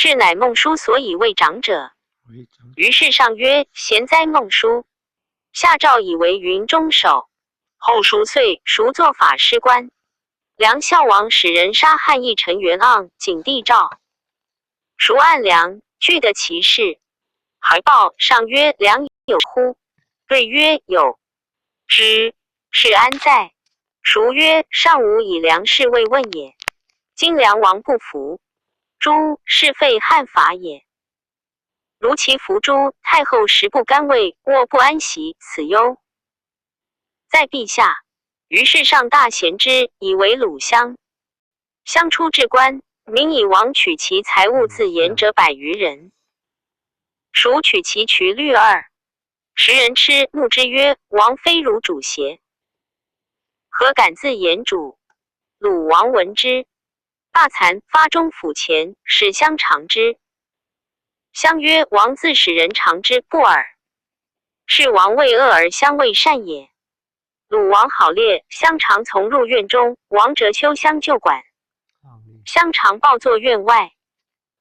是乃孟叔所以为长者。于是上曰：贤哉孟叔！下诏以为云中守。后赎岁，赎作法师官。梁孝王使人杀汉义臣袁盎，景帝诏。赎按梁，具得其事。还报上曰：梁有乎？对曰：有。之，是安在？赎曰：上无以梁氏未问也。今梁王不服，诛是废汉法也。如其服诛，太后实不甘位，卧不安息，此忧在陛下。于是上大贤之，以为鲁乡。乡出至官，民以王取其财物自言者100余人，孰取其渠率2。时人吃怒之曰：王非汝主邪？何敢自言主？鲁王闻之，罢惭，发中府前，使乡尝之。乡曰：王自使人尝之不耳。是王为恶而乡为善也。鲁王好猎，乡常从入院中，王折秋乡就管。乡常抱坐院外，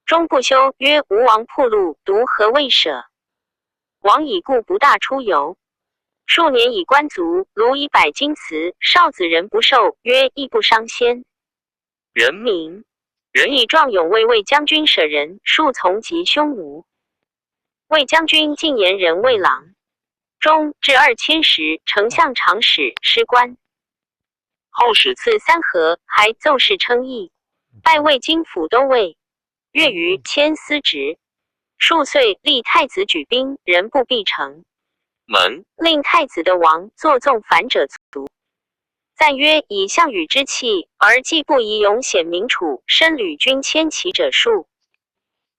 终不休，曰：吴王铺路，独何未舍？王已故不大出游，数年以官足，卢以百金祠，少子人不受，曰：亦不伤先。人民人以壮勇为魏将军舍人，数从及匈奴。魏将军进言人魏郎。中至2000时，丞相长史师官。后使赐3河，还奏事称义，拜魏京府都尉。月余迁司职。数岁，立太子举兵，人不必城门，令太子的王作纵反者卒。赞曰：以项羽之气，而既不以勇显明楚，身履军千骑者数，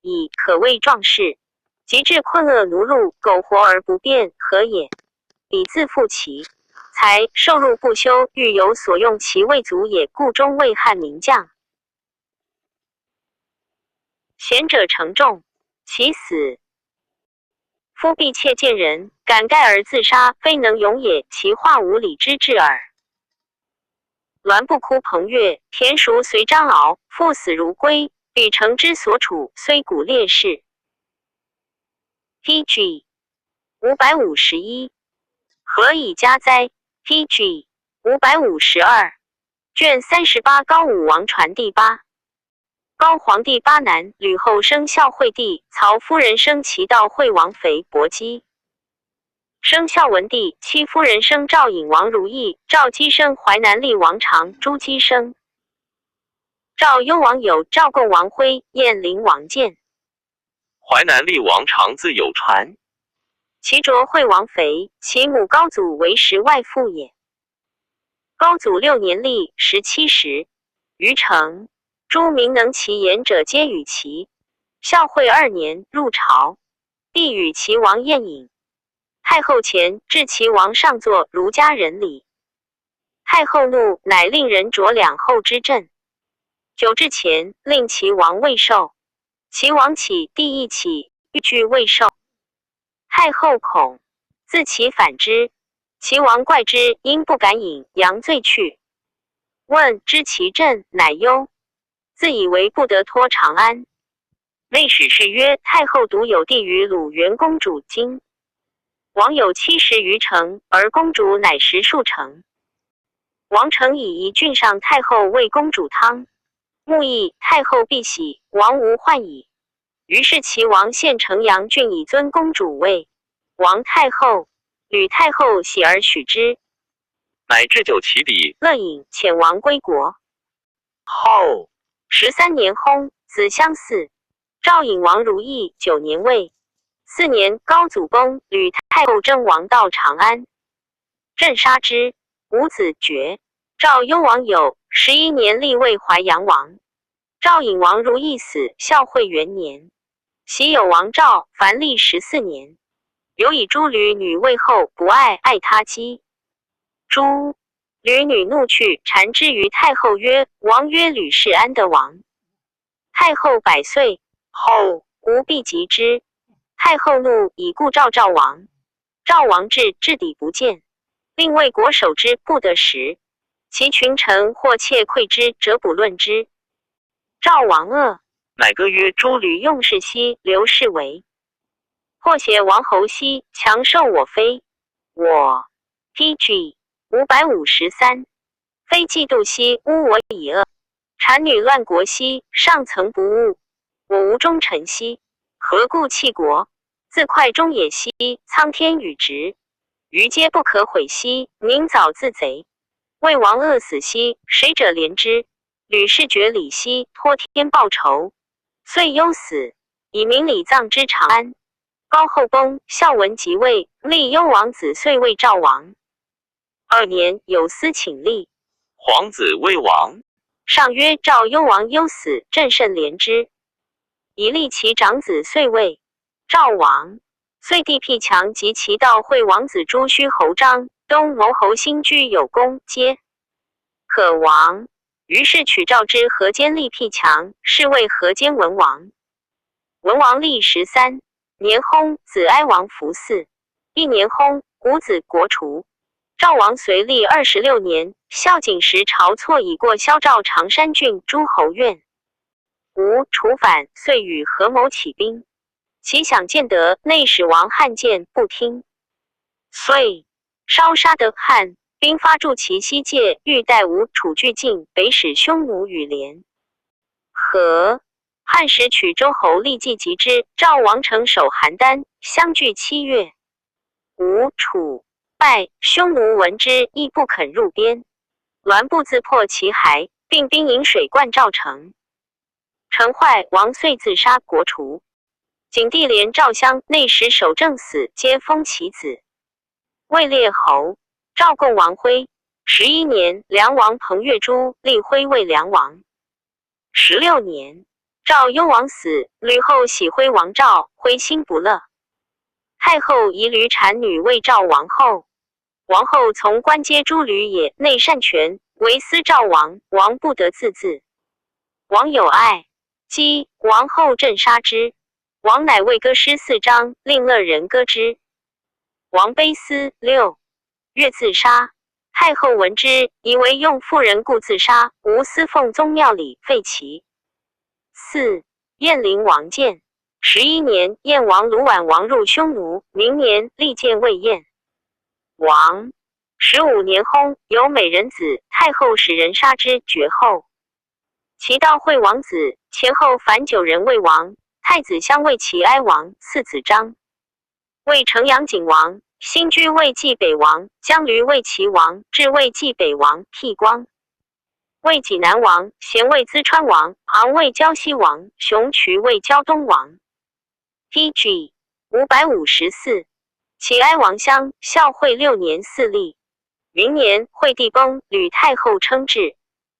以可谓壮士。及至困厄奴碌，苟活而不变，何也？彼自负其财，受禄不休，欲有所用其未足也，故终为汉名将。贤者承重，其死。夫必妾见人，敢盖而自杀，非能勇也，其化无礼之至耳。栾不哭彭越，田叔随张敖，父死如归，彼诚之所处，虽古烈士。PG 551，何以家哉 ？PG 552，卷38高武王传第8。高皇帝巴南，吕后生孝惠帝，曹夫人生齐悼惠王肥伯姬，生孝文帝，戚夫人生赵颖王如意，赵姬生淮南厉王长，朱姬生赵幽王友，赵共王辉，燕陵王建。淮南厉王长字有传，其卓惠王肥，其母高祖为时外父也。高祖6年历17时，于城，诸民能其言者皆与齐。孝惠2年入朝，帝与齐王宴饮。太后前，至齐王上座，儒家人礼。太后怒，乃令人着2后之阵。酒至前，令齐王未受。齐王起，帝亦起，欲拒未受。太后恐，自其反之。齐王怪之，因不敢饮，佯醉去。问知其阵，乃忧，自以为不得脱长安。内史事曰：太后独有弟于鲁元公主今。王有70余城，而公主乃10数城。王诚以一郡上太后为公主汤。穆意太后必喜，王无患矣。于是齐王献城阳郡以尊公主为王太后。吕太后喜而许之，乃置酒其礼，乐饮，遣王归国。后13年薨，子相嗣。赵颖王如意9年位。4年，高祖崩，吕太后征王到长安，镇杀之，五子爵。赵幽王友11年立为淮阳王。赵颖王如意死，孝惠元年。袭有王赵，凡历14年。有以诸吕女为后，不爱他姬。诸吕女怒去，缠之于太后曰：王曰吕氏安得王？太后100岁后，吾必及之。太后怒，以故赵王。赵王至底不见，令魏国守之，不得食。其群臣或窃窥之，则不论之。赵王恶，乃歌曰：诸吕用事兮，刘氏为。或写王侯兮，强受我非。我 PG 553。非嫉妒兮，污我以恶。谗女乱国兮，上层不务。我无忠臣兮，何故弃国？自快忠也兮，苍天与直。余皆不可毁兮，宁早自贼。魏王饿死兮，谁者怜之？吕氏绝礼兮，托天报仇。遂忧死，以明礼葬之长安。高后崩，孝文即位，立幽王子，遂为赵王。2年，有司请立。皇子魏王。上曰：赵幽王忧死，朕甚怜之。以立其长子，遂位赵王。遂帝辟强及其道惠王子朱虚侯张东谋侯新居有功，皆可王。于是取赵之河间立辟强，是为河间文王。文王历13年薨，子哀王服嗣。1年薨，古子国除。赵王遂历26年，孝景时晁错已过萧赵常山郡诸侯院。吴楚反，遂与合谋起兵。其想见得内史王汉建不听，遂烧杀得汉，兵发助其西界，欲待吴楚俱尽，北使匈奴与连。和汉时取周侯立即击之，赵王城守邯郸，相距7月。吴楚败，匈奴闻之，亦不肯入边。栾布自破其骸，并兵引水灌赵城。城坏，王遂自杀，国除。景帝连赵襄、内史守正死，皆封其子。魏列侯。赵共王徽。11年，梁王彭越诛，立徽为梁王。16年，赵幽王死，吕后喜徽王赵，徽心不乐。太后疑吕谗女为赵王后，王后从官皆诛吕也，内擅权，为私赵王，王不得自治。王有爱，姬王后镇杀之。王乃为歌诗4章，令乐人歌之。王悲思6月自杀。太后闻之，以为用妇人故自杀，无私奉宗庙礼，废其。4燕陵王建。11年，燕王卢绾王入匈奴，明年立建魏燕王。15年薨，有美人子，太后使人杀之，绝后。其道惠王子，前后凡9人为王。太子相为其哀王，次子张。为城阳景王，新居为冀北王，江驴为齐王，至为冀北王，辟光。为济南王，咸为淄川王，昂为胶西王，熊渠为胶东王。PG 554。其哀王乡，孝惠6年4立。明年，惠帝崩，吕太后称制。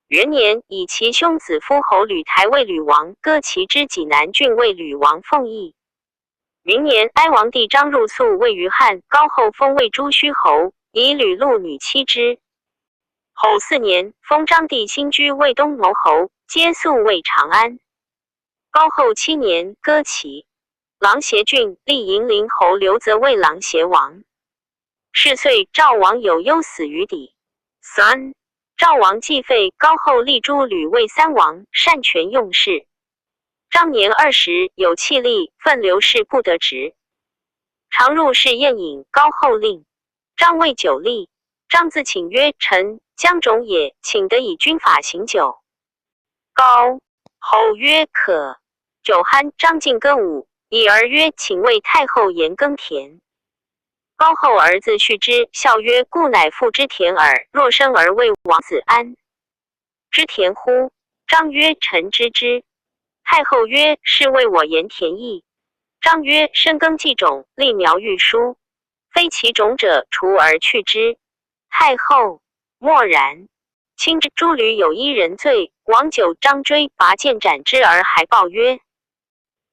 元年，以其兄子夫侯吕台为吕王，割其之济南郡为吕王奉义。明年，哀王弟张入宿位于汉，高后封为朱虚侯，以吕禄女妻之。后4年，封张弟新居为东谋侯，皆宿为长安。高后7年，割其琅邪郡，立银陵侯刘泽为琅邪王。是岁，赵王有忧死于底。3赵王继废，高后立诸吕为3王，擅权用事。张年20，有气力，愤刘氏不得职。常入室宴饮，高后令。张为酒立，张自请曰：臣江种也，请得以军法行酒。高后曰：可。酒酣，张进歌舞，以儿曰：请为太后言耕田。高后儿子续之，笑曰：故乃父之田耳，若生而为王子安之田乎？张曰：臣知之。太后曰：是为我言田邑。张曰：深耕既种，立苗育疏，非其种者，除而去之。太后默然。亲之诸吕有1人罪，王九张追，拔剑斩之，而还报曰：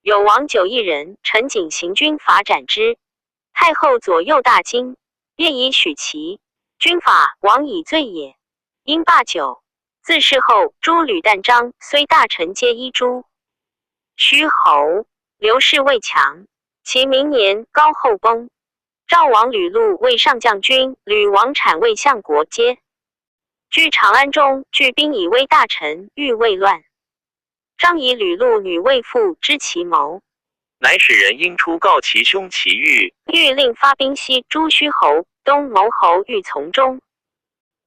有王九1人，陈景行军法斩之。太后左右大惊，愿以许其。军法，王以罪也。因罢酒。自是后，诸吕旦章，虽大臣皆依诸虚侯。刘氏未强。其明年，高后崩。赵王吕禄为上将军，吕王产为相国，皆居长安中，聚兵以威大臣，欲未乱。张以吕禄女为妇知其谋，乃使人因出告其兄其欲，欲令发兵西诸虚侯、东牟侯欲从中。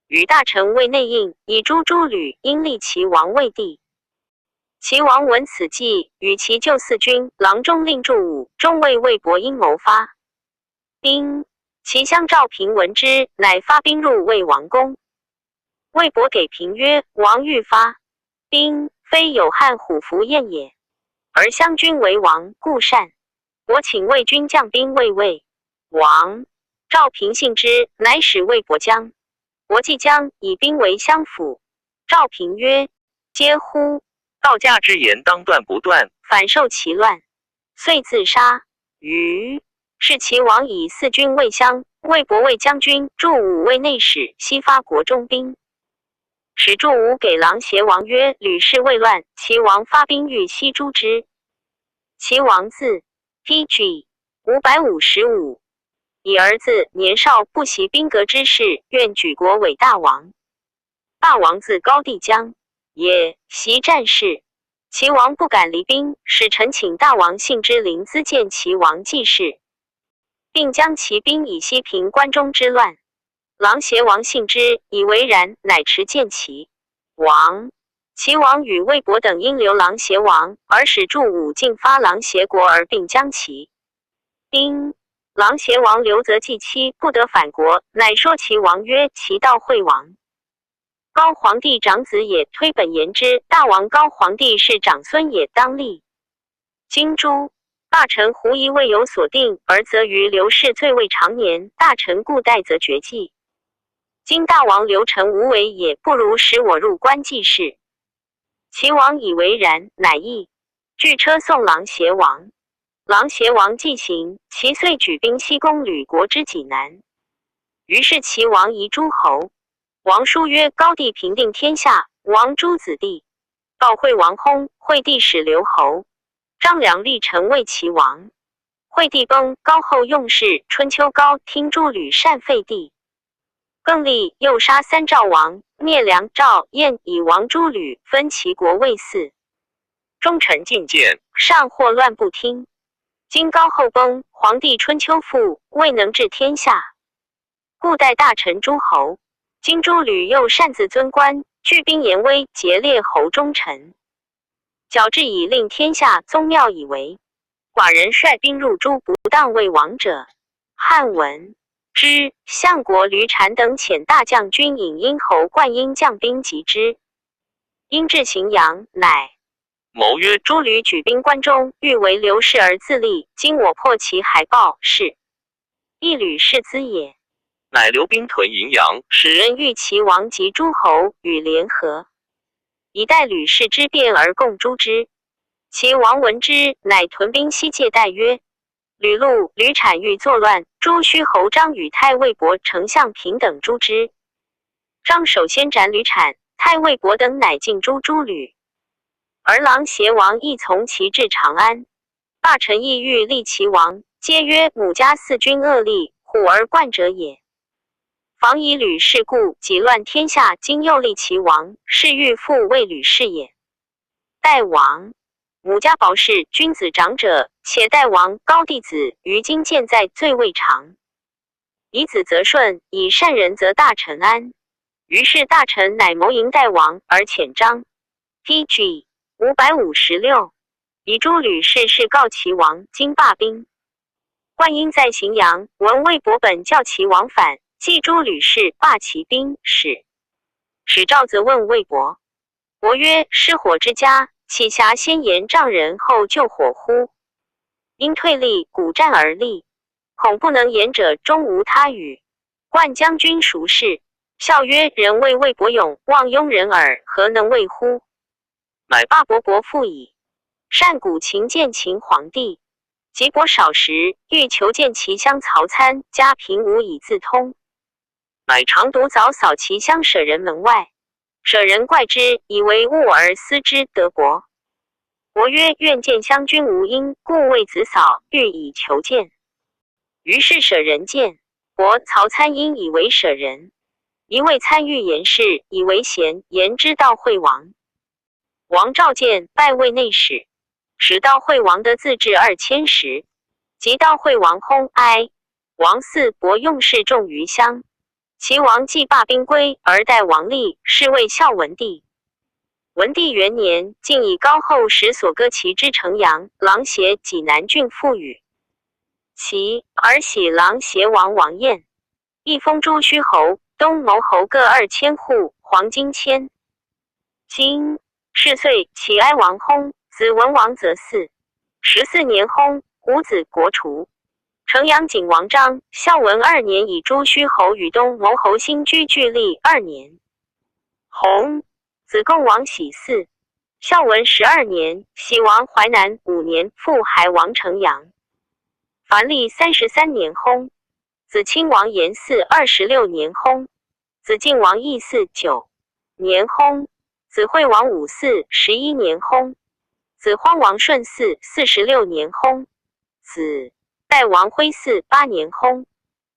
与大臣为内应，以诸吕因立齐王为帝。齐王闻此计，与其就四军郎中令祝武、中尉魏博因谋发兵。齐相赵平闻之，乃发兵入魏王宫。魏博给平曰：王欲发兵，非有汉虎符燕也，而襄君为王，故善。我请魏军将兵卫魏王。赵平信之，乃使魏博将。我即将以兵为相辅。赵平曰：嗟乎！道家之言当断不断，反受其乱，遂自杀。余是齐王以四军为相，魏博为将军，祝武为内史，西发国中兵。使祝武给郎邪王曰：吕氏未乱，齐王发兵欲西诛之。齐王字 PG 555，以儿子年少不习兵革之事，愿举国为大王。大王字高帝江，也习战事。齐王不敢离兵，使臣请大王信之临辎见齐王济事，并将其兵以息平关中之乱。郎邪王信之，以为然，乃持见齐王。齐王与魏博等因留郎邪王，而使祝武进发郎邪国，而并将其兵。郎邪王留则继期，不得反国，乃说齐王曰：齐道惠王。高皇帝长子也，推本言之，大王高皇帝是长孙也，当立。今诸大臣狐疑未有所定，而责于刘氏罪未长年，大臣故待则绝迹。今大王刘臣无为也，不如使我入关济事。齐王以为然，乃议，具车送郎邪王。郎邪王既行，齐遂举兵西攻吕国之济南。于是齐王夷诸侯。王书曰：高帝平定天下，王诸子弟。告惠王薨，惠帝使刘侯。张良立臣为齐王。惠帝崩，高后用事，春秋高听诸吕善废帝。更立又杀三赵王，灭梁赵燕，以王诸吕，分齐国为四。忠臣进谏，上祸乱不听。今高后崩，皇帝春秋复，未能治天下，故代大臣诸侯。今诸吕又擅自尊官，聚兵严威，劫列侯忠臣，矫治以令天下宗庙以为。寡人率兵入诸不当为王者。汉文之，相国吕产等遣大将军引殷侯灌婴将兵击之。因至荥阳，乃谋曰：诸吕举兵关中，欲为刘氏而自立。今我破其海报，是一吕氏资也。乃留兵屯荥阳，使人欲齐王及诸侯与联合，以待吕氏之变而共诛之。齐王闻之，乃屯兵西界待曰：吕禄、吕产欲作乱，诸虚侯张与太尉伯、丞相平等诛之。张首先斩吕产，太尉伯等乃尽诛诸吕。而郎邪王亦从其至长安。大臣亦欲立齐王，皆曰：母家四君恶立，虎而冠者也。防以吕氏故，己乱天下，今又立齐王，是欲复为吕氏也。代王，母家保氏，君子长者，且代王高弟子，于今见在罪未长。以子则顺，以善人则大臣安。于是大臣乃谋迎代王，而遣张 PG 556，以诸吕氏事告齐王，今罢兵。灌婴在荥阳，闻魏博本教齐王反，祭诸吕氏，罢其兵，使赵则问魏博。博曰：失火之家，岂暇先言丈人后救火乎？因退立，鼓战而立，恐不能言者，终无他语。冠将军孰是？笑曰：人谓魏博勇，望庸人耳，何能谓乎？乃罢伯复矣。善鼓秦见秦皇帝，及伯少时，欲求见其乡曹参，家贫无以自通，乃常独早扫其乡舍人门外。舍人怪之，以为物而思之，得伯。伯曰：愿见乡君无因，故为子扫，欲以求见。于是舍人见伯。曹参因以为舍人，一位参与言事，以为贤，言之道惠王。王召见拜位内史，使道惠王的自治2000石。及道惠王薨哀，王嗣伯用事重于乡。齐王既罢兵归，而代王立，是谓孝文帝。文帝元年，竟以高后使所割其之城阳、琅邪济南郡赋予其，而喜琅邪王王彦，亦封朱虚侯、东牟侯各2000户，黄金千金。是岁，齐哀王薨，子文王则嗣。14年薨，五子国除。城阳景王章，孝文2年，以朱虚侯与东牟侯新居俱立2年。薨，子贡王喜嗣。孝文12年，喜王淮南5年，复还王城阳。凡历33年薨，子亲王延嗣26年薨，子晋王义嗣9年薨，子惠王武嗣11年薨，子荒王顺嗣46年薨，子代王辉嗣8年薨，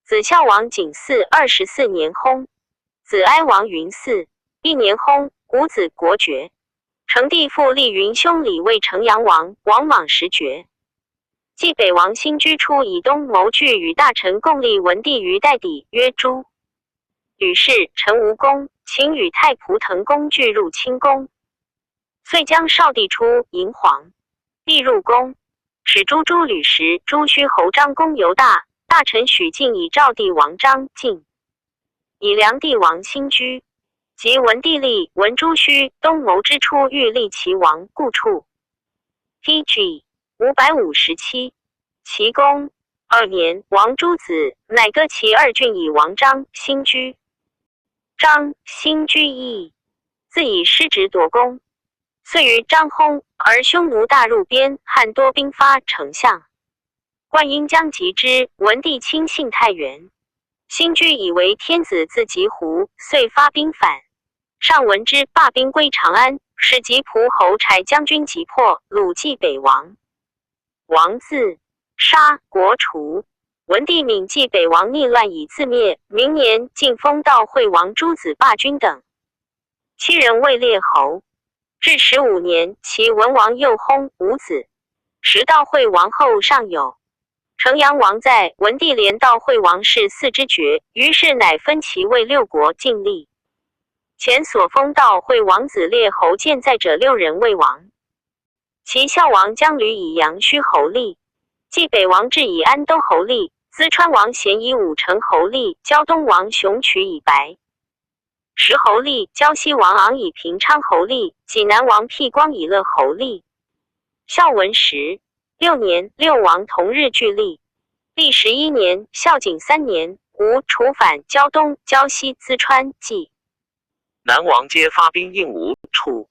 子孝王景嗣24年薨，子哀王云嗣1年薨，五子国爵。成帝复立云兄李为城阳王，王莽时爵。继北王新居出，以东牟据与大臣共立文帝于代底，曰朱。吕氏、陈无功，请与太仆腾公俱入清宫，遂将少帝出迎皇，帝入宫，使朱吕时，朱虚侯张公犹大，大臣许敬以赵帝王张敬，以梁帝王新居。及文帝立文朱虚东牟之初，欲立齐王，故处。PG 557，齐公2年，王朱子，乃割其2郡以王张新居。张新居义，自以失职夺功，遂于张薨，而匈奴大入边，汉多兵发丞相。冠因将及之，文帝亲信太原。新居以为天子自极胡，遂发兵反。上闻之，罢兵归长安，使吉仆侯柴将军击破，虏继北王。王自杀，国除。文帝敏继北王逆乱，以自灭。明年，晋封道惠王诸子罢君等，7人位列侯。至15年，齐文王又薨五子。时道惠王后尚有。城阳王在，文帝怜道惠王是4之爵，于是乃分其为6国尽立。前所封道惠王子列侯健在者6人为王。其孝王将吕以阳虚侯立，继北王至以安都侯立，淄川王咸以武成侯立，胶东王熊取以白石侯立，胶西王昂以平昌侯立，济南王辟光以乐侯立。孝文16年，6王同日俱立。历11年，孝景3年，吴楚反胶东、胶西、淄川、冀南王皆发兵应吴、楚，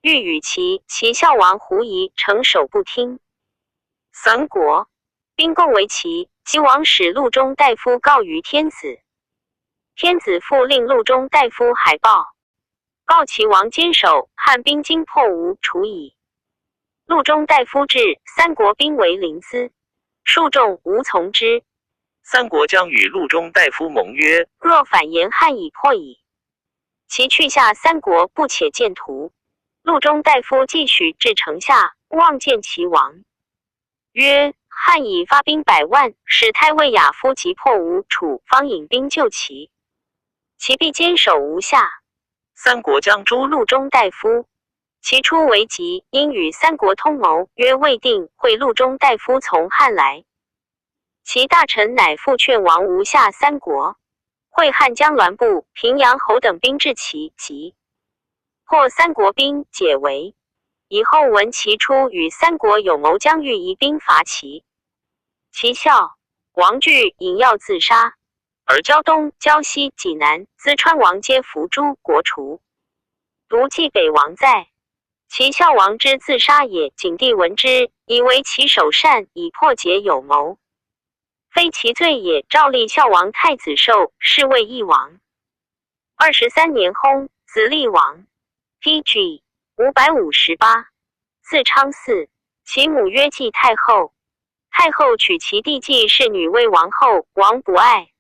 欲与齐孝王狐疑，城守不听。三国兵共为齐，齐王使陆中大夫告于天子，天子复令陆中大夫海报，告齐王坚守，汉兵经破吴、楚矣。陆中大夫至，三国兵为临淄，数众无从之。三国将与陆中大夫盟约，若反言，汉已破矣。其去下三国，不且见图。陆中大夫继续至城下，望见齐王，曰：汉已发兵100万，使太尉亚夫急破吴、楚，方引兵救齐，其必坚守吴下。三国将诛陆中大夫。其初为急，因与三国通谋，约未定，会陆中大夫从汉来。其大臣乃复劝王吴下三国。会汉将栾部、平阳侯等兵至齐，及破三国兵，解围。以后闻齐出与三国有谋，将欲移兵伐齐。齐孝王惧，引药自杀。而胶东、胶西、济南、淄川王皆伏诛，国除。独冀北王在。齐孝王之自杀也，景帝闻之，以为其首善，以破解有谋。非其罪也，诏立孝王太子寿，是为义王。23年薨，子立王。PG 558，字昌嗣，其母曰季太后。太后娶其弟季氏女为王后，王不爱。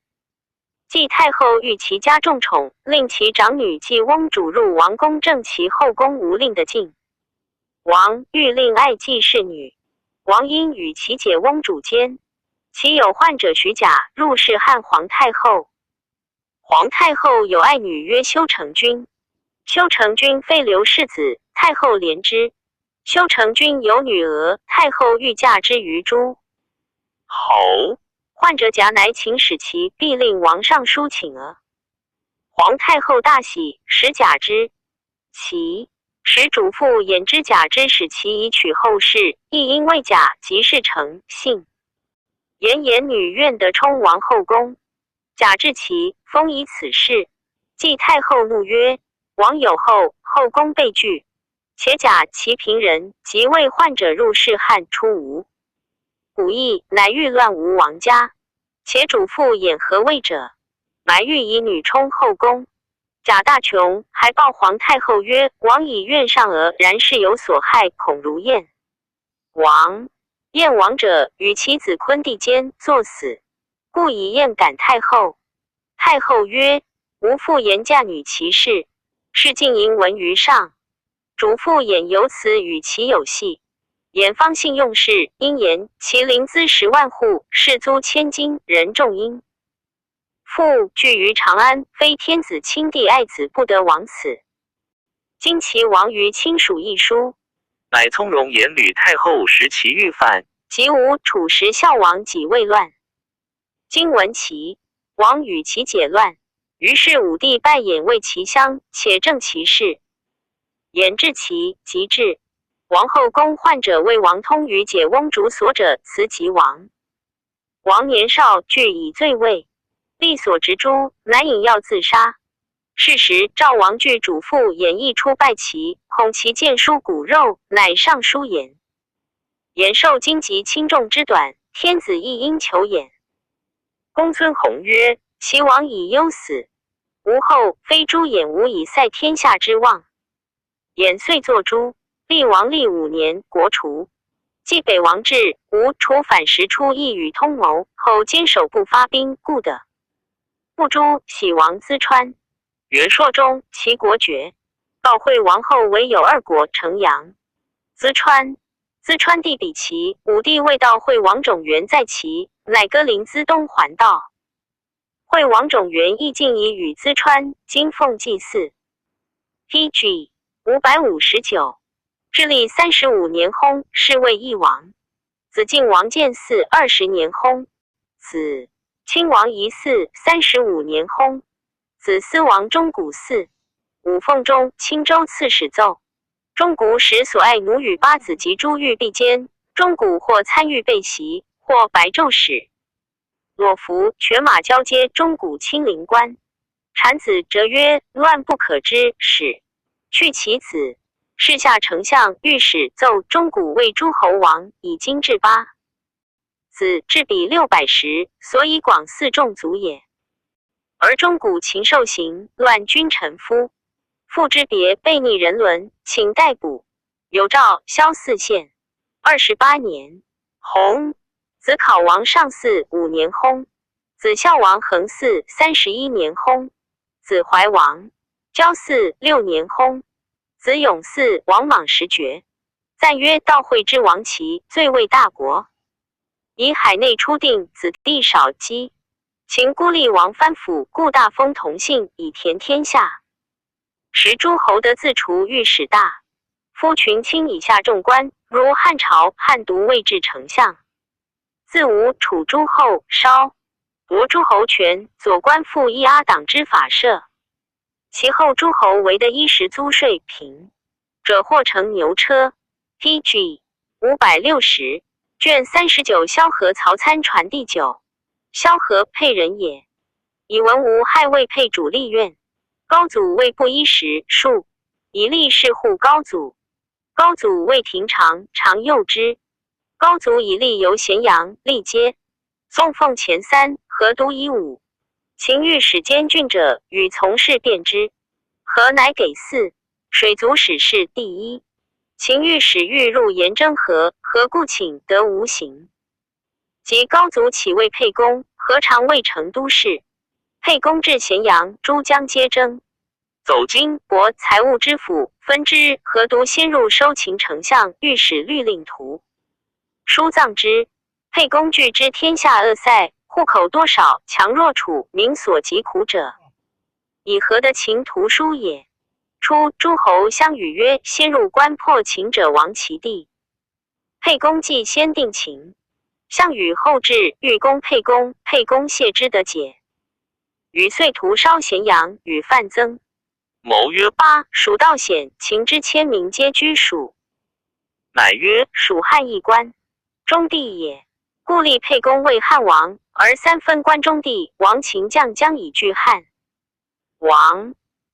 季太后欲其家重宠，令其长女季翁主入王宫，正其后宫无令的禁。王欲令爱继室女，王因与其姐翁主间，其有患者徐甲入室汉皇太后。皇太后有爱女曰修成君，修成君废刘氏子，太后怜之。修成君有女儿，太后欲嫁之于诸侯。患者甲乃请使其必令王上书请儿。皇太后大喜，使甲之。其使主父衍之甲之，使其以娶后事，亦因为甲即是成姓。言女愿得充王后宫，甲至其封以此事。继太后怒曰：王有后，后宫被拒。且甲其平人，即为患者入室汉出吴。古意乃欲乱吴王家，且主父衍何谓者？埋欲以女充后宫。甲大穷，还报皇太后曰：王以愿上儿，然是有所害，恐如燕王。燕王者，与其子昆弟间作死，故以燕感太后。太后曰：吾父言嫁女其事，是尽淫闻于上。主父衍由此与其有隙，衍方信用事，因言其临资10万户，士租1000金，人众因。父居于长安，非天子亲弟爱子，不得亡此。今其亡于亲属一书，乃从容言吕太后识其欲犯，即无楚时孝王己未乱。今闻其王与其解乱，于是武帝拜衍为其乡，且正其事。衍至其即至，王后宫患者为王通于解翁主所者，辞即亡。王年少，具以罪位，力所执诛，乃引药自杀。是时赵王惧主父衍亦出拜其，恐其见书骨肉，乃上书衍。衍受荆棘轻重之短，天子亦应求衍。公孙弘曰：其王以忧死，吾后非诛衍无以塞天下之望。衍遂作诛，立王立5年，国除。继北王至，吴楚反时出意与通谋，后坚守不发兵，故得不诛。喜王淄川。元朔中，其国绝。告惠王后为有2国，成阳、淄川。淄川地比齐，武帝未到惠王种元在齐，乃割临淄东还道。惠王种元亦尽以与淄川，今奉祭祀。PG 559，至历35年薨，是为义王。子晋王建嗣20年薨，子亲王仪嗣35年薨，子思王钟古嗣。武奉中青州刺史奏，钟古时所爱奴与8子及诸狱必监，钟古或参与被袭，或白昼使。裸服犬马交接，钟古亲临官。产子折曰：乱不可知，使去其子。世下丞相御史奏钟古为诸侯王，以今至8子，至比610，所以广嗣众族也。而钟古禽兽行，乱君臣夫。父之别，悖逆人伦，请逮捕。有诏萧4县。28年薨。子考王上嗣5年薨。子孝王恒嗣31年薨。子怀王交嗣6年薨。子永嗣王莽时绝。赞曰：道惠之王齐，最为大国。以海内初定，子弟少姬。秦孤立王藩府，故大封同姓，以田天下。时诸侯得自除，御史大夫群卿以下众官，如汉朝汉独位至丞相。自吴楚诸后，稍夺诸侯权，左官复依阿党之法设。其后诸侯为的衣食租税平者，或乘牛车。PG 560，卷39。萧何曹参传第9。萧何沛人也，以文无害未沛主立院。高祖为不衣食数，以立士护高祖。高祖为廷常，常诱之。高祖以立游咸阳，历阶。宋奉前3，何独以5。秦御史监郡者，与从事辩之。何乃给4。水族史事第1。秦御史欲入颜征河，何故请得无行。及高祖起为沛公，何常为成都事。沛公至咸阳，诸将皆争。走经博财务知府，分知何独先入收秦丞相御史律令图，书藏之。沛公据知天下恶塞，户口多少强弱处，民所疾苦者，以何得秦图书也？初，诸侯相与曰：先入关破秦者亡其地。沛公既先定秦，项羽后至，欲攻沛公，沛公谢之得解。禹遂屠烧咸阳，与范增谋曰：八，蜀道险，秦之千民皆居蜀。乃曰：蜀汉一关，中地也。故立沛公为汉王，而三分关中地，亡秦将将以拒汉。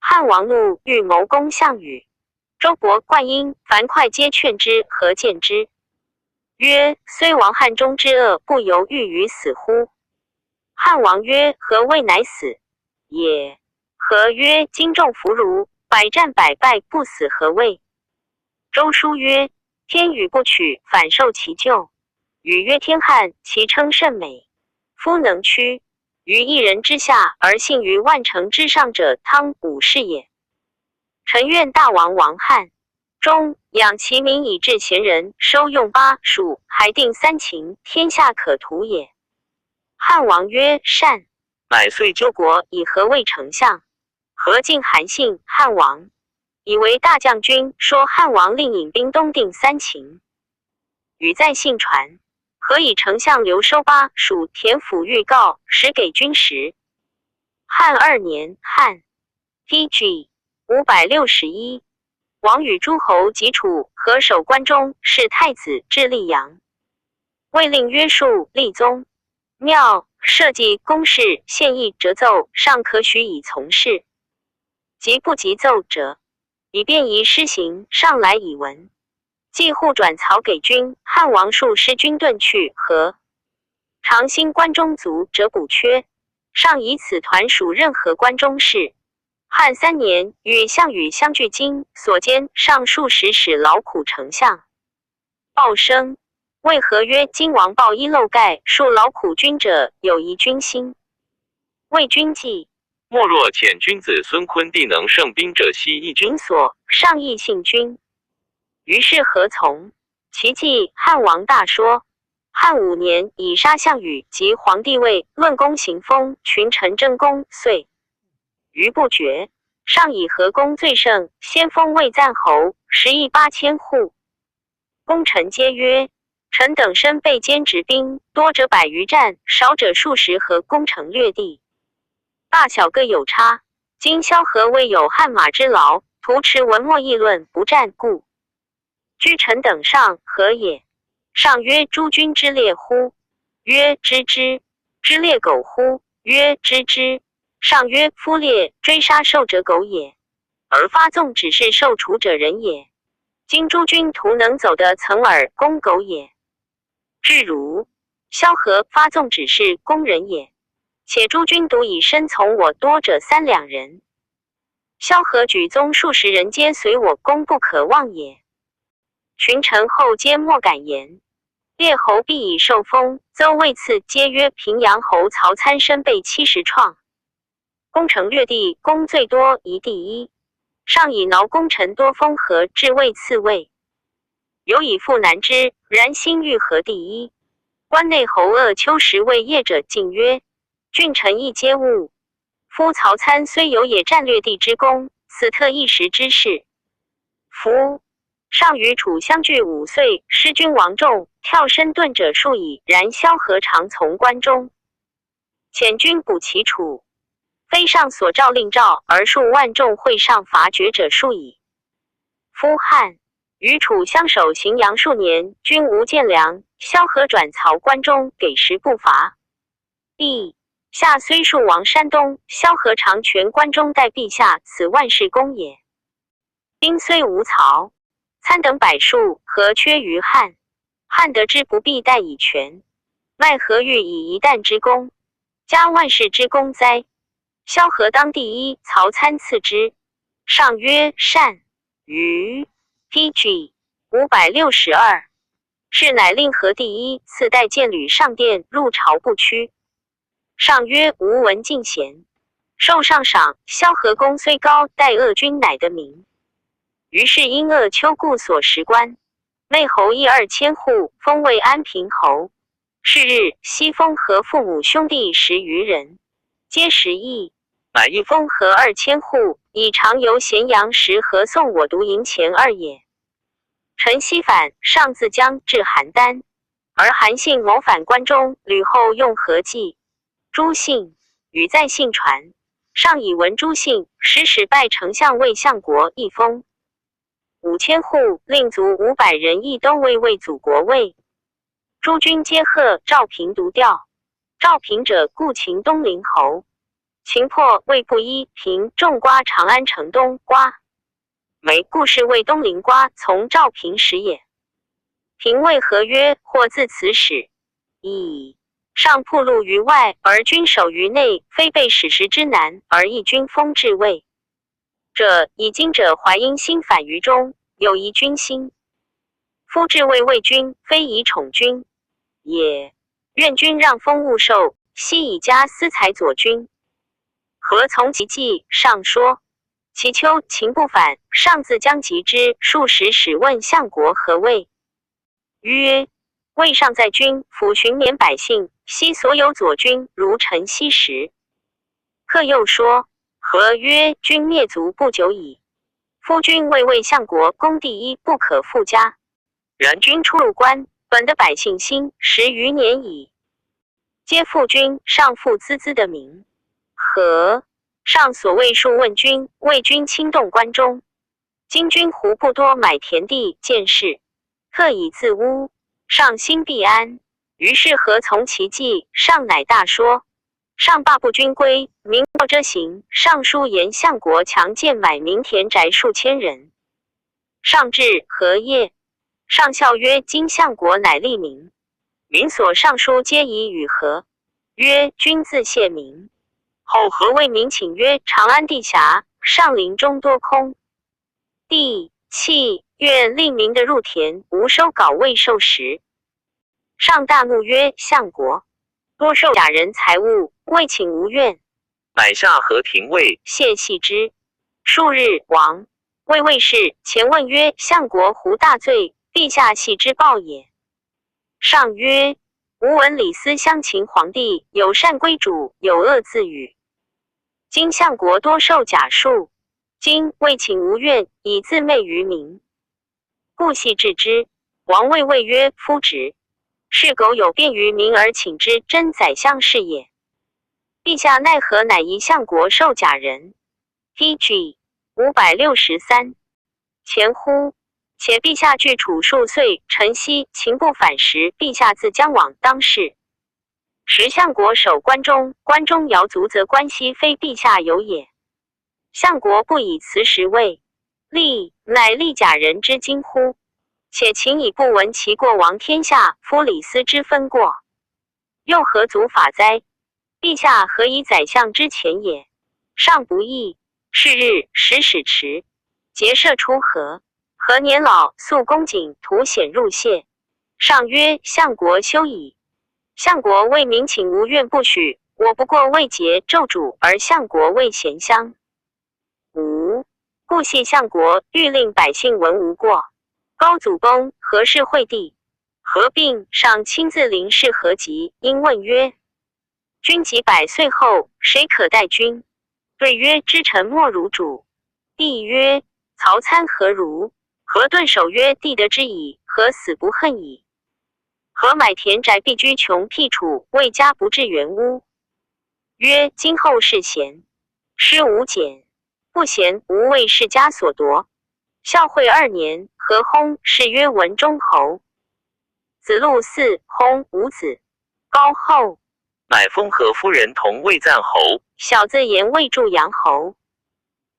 汉王怒，欲谋攻项羽。周勃、灌婴、樊哙皆劝之，何见之？曰：虽亡汉中之恶，不犹豫于死乎？汉王曰：何谓乃死也？何曰：今众弗如，百战百败，不死何谓？周书曰：天与不取，反受其咎。禹曰：天汉，其称甚美。夫能屈于一人之下，而信于万乘之上者，汤武士也。臣愿大王亡汉中，养其民以治贤人，收用巴蜀，还定三秦，天下可图也。汉王曰：善。乃遂救国，以何为丞相？何进韩信，汉王以为大将军，说汉王令引兵东定三秦。禹在信传，何以丞相留收巴蜀，田府预告，使给军时。汉2年，汉 PG 561，王与诸侯及楚合守关中，是太子至溧阳，未令约束立宗庙，社稷公事，献议折奏，尚可许以从事。及不及奏者，以便宜施行，上来以闻。既户转曹给军，汉王数师军遁去，和长兴关中卒者补缺，上以此团属任何关中事。汉3年，与项羽相聚京，所兼上数十使劳苦丞相。鲍生为何曰：今王报衣漏盖，数劳苦君者，有疑君心。魏君计，莫若遣君子孙昆弟能胜兵者，悉一君所，上亦信君。于是何从？其计，汉王大说。汉5年，以杀项羽及皇帝位，论功行封，群臣争功，遂余不决。上以何功最盛，先封魏赞侯，10亿8千户。功臣皆曰：臣等身被兼执兵，多者100余战，少者数十合攻城略地，大小各有差。今萧何未有汉马之劳，徒持文墨议论，不战故。居臣等上，何也？上曰：诸君之列乎？曰：知之。知猎狗乎？曰：知之。上曰：夫猎追杀兽者狗也，而发纵只是受处者人也。今诸君徒能走得曾耳，攻狗也。至如萧何发纵只是攻人也，且诸君独以身从我多者3两人，萧何举宗数十人皆随我攻，不可忘也。群臣后皆莫敢言。列侯必以受封，邹魏赐皆曰：平阳侯曹参身被70创，攻城略地，功最多，宜第一。上以挠功臣多封和至魏次位，有以复难之，然心欲和第一。关内侯鄂丘时为业者进曰：郡臣亦皆误。夫曹参虽有也战略地之功，此特一时之事。夫上与楚相距5岁，失君王众，跳身遁者数矣。然萧何常从关中，遣军补其楚，非上所诏令诏，而数万众会上伐绝者数矣。夫汉与楚相守荥阳数年，均无见粮，萧何转曹关中，给食不伐。陛下虽数亡山东，萧何常全关中待陛下，此万事功也。今虽无曹参等百数，何缺于汉？汉得之不必待以全，奈何欲以一旦之功，加万世之功哉？萧何当第一，曹参次之。上曰：善。于 PG 562，是乃令何第一，次代见履上殿，入朝不趋。上曰：吾闻进贤，受上赏。萧何公虽高，待鄂君乃得名。于是因鄂丘故所食官，内侯邑2000户，封为安平侯。是日，西封和父母兄弟10余人，皆食邑。乃一封和2000户，以常游咸阳时和送我独营前2也。臣西返，上自江至邯郸，而韩信谋反关中，吕后用何计？朱信与在信传，上以闻朱信，使拜丞相魏相国一封。5000户，令卒500人，亦都为祖国位。诸军皆贺，赵平独调。赵平者，故秦东陵侯。秦破，魏不依，平种瓜长安城东瓜。梅故事为东陵瓜从赵平始也。平谓何曰：或自此始，以上铺路于外，而君守于内，非被史实之难，而一君封至位者，以今者怀因心反于中，有疑君心。夫至位为君，非以宠君也。愿君让封勿受，悉以加私财佐君。何从其计？上说。其秋，秦不反，上自将及之，数十使问相国何谓？曰：魏尚在军，抚巡免百姓，悉所有佐君，如晨曦时。客又说：何曰：君灭族不久矣，夫君为魏相国公第一，不可复加。然君出入关，本得百姓心10余年矣，皆复君，上复孜孜的名。何上所谓数问君，为君轻动关中。今君胡不多买田地建事，特以自污，上心必安。于是何从其计？上乃大说。上罢不军规，民莫遮行。上书言相国强建买民田宅数千人。上至何业，上笑曰：今相国乃立民，民所上书皆以与何？曰：君自谢民。后何为民请曰：长安地狭，上林中多空地，弃愿令民的入田，无收稿未受时。上大怒曰：相国多受假人财物，未请无怨。乃下和廷尉谢系之。数日，亡。魏卫士前问曰：相国胡大罪？陛下系之报也。上曰：吾闻李斯相秦皇帝，有善归主，有恶自与。今相国多受假术，今未请无怨，以自媚于民，故系治之。王谓谓曰：夫直是苟有便于民而请之，真宰相是也。陛下奈何？乃疑相国受假人。PG 563前乎？且陛下据楚数岁，晨曦秦不反时，陛下自将往当世。时相国守关中，关中摇足，则关西非陛下有也。相国不以辞时位，立乃立假人之今乎？且秦以不闻其过亡天下，夫李斯之分过，又何足法哉？陛下何以宰相之前也？上不义。是日，使迟，结社出河。何年老，素恭谨，徒显入谢。上曰：相国休矣。相国为民请无怨不许，我不过未结纣主，而相国为贤相。故系相国欲令百姓闻无过。高祖崩，何氏惠帝合并，上亲自临事何疾，因问曰：君及100岁后，谁可代君？对曰：知臣莫如主。帝曰：曹参何如？何顿首曰：帝得之矣，何死不恨矣？何买田宅必居穷僻处，未家不至原屋？曰：今后世贤，师无减；不贤，无为世家所夺。孝惠2年，何薨，谥曰文忠侯。子路嗣，薨无子。高后，乃封何夫人同魏赞侯。小字言魏祝阳侯。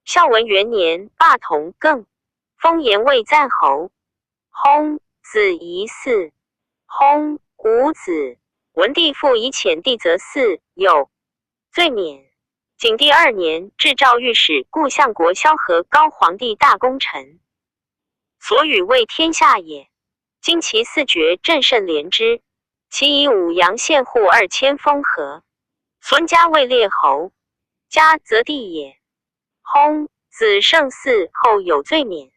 孝文元年，罢同更，封言魏赞侯。薨，子仪嗣。薨，无子。文帝复以遣弟则嗣，有罪免。景帝2年，至诏御史，故相国萧何高皇帝大功臣，所与为天下也。今其4爵，朕甚怜之。其以武阳县户2000封何。孙家位列侯。加则地也。薨，子胜嗣后有罪免。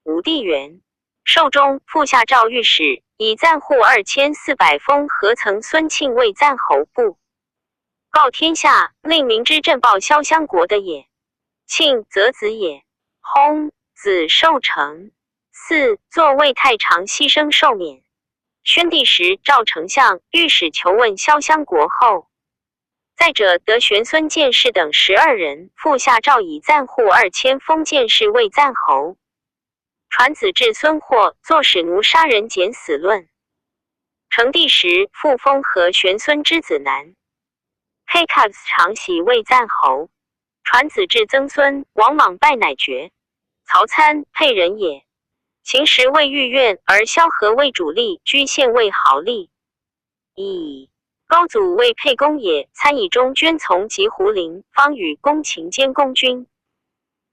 武帝元，寿中复下诏御史，以暂户2400封何曾孙庆为赞侯部，告天下，令明之朕报萧襄国的也。庆则子也。薨，子寿成。嗣作魏太常牺牲受免。宣帝时，赵丞相、御史求问萧襄国后，再者得玄孙建氏等12人，复下诏以暂户2000封建氏为赞侯。传子至孙霍作使奴杀人减死论。成帝时，复封和玄孙之子男佩卡斯常喜为赞侯。传子至曾孙王莽拜乃爵。曹参沛人也。秦时为御苑，而萧何为主力，居县尉豪吏。以高祖为沛公也，参以中捐从及胡陵，方与公秦兼公军，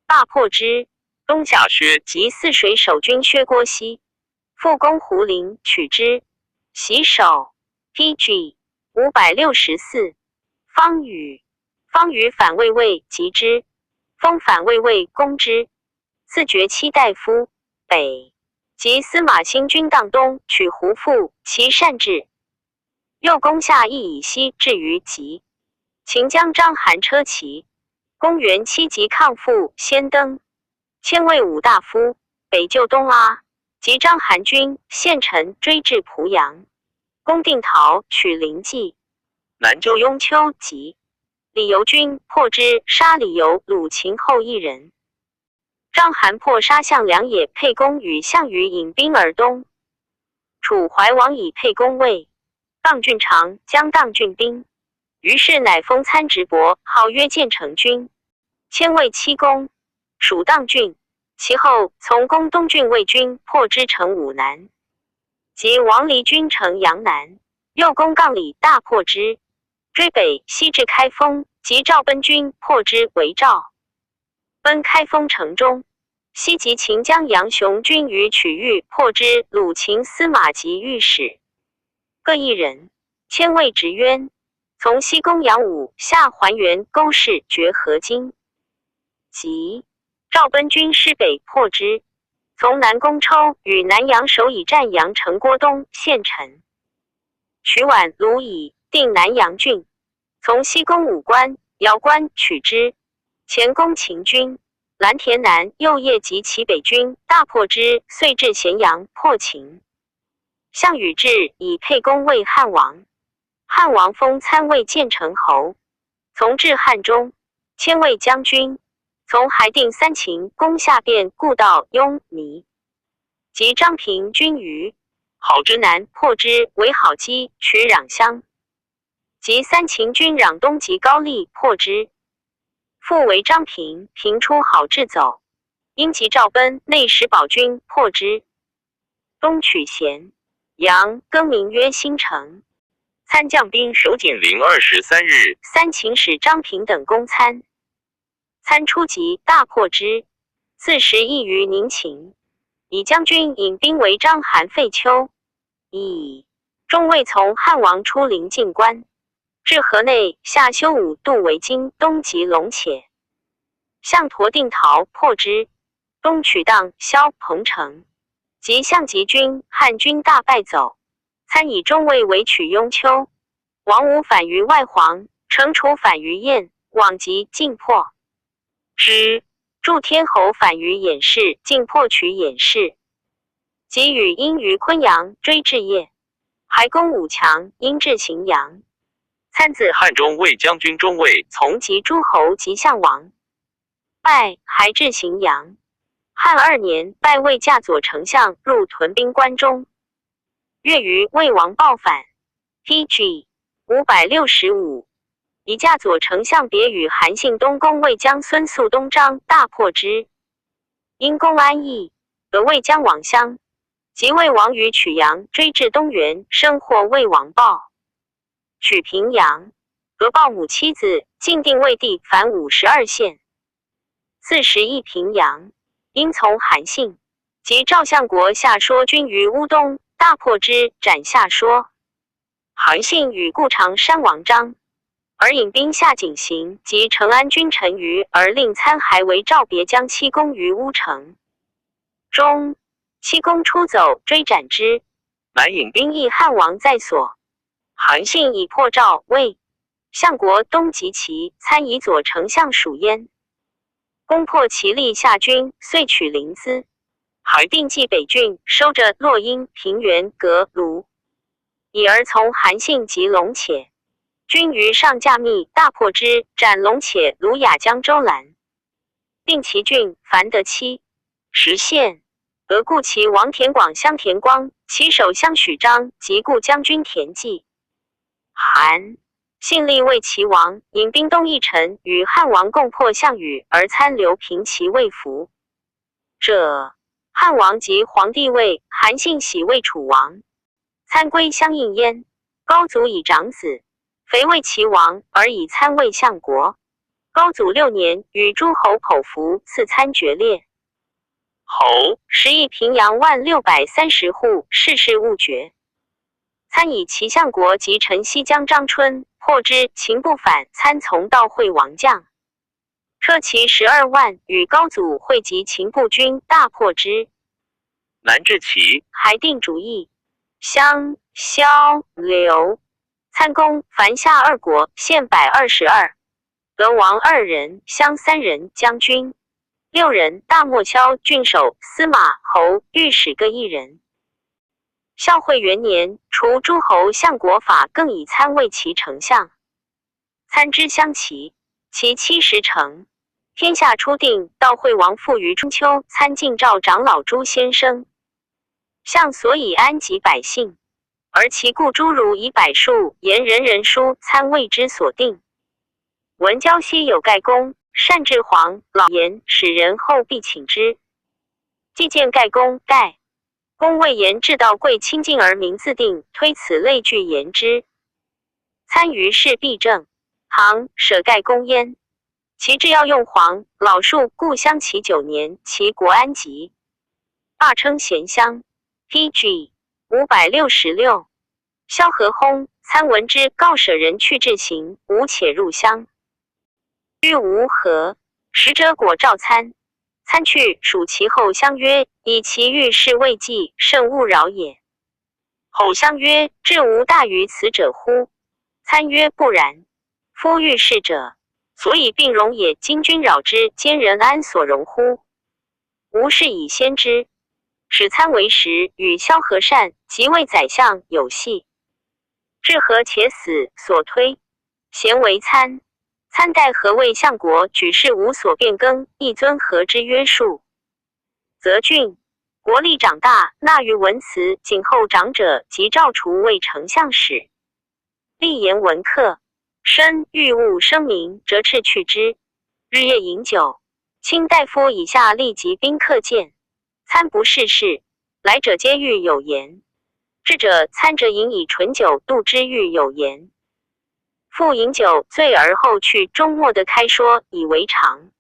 大破之。东小薛及泗水守军薛郭西，复攻胡陵，取之。袭守 PG 564。方宇反魏魏及之，封反魏魏攻之，赐爵7大夫。北及司马兴军荡东，取胡父，其善治。又攻下邑以西，至于吉。秦将章邯车骑。公元7级抗父，先登，迁为武大夫，北救东阿。及章邯军，献臣追至濮阳，攻定陶，取临济。南救雍丘及李由军，破之，杀李由、鲁秦后1人。章邯破杀项梁也，沛公与项羽引兵而东。楚怀王以沛公为荡郡长，将荡郡兵。于是乃封参直伯，号曰建成君，迁为七公，属荡郡。其后从攻东郡魏军，破之，城武南。及王离军城阳南，又攻杠里，大破之，追北西至开封，及赵奔军，破之，为赵。奔开封城中，西及秦将杨雄军于曲域，破之，鲁秦司马及御史各1人，迁为直渊。从西攻阳武，下还原勾氏，绝河津。及赵奔军师北，破之。从南攻抽，与南阳守以战阳城郭东，县城。取宛、卢以，定南阳郡。从西攻武关、瑶关，取之。前攻秦军，蓝田南、右叶及其北军，大破之，遂至咸阳，破秦。项羽至，以沛公为汉王。汉王封参为建成侯。从至汉中，迁为将军。从还定三秦，攻下汴、故道、雍、弥。及张平军于郝之南，破之，为郝基，取壤乡。及三秦军壤东及高丽，破之。复为张平，平出郝至走。因及赵奔，内使保军，破之。东取咸阳，更名曰新城。参将兵守景陵23日，三秦使张平等攻参。参出击，大破之。自时役于宁秦。以将军引兵为章邯、废丘。以中尉从汉王出临晋关。至河内，下修5渡为京，东及龙且。项佗定陶，破之。东取荡、萧、彭城。及项籍军，汉军大败走。参以中尉为取雍丘。王武反于外黄，程楚反于燕，往及尽破之。祝天侯反于偃氏，尽破取偃氏。及与因于昆阳，追至邺，还攻武强，因至荥阳。参子汉中卫将军中尉，从及诸侯及项王，败，还至荥阳。汉2年，拜魏驾左丞相，入屯兵关中。月余，魏王报反。PG 565。以驾左丞相别与韩信东宫魏将孙肃东张，大破之。因攻安邑，得魏将往乡。及魏王于曲阳，追至东原，生获魏王豹。取平阳，得豹母妻子，晋定魏帝，凡52县。41平阳，因从韩信。及赵相国下说军于乌东，大破之，斩下说。韩信与故长山王张而引兵下井陉及成安君陈余，而令参还为召别将戚公于乌城中。戚公出走，追斩之。乃引兵兵役汉王在所。韩信以破赵、魏、相国东及齐，参以左丞相属焉。攻破其力下军，遂取临淄。还定济北郡，收着洛阴、平原、葛、卢，以而从韩信及龙且。军于上驾密，大破之，斩龙且、卢雅江州兰。定其郡，樊得10县。俄故其王田广相田光，其首相许章及故将军田忌。韩信立为齐王，引兵东邑陈，与汉王共破项羽，而参留平齐未服者。汉王即皇帝位，韩信喜为楚王，参归相应焉。高祖以长子，肥为齐王，而以参为相国。高祖6年，与诸侯剖服，赐参爵列。侯10邑平阳1,630户，世事勿绝。参以齐相国及陈西将张春破之，秦不反，参从道会王将，车骑12万，与高祖会集秦部军，大破之。南至齐，还定主意，襄、萧、刘、参攻樊夏2国，县122，得王2人，襄3人，将军6人，大漠骁郡守、司马、侯、御史各1人。孝惠元年，除诸侯相国法，更以参为其丞相。参之相齐，其70城。天下初定，道惠王复于春秋，参进召长老诸先生，相所以安及百姓，而其故诸儒以百数，言人人书，参谓之所定。闻胶西有盖公，善治黄老言，使人后必请之。既见盖公，盖公谓言至道贵清净而名自定，推此类句言之。参于是必正，行舍盖公焉。其至要用黄老树，故相齐9年，其国安吉。罢称贤乡。PG 566。萧何薨，参闻之，告舍人去至行，吾且入乡。欲无何，使者果召参。参去，属其后相曰：“以其欲事未济，甚勿扰也。”后相曰：“至无大于此者乎？”参曰：“不然。夫欲事者，所以并容也。今君扰之，奸人安所容乎？吾事以先之。”使参为时，与萧何善，即为宰相，有隙。至何且死，所推。贤为参。参代何为相国，举事无所变更，亦遵何之约束。则郡国力长大，纳于文辞，谨后长者，即召除为丞相使。立言文客，身欲物声名，折斥去之。日夜饮酒。卿大夫以下立即宾客见。参不事事，来者皆欲有言。至者，参者饮以醇酒度之，欲有言。复饮酒醉而后去，终莫得开说，以为常。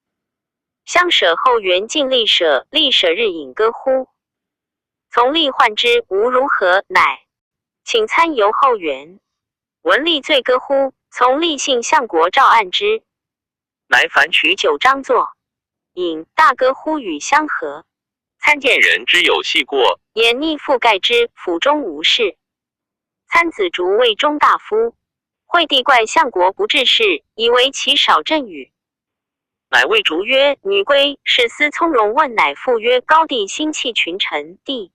相舍后缘尽力舍，力舍日饮歌乎？从力患之，吾如何？乃请参游后园。闻力醉歌乎？从力信相国召按之。乃反取酒张作，饮大歌乎与相合。参见人之有细过，言逆覆盖之，府中无事。参子竹为中大夫。惠帝怪相国不治事，以为其少政语。乃谓竹曰：“女归，是思从容。”问乃复曰：“高帝心弃群臣，帝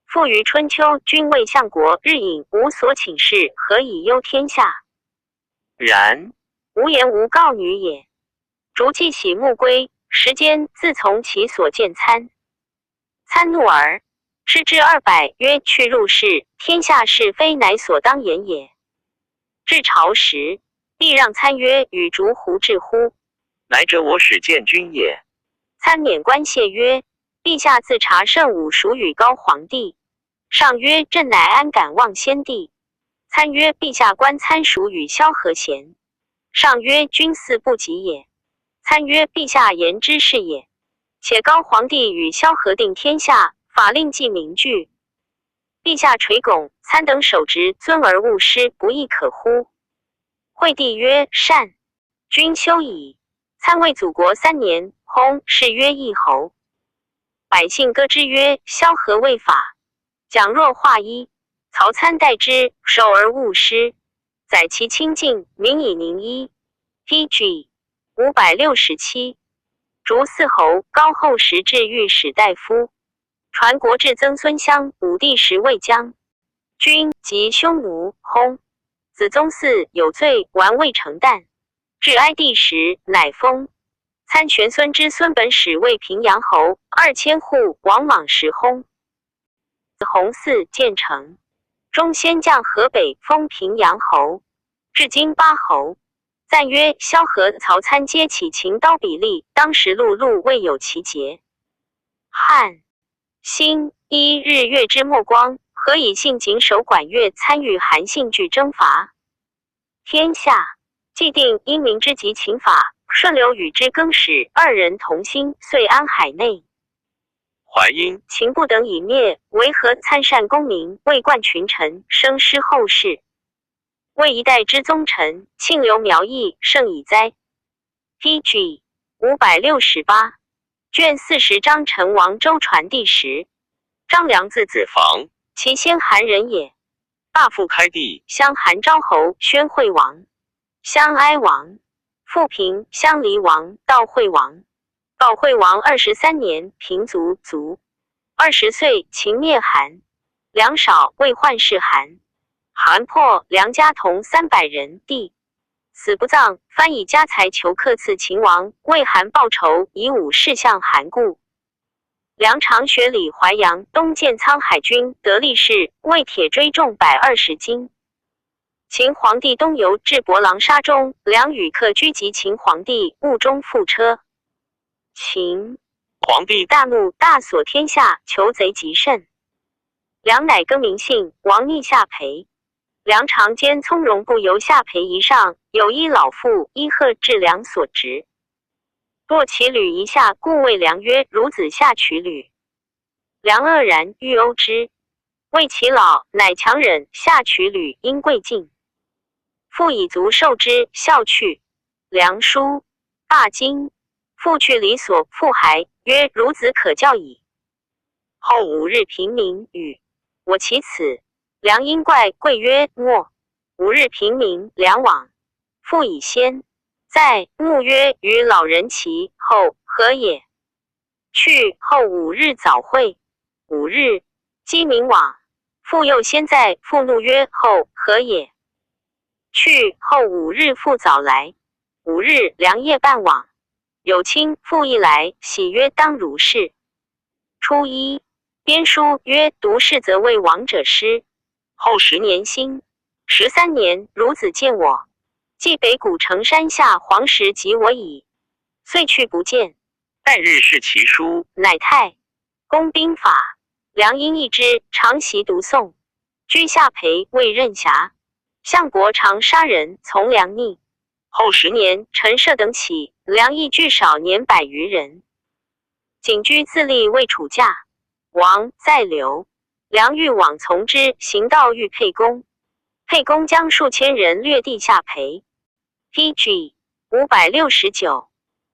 复于春秋，君为相国，日饮无所请示，何以忧天下？然无言无告女也。”竹既喜穆归，时间自从其所见参。参怒而斥之200，曰：“去入室，天下是非，乃所当言也。”至朝时，帝让参曰：“与竹胡至乎？”乃者我使见君也。参免官谢曰：“陛下自察圣武属与高皇帝。”上曰：“朕乃安敢忘先帝？”参曰：“陛下观参属与萧何贤。”上曰：“君似不及也。”参曰：“陛下言之是也。且高皇帝与萧何定天下，法令既明具。陛下垂拱，参等守职，尊而勿失，不亦可乎？惠帝曰：善。君休矣。参为祖国3年，薨，谥曰义侯。百姓歌之曰：萧何未法，蒋若化一。曹参代之，守而勿失。载其清净，民以宁一。PG 567。逐四侯，高后时至御史大夫。传国至曾孙襄，武帝时未将军及匈奴，薨。子宗嗣有罪，完未成旦。至哀帝时，乃封。参玄孙之孙本始为平阳侯，2000户，王莽时薨。弘嗣建成，中先将河北，封平阳侯，至今8侯。赞曰：萧何、曹参皆起秦刀比例，当时碌碌未有其节。汉兴1日月之末光，何以信谨守管乐，参与韩信俱征伐天下。既定因明之及秦法，顺流与之更始，2人同心，遂安海内。淮阴秦不等以灭，为何参善功名，为冠群臣，生师后世。为一代之宗臣，庆留苗裔，圣以哉。PG 568。卷40章陈王周传第10。张良字子房，其先韩人也。大父开帝，襄韩昭侯，宣惠王，襄哀王，复平，襄黎王，悼惠王。悼惠王23年，平卒。20岁，秦灭韩。粮少，为患世韩。韩破，梁家同300人，地死不葬，藩以家财求克赐秦王，为韩报仇，以武士向韩故。梁常学李淮阳，东建沧海军，得力士，为铁锥重120斤。秦皇帝东游至博狼沙中，梁与客居及秦皇帝，雾中覆车。秦皇帝大怒，大锁天下，求贼极甚。梁乃更名姓，王逆夏培。梁常兼从容，不由夏培以上，有一老妇依贺至梁所职。若其履一下，故谓梁曰：孺子夏取履。梁愕然，欲殴之。为其老，乃强忍，夏取履，因贵敬。父以足受之，笑去。梁书罢京，复去离所，复还，曰：孺子可教矣。后5日平明，语我其此。梁因怪，贵曰：莫。5日平明，梁往，复以先。在怒曰：与老人齐后，何也？去后5日早会。5日，鸡鸣往，复又先在，复怒曰：后何也？去后5日复早来。5日，梁夜半往，有卿复一来，喜曰：当如是。初一，编书曰：读士则为王者师。后10年兴13年，孺子见我，既北谷城山下黄石及我矣，遂去不见。待日视其书，乃太公兵法。梁因一之，常习读诵。居夏培为任侠，相国常杀人，从梁逆。后10年，陈涉等起，梁亦聚少年100余人。景居自立为楚驾，王在留。梁欲往从之，行道遇沛公。沛公将数千人掠地夏培。PG 569。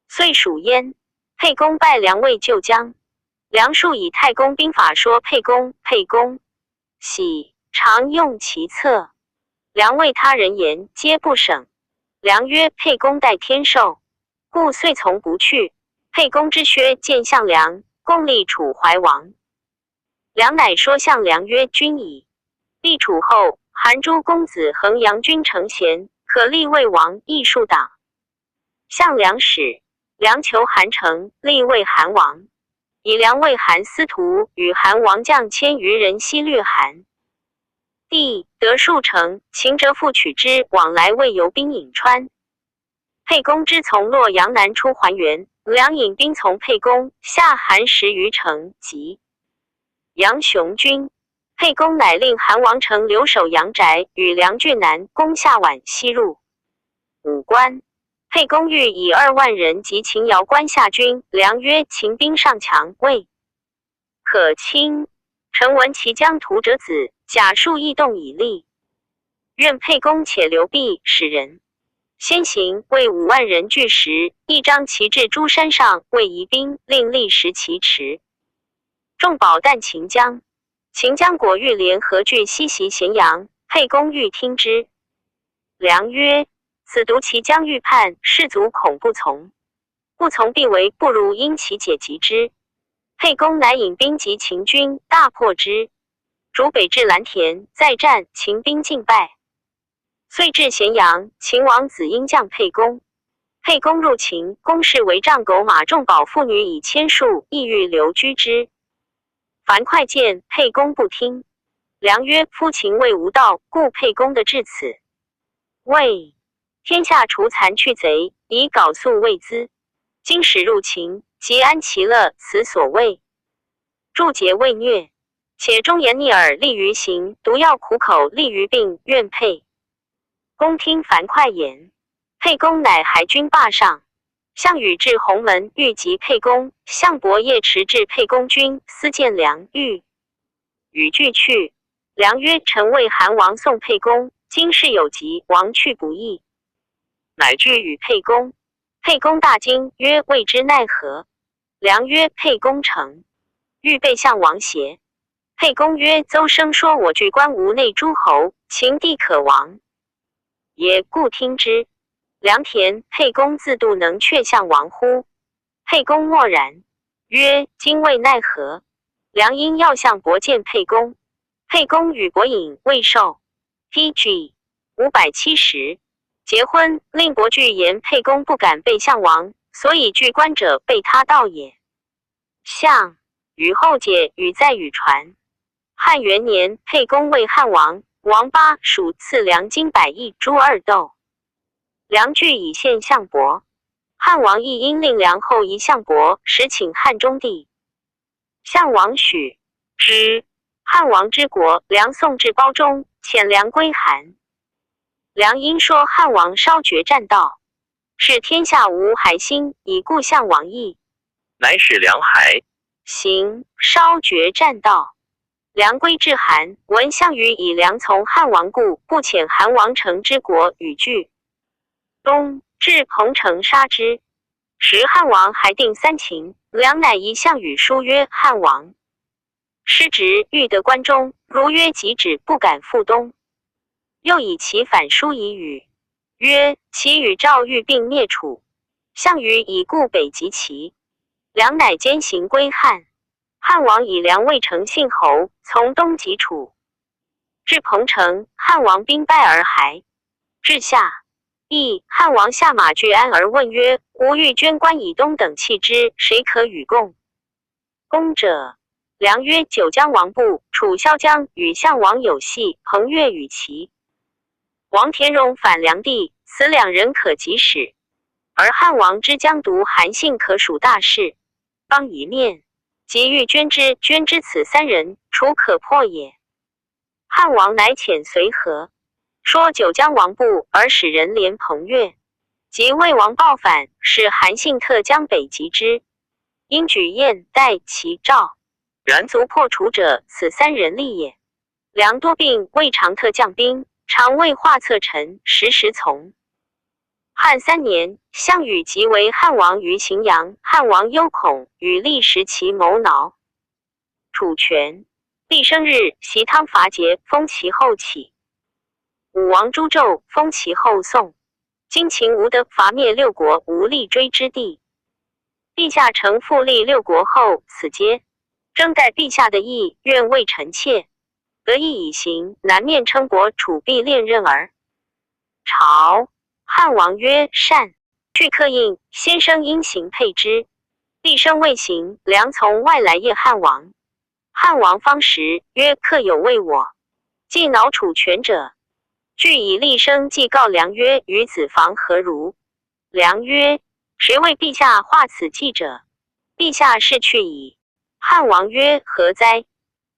遂属焉。沛公拜梁为救将。梁述以太公兵法说沛公，沛公喜，常用其策。梁为他人言，皆不省。梁曰：沛公待天寿，故遂从不去。沛公之薛见项梁，共立楚怀王。梁乃说项梁曰：君矣。立楚后，韩诸公子衡阳君承贤，可立魏王，亦数党。项梁使，梁求韩成，立为韩王。以梁为韩司徒，与韩王将1000余人西掠韩。帝得数城，秦折复取之，往来为游兵颍川。沛公之从洛阳南出还原，梁引兵从沛公，下韩10余城，及杨雄军。沛公乃令韩王城留守阳宅，与梁郡南，攻下宛，西入武关。沛公欲以2万人及秦瑶关下军，梁曰：秦兵尚强，未可轻。臣闻其将屠者子，甲戍异动以立，愿沛公且留避，使人先行为5万人聚时，一张旗至诸山上，为夷兵，令立石其池。众保旦秦将，秦将果欲联合据西袭咸阳，沛公欲听之。良曰：此独其将欲叛，士卒恐不从，不从必为，不如因其解击之。沛公乃引兵击秦军，大破之。逐北至蓝田，再战，秦兵尽败。遂至咸阳，秦王子婴将沛公。沛公入秦，公室为帐狗马众保妇女以千数，意欲留居之。樊哙见沛公不听，良曰：夫秦魏无道，故沛公的至此。魏天下除残去贼，以缟素为资。今使入秦，即安其乐，此所谓助桀未虐。且忠言逆耳，利于行；毒药苦口，利于病。愿沛公听樊哙言。沛公乃还军霸上。项羽至鸿门，欲击沛公。项伯夜驰至沛公军，私见良欲与俱去。良曰：臣为韩王送沛公，今事有急，王去不义。乃具与沛公。沛公大惊，曰：未知奈何？良曰：沛公诚欲备项王邪？沛公曰：邹生说我据关吴内诸侯，秦地可亡也，故听之。良田沛公自度能却项王乎？沛公默然，曰：今未奈何？良因要项伯见沛公。沛公与伯饮未受。PG 570。结婚，令伯惧言沛公不敢备项王，所以据关者备他道也。项羽后解语在语传。汉元年，沛公为汉王，王八属赐良金100亿猪2斗。良具以献项伯。汉王亦因令良后夷项伯，实请汉中帝。项王许之。汉王之国，良送至褒中，遣良归韩。良因说汉王稍绝战道，是天下无还心，以故项王意。乃使良还。行稍绝战道。良归至韩，闻项羽以良从汉王故，不遣韩王城之国与拒。东至彭城杀之。时汉王还定3秦，良乃遗项羽书曰：汉王失职，欲得关中，如约即止，不敢复东。又以其反书以语，曰：其与赵欲并灭楚，项羽以故北击齐。良乃兼行归汉。汉王以良为丞信侯，从东击楚。至彭城，汉王兵败而还。至夏，汉王下马拒安而问曰：吾欲捐关以东等弃之，谁可与共？公者。良曰：九江王布、楚萧江与项王有隙，彭越与齐。王田荣反梁地，此2人可及使。而汉王之将独韩信可属大事，邦一面，即欲捐之，此3人，楚可破也。汉王乃遣随和，说九江王布，而使人连彭越。及魏王报反，使韩信特江北击之，因举燕、代、齐、赵然卒破楚者，此3人力也。良多病，未常特将兵，常为画策臣，时从。汉3年，项羽即为汉王于荥阳，汉王忧恐，与立时其谋挠。楚权，立生日，袭汤伐桀，封其后起。武王诛纣，封其后宋。今秦无得伐灭6国，无力追之地。陛下承复立6国后，此皆征待陛下的意，愿为臣妾。得意以行，南面称伯，楚必恋任耳。朝汉王曰：善。去客印，先生因行配之。立生未行，良从外来谒汉王。汉王方时，曰：客有为我，既恼楚权者。据以立生既告良曰：与子房何如？良曰：谁为陛下画此计者？陛下是去矣。汉王曰：何哉？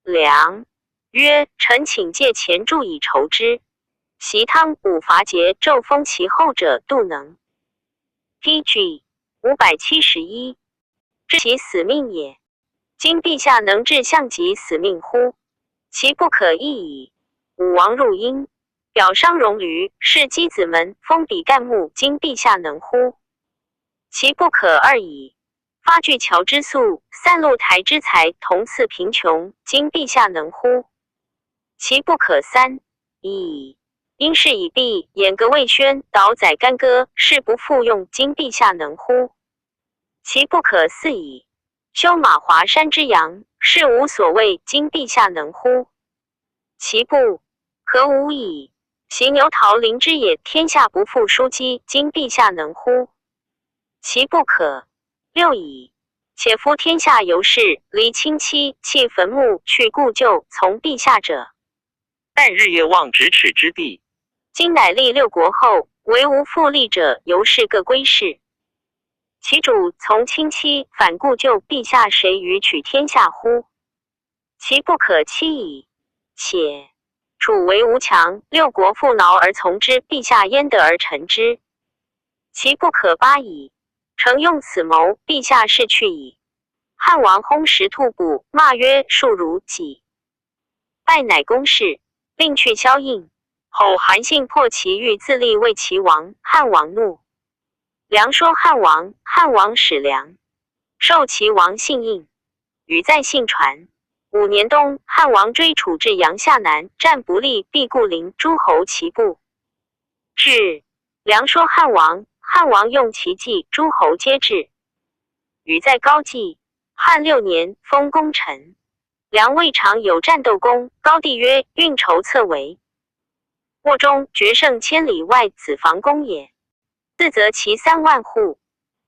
良曰：臣请借钱助以筹之。袭汤、武伐桀、纣封其后者，度能。PG 571。治其死命也。今陛下能治项籍死命乎？其不可易矣。武王入殷，表商戎驴，是箕子门，封比干木，今陛下能乎？其不可二矣。发巨桥之粟，散露台之财，同赐贫穷，今陛下能乎？其不可三矣。因事已毕，偃革未宣，导宰干戈，事不复用，今陛下能乎？其不可四矣。修马华山之阳，事无所谓，今陛下能乎？其不可五矣。袭牛桃林之野，天下不复枢机，今陛下能乎？其不可六矣。且夫天下由是，离亲戚，弃坟墓，去故旧，从陛下者，但日夜望咫尺之地。今乃立六国后，唯无复立者，由是各归氏。其主从亲戚，反故旧，陛下谁与取天下乎？其不可七矣。且楚为吴强，六国复挠而从之，陛下焉得而臣之？其不可八矣。诚用此谋，陛下是去矣。汉王薨食兔哺，骂曰：庶如己。拜乃公事，令去萧印。后韩信破其欲自立为齐王，汉王怒。梁说汉王，汉王使梁受齐王信印，语在信传。5年冬，汉王追楚至阳夏南，战不利，必固陵，诸侯齐步至。梁说汉王，汉王用其计，诸侯皆至。语在高季。汉6年，封功臣。梁未尝有战斗功，高帝曰：运筹策为。沃中决胜千里外，子房公也。自责其3万户。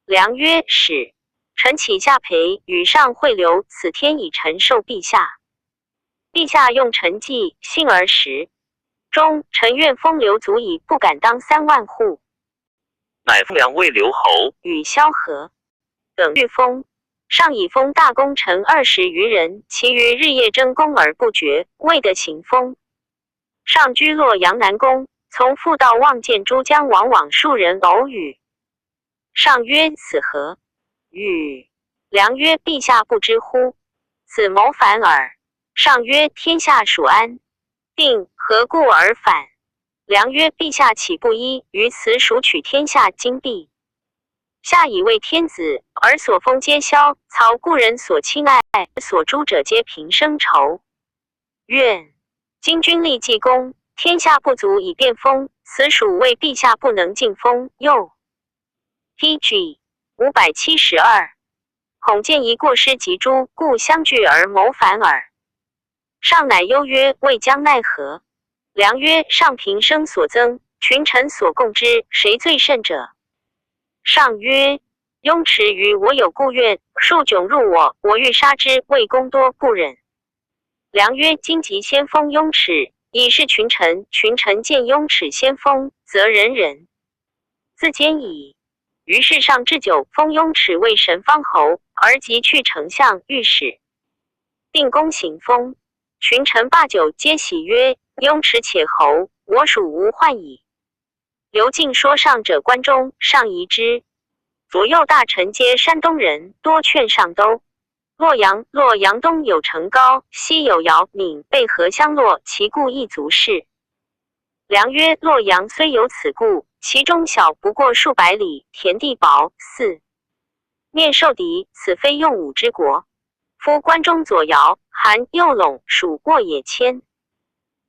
梁曰：使。臣启下培，与上会流，此天以臣受陛下。陛下用臣计，信而实。中，臣愿封刘足矣，不敢当3万户。乃封梁为刘侯，与萧何等欲封。上以封大功臣20余人，其余日夜争功而不决，未得行封。上居洛阳南宫，从复道望见诸将往往数人偶语。上曰：此何？语。梁曰：陛下不知乎？此谋反耳。上曰：天下属安，定何故而反？梁曰：陛下岂不依于此属取天下，今陛下以为天子，而所封皆萧曹故人所亲爱，所诛者皆平生仇怨。今君立济公，天下不足以便封，此属为陛下不能尽封。又 PG 572，恐见一过失及诛，故相聚而谋反耳。上乃忧曰：未将奈何？梁曰：上平生所增，群臣所共之，谁最甚者？上曰：雍齿于我有故怨，数窘入我，我欲杀之，为功多不忍。梁曰：今即先封雍齿，以示群臣，群臣见雍齿先封，则人人自坚矣。于是上置酒，封雍齿为神方侯，而即去丞相、御史，定公行封。群臣罢酒，皆喜曰：雍齿且侯，我属无患矣。刘敬说上者关中，上疑之。左右大臣皆山东人，多劝上都。洛阳东有成高，西有姚闽，背河相洛，其故亦足视。梁曰：洛阳虽有此故，其中小不过数百里，田地薄。4面受敌，此非用武之国。夫关中左姚、韩、右陇属过也千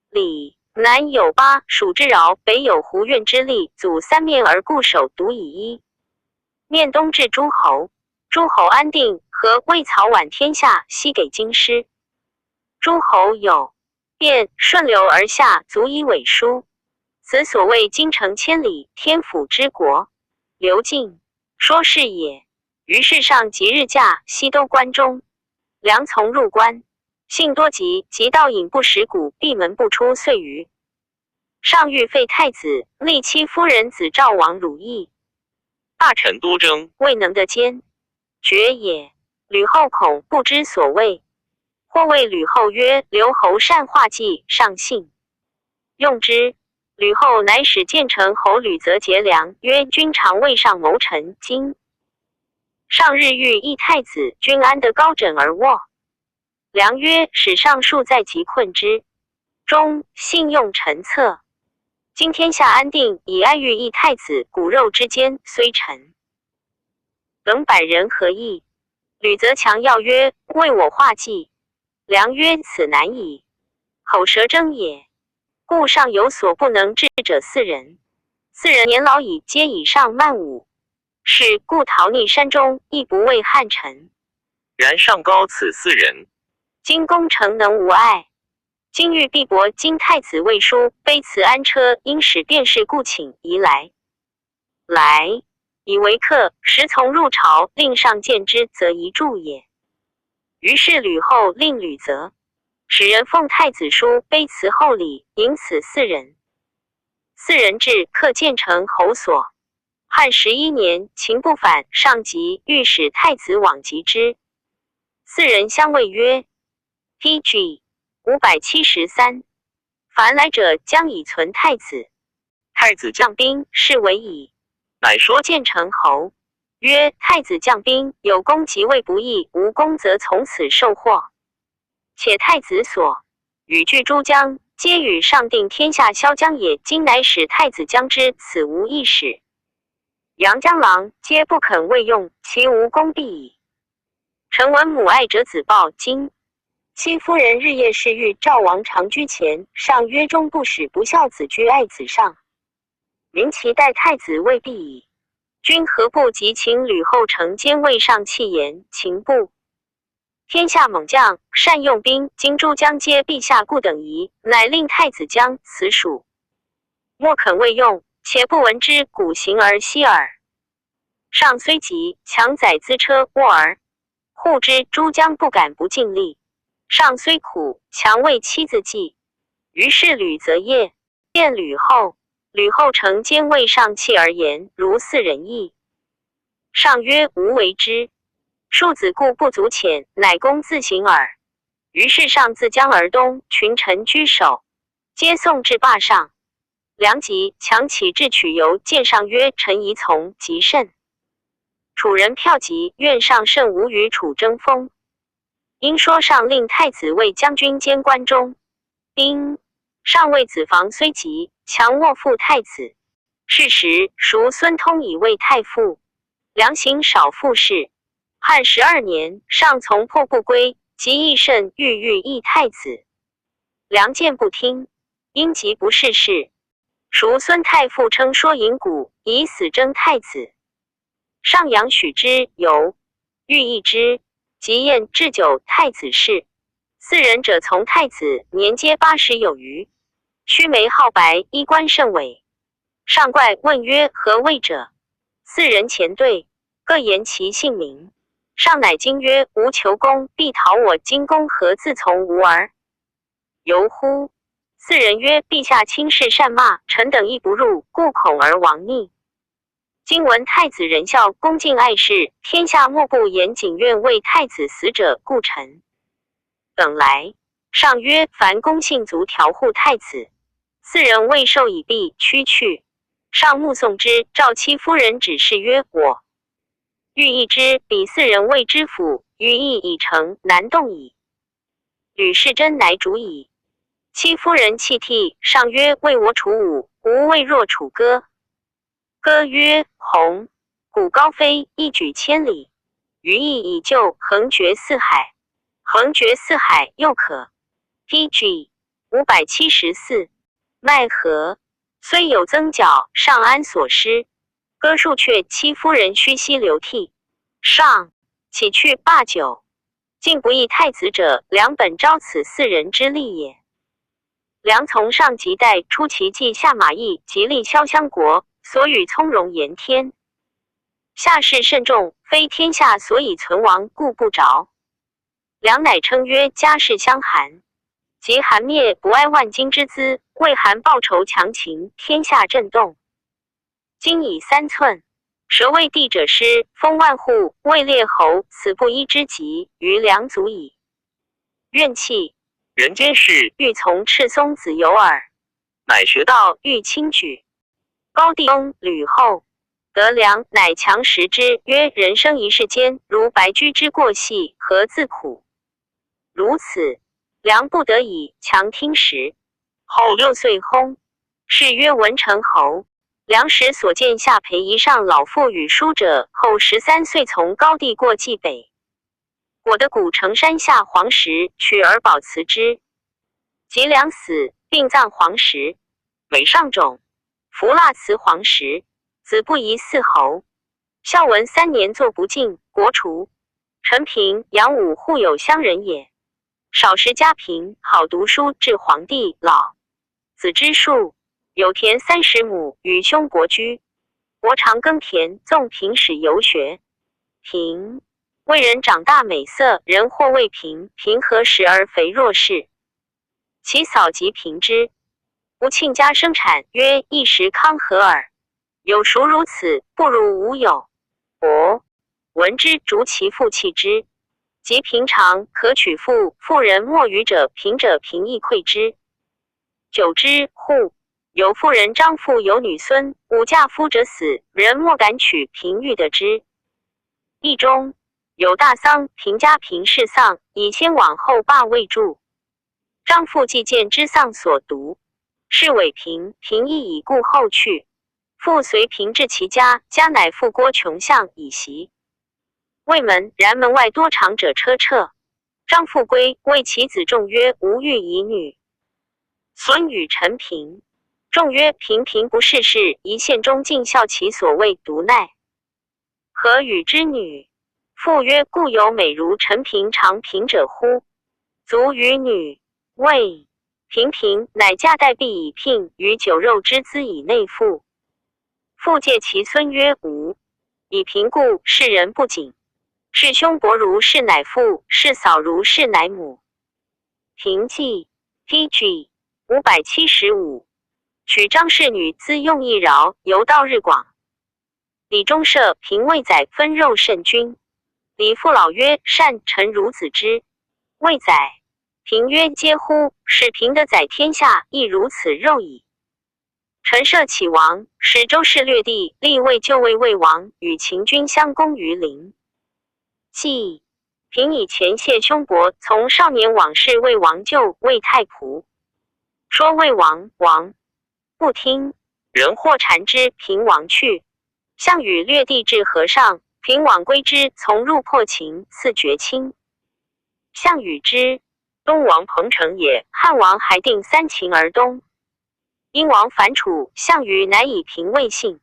里，南有巴蜀之饶，北有胡苑之利，阻3面而固守，独以一面东至诸侯。诸侯安定，和魏曹宛天下，悉给京师。诸侯有便顺流而下，足以委书。此所谓京城千里，天府之国。刘敬说是也。于是上即日驾西都关中。梁从入关，信多疾，及到隐不食谷，闭门不出，岁余。上欲废太子，立妻夫人子赵王汝意。大臣多争，未能得兼决也。吕后恐不知所谓，或谓吕后曰：刘侯善画计，上信用之。吕后乃使建成侯吕泽结梁曰：君常为上谋臣，今上日欲议太子，君安得高枕而卧？梁曰：使上数在即困之。中信用臣策。今天下安定，以爱欲益太子骨肉之间，虽臣冷百人何意？吕则强要曰：为我画计。良曰：此难矣，口舌争也。故上有所不能治者4人。4人年老矣，皆以上慢武，是故逃匿山中，亦不畏汉臣。然上高此4人，今攻城能无碍？今欲必薄，今太子未书，卑辞安车，因使便是，故请宜来。来，以为客，时从入朝，令上见之，则宜助也。于是吕后令吕则使人奉太子书，卑辞厚礼，引此4人。4人至，客建成侯所。汉11年，秦不反，上急，欲使太子往击之。4人相谓曰 ：“PG 573，凡来者将以存太子。”太子将兵，是为矣。乃说建成侯曰：“太子将兵，有功即位不义，无功则从此受祸。且太子所与据诸将，皆与上定天下萧江也。今乃使太子将之，此无一使。阳江郎皆不肯为用，其无功必矣。臣闻母爱者子报，今戚夫人日夜侍御赵王常居前，上曰终不使不孝子居爱子上，民其待太子未必矣。君何不即请吕后承兼卫上弃言？秦部天下猛将，善用兵，今诸将皆陛下故等疑，乃令太子将此属，莫肯未用，且不闻之，古行而息耳。上虽急，强载资车沃而护之，诸将不敢不尽力。上虽苦，强为妻子计。于是吕则业见吕后，吕后承兼卫上弃而言，如4人意。上曰：吾为之。庶子故不足遣，乃公自行耳。于是上自江而东，群臣居首，皆送至霸上。梁吉强起至取由，见上曰：臣宜从，极甚。楚人骠骑愿上甚无与楚争锋。因说上令太子为将军兼关中兵。上谓子房虽急，强卧负太子。是时孰孙通以为太傅，梁行少复事。汉12年，上从破不归，及益甚欲议太子。梁见不听，因急不事事。孰孙太傅称说引谷，以死争太子。上阳许之，由欲议之，即宴置酒，太子侍。4人者从太子，年皆80有余，须眉皓白，衣冠甚伟。上怪问曰：何谓者？4人前对，各言其姓名。上乃惊曰：吾求公，必讨我，今公何自从吾儿？由乎？4人曰：陛下轻视善骂，臣等亦不入，故恐而亡逆。今闻太子仁孝，恭敬爱事，天下莫不严谨愿为太子死者，故臣等来。上曰：凡公信足调护太子。4人未受以毕，驱去。上目送之，赵戚夫人指示曰：我欲议之，彼4人谓知府，于议已成，难动矣。吕氏真乃主矣。戚夫人泣涕，上曰：为我楚武，吾未若楚歌。歌曰：鸿鼓高飞，一举千里。于意以就，横绝四海。横绝四海，又可。PG 574，奈何？虽有增角，上安所失？歌数却，戚夫人须息流涕。上起去罢酒，竟不义太子者，梁本招此4人之力也。梁从上及代出奇迹下马邑，极力萧襄国，所与从容言天。下事甚重，非天下所以存亡，故不着。梁乃称曰：家事相寒。及韩灭，不爱万金之资，为韩报仇强秦，天下震动。今以3寸蛇为地者失，封万户，位列侯，此不一之极，于梁足矣。怨气人间事，欲从赤松子有耳。乃学道，欲轻举。高帝翁吕后得梁，乃强食之，曰：人生一世间，如白驹之过隙，何自苦？如此，梁不得已，强听食。后6岁薨，谥曰文成侯。梁时所见下邳夷上老妇与书者，后13岁从高地过冀北，果得古城山下黄石，取而保祠之。及梁死，并葬黄石，每上冢，服蜡祠黄石，子不疑嗣侯。孝文3年作不敬，国除。陈平、杨武互有乡人也，少时家贫，好读书，至皇帝老，子之数，有田30亩，与兄国居。国常耕田，纵平使游学。平为人长大美色，人或谓平，平何时而肥若是？其嫂及平之。吾亲家生产，曰一时康和耳。有孰如此？不如无有。闻之，逐其父弃之。及平常，可取妇，妇人莫与者，贫者平亦馈之。久之，户有妇人张妇有女孙，吾嫁夫者死，人莫敢娶，平欲得之。义中有大丧，平家平事丧，以先往后罢未著。张妇既见之丧所读，是委平，平亦已故后去。复随平至其家，家乃复郭穷巷以袭。未门，然门外多长者车掣。张父归，谓其子仲曰：吾欲以女。孙与陈平。仲曰：平不事事，一县中尽孝其所谓独奈。何与之女？父曰：故有美如陈平长平者乎？足与女。谓平乃嫁代婢以聘，于酒肉之资以内附。父戒其孙曰：吾以平故，世人不谨。是兄伯如是乃父，是嫂如是乃母。平记 PG 575。娶张氏女资用一饶，游道日广。李中舍平未载分肉甚均。李父老曰：善，臣孺子之。未载。平曰：嗟乎！使平得载天下，亦如此肉矣。陈涉起王，使周氏略地，立魏就魏魏王，与秦军相攻于陵。既平以前谢兄伯，从少年往事魏王救魏太仆，说魏王不听，人或缠之，平王去。项羽略地至河上，平往归之，从入破秦，赐爵卿。项羽之。东王彭城也，汉王还定3秦而东。殷王反楚，项羽乃以平魏信。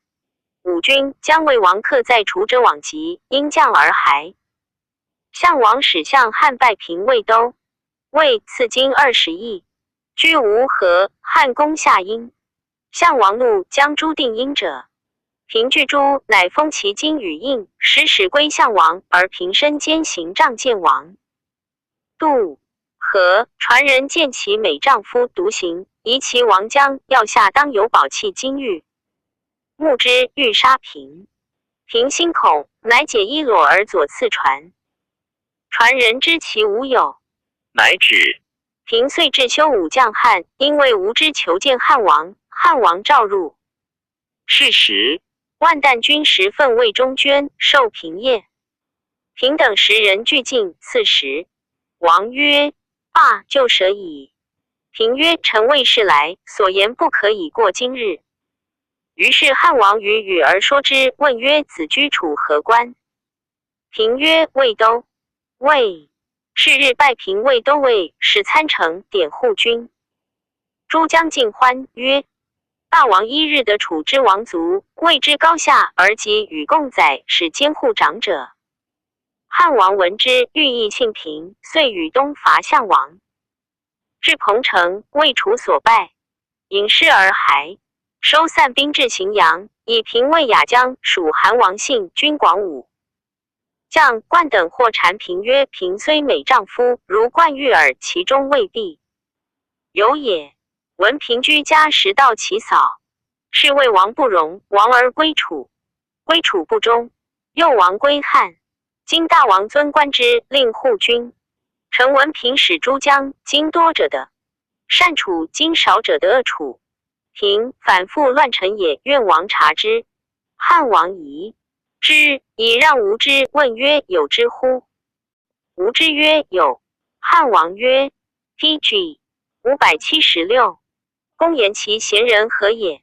五军将魏王克在楚者往疾，因降而还。项王使项汉败平魏都，魏赐金20亿，居吴河，汉攻下殷。项王怒，将诛定殷者。平拒诛，乃封其金与印，使归项王，而平身兼行杖见王。杜和传人见其美丈夫独行，疑其王将要下当有宝器金玉，目之欲杀平。平心恐，乃解衣裸而左次传。传人知其无有，乃止。平遂至修武将汉，因为无知求见汉王，汉王召入。是时，万担军10份魏中捐，受平业。平等10人俱进，赐食。王曰：罢，就舍矣。平曰：臣魏氏来，所言不可以过今日。于是汉王与羽而说之，问曰：子居楚何官？平曰：魏都。魏。是日拜平魏都尉，使参城，典护军。诸将尽欢，曰：大王一日得楚之王族，谓之高下，而及与共宰，使监护长者。汉王闻之，欲议庆平，遂与东伐项王。至彭城，魏楚所败，引师而还，收散兵至荥阳，以平魏雅将属韩王信军广武。将冠等或谗平曰：平虽美丈夫，如冠玉耳，其中未必有也。闻平居家时道其嫂，是魏王不容，王而归楚，归楚不忠，又王归汉。今大王尊官之，令护军。臣闻平使诸将，今多者的善楚，今少者的恶楚。平反复乱臣也，愿王察之。汉王疑之，以让吴之，问曰：有之乎？吴之曰：有。汉王曰： PG 576。公言其贤人何也？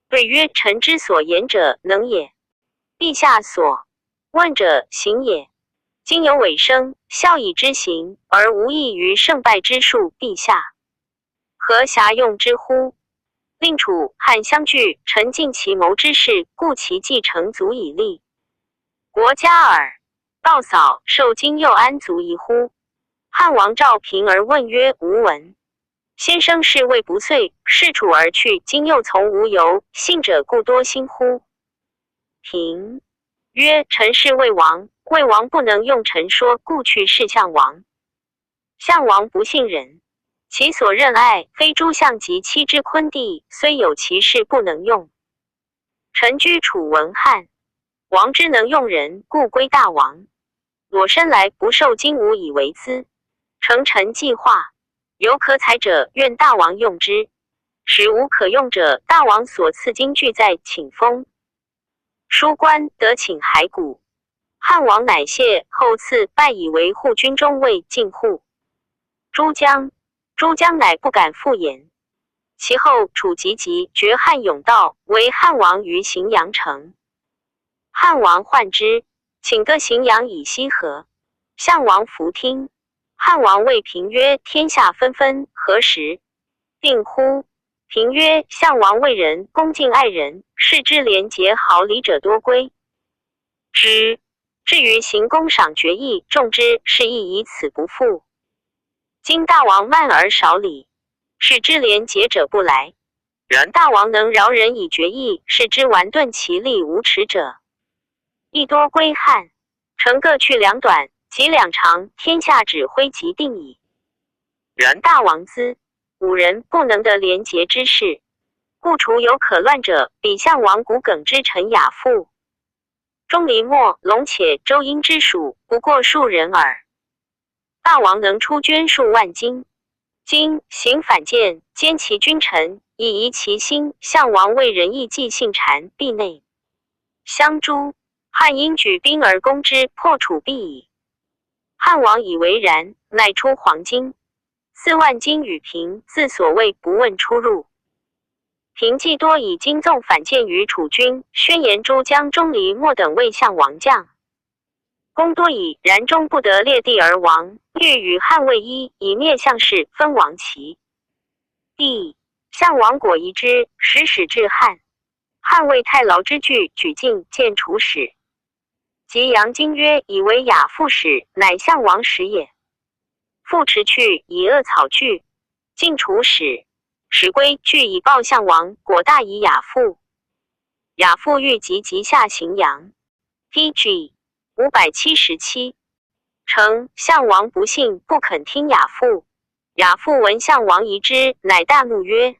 对曰：臣之所言者能也，陛下所问者行也。今有委生，孝以之行，而无益于胜败之术，陛下何暇用之乎？令楚汉相拒，臣尽其谋之事，故其继承足以立国家耳。道扫受今又安足疑乎？汉王召平而问曰：吾闻先生是谓不遂，视楚而去，今又从无由，信者故多心乎？平曰：臣是魏王，魏王不能用臣说，故去事项王。项王不信人，其所任爱，非诸相及妻之昆弟，虽有其事不能用。臣居楚文汉，王之能用人，故归大王。裸身来不受金吾以为资，成臣计划，有可采者，愿大王用之；使无可用者，大王所赐金具在，请封书官，得请骸骨。汉王乃谢，后赐拜以为护军中尉进护诸将。诸将乃不敢复言。其后楚及绝汉甬道，为汉王于荥阳城。汉王患之，请个荥阳以西河。项王弗听。汉王谓平曰：天下纷纷，何时定乎？平曰：项王为人恭敬爱人，视之廉洁好礼者多归之。至于行宫赏爵邑，重之，是亦以此不复。今大王慢而少礼，视之廉洁者不来。然大王能饶人以决议，视之顽钝其力无耻者，亦多归汉。臣各去两短，及两长，天下指挥即定矣。然大王资五人不能得廉洁之事，故除有可乱者，比项王骨耿之臣亚父、钟离墨、龙且、周婴之属，不过数人耳。大王能出捐数万金，今行反间，奸其君臣，以移其心。项王为仁义计信谗，必内相诛。汉因举兵而攻之，破楚必矣。汉王以为然，乃出黄金4万金与平，自所谓不问出入。平既多以金纵反间于楚军，宣言诸将钟离墨等为项王将。公多以然终不得列地而亡，欲与汉魏一，以灭项氏，分王齐地。项王果疑之，使至汉。汉魏太牢之惧，举进见楚使。及杨经曰：以为亚父使，乃项王使也。父驰去，以恶草具，进楚使。使归，具以报项王，果大以亚父。亚父欲及下荥阳。PG 577。称项王不信，不肯听亚父。亚父闻项王疑之，乃大怒曰：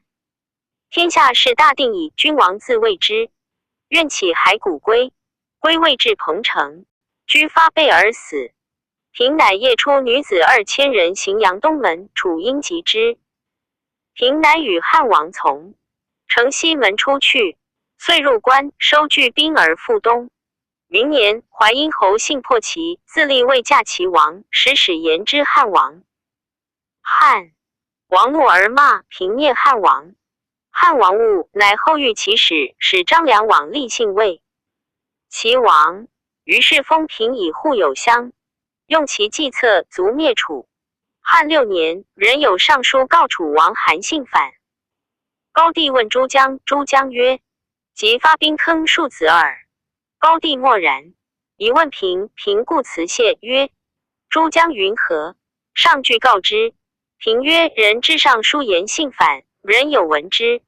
天下事大定矣，君王自谓之。愿起骸骨归。归位至彭城，居发背而死。平乃夜出女子2000人，荥阳东门，楚因及之。平乃与汉王从城西门出去，遂入关，收聚兵而复东。明年，淮阴侯信破齐，自立为驾齐王，使言之汉王。汉王怒而骂平，灭汉王。汉王恶，乃后遇其使，使张良往立信魏齐王。于是封平以护有乡，用其计策，卒灭楚。汉6年，仍有上书告楚王韩信反。高帝问诸将，诸将曰：即发兵坑庶子耳。高帝默然，疑问平，平故辞谢曰：诸将云何？上具告之。平曰：人之上书言信反，人有闻之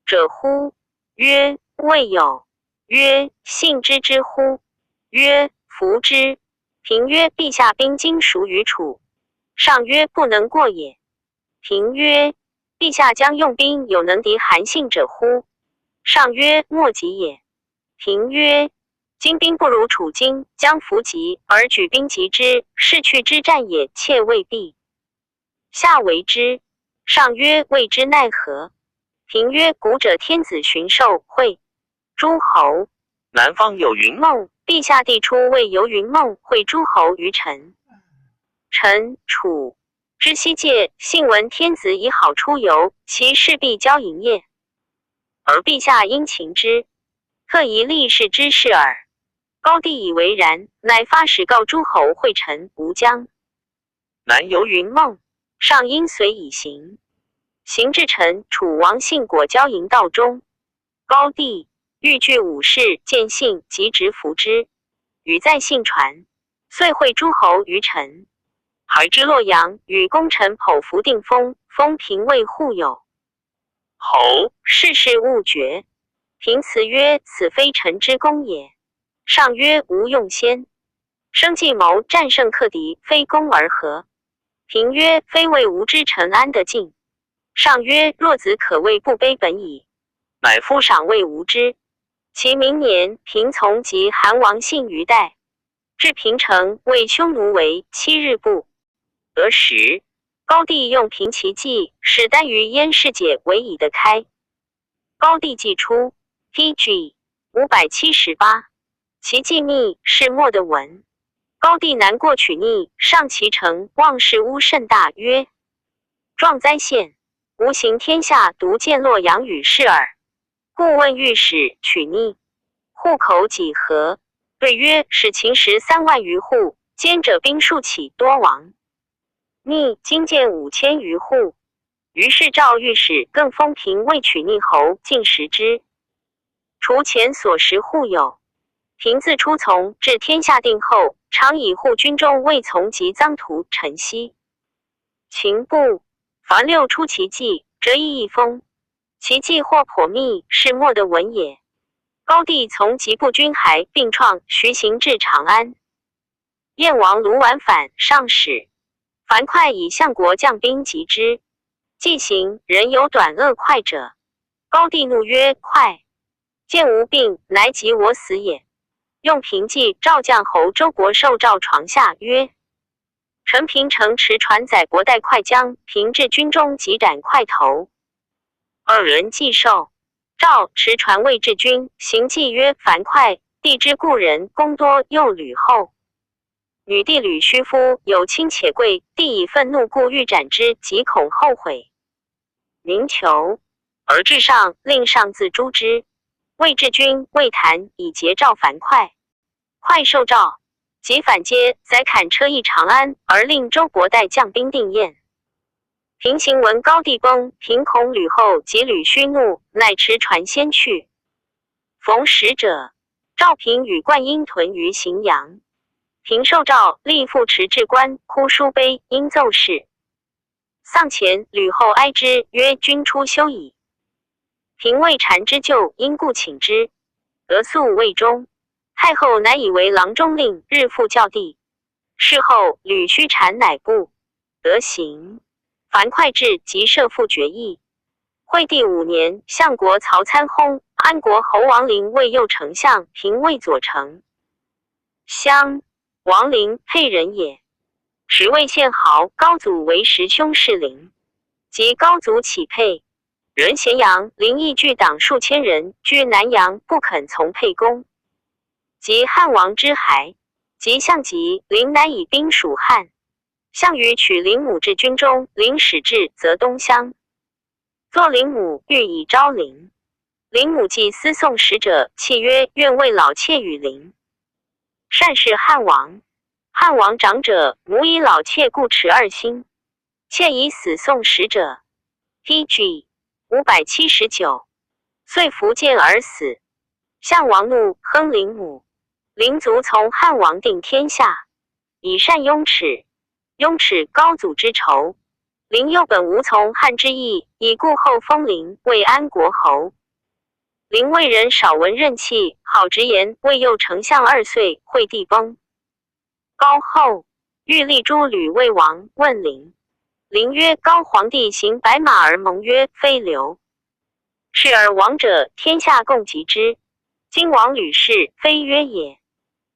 者乎？曰：未有。曰：信之之乎？曰：服之。平曰：陛下兵精熟于楚。上曰：不能过也。平曰：陛下将用兵，有能敌韩信者乎？上曰：莫及也。平曰：今兵不如楚今，将弗及而举兵击之，是去之战也，切未必。下为之。上曰：谓之奈何？平曰：古者天子巡狩会诸侯，南方有云梦，陛下帝出谓游云梦，会诸侯于陈。陈楚知悉戒，信闻天子以好出游，其势必交营业，而陛下因情之，特以立事之事耳。高帝以为然，乃发使告诸侯会臣吴江。南游云梦，上因随以行。行至臣楚王信果交营道中，高帝欲据武士，见信即直服之，与在信传，遂会诸侯于臣。还知洛阳，与功臣剖服定封，封平魏护有侯，世事勿决。平辞曰：“此非臣之功也。”上曰：“吾用先。”生计谋战胜克敌，非攻而和。平曰：“非为吾之臣安得进？”上曰：“若子可谓不卑本矣。”乃复赏谓吾之。其明年，平从及韩王信于代，至平城，为匈奴为7日部。得时，高帝用平其计，使单于燕氏解为以得开。高帝既出 ，PG 578，其计密是莫得闻。高帝难过取逆，上其城，望事屋甚大，曰：“壮哉县！吾行天下，独见洛阳与世耳。”故问御史取逆，户口几何？对曰：“使秦时3万余户，兼者兵数起，多亡。逆今见5000余户。”于是诏御史更封平魏取逆侯近10之。除前所食户有，平自出从至天下定后，常以护军中未从及臧荼、陈豨。秦部凡6出其计，折亦一封。其计或颇密，是莫得闻也。高帝从吉部军还并创徐行至长安。燕王卢绾反，上使樊哙以相国将兵击之。既行，人有短恶快者。高帝怒曰：“哙见无病，乃及我死也。”用平计，召将侯周国受诏床下，曰：“臣平城持传载帛带哙将，平至军中，即斩哙头。”2人既受诏，持传谓至君，行计曰：“樊哙，帝之故人，功多，又吕后。女弟吕须夫有亲且贵，帝以愤怒故欲斩之，即恐后悔。民求，而至上，令上自诛之。谓至君、魏谈以节诏樊哙。哙受诏，即反皆载砍车诣长安，而令周伯带将兵定堰。平行闻高帝崩，平恐吕后及吕须怒，乃持传先去。逢使者，赵平与灌婴屯于荥阳。平受诏，立复持至官，哭书碑，因奏事。丧前，吕后哀之，曰：“君出休矣。”平为禅之旧，因故请之，得宿魏中。太后乃以为郎中令，日复教弟。事后，吕须禅乃不得行。樊哙至，即设复决议。惠帝5年，相国曹参薨，安国侯王陵为右丞相，平魏左丞相。王陵沛人也，时魏献豪、高祖为时兄士陵，及高祖起沛，人咸阳、临邑聚党数千人，居南阳，不肯从沛公。及汉王之孩，及项籍，陵乃以兵属汉。项羽取陵母至军中，陵使至，则东乡。作陵母，欲以昭陵。陵母既私送使者，泣曰：“愿为老妾与陵。”善是汉王。汉王长者，母以老妾故持2心，妾以死送使者。PG 579，遂服剑而死。项王怒，哼陵母。陵卒从汉王定天下，以善雍齿。雍齿高祖之仇。陵又本无从汉之意，以故后封陵为安国侯。陵为人少闻任气，好直言，为右丞相2岁，惠帝崩。高后欲立诸吕魏王，问陵。陵曰：“高皇帝行白马而盟约，非流。是而王者，天下共击之。今王吕氏，非约也。”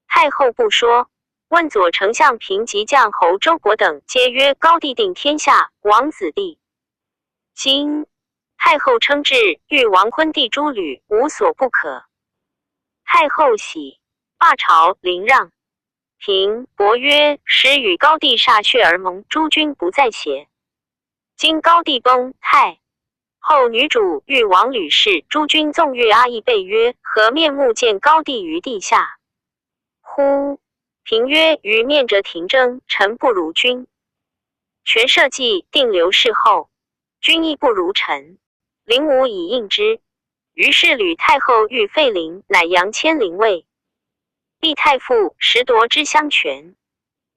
太后不说。问左丞相平及将侯周勃等，皆曰：“高帝定天下，王子弟。”今太后称制，欲王昆帝诸吕，无所不可。太后喜，罢朝，陵让。平伯曰：时与高帝歃血而盟，诸君不在邪？今高帝崩泰后，女主欲往吕氏，诸君纵欲阿亦备曰：何面目见高帝于地下？乎？平曰：于面者廷争，臣不如君。权社稷，定刘氏后，君亦不如臣。灵吾以应之。于是吕太后欲废陵，乃扬迁陵尉。立太傅，实夺之相权。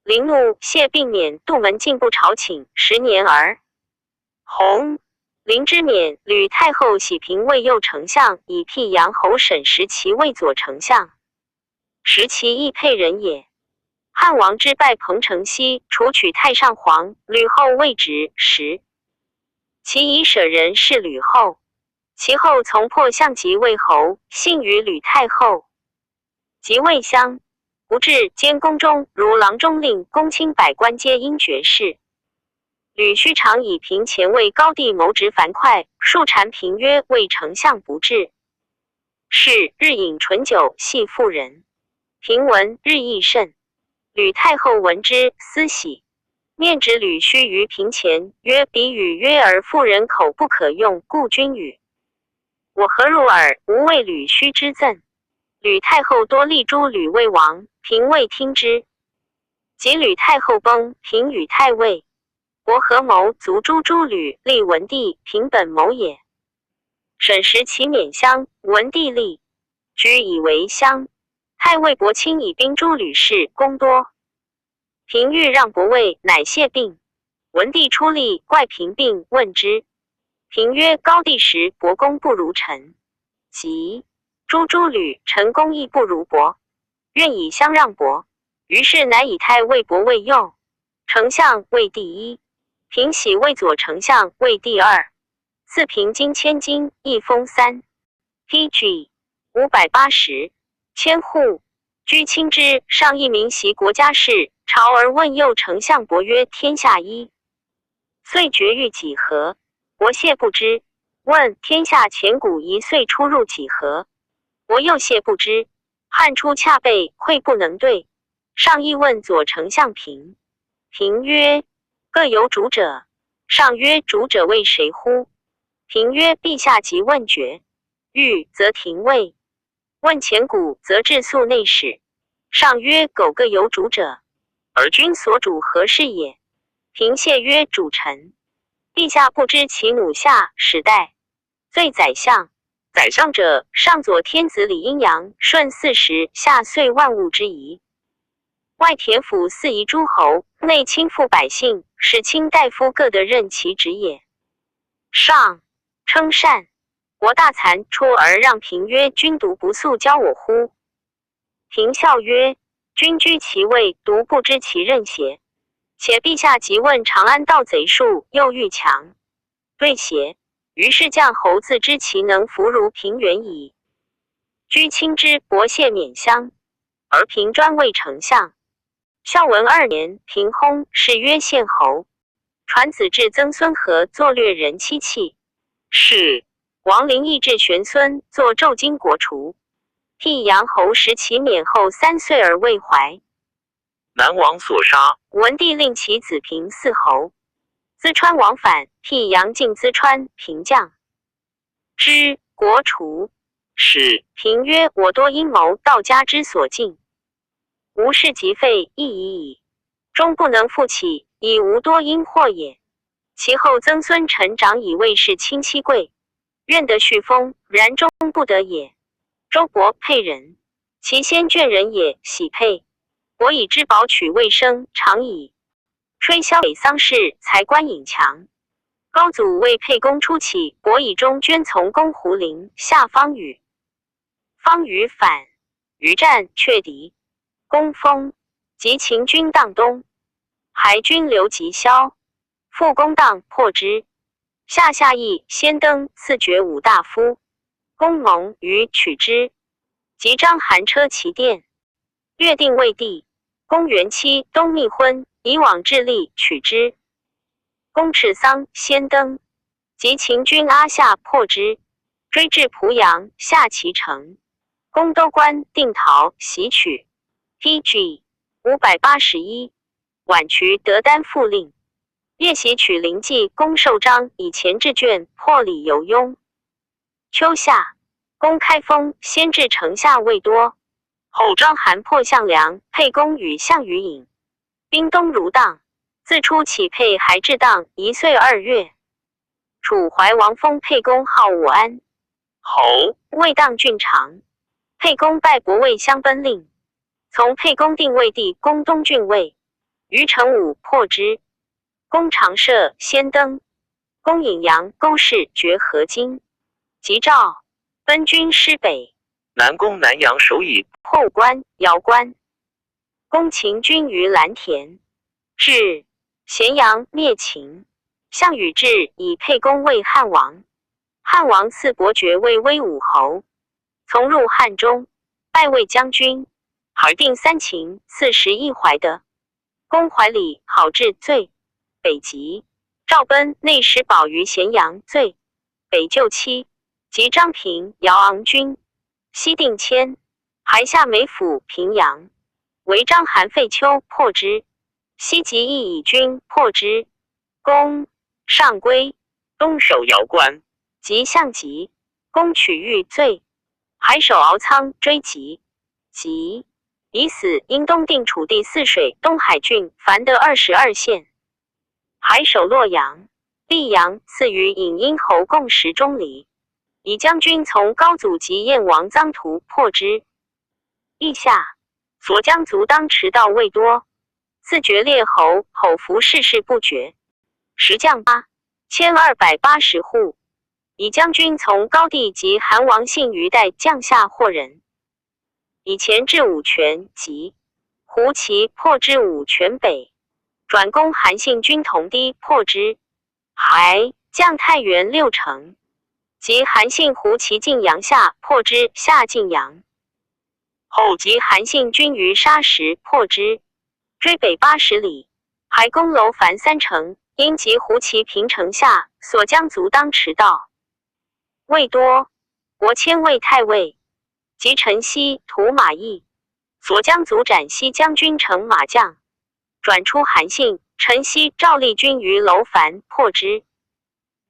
陵怒，谢并免杜门进步朝请10年而弘。陵之免，吕太后喜平为右丞相，以辟阳侯沈时其为左丞相。时其亦配人也。汉王之拜彭城西，除取太上皇，吕后位职时，其以舍人是吕后。其后从破相即魏侯，幸于吕太后。即魏襄，不至兼宫中，如郎中令、公卿百官皆因爵士。吕须常以平前为高帝谋职樊哙，数谗平曰：为丞相不治。是日饮醇酒，系妇人。平闻日益甚。吕太后闻之，思喜，面指吕须于平前，曰：彼语曰而妇人口不可用，故君语。我何入耳？无为吕须之赠。吕太后多立诛吕魏王，平未听之。及吕太后崩，平与太尉伯合谋卒诛吕，立文帝，平本谋也。沈时其免乡，文帝立，居以为乡。太尉伯钦以兵诛吕氏，功多。平欲让伯位，乃谢病。文帝出力，怪平病，问之。平曰：高帝时，伯功不如臣。即诛吕，臣功亦不如伯，愿以相让伯。于是乃以太尉伯为右丞相，为第一。平喜为左丞相，为第二。赐平金千金，一封3 PG 580千户。居卿之上一名袭国家事，朝而问右丞相伯曰：天下一。遂决欲几何？伯谢不知。问天下钱谷一岁出入几何？伯又谢不知。汉初洽备，会不能对。上亦问左丞相平。平曰：各有主者。上曰：主者为谁乎？平曰：陛下即问决。欲则廷尉。问钱谷，则治粟内史。上曰：苟各有主者，而君所主何事也？平谢曰：主臣。陛下不知其弩下史代罪宰相。宰相者，上左天子理阴阳，顺40，下遂万物之宜。外田府4夷诸侯，内亲附百姓，使卿大夫各得任其职也。上称善。国大惭，出而让平曰：君独不速教我乎？平笑曰：君居其位，独不知其任邪？且陛下即问长安盗贼数，又欲强对邪？于是将侯自知其能服如平原矣。居卿之，伯谢免乡，而平专为丞相。孝文2年，平薨，谥曰献侯。传子至曾孙和，作略人妻器。是王陵义至玄孙，作纣经国除。辟阳侯时其免后3岁而未怀。南王所杀。文帝令其子平嗣侯。淄川王反，辟阳进淄川，平将之，国除。是平曰：我多阴谋，道家之所禁。吾事即废，亦已矣。终不能复起，以无多因祸也。其后曾孙臣长以魏氏亲戚贵，愿得续封，然终不得也。周伯配人，其先眷人也，喜配。伯以之宝取未生，常以吹箫北丧事，才官隐强。高祖为沛公初起，伯以中捐从公胡陵，下方宇。方宇反，于战却敌，公封，及秦军荡东，还军留吉萧，复攻荡破之。下邑，先登，赐爵武大夫。公蒙于取之，及章邯车骑殿，略定魏帝。公元期东密婚，以往致力取之。公赤丧，先登，及秦军阿夏破之，追至濮阳，下其城。公都关定陶袭取。PG 581，宛渠得丹复令。夜袭取灵济公受章以前置卷破里游庸。秋夏，公开封先至城下未多，后庄韩破项梁，沛公与项羽饮。兵东如荡，自出起沛还至荡1岁2月。楚怀王封沛公号武安侯，魏荡郡长。沛公拜伯魏相奔令，从沛公定魏地攻东郡尉，于成武破之。公常射先登，公引阳勾氏绝河津，及赵奔军师北，南攻南阳守以破关姚关。公秦军于蓝田，至咸阳灭秦。项羽至以沛公为汉王，汉王赐伯爵为威武侯，从入汉中，拜魏将军，还定三秦，赐11怀德。公怀里好至罪，北极。赵奔内使保于咸阳，罪，北救妻。及张平、姚昂军，西定迁，还下梅府平阳，为章邯废丘破之。西及义以军破之。公上归，东守姚关，及项籍，公取欲罪，还守敖仓追及，及已死，因东定楚地泗水东海郡凡得22县，还守洛阳、溧阳，赐于尹殷侯共10中里。以将军从高祖及燕王臧荼破之。意下，所将卒当持道未多，自爵列侯，口服世事不绝。时将8,280户。以将军从高帝及韩王信于代将下获人。以前至武泉及胡骑破之武泉北，转攻韩信军同堤破之，还将太原6城。及韩信胡骑晋阳下破之，下晋阳。后及韩信军于沙石破之，追北80里，还攻楼烦3城，因及胡骑平城下，所将卒当持道。魏多，国迁魏太尉。及陈豨屠马邑，所将卒斩西将军乘马将，转出韩信、陈豨赵立军于楼烦破之。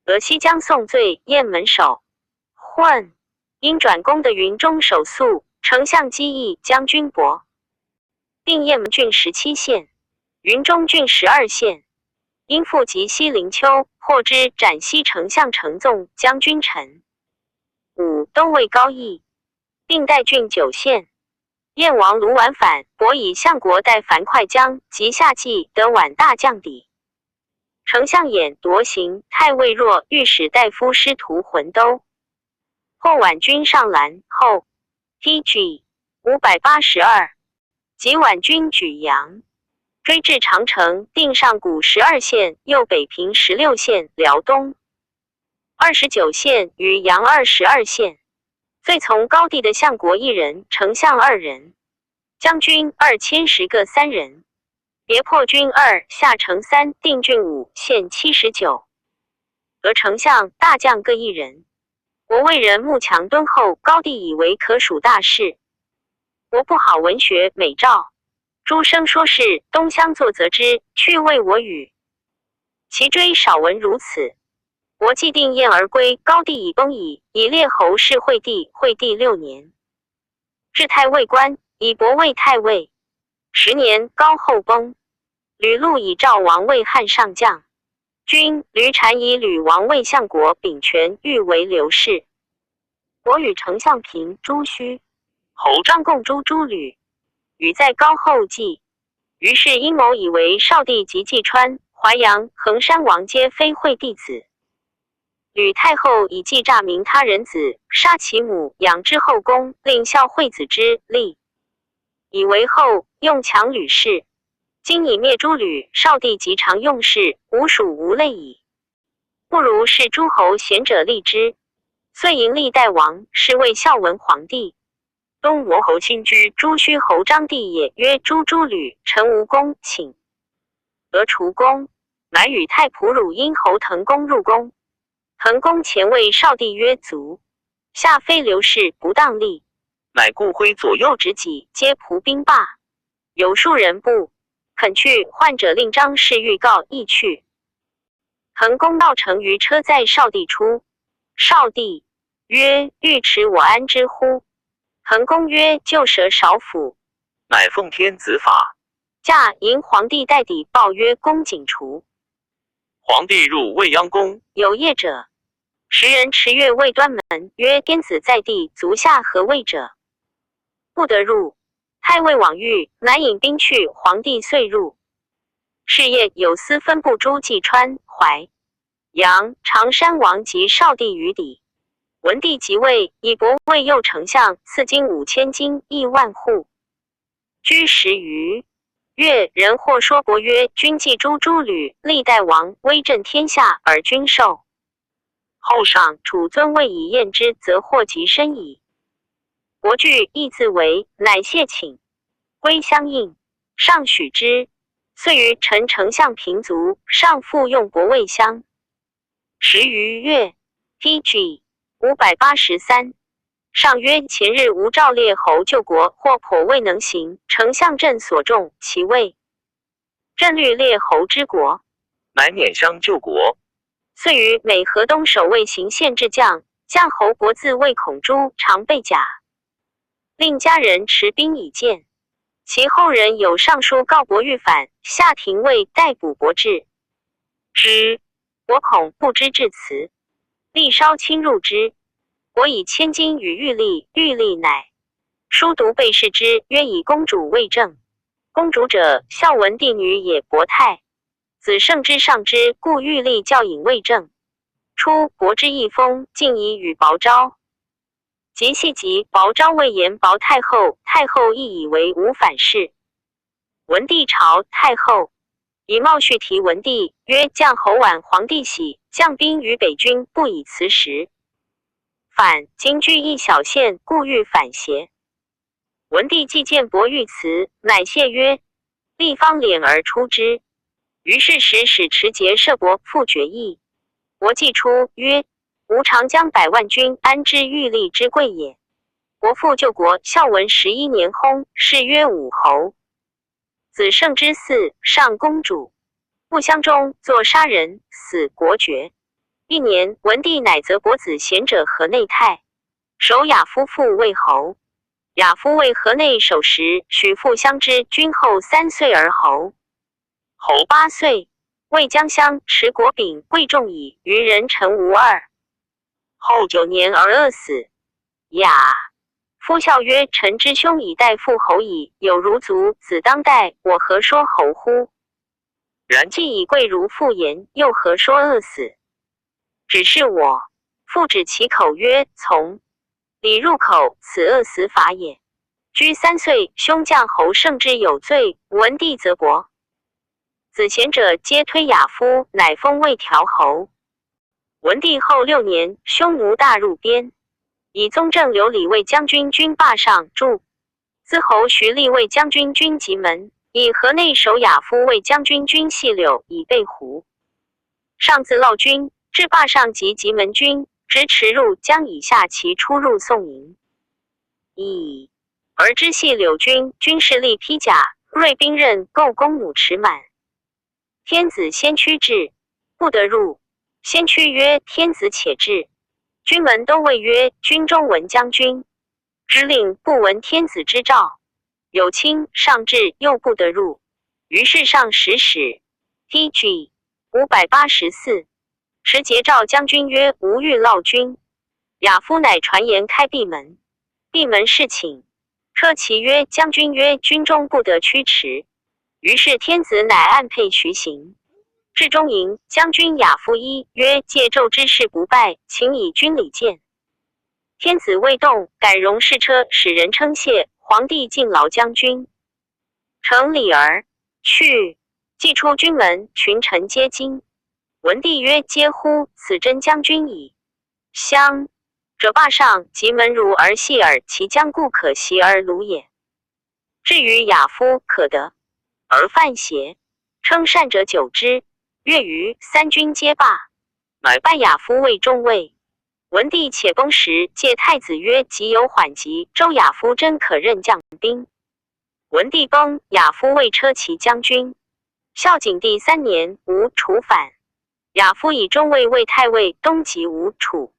俄西将宋罪雁门守，混，因转攻的云中守宿，丞相击义将军伯，定雁门郡17县，云中郡12县。因复及西陵丘，破之，斩西丞相程纵将军陈。5. 东魏高邑，并代郡9县。燕王卢绾反，伯以相国代樊哙将及夏季得宛大将底。丞相衍夺行，太尉若御史大夫师徒浑都。后宛军上兰后 TG 582，及宛军举阳，追至长城，定上谷12县，右北平16县，辽东29县，与阳22县。遂从高帝的相国1人，丞相2人，将军2010各3人。别破军2，下城3，定郡5，县79。俄丞相、大将各1人。国魏人慕强敦厚，高帝以为可属大事。国不好文学美诏，诸生说事，东乡作则之，去谓我语。其追少闻如此。国既定燕而归，高帝已崩矣，以列侯是惠帝，惠帝6年。至太尉官，以伯为太尉。10年，高后崩。吕禄以赵王为汉上将，君吕产以吕王为相国，秉权欲为刘氏。国与丞相平、朱须侯张共诛诸吕，与在高后继。于是阴谋以为少帝及济川、淮阳、衡山王皆非惠帝子。吕太后以计诈明他人子，杀其母，养之后宫，令孝惠子之立，以为后，用强吕氏。今以灭诸吕，少帝极常用事，吾属无类矣。不如是诸侯贤者立之，遂迎历代王，是为孝文皇帝。东罗侯亲居朱须侯张帝也，曰诸吕，陈无功，请。俄除公，乃与太仆汝阴侯滕公入宫。滕公前谓少帝曰卒，下非刘氏不当立，乃故挥左右直己，皆仆兵罢。有数人不肯去，患者令张氏预告亦去。恒公道成于车载少帝出，少帝曰：尉迟我安之乎？恒公曰：旧舍少府，乃奉天子法。驾迎皇帝代抵报曰：公瑾除。皇帝入未央宫，有业者，时人持月未端门，曰：天子在地，足下何谓者？不得入。太尉往谕，乃引兵去，皇帝遂入。是夜有司分部诸济川、淮、阳、常山王及少帝于邸。文帝即位，以博为右丞相，赐金5000斤，1万户。居10余月，人或说伯曰：君既诛诸吕，历代王，威震天下，而君受后赏，处尊位以验之，则祸及身矣。伯惧，亦自为，乃谢请，归相应，上许之。遂于陈丞相平卒，上复用伯未相。10余月，TG 583。上曰：前日吴赵列侯救国，或颇未能行，丞相朕所重，其位。朕虑列侯之国，乃免相救国。遂于美河东守卫行县制将，将侯伯自谓孔朱，常备甲，令家人持兵以见。其后人有上书告伯欲反，下廷尉逮捕伯至之，伯恐不知至辞，力稍侵入之。伯以千金与玉立，玉立乃书读被视之，曰：以公主为证。公主者，孝文帝女也，伯太子圣之上之，故玉立教引为证。初，伯之一封，竟以与薄昭。及系及薄昭未言薄太后，太后亦以为无反事。文帝朝太后，以茂序提文帝，曰：将侯晚皇帝喜，将兵于北军，不以辞时。反今居一小县，故欲反邪？文帝既见伯欲辞，乃谢曰：立方敛而出之。于是使持节射伯复决议。伯既出，曰：吾常将100万军安之玉立之贵也。伯父救国，孝文11年薨，谥曰武侯。子圣之嗣，上公主。不襄中作杀人，死国爵。1年，文帝乃择伯子贤者河内太守亚夫父为侯。亚夫为河内守时，许父相之，君后3岁而侯。侯8岁，为江乡，持国柄，贵重矣，于人臣无二。后9年而饿死。亚夫笑曰：臣之兄以代父侯矣，有如族，子当代，我何说侯乎？然既以贵如父言，又何说饿死？只是我父止其口曰：从。礼入口，此饿死法也。居3岁，兄将侯胜之有罪，文帝则伯子贤者皆推亚夫，乃封为条侯。文帝后6年，匈奴大入边，以宗正留礼卫将军军霸上驻。资侯徐立为将军军棘门，以河内守亚夫为将军军细柳，以备胡。上自烙军，至霸上及棘门军，直驰入江以下，其出入宋营。而知细柳军军士力披甲，锐兵刃构弓弩持满。天子先驱至，不得入。先驱曰：天子且至。军门都谓曰：军中闻将军之令，不闻天子之诏。有卿上至，又不得入。于是上使使 TG 584。持节召将军曰：吾欲烙军。亚夫乃传言开闭门，闭门侍寝。车骑曰：将军曰：军中不得驱驰。于是天子乃按配徐行。至中营，将军亚夫一曰：借纣之事不败，请以军礼见。天子未动，改容侍车，使人称谢。皇帝敬劳将军，承礼而去。既出军门，群臣皆惊。文帝曰：嗟乎！此真将军矣。相者霸上，及门如而细耳，其将故可袭而虏也。至于亚夫，可得而犯邪，称善者久之。月余，3军皆罢，乃拜亚夫为中尉。文帝且崩时，借太子曰：即有缓急，周亚夫真可任将兵。文帝崩，亚夫为车骑将军。孝景帝3年，吴楚反，亚夫以中尉为太尉，东击吴楚。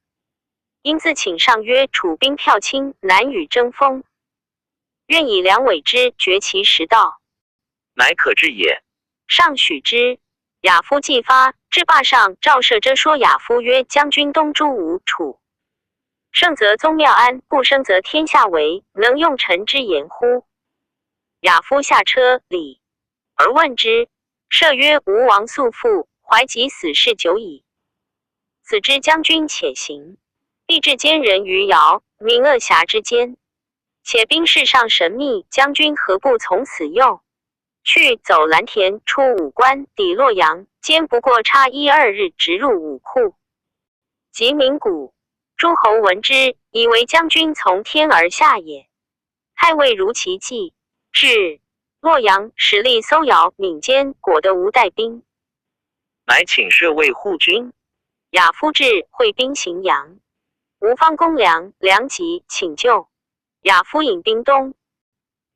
因自请上曰：楚兵票轻，难与争锋，愿以粮委之，绝其食道，乃可治也。上许之。亚夫既发，至霸上，赵射遮说亚夫曰：将军东诛吴楚，胜则宗庙安，不胜则天下为，能用臣之言乎？亚夫下车，礼而问之。射曰：吴王素父，怀及死事久矣。子之将军且行，必至奸人于尧、明鄂峡之间，且兵事上神秘，将军何不从此右？去走蓝田，出武关，抵洛阳，间不过差1-2日，直入武库。及鸣鼓，诸侯闻之，以为将军从天而下也。太尉如其计，至洛阳，使力搜姚、闽间，果得无带兵，乃请射卫护军。亚夫至，会兵荥阳。吴方公粮急，请救。亚夫引兵东，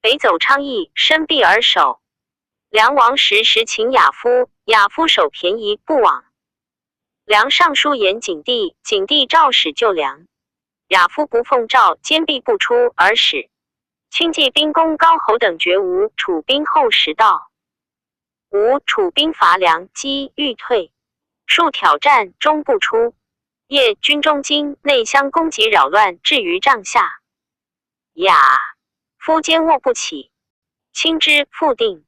北走昌邑，深壁而守。梁王时请亚夫，亚夫守便宜不往。梁上书言景帝，景帝诏使救梁。亚夫不奉诏，坚壁不出而使。亲骑兵攻高侯等绝吴楚兵后10道。吴楚兵伐梁，击欲退，数挑战，终不出。夜军中惊，内相攻击扰乱，至于帐下。亚夫坚卧不起，亲之复定。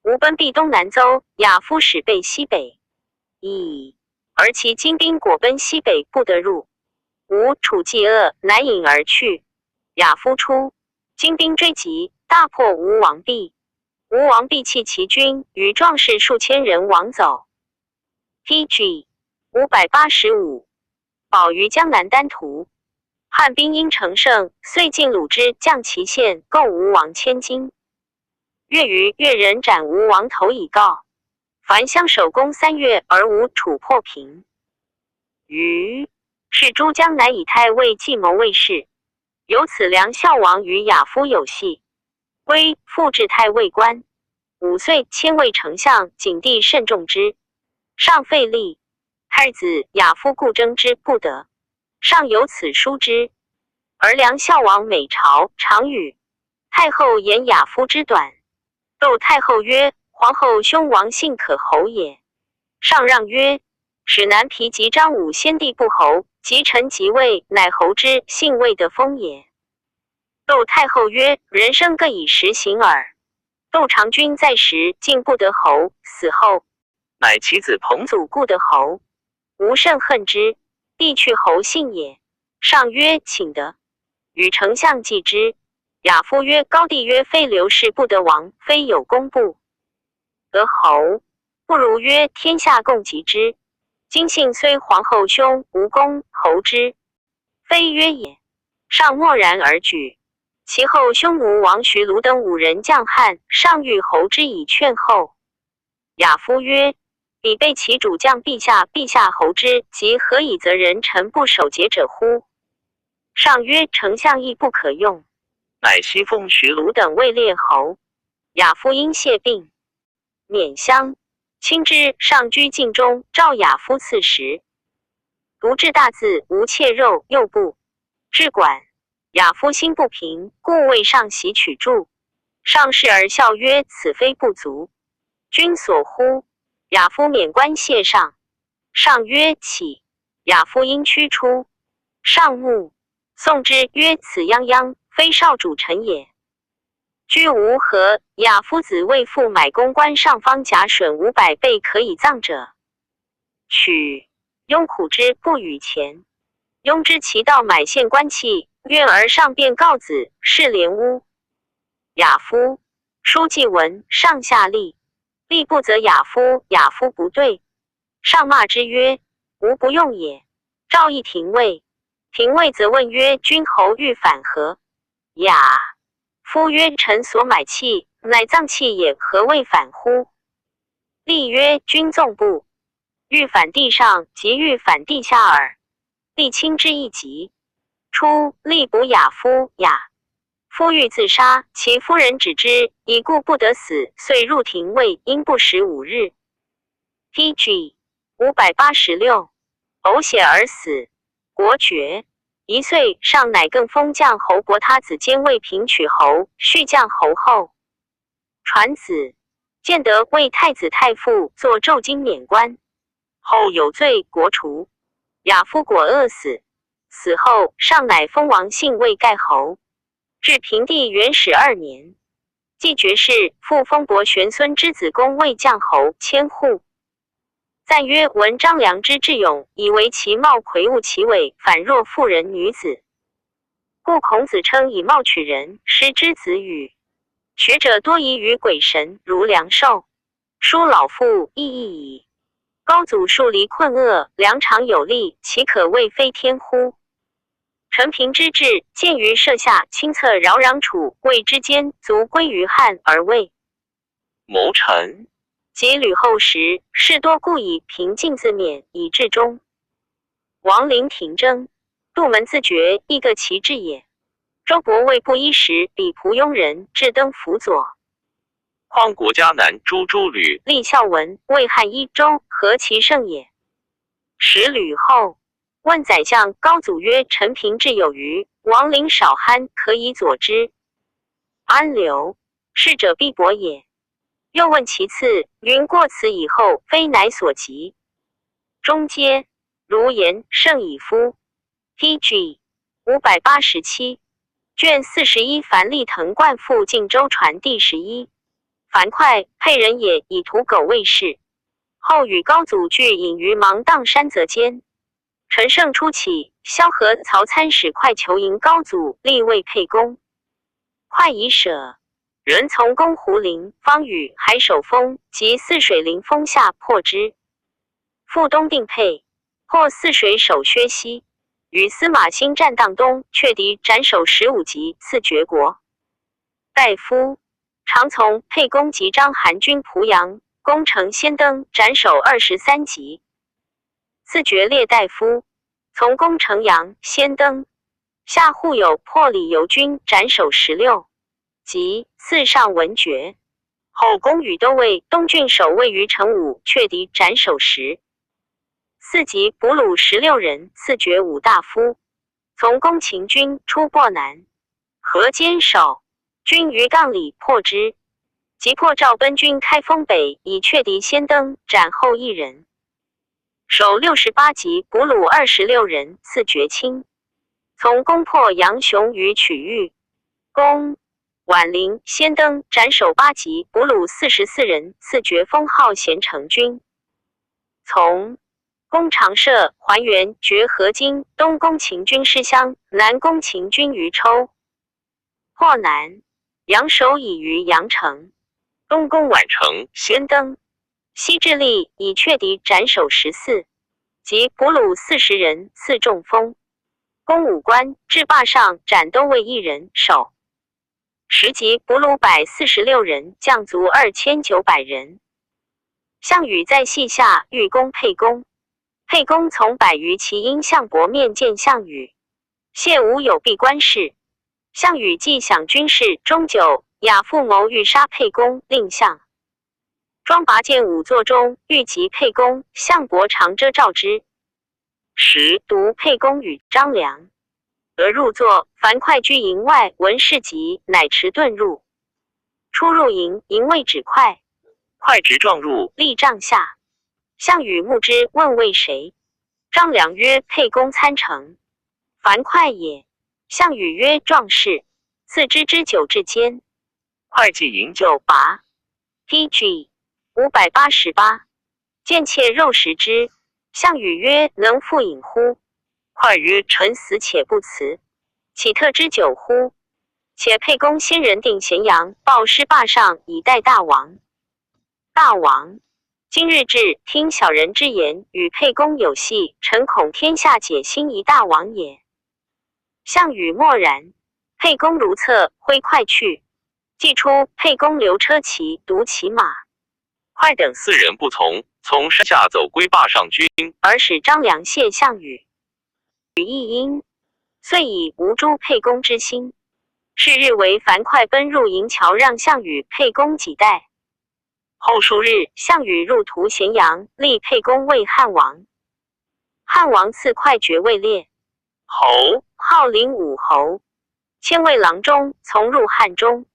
吴奔避东南邹，亚夫使备西北，而其精兵果奔西北，不得入。吴楚既恶，乃引而去。亚夫出，精兵追击，大破吴王壁。吴王壁弃其军，与壮士数千人亡走。PG 585，保于江南丹徒。汉兵因乘胜，遂进鲁之，降其县，购吴王千金。月余，越人斩吴王头以告。凡相守攻3月，而吴楚破平。余是诸将乃以太尉计谋卫士，由此梁孝王与亚夫有隙，归复置太尉官。5岁迁为丞相，景帝甚重之，上废立。太子亚夫故争之不得，上有此书之。而梁孝王每朝常与太后言亚夫之短。窦太后曰：皇后兄王信可侯也。上让曰：使南皮及张武先帝不侯，及臣即位，乃侯之，信未得封也。窦太后曰：人生各以时行耳。窦长君在时，竟不得侯，死后，乃其子彭祖故得侯。吾甚恨之，必去侯姓也。上曰：请得。与丞相计之。亚夫曰：高帝曰：非刘氏不得王，非有功不得侯，不如曰天下共及之。今幸虽皇后兄无功侯之，非曰也。上默然而举。其后匈奴王徐卢等5人将汉，上欲侯之以劝后。亚夫曰：彼被其主将陛下侯之，即何以责人臣不守节者乎？上曰：丞相亦不可用。乃西封徐卢等为列侯。亚夫因谢病，免乡。亲之，上居境中，召亚夫赐食。读至大字，无切肉，又不至管。亚夫心不平，故为上袭取柱。上视而笑曰：此非不足，君所乎？亚夫免官谢上。上曰：起。亚夫因驱出。上怒，宋之曰：此泱泱，非少主臣也。居无何，亚夫子为父买公关上方甲损500倍可以葬者，取雍苦之，不与钱。雍知其道，买献官器，愿而上便告子，是连屋。亚夫书记文，上下立，立不责亚夫，亚夫不对。上骂之曰：吾不用也。诏议廷尉，廷尉则问曰：君侯欲反何？亚夫曰：臣所买器，乃葬器也，何谓反乎？立曰：君纵不欲反地上，即欲反地下耳。立亲之一疾。初，立补亚夫，亚夫欲自杀，其夫人止之，已故不得死，遂入廷尉，因不食5日。PG 586，呕血而死，国爵。1岁上乃更封将侯伯他子兼魏平曲侯，续将侯后。传子建德为太子太傅，作奏经免官，后有罪，国除。亚夫果饿死，死后上乃封王信为盖侯。至平帝元始2年，继爵士，复封伯玄孙之子公为将侯，千户。赞曰：闻张良之智勇，以为其貌魁梧其伟，反若妇人女子。故孔子称以貌取人，师之子语。学者多疑于鬼神，如梁寿。书老妇亦异矣。高祖树离困厄，良常有力，其可谓非天乎？陈平之治，见于舍下，亲策扰攘楚魏之间，卒归于汉而魏。谋臣及吕后时，士多故以平静自勉，以至终。王陵廷争，杜门自绝，亦各其志也。周勃为不衣时，比仆庸人，至登辅佐。匡国家南诸吕，立孝文为汉一州，何其胜也！使吕后问宰相高祖曰：陈平志有余，王陵少酣，可以佐之。安留，是者必伯也。又问其次，云过此以后，非乃所及。中皆如言，胜以夫。PG 587，卷41，樊立腾冠复晋州传第11。樊哙，沛人也，以屠狗为事。后与高祖俱隐于芒砀山泽间。陈胜初起，萧何、曹参使哙求迎高祖，立为沛公。哙已舍，人从攻胡陵、方宇、海守峰及泗水临峰下破之。复东定沛，破泗水守薛西，与司马欣战荡东，却敌斩首15级，赐爵国。大夫常从沛公及章邯军濮阳，攻城先登，斩首23级，赐爵列大夫。从攻城阳，先登，下户有破李由军，斩首16级，赐上文爵。后攻与都尉东郡守卫于城武，却敌斩首10。4级捕虏16人，赐爵武大夫。从攻秦军，出漠南，河坚守，军于杠里破之。即破赵奔军开封北，以却敌先登，斩后1人。守68级捕虏26人，赐爵卿。从攻破杨雄于曲域，攻宛陵，先登，斩首8级捕虏44人，赐爵封号咸成君。从攻长社、还原、绝河津，东攻秦军师乡，南攻秦军于抽。破南，杨守以于阳城，东攻宛城，先登，西至利，以却敌斩首14及捕虏40人，赐中封。攻武关，至坝上，斩都尉1人，守。10级捕虏146人，将卒2900人。项羽在隙下，欲攻沛公。沛公从100余骑因项伯面见项羽，谢无有闭关事。项羽既享军事，终久，亚父谋欲杀沛公，令项庄拔剑舞座中，欲击沛公，项伯常遮罩之。时独沛公与张良得入座，樊哙居营外，闻事急，乃持盾入。出入营，营卫止哙，哙直撞入，立帐下。项羽目之，问为谁？张良曰：沛公参城。樊哙也。项羽曰：壮士，赐之之酒至坚。哙既饮酒，酒拔。PG 588，见妾肉食之。项羽曰：能复饮乎？哙曰：臣死且不辞，岂特之酒乎？且沛公先人定咸阳，报师坝上，以待大王。大王今日至，听小人之言，与沛公有隙，臣恐天下解心疑大王也。项羽默然。沛公如厕，挥哙去。既出，沛公留车骑，独骑马。哙等4人不从，从山下走归坝上军，而使张良谢项羽。羽亦因，遂以无诛沛公之心。是日为樊哙奔入营桥，让项羽沛公几代。后数日，项羽入屠咸阳，立沛公为汉王。汉王赐哙爵位列侯，号灵武侯，迁为郎中，从入汉中。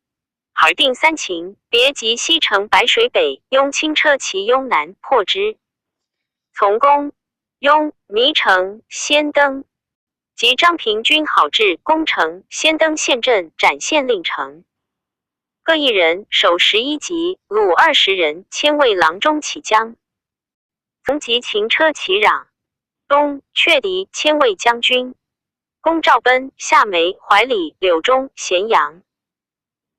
海定三秦，别及西城白水北，雍轻车骑雍南，破之。从攻雍、弥城、先登。及张平军好至攻城，先登陷阵，斩县令城。各一人，守11级，虏20人，迁为郎中起将。从及秦车骑壤。东阙狄，迁为将军。攻赵奔、夏梅、怀里、柳中、咸阳。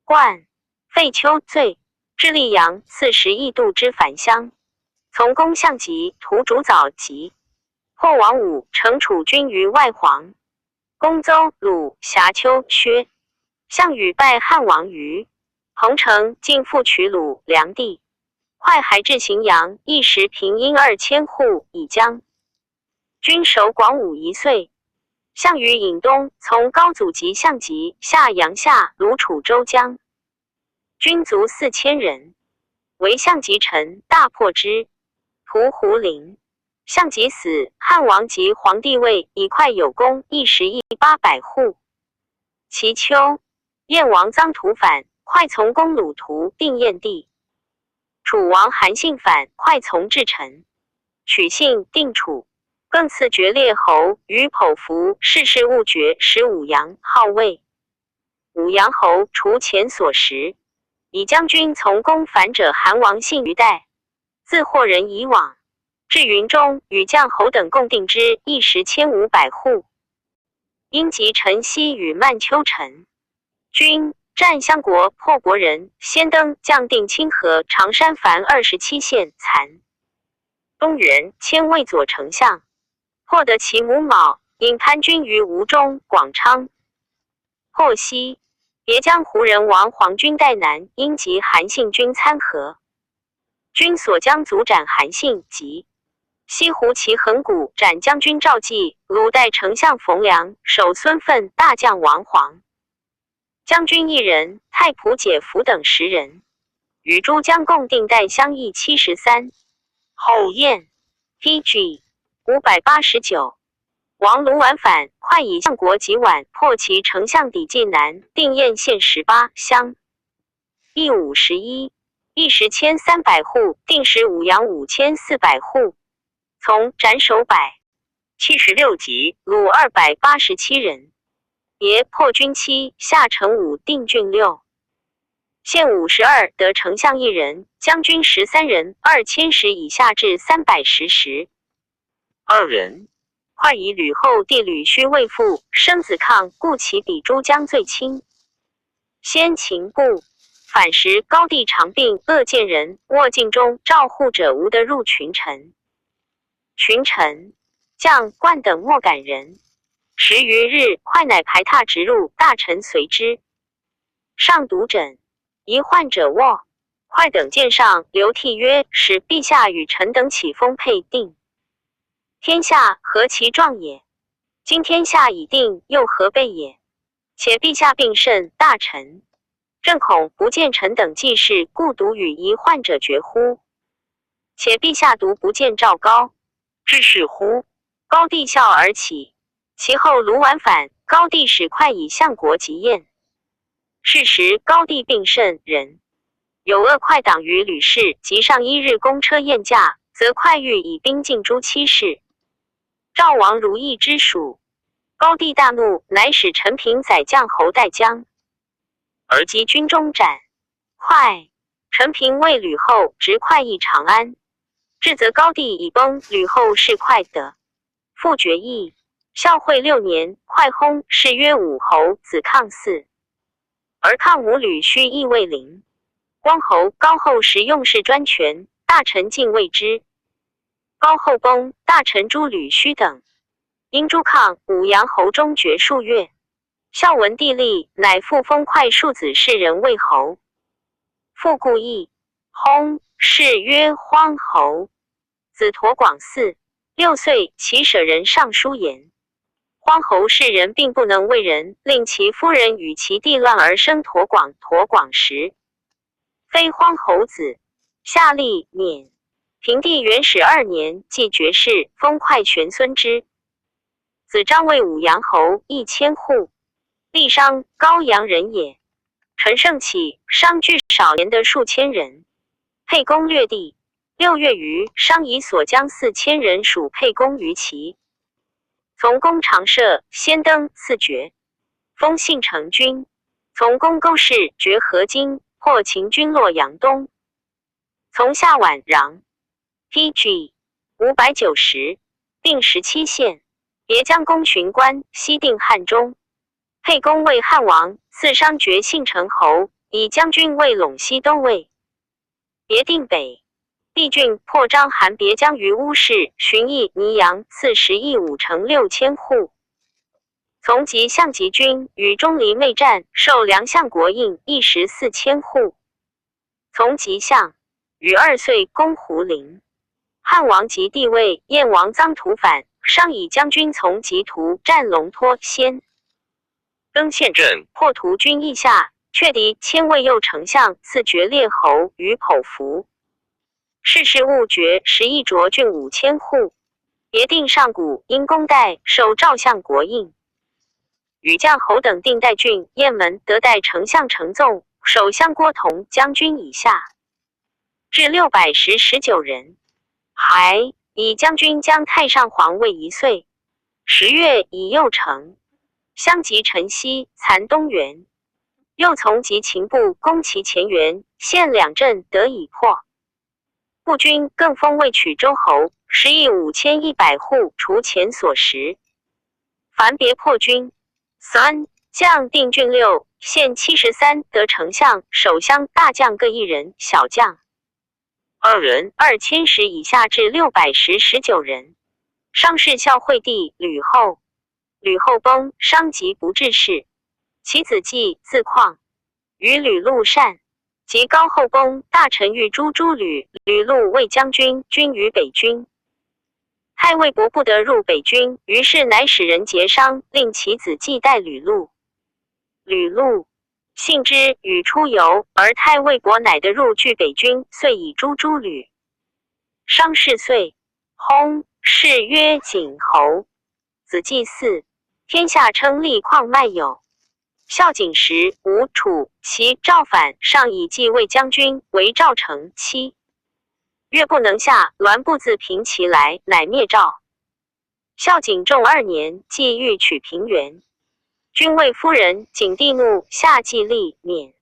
冠废丘罪，至溧阳，刺11度之返乡。从攻项籍，屠主早集。破王武，惩楚军于外黄。攻邹、鲁、瑕丘、薛。项羽败汉王于彭城，进复取鲁、梁地。哙还至荥阳，一时平阴2000户，以将军守广武1岁。项羽引东，从高祖及项籍，下阳夏、鲁、楚州江。军卒4000人，为项籍臣，大破之。屠胡陵。项籍死，汉王即皇帝位，以哙有功，一时邑800户。其秋，燕王臧荼反，哙从攻鲁屠，定燕地。楚王韩信反，哙从至陈，取信，定楚。更赐爵列侯，于剖符，世事务爵，使武阳，号魏。武阳侯除前所食，以将军从攻反者，韩王信于代，自获人以往。至云中，与将侯等共定之，一时1500户。因及陈豨与曼丘陈军战襄国，破国人，先登将定清河、常山凡27县，残。东原迁魏左丞相，破得其母卯，引潘军于吴中、广昌。破西，别将胡人王黄军代南，因及韩信军参合。军所将卒斩韩信，及西湖骑横谷斩将军赵济，鲁代丞相冯良，守孙奋，大将王黄。将军1人，太仆解服等10人，与诸将共定代相邑73。后燕 PG 589。王卢绾反，哙以相国及宛破其丞相抵晋南，定燕县18乡，邑51，一时1300户，定时武阳5400户。从斩首176级，虏287人。别破军7，下城5，定郡6。县52，得丞相1人，将军13人，2000石以下至310石。2人。哙以吕后弟吕须未父，生子抗，故其比诸将最轻。先秦部反时，高帝常病，恶见人，卧境中，照护者无得入群臣。群臣将冠等莫敢人。10余日，哙乃排闼直入，大臣随之。上独枕，疑患者卧。哙等见上，流涕曰：“使陛下与臣等起封配定。天下何其壮也！今天下已定，又何备也？且陛下病甚，大臣正恐不见臣等济事，故独与疑患者绝乎？且陛下独不见赵高，至是乎？”高帝笑而起。其后卢绾反，高帝使哙以相国及燕。是时高帝病甚，人有恶哙党于吕氏，及上1日公车宴驾，则哙欲以兵进诛妻室。赵王如意之属，高帝大怒，乃使陈平宰将侯代将，而及军中斩哙。陈平为吕后，执哙邑长安。至则高帝已崩，吕后是哙得复爵邑。孝惠6年，哙薨，谥曰武侯，子抗嗣。而抗母吕须亦未陵。光侯、高后时用事专权，大臣敬畏之。高后崩，大臣诛吕须等。因诛抗，武阳侯中绝数月。孝文帝立，乃复封哙庶子士人为侯。复故邑，薨，谥曰荒侯。子陀广嗣，6岁，其舍人尚书言。荒侯氏人并不能为人，令其夫人与其弟乱而生陀广。陀广时非荒侯子，下吏免。平帝元始2年，即爵士，封快玄孙之子张为武阳侯，1000户。历商高阳人也。陈胜起，商聚少年的数千人。沛公略地。6月余，商以所将4000人属沛公于齐。从公常设，先登赐爵，封信成君。从公勾氏爵河津，破秦军洛阳东。从下宛壤 PG 590，定17县，别将公巡官，西定汉中。沛公为汉王，赐商爵信成侯，以将军为陇西东尉。别定北。帝郡破章邯别将于乌市，巡邑泥阳，赐10邑5城6000户。从即相及军与钟离内战，受梁相国印一时4000户。从即相与2岁攻胡陵。汉王即帝位，燕王臧荼反，商以将军从即图战龙托先。登县镇，破屠军邑下，却敌千位右丞相，赐爵列侯于剖符。世事务爵11邑涿郡5000户。别定上谷，因公代，受赵相国印。与将侯等定代郡、雁门得代丞相程纵、首相郭同将军以下，至619人。还以将军将太上皇位1岁。10月以右丞。相及陈豨、残东原。又从及秦部攻其前原，县2镇得以破。步军更封为曲州侯，10邑5100户，除前所食。凡别破军，3将定郡6县73，得丞相、首相、大将各1人，小将2人，2000石以下至619人。商氏孝惠帝吕后。吕后崩，商即不治事。其子季字况，与吕禄善。及高后崩，大臣欲诛诸吕，吕禄为将军，军于北军。太尉伯不得入北军，于是乃使人结商，令其子季代吕禄。吕禄信之，与出游，而太尉伯乃得入据北军，遂以诛诸吕。商氏岁，薨，谥曰景侯。子季嗣，天下称力旷迈有。孝景时，吴、楚、齐、赵反，上以季为将军，为赵成妻。越不能下，栾不自平其来，乃灭赵。孝景仲2年，季欲取平原，君谓夫人，景帝怒，下季立免。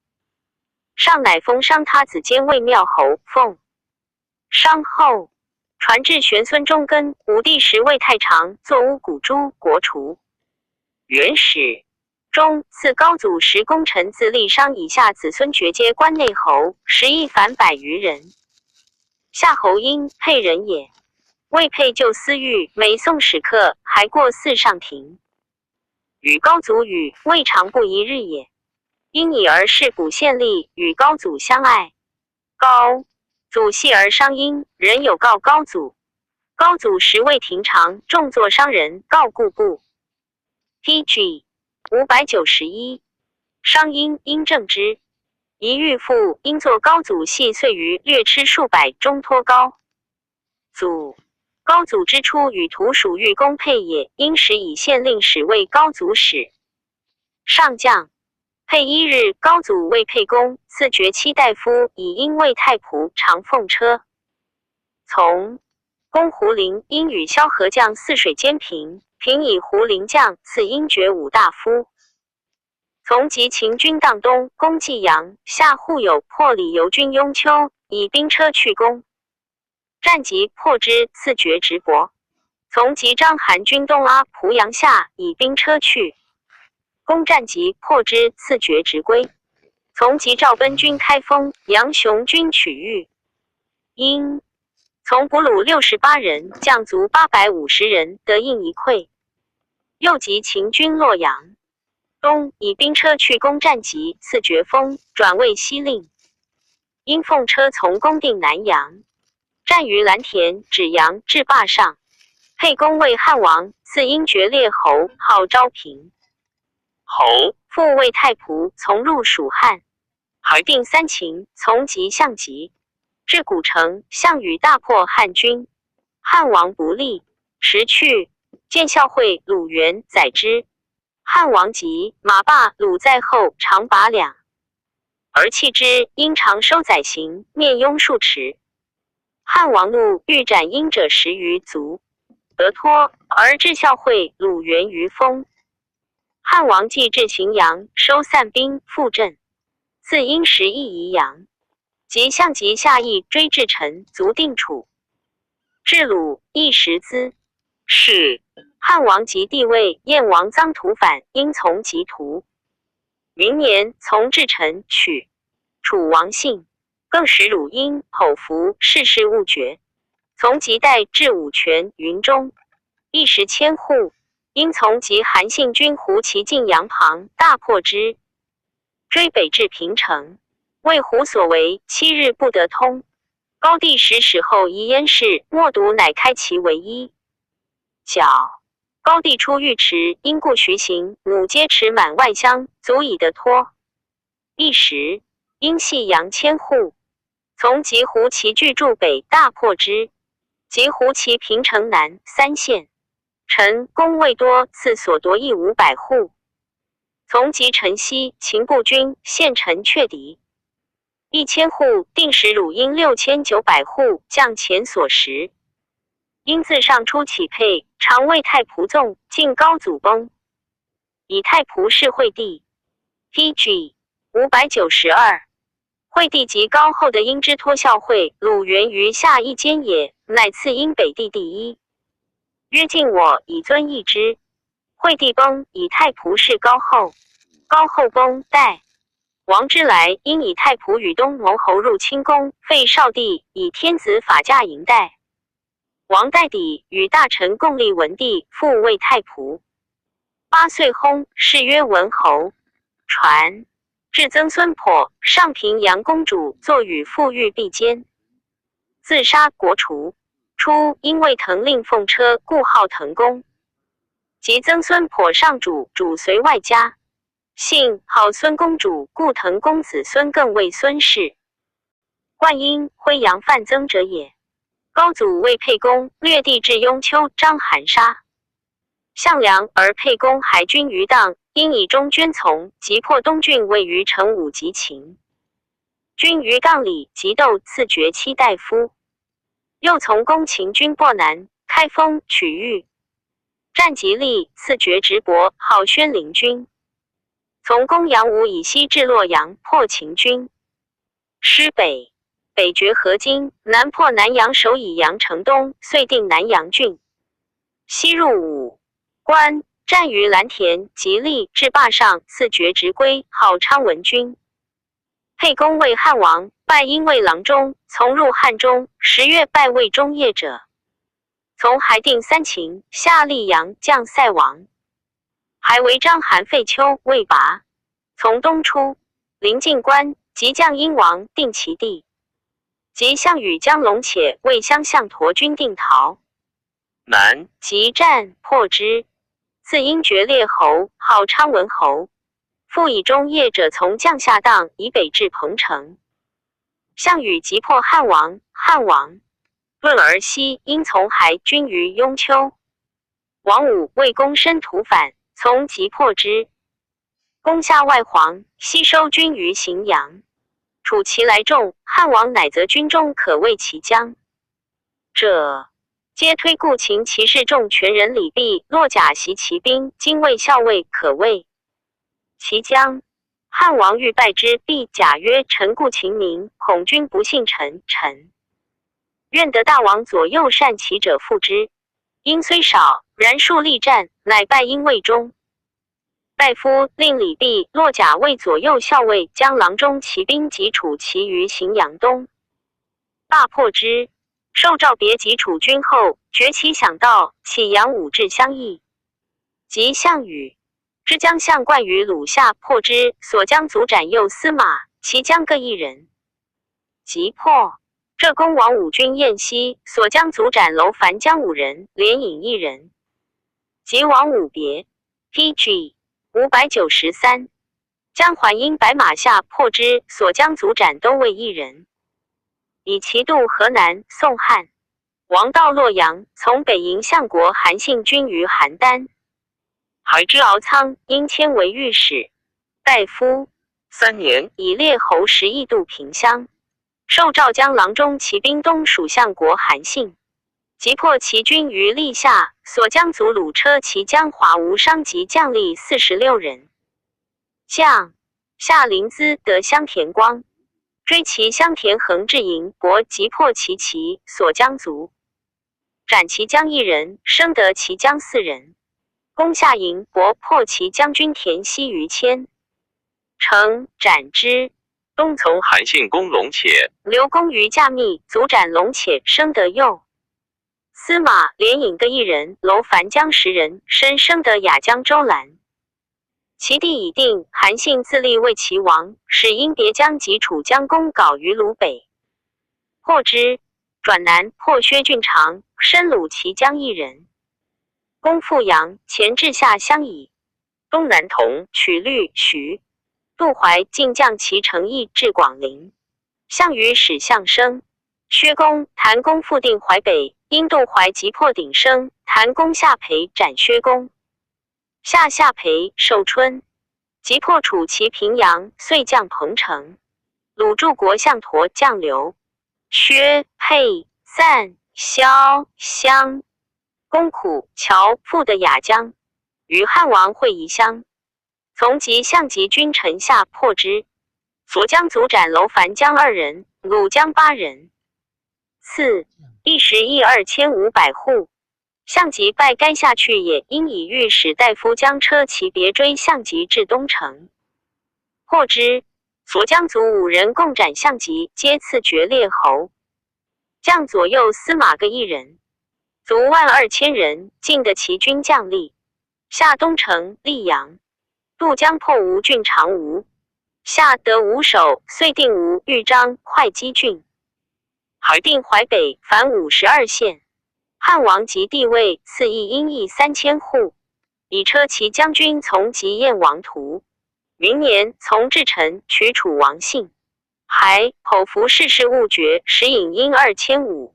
上乃封商他子监卫庙侯，奉。商后，传至玄孙中根，武帝时为太常，作乌古诸国除。元始中赐高祖10功臣自立商以下子孙爵阶关内侯，10邑凡100余人。夏侯婴沛人也，为沛就私欲，每送使客，还过祀上庭。与高祖语，未尝不一日也。因以儿是古县吏，与高祖相爱。高祖系儿商殷，人有告高祖。高祖时为廷常，重作商人，告故部。PG 591，商殷因正之。一欲父因作高祖系岁余，略吃数百，中托高祖。高祖之初与徒属欲公沛也，因时以县令使为高祖使。上将沛1日，高祖为沛公，赐爵7大夫，以因为太仆，常奉车。从攻胡陵，因与萧何将泗水兼平，平以胡陵将，赐因爵5大夫。从及秦军荡东，攻济阳，下户有破李由军雍丘，以兵车去攻。战即破之，赐爵直伯。从及章邯军东阿濮阳下，以兵车去。攻战即破之，赐爵直归。从及赵奔军开封，杨雄军取豫。因从俘虏68人，将卒850人，得印一溃。又及秦军洛阳东，以兵车去攻战即，赐爵封，转为西令。因奉车从攻定南阳，战于蓝田、芷阳至坝上。沛公为汉王，自因爵列侯，号昭平。侯复为太仆，从入蜀汉。海定三秦，从即向疾。至古城，项羽大破汉军，汉王不利，时去，见孝惠、鲁元载之。汉王急，马罢鲁在后长8两，而弃之，因长收宰刑，面拥数尺。汉王怒，欲斩殷者10余卒，得脱，而置孝惠、鲁元于封。汉王既至荥阳，收散兵，复镇。自因时邑宜阳，即向疾下邑追至陈，卒定楚。至鲁，亦食资。是汉王即帝位，燕王臧荼反，因从疾屠。明年，从至陈，取楚王信，更使鲁阴、口服，世事勿决。从疾带至武泉、云中，一时千户。因从及韩信军胡骑进阳旁，大破之。追北至平城，为胡所为，7日不得通。高帝使后遗燕氏，莫独乃开其为一。角高帝出尉迟，因故徐行，母皆持满外乡，足以得脱。一时，因系阳千户，从及胡骑据驻北，大破之。及胡骑平城南3县。陈公未多，赐所夺邑500户。从及陈西，秦步军献陈却敌1000户，定使鲁阴6900户，降前所食。因自上出起沛，常为太仆纵，进高祖崩，以太仆是惠帝。PG 592。惠帝及高后的因之托孝惠、鲁元于下一间也，乃赐因北地第一。曰敬我，以尊义之。惠帝崩，以太仆是高后。高后崩，代王之来，因以太仆与东牟侯入清宫，废少帝，以天子法驾迎代。王代抵，与大臣共立文帝，复为太仆。8岁薨，谥曰文侯。传至曾孙颇，上平阳公主坐与父欲必奸，自杀国除。初，因为腾令奉车，故号腾公。及曾孙颇上主，主随外家，姓号孙公主，故腾公子孙更为孙氏。冠因徽阳范增者也。高祖为沛公，略地至雍丘，章韩沙。项梁而沛公还军于荡，因以中捐从，即破东郡，位于成武及秦。军于杠里，即斗赐爵7大夫。又从攻秦军破南，开封，取豫。战吉利，赐爵直伯，号宣陵君。从攻阳武以西至洛阳，破秦军。师北，北绝河津，南破南阳，守以阳城东，遂定南阳郡。西入武关，战于蓝田，吉利，至坝上，赐爵直归，号昌文君。沛公为汉王，拜因为郎中，从入汉中。10月拜魏中业者。从还定3秦，下溧阳，降塞王。还为章韩废丘，魏拔。从东出，临晋关，即降殷王，定其地。及项羽将龙且，为相向陀军定陶。南即战破之。自因爵列侯，号昌文侯。复以中业者从将下荡，以北至彭城。项羽即破汉王，汉王论而西，因从还军于雍丘。王武为公申屠反，从即破之。攻下外黄，西收军于荥阳。楚其来众，汉王乃择军中可为其将者，皆推故秦骑士众全人李毕、落甲袭骑兵，精卫校尉可谓其将。汉王欲拜之，毕甲曰：臣故秦民，恐君不信臣。臣愿得大王左右善骑者复之。因虽少，然数力战，乃拜因魏中。拜夫令李毕、落甲为左右校尉，将郎中骑兵及楚骑于荥阳东，大破之。受诏别及楚军后，崛起想道，起阳武至相邑。及项羽之将相冠于鲁下，破之，所将卒斩右司马，其将各1人。即破。浙公王武军燕西所将卒斩楼烦将5人，连引1人。及王武别 PG 593，将还因白马下破之所将卒斩都尉1人。以其渡河南，宋汉。王到洛阳，从北迎相国韩信军于邯郸。还知敖仓因迁为御史大夫3年，以列侯10邑渡平乡。受赵江郎中骑兵东属相国韩信，击破齐军于历下，所将卒虏车骑将华无伤及将吏46人。将夏临淄得香田光，追其香田横至营伯，击破其骑所将卒，斩其将1人，生得其将4人。攻下营伯，破其将军田西于谦，城斩之。东从韩信攻龙且，刘公于驾密，卒斩龙且，生得右。司马连引各1人，楼烦将10人，身生得雅江周兰。其地已定，韩信自立为齐王，使因别将及楚将攻皋于鲁北，破之，转南破薛郡长，身虏其将1人。攻富阳，前至下乡矣。东南同取律徐。杜怀进将其城邑至广陵，项羽使项生、薛公、谭公复定淮北，因杜怀击破鼎生，谭公下邳斩薛公。下邳寿春，击破楚齐平阳，遂将彭城。鲁助国相陀将刘、薛、沛、散、萧、襄，攻苦、乔，复得雅江，与汉王会宜乡。从即向及军城下破之，所将卒斩楼烦将2人，鲁将8人。4. 一时邑2500户，项籍败该下去也，因以御史大夫将车骑别追项籍至东城，破之，所将卒5人，共斩项籍，皆赐爵列侯。将左右司马各1人，卒12000人，尽得齐军将吏。下东城、溧阳。渡江破吴郡长吴，下得吴守，遂定吴、豫章、会稽郡，还定淮北，凡52县。汉王即帝位，赐邑阴邑3000户，以车骑将军从及燕王图。明年从至臣取楚王信，还剖服世事误爵，使引阴2500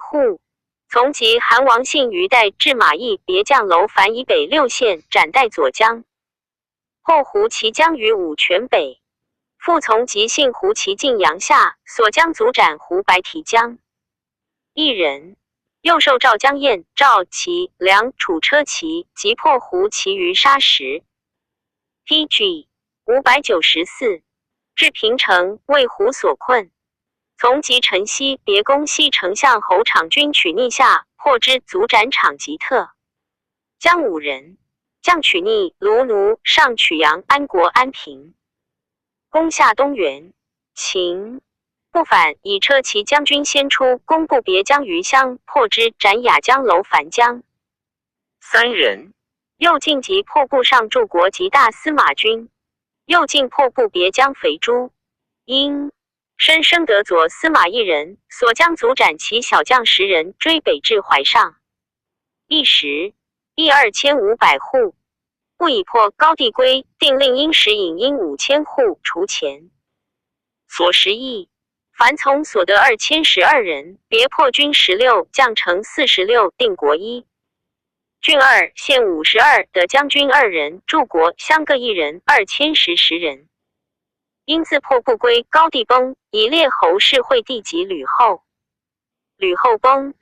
户。从及韩王信于代至马邑，别将楼烦以北6县，斩代左江。后胡骑将于武泉北，复从及信胡骑进阳下，所将卒斩胡白提江1人。又受赵江燕、赵齐、梁、楚车骑，击破胡骑于沙石。PG 594，至平城，为胡所困。从及城西，别攻西丞相侯昶军取逆下，破之，卒斩昶吉特将5人。将取逆卢奴，上曲阳、安国、安平。攻下东原，秦不反，以车骑将军先出，攻不别将于乡，破之，斩雅江楼烦将3人。又进及破部上柱国及大司马军，又进破部别将肥猪，因身生得左司马1人，所将卒斩其小将10人，追北至淮上。一时邑2500户，不以破高帝归，定令因时引阴5000户，除前所食邑。凡从所得2012人，别破军16，将城46，定国1。郡2，县52，得将军2人，柱国乡各1人，2010人。因自破不归，高帝崩，以列侯氏惠帝及吕后。吕后崩，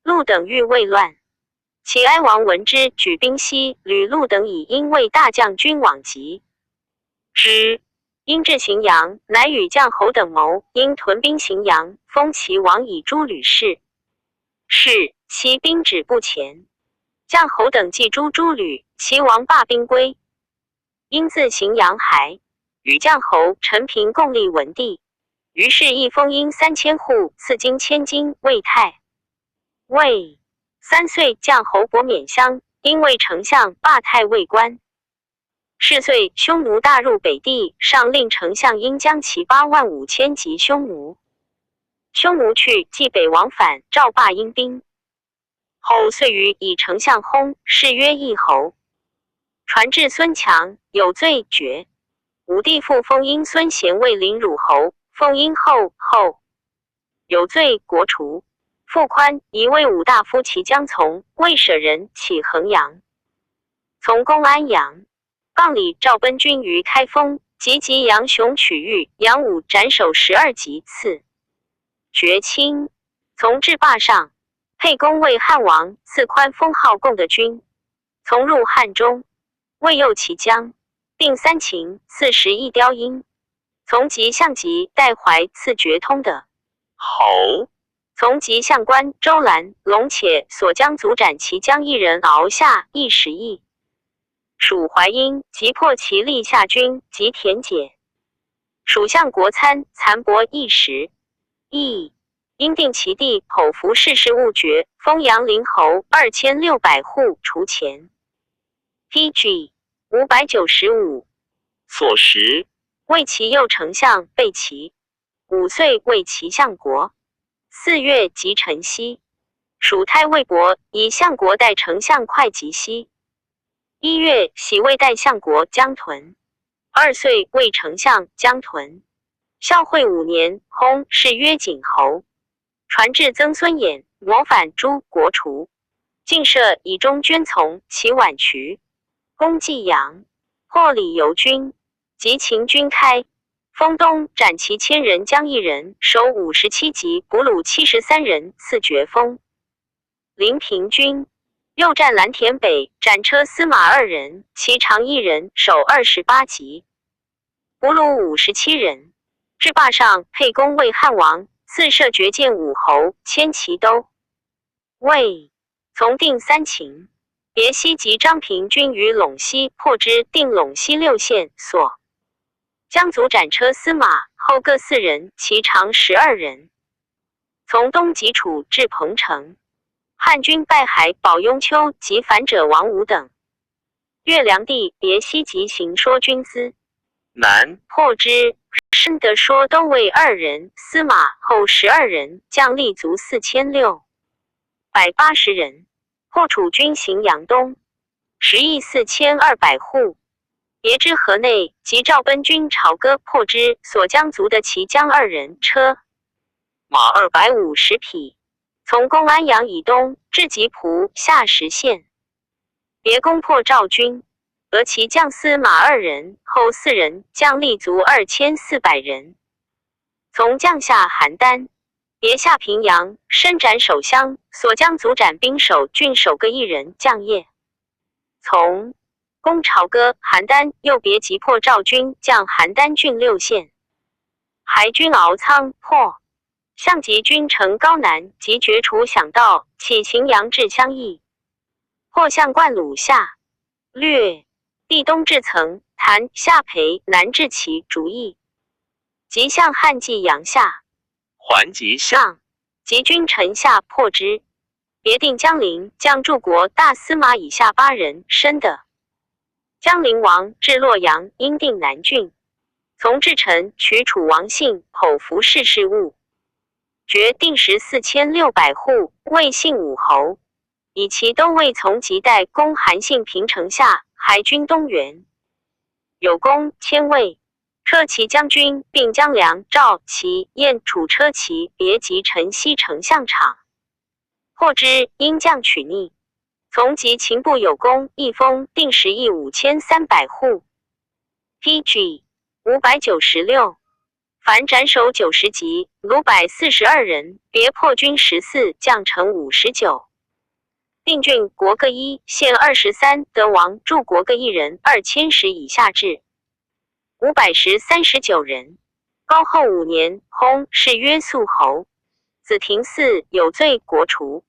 陆等欲未乱。其哀王闻之，举兵西，吕陆等以因为大将军往击之。因至荥阳，乃与将侯等谋，因屯兵荥阳，封齐王以诛吕氏。是其兵止不前，将侯等既诛吕，齐王罢兵归。因自荥阳还，与将侯陈平共立文帝。于是一封因3000户，赐金1000金，魏太尉。3岁，将侯伯免乡，因为丞相，罢太尉官。是岁，匈奴大入北地，上令丞相应将其85000及匈奴。匈奴去，冀北往返，赵霸阴兵。后遂于以丞相薨，谥曰义侯。传至孙强，有罪绝。武帝复封殷孙贤为临汝侯，封殷后后。有罪国除。傅宽疑为武大夫骑将从，魏舍人起衡阳，从攻安阳。杠里赵奔军于开封，及杨雄取狱，杨武斩首12级刺。绝清。从至霸上，沛公为汉王，赐宽封号贡的军。从入汉中，魏右骑将，定3秦，赐11雕鹰。从及相籍戴怀赐爵通的侯。从及相关周兰、龙且所将卒斩其将一人，敖下一10邑。蜀淮阴即破其立下军及田解。蜀相国参残薄10邑。因定其地，口服世事勿绝，封阳陵侯2600户，除钱。PG 595。所食。为其右丞相备齐，5岁为其相国。4月即陈豨。蜀太尉伯以相国代丞相会稽西。1月喜为代相国江屯。2岁为丞相江屯。孝惠5年，薨，谥曰景侯。传至曾孙衍，谋反诸国除。进舍以中捐从，其宛渠。攻济阳，破李由军，及秦军开。封东斩其1000人，将1人，守57级，俘虏73人，赐爵封。临平军，又战蓝田北，斩车司马2人，其长1人，守28级，俘虏57人。至霸上，沛公为汉王，赐设爵建武侯，迁齐都。魏从定3秦。别西及张平军于陇西，破之，定陇西6县所。将卒斩车司马，后各4人，其长12人。从东及楚至彭城。汉军败海保雍丘及反者王武等。越梁地别西及行说军资。南破之，申得说都尉2人，司马后12人，将立卒4680人。破楚军行阳东，10邑4200户。别之河内，及赵奔军朝歌，破之，所将卒的骑将2人，车马250匹。从攻安阳以东，至吉蒲下10县。别攻破赵军，得其将司马2人，后4人，将立卒2400人。从将下邯郸。别下平阳，伸斩守乡，所将卒斩兵守、郡守各1人，将业。从攻朝歌、邯郸，又别击破赵军，将邯郸郡6县。还军敖仓破，项籍军城高南，及绝除响道，起荥阳至襄邑。破项冠鲁下，略地东至曾、谭、下邳，南至齐、竹邑。即向汉济阳下。还及上，及军城下，破之。别定江陵，将柱国大司马以下8人，申的。江陵王至洛阳，因定南郡。从至臣取楚王信，口服世事务。决定时4600户，魏姓武侯。以其都尉从及代攻韩信平城下，海军东原。有功千位。车骑将军，并将梁、赵、齐、燕、楚车骑别及陈豨丞相场。破之，因将取逆。从及秦部有功，一封，定10邑5300户。PG 596。凡斩首90级，虏142人，别破军14，将城59。定郡国各1，县23，得王柱国各1人，2000石以下至。500石39人。高后5年，薨，谥曰肃侯。子廷嗣有罪，国除。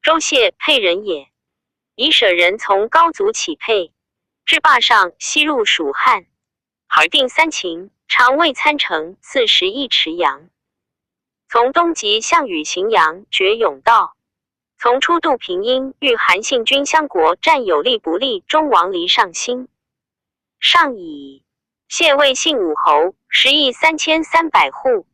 周谢沛人也。以舍人从高祖起沛。至霸上，西入蜀汉。还定3秦，常尉参城，赐10邑池阳。从东及项羽荥阳，绝甬道。从出渡平阴，遇韩信军相国，战有力不利，终亡离上兴。上矣。谢魏姓武侯，10邑3300户。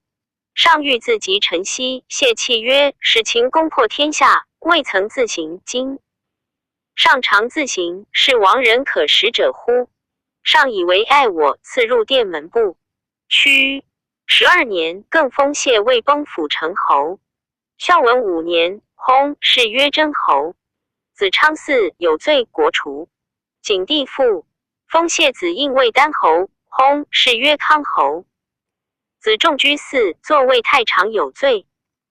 上谕自及陈豨泄气曰：使秦攻破天下，未曾自行，今上常自行，是亡人可食者乎？上以为爱我，赐入殿门部。须12年，更封谢魏崩府城侯。孝文5年，薨，谥曰真侯。子昌嗣有罪，国除。景帝父，封谢子应魏丹侯，薨，谥曰康侯。子仲居嗣作魏太常有罪，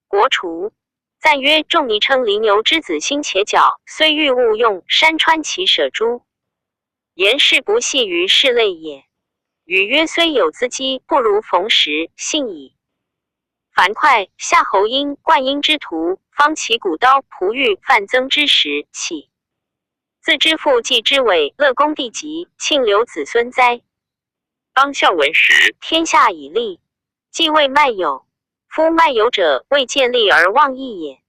国除。赞曰：仲尼称犁牛之子心且矫，虽欲勿用，山川其舍诸。言事不系于事类也。语曰：虽有资机，不如逢时，信矣。樊哙、夏侯婴、灌婴之徒，方其古刀、璞玉、范增之时，起。自之父季之伟，乐公弟及，庆留子孙哉。当孝文时，天下已立，既未卖有。夫卖有者，为见利而忘义也。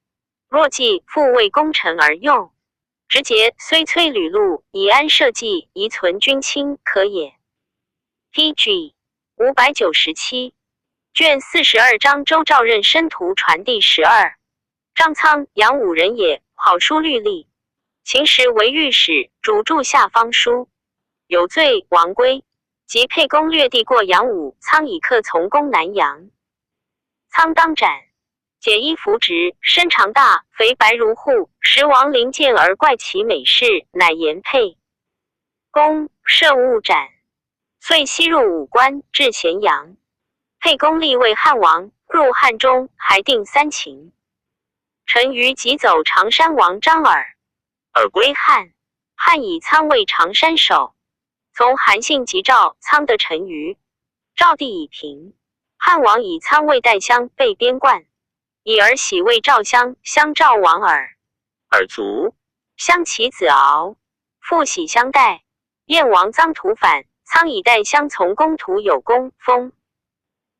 若既复为功臣而用，直节虽摧履路，以安社稷，宜存君亲，可也。PG 597卷42章周赵任申屠传第12。张苍，杨武人也，好书律历。秦时为御史，主著下方书。有罪，王归。及沛公略地过杨武，苍以客从攻南阳。苍当斩，解衣服直，身长大，肥白如户。时王陵见而怪其美事，乃言沛公，赦勿斩。遂西入武关，至咸阳。沛公立为汉王，入汉中，还定3秦。陈馀即走常山王张耳，耳归汉。汉以苍为常山守。从韩信及赵，苍得陈馀。赵地已平。汉王以苍为代乡，被边冠，以儿喜为赵襄，相赵王耳。耳卒。襄其子敖，父喜相待。燕王臧荼反，苍以代乡从公图有功，封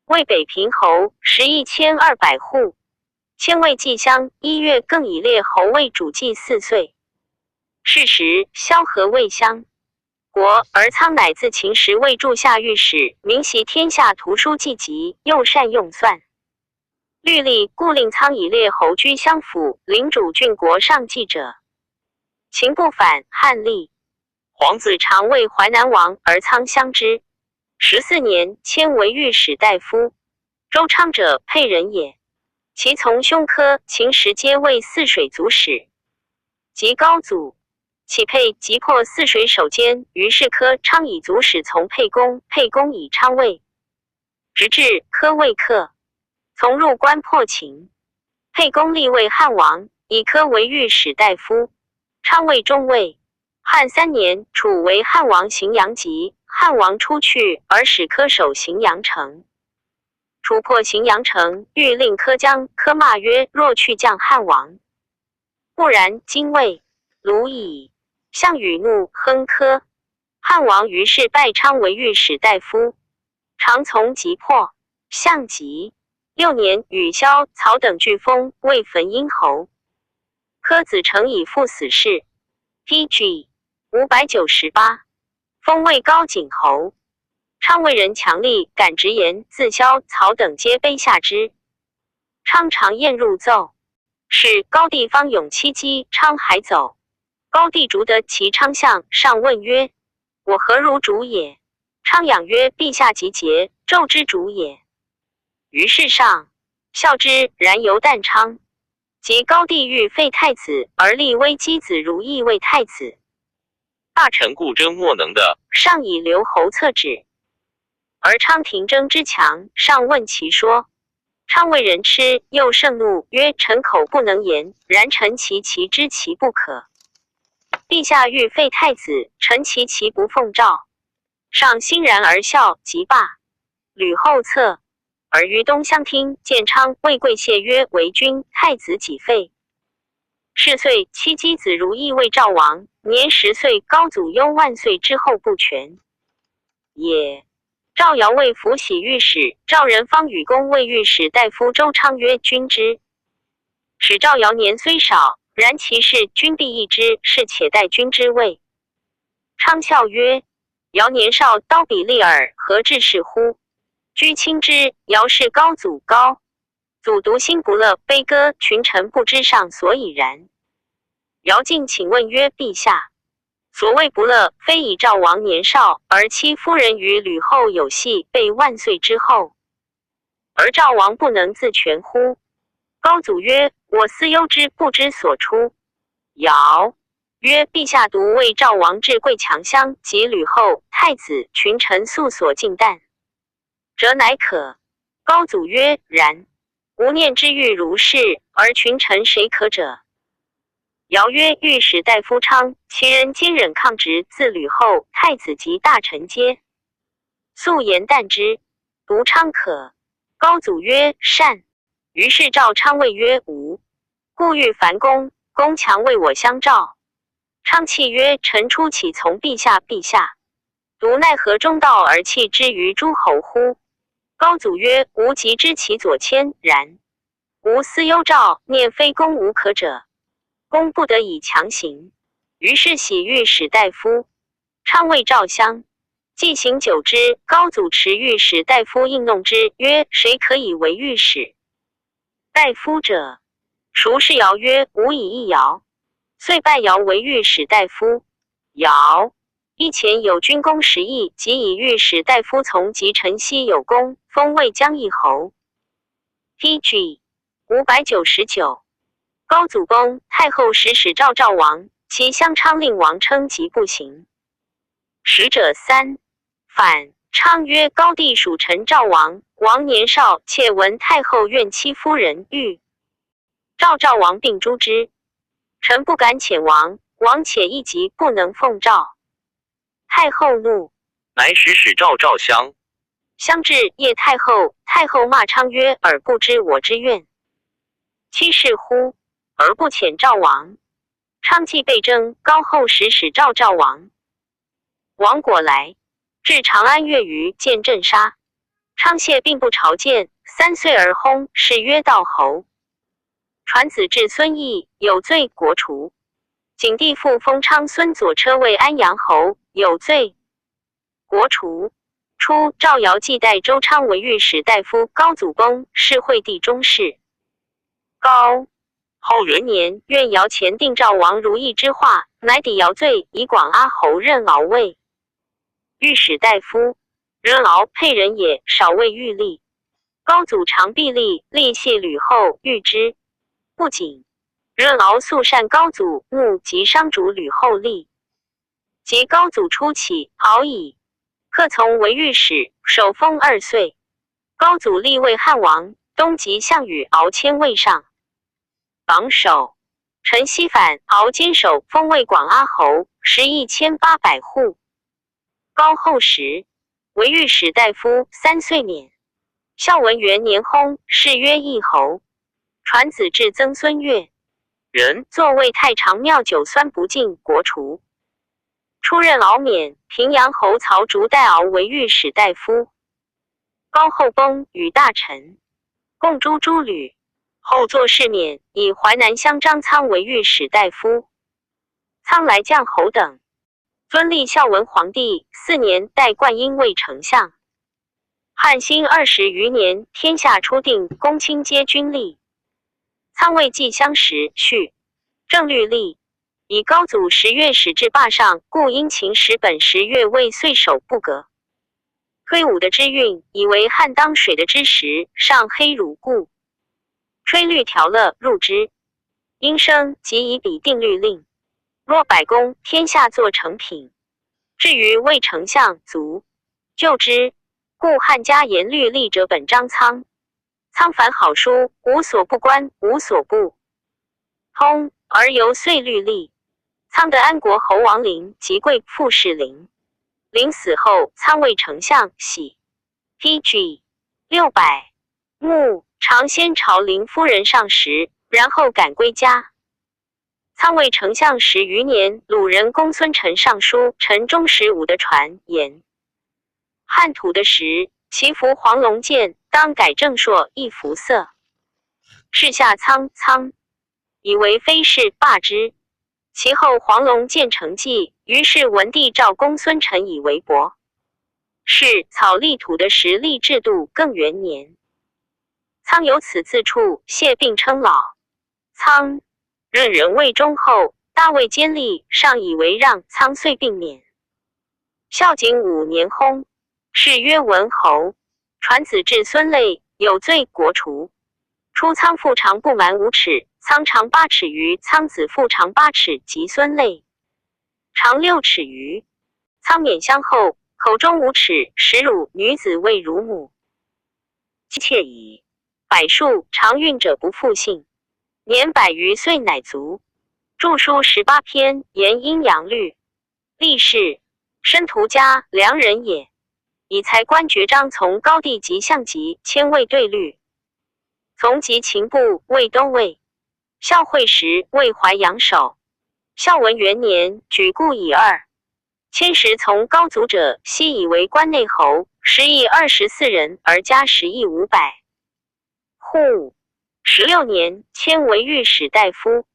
为北平侯，11,200户。迁为纪乡，1月更以列侯为主祭4岁。是时，萧何魏襄国，而苍乃自秦时为驻下御史，明习天下图书记籍，又善用算律历，故令苍以列侯居襄府，领主郡国上记者。秦不反，汉立。皇子常为淮南王，而苍相之。14年，迁为御史大夫。周昌者，沛人也。其从兄科，秦时皆为泗水族史。及高祖，启沛即破泗水守监，于是科、昌以族史从沛公，沛公以昌尉。直至科未克，从入关破秦。沛公立为汉王，以科为御史大夫，昌为中尉。汉3年，楚为汉王荥阳籍，汉王出去，而使科守荥阳城。楚破荥阳城，欲令科将，科骂曰：若去降汉王，不然，今魏鲁矣。项羽怒，哼科。汉王于是拜昌为御史大夫，常从即破。项籍6年，与萧、曹等俱封，为汾阴侯。科子成以父死事。PG 598封为高景侯。昌为人强力，敢直言，自萧、曹等皆卑下之。昌常宴入奏，是高帝方勇戚姬，昌还走。高帝逐得其昌相，上问曰：我何如主也？昌仰曰：陛下极节，纣之主也。于是上笑之，然犹旦昌。及高帝欲废太子，而立危姬子如意为太子。大臣故争莫能的，上以留侯策止。而昌廷争之强，上问其说。昌为人痴，又盛怒，曰：臣口不能言，然臣其知其不可。陛下欲废太子，臣其不奉诏。上欣然而笑，即罢。吕后策。而于东乡厅见昌谓贵谢曰：为君，太子己废。是岁，戚姬子如意为赵王，年10岁。高祖忧万岁之后不全也。赵尧为辅喜御史，赵人方与公为御史大夫。周昌曰：君之。使赵尧年虽少，然其事君必议之，是且待君之位。昌笑曰：尧年少，刀笔利耳，何至是乎？居亲之。尧是高祖高祖独心不乐，悲歌，群臣不知上所以然。姚敬请问曰：陛下，所谓不乐，非以赵王年少，而妻夫人与吕后有隙，被万岁之后，而赵王不能自全乎？高祖曰：我思忧之，不知所出。尧曰：陛下独为赵王至贵强乡及吕后、太子、群臣素所敬惮，则乃可。高祖曰：然。吾念之欲如是，而群臣谁可者？尧曰：御史大夫昌，其人坚忍抗直，自吕后、太子及大臣皆素言惮之，独昌可。高祖曰：善。于是召昌谓曰：吾故欲烦公，公强为我相召。昌泣曰：臣初岂从陛下？陛下独奈何中道而弃之于诸侯乎？高祖曰：吾即知其左迁，然吾思忧赵，念非公无可者，公不得已强行。于是喜御史大夫，昌谓赵襄。既行久之，高祖持御史大夫应弄之，曰：谁可以为御史大夫者？孰是尧曰：吾以一尧。遂拜尧为御史大夫。尧一前有军功10亿，即以御史大夫从及陈豨有功，封魏将议侯。PG 599。高祖公，太后使使召赵王，其襄昌令王称疾不行。使者3。反。昌曰：高帝属臣赵王，王年少，妾闻太后怨妻夫人，欲赵王并诛之，臣不敢遣王，王且一疾不能奉诏。太后怒，乃使召赵襄。襄至谒太后，太后骂昌曰：尔不知我之怨，欺世乎？而不遣赵王。昌既被征，高后使召赵王。王果来，至长安月余，见镇杀。昌谢并不朝见，3岁而薨，谥曰道侯。传子至孙义，有罪，国除。景帝复封昌孙左车为安阳侯，有罪，国除。初，赵尧继代周昌为御史大夫，高祖公，是惠帝中侍。高后元年，愿尧前定赵王如意之化，乃抵尧罪，以广阿侯任敖为御史大夫。任敖沛人也，少为御吏。高祖常必吏，吏系吕后，遇之不谨。任敖素善高祖，怒及商主吕后吏。及高祖初起，敖以客从为御史，守封2岁。高祖立为汉王，东极项羽，敖迁魏上榜首。陈豨反，敖坚守，封为广阿侯，食1800户。高后时，为御史大夫，3岁免。孝文元年薨，谥曰义侯。传子至曾孙悦人，坐为太常庙酒酸不尽，国除。出任敖免，平阳侯曹竹代敖为御史大夫。高后崩，与大臣共诛诸吕，后作赦免，以淮南乡张苍为御史大夫。苍来将侯等，尊立孝文皇帝4年，代冠婴为丞相。汉兴20余年，天下初定，公卿皆君立。苍为季乡时，续正律例。以高祖10月始至霸上，故因秦时本10月为岁首不革。推武的之运，以为汉当水的之时，上黑如故。吹律条乐，入之。因生即以彼定律令。若百公，天下作成品。至于魏丞相，卒就之。故汉家严律例者本张苍。苍凡好书，无所不观，无所不通，而由遂律例。苍得安国侯王陵及贵傅士陵。陵死后，苍为丞相，喜。PG 600。穆常先朝陵夫人上食，然后赶归家。苍为丞相10余年，鲁人公孙臣上书，臣忠实武的传言。汉土的时，其服黄龙剑，当改正朔，亦服色。是下苍以为非是，罢之。其后黄龙剑成绩，于是文帝召公孙臣以为伯。是草立土的时历制度更元年。苍由此自处，谢并称老。苍任人魏忠后，大魏监吏上以为让，苍遂并免。孝景5年薨，谥曰文侯。传子至孙类，有罪，国除。初苍父长不满5尺，苍长8尺余，苍子父长8尺，即孙类长6尺余。苍免乡后，口中5齿，食乳，女子谓乳母。妾矣。百数，常孕者不复姓。年100余岁乃卒。著书18篇，言阴阳律。历仕，申屠家良人也。以才官爵章从高帝及相籍，迁卫对律。从及秦部，卫都尉。孝惠时，为淮阳守。孝文元年，举故以2。迁时从高祖者，悉以为关内侯，10邑24人，而加10邑500。户16年，迁为御史大夫。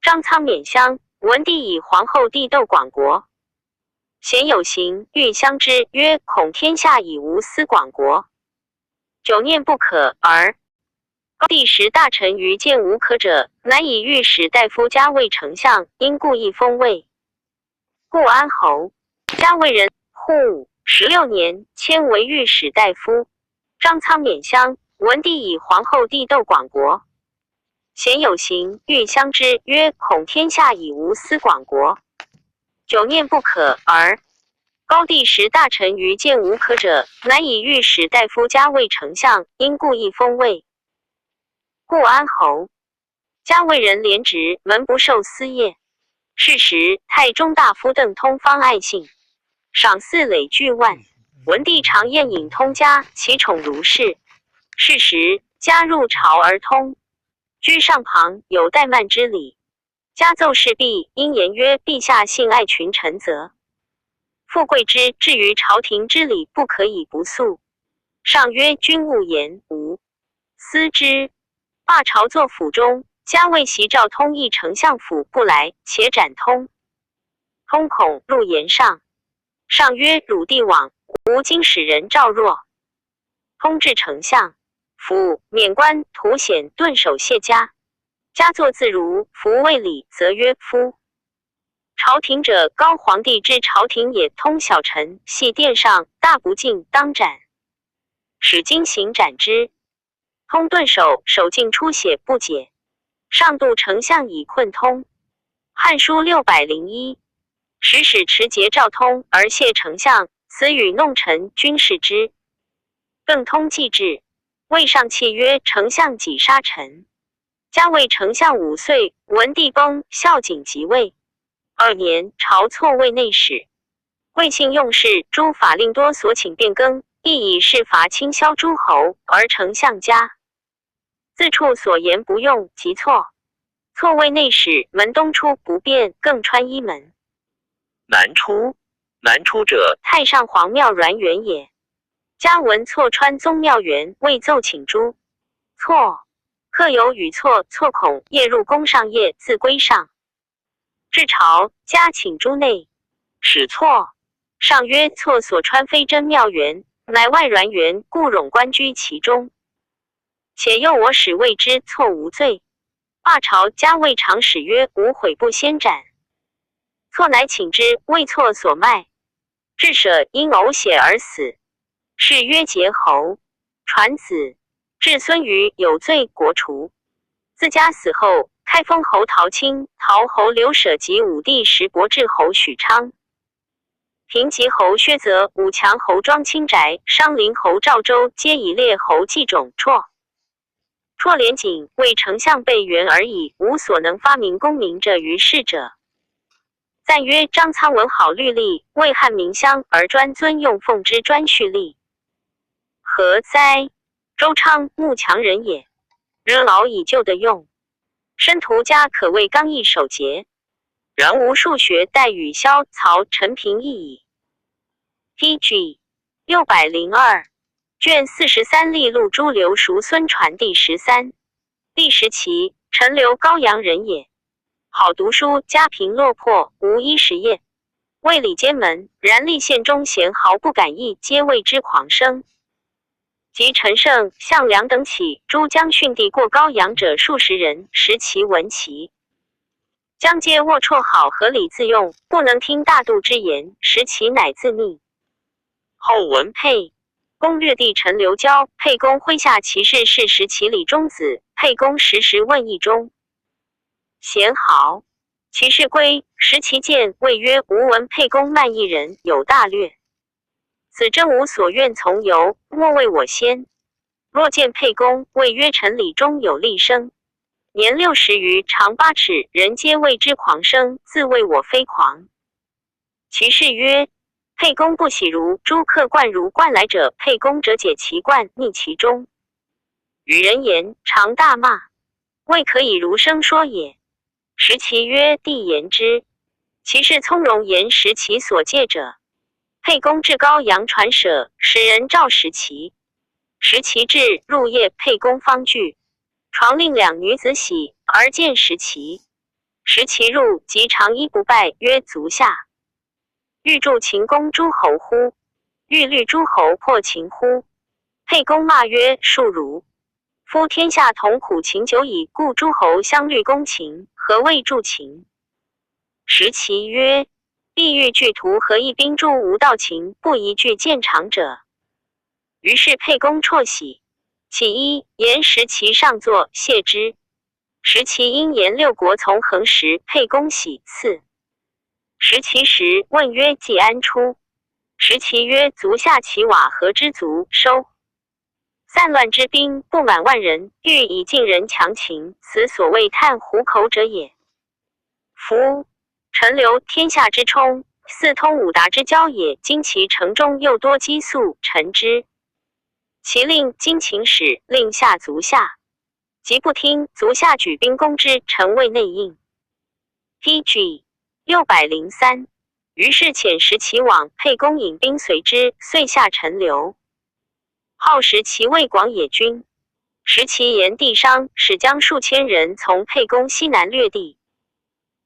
张苍免乡，文帝以皇后帝窦广国。贤有行，欲相之，曰：恐天下已无思广国，久念不可而。高帝时大臣于见无可者，乃以御史大夫加为丞相，因故意封位。故安侯。加为人。户16年，迁为御史大夫。张苍免乡，文帝以皇后帝窦广国。贤有行，欲相之，曰：恐天下已无思广国，久念不可而。高帝时大臣于见无可者，乃以御史大夫加为丞相，因故意封位。故安侯。加为人廉直，门不受私业。是时，太中大夫邓通方爱信，赏赐累巨万。文帝常宴饮通家，其宠如是。是时，加入朝而通，居上旁，有怠慢之礼。加奏事毕，因言曰：陛下信爱群臣则富贵之，至于朝廷之礼，不可以不肃。上曰：君勿言，吾思之。罢朝作府中，加谓袭赵通议丞相府不来，且斩通。通恐入言上。上曰：汝帝往，吾今使人赵若。通至丞相府，免官，图显顿首谢家。家坐自如，服未礼，则曰：夫朝廷者，高皇帝之朝廷也。通小臣系殿上，大不敬，当斩。使经行斩之。通顿首，手尽出血不解。上度丞相以困通。汉书601。使使持节赵通而谢丞相，此与弄臣均视之。邓通既至，谓上泣曰：丞相几杀臣？加为丞相5岁，文帝崩，孝景即位。2年，朝错位内史。魏信用事，诸法令多所请变更，亦以事罚轻削诸侯，而丞相加。自处所言不用，即错。错位内史，门东出不变，更穿衣门。南出，南出者，太上皇庙阮远也。加闻错穿宗庙园，未奏请诸错。客有与错，错恐夜入宫上夜，自归上。至朝，加请诸内，使错。上曰：错所穿非真庙园，乃外阮园，故冗官居其中。且诱我使谓之错无罪。罢朝，加谓长史曰：吾悔不先斩。错乃请之，谓错所卖。至舍因呕血而死。是曰节侯。传子。至孙瑜有罪，国除。自家死后，开封侯陶钦、陶侯刘舍及武帝时博志侯许昌、平吉侯薛泽、武强侯庄清宅、商陵侯赵州，皆以列侯祭种辍。辍连锦为丞相备元而已，无所能发明功名者于世者。赞曰：张苍文好律例，为汉民乡而专尊用奉之专序例。何哉？周昌慕强人也，人老以旧的用。申屠家可谓刚毅守节，然无数学待与萧曹陈平亦矣。P.G. 602卷43历录诸刘叔孙传第13。第10期，陈留高阳人也，好读书，家贫落魄，无衣食业。为礼监门，然立县中贤毫不敢议，皆谓之狂生。及陈胜、项梁等起诸将训地过高阳者数十人，识其闻其将皆龌绰好合理自用，不能听大度之言，识其乃自逆。后闻沛公略帝陈留交，沛公麾下骑士是识其礼中子，沛公时问议中贤豪。骑士归，识其见，谓曰：吾闻沛公慢一人，有大略。此真无所愿从由，莫谓我先。若见沛公，谓曰：臣礼中有厉声，年60余，长8尺，人皆谓之狂生，自谓我非狂。其士曰：沛公不喜如诸客冠如冠来者，沛公者解其冠，逆其中。与人言，常大骂，未可以如声说也。识其曰：帝言之。其士从容言识其所戒者。沛公至高阳传舍，使人召识其。识其至，入夜，沛公方具。床令两女子洗，而见识其。识其入，即长衣不拜，曰：足下。欲助秦公诸侯乎？欲虑诸侯破秦乎？沛公骂曰：庶儒！夫天下同苦秦久矣，故诸侯相虑攻秦，何谓助秦？识其曰：必欲拒图何一兵助无道秦，不宜拒见长者。于是沛公辍喜，起衣言识其上座，谢之。识其因言六国从横时，沛公喜赐。识其时，问曰：季安出？识其曰：足下其瓦何之足，收。散乱之兵不满万人，欲以尽人强秦，此所谓探虎口者也。夫陈留天下之冲，四通五达之交也。今其城中又多激素，臣之。其令经秦使，令下足下，即不听，足下举兵攻之，臣谓内应。PG 603。于是遣识其往，沛公引兵随之，遂下陈留。号识其为广野君。识其言地商，使将数千人从沛公西南略地。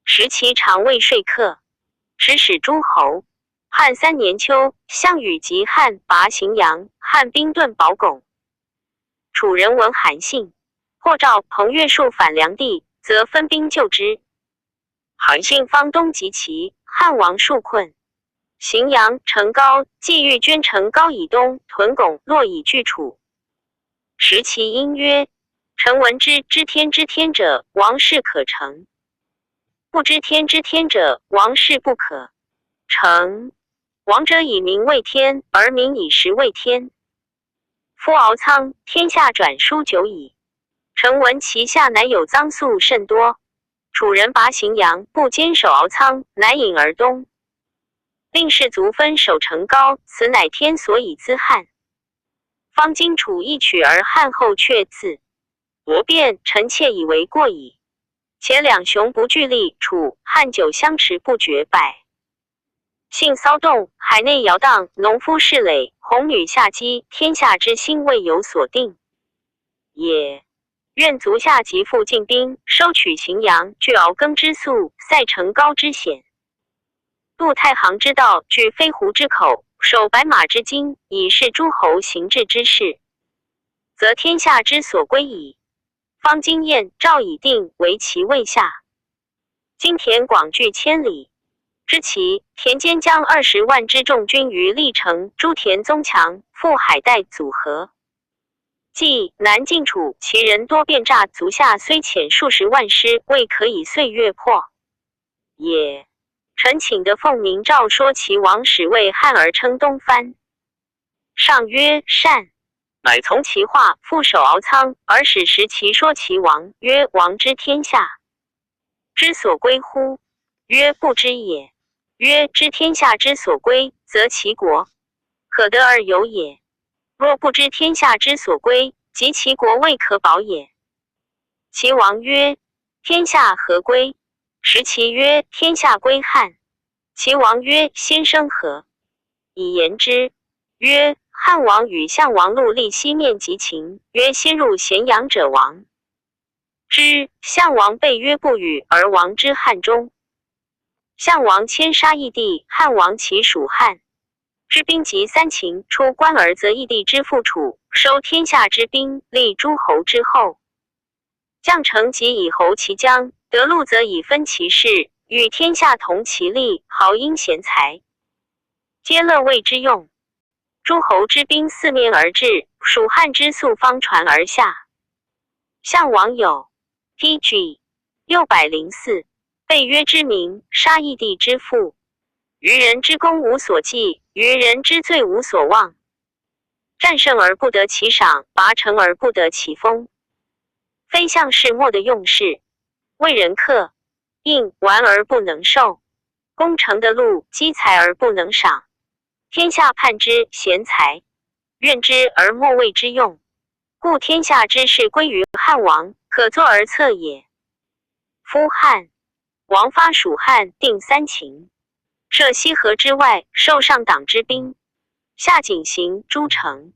识其常为说客，使使诸侯。汉3年秋，项羽及汉拔荥阳，汉兵遁保巩。楚人闻韩信，或召彭越数反梁地，则分兵救之。韩信方东及齐，汉王数困。荥阳、成高既欲捐城高以东，屯巩洛以拒楚。识其因曰：臣闻之知天之天者，王事可成；不知天之天者，王事不可成。王者以民为天，而民以食为天。夫敖仓，天下转书久矣。臣闻其下乃有赃粟甚多。楚人拔荥阳，不坚守敖仓，乃引而东。令士卒分守城高，此乃天所以资汉。方今楚一取而汉后却自夺变，臣妾以为过矣。且两雄不俱力，楚汉久相持不绝，百姓骚动，海内摇荡，农夫市垒，红女下击，天下之兴未有所定也。愿足下即复进兵，收取荥阳，据敖庚之粟，塞成高之险。渡太行之道，据飞狐之口，守白马之津，以示诸侯行治之事，则天下之所归矣。方今燕、赵已定，为其位下。今田广据千里，知其田间将20万之众军于历城，诸田宗强，赴海带组合。冀南晋楚，其人多变诈，足下虽遣数十万师，未可以岁月破也。臣请得奉明诏说其王使为汉而称东藩。上曰：善。乃从其话，复守敖仓，而使识其说其王，曰：王之天下之所归乎？曰：不知也。曰：知天下之所归，则其国可得而有也。若不知天下之所归，即其国未可保也。其王曰：天下何归？识其曰：天下归汉。其王曰：先生何以言之？曰：汉王与项王陆立西面及秦，曰：先入咸阳者亡之。项王被曰不与，而亡之汉中。项王迁杀异地，汉王其属汉。之兵及三秦出关而择义帝之父楚，收天下之兵，立诸侯之后。将成即以侯其将，得禄则以分其事，与天下同其利，豪英贤才，皆乐为之用。诸侯之兵四面而至，蜀汉之粟方传而下。项王有 PG 604，被约之名，杀义帝之父。愚人之功无所记，愚人之罪无所忘。战胜而不得其赏，拔城而不得其封。非项氏莫的用事，为人客，应玩而不能受，攻城的禄，积财而不能赏。天下盼之贤才，愿之而莫为之用，故天下之事归于汉王，可作而策也。夫汉王发蜀汉，定三秦，设西河之外，受上党之兵，下井行诸城，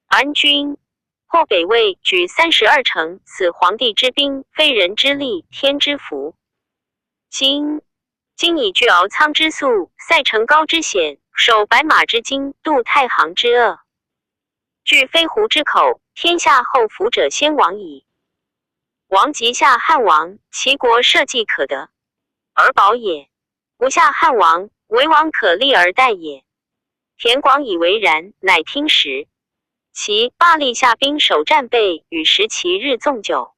安军。或北魏举32城，此皇帝之兵，非人之力，天之福。今以据敖仓之粟，塞城高之险，守白马之精，渡太行之恶，据飞狐之口，天下后服者先亡矣。王即下汉王，其国社稷可得而保也；不下汉王，为王可立而待也。田广以为然，乃听时。其罢立下兵守战备，与食其日纵酒。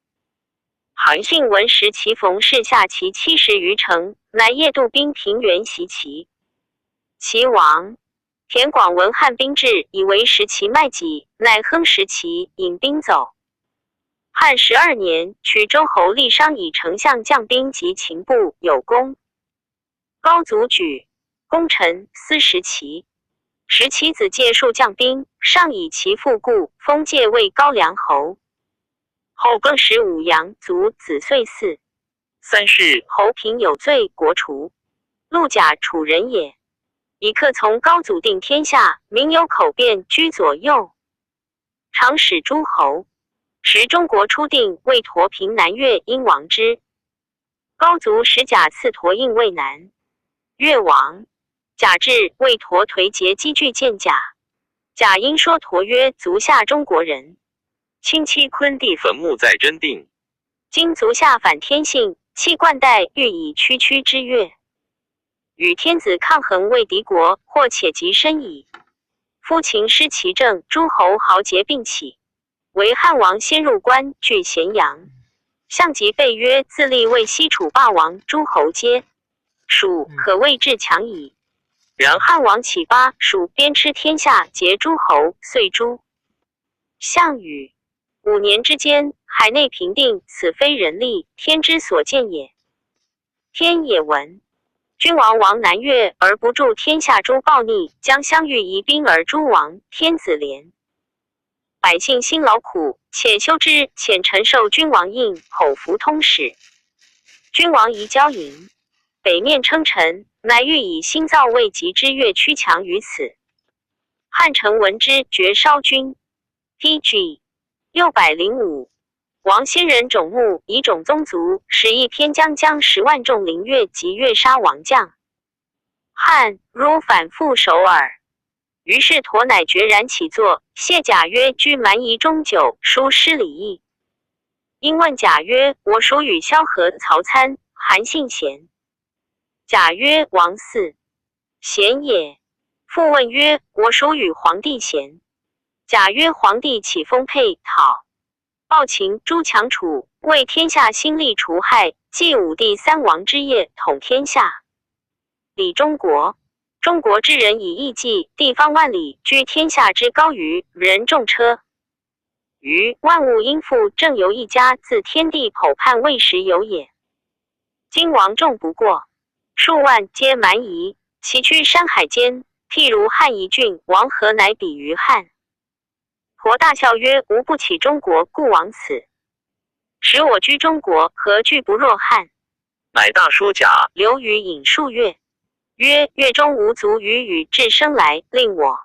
韩信闻时其逢氏下其70余城，乃夜渡兵平原袭其。其亡。田广闻汉兵至，以为食其卖己，乃哼食其，引兵走。汉12年，取周侯立商以丞相将兵及秦部有功。高祖举功臣司食其。时其子介数将兵，上以其父故，封介为高梁侯。后更使武阳族子遂嗣。三世侯平有罪，国除。陆贾楚人也，以客从高祖定天下，民有口辩居左右。常使诸侯。时中国初定，为佗平南越，因王之。高祖使贾赐佗应渭南，越王。贾至，为佗颓节积聚见贾。贾因说佗曰：足下中国人，亲戚昆弟坟墓在真定。今足下反天性，弃冠带，欲以区区之越。与天子抗衡为敌国，或且极深矣。夫秦失其政，诸侯豪杰并起，为汉王先入关，据咸阳。项籍被约，自立为西楚霸王，诸侯皆蜀，可谓至强矣。然汉王起巴蜀，鞭笞天下，劫诸侯，遂诛。项羽5年之间，海内平定，此非人力，天之所见也。天也闻君王亡南越而不助天下诸暴逆，将相遇夷兵而诛亡，天子怜。百姓辛劳苦，且修之，遣臣受君王印，吼服通使。君王宜交迎，北面称臣，乃欲以新造魏及之越屈强于此。汉臣闻之，绝烧君。PG 605。王先人种木，以种宗族，使一偏将10万众临越，及越杀王将。汉如反复首尔。于是佗乃决然起坐，谢贾曰：居蛮夷中久，疏失礼义。因问贾曰：我属与萧何、曹参、韩信贤。贾曰：王嗣贤也。复问曰：我属与皇帝贤。贾曰：皇帝起封沛、讨、暴秦、诸强楚，为天下兴利除害，继武帝3王之业，统天下，理中国。中国之人以义济，地方万里，居天下之高于人众车。于万物应复，正由一家，自天地剖判未时有也。今王众不过数万，皆蛮夷，其居山海间，譬如汉夷郡，王何乃比于汉？佗大笑曰：吾不起中国，故往此。使我居中国，何惧不若汉？乃大说贾。刘禹引数月，曰：月中无足与宇至生来，令我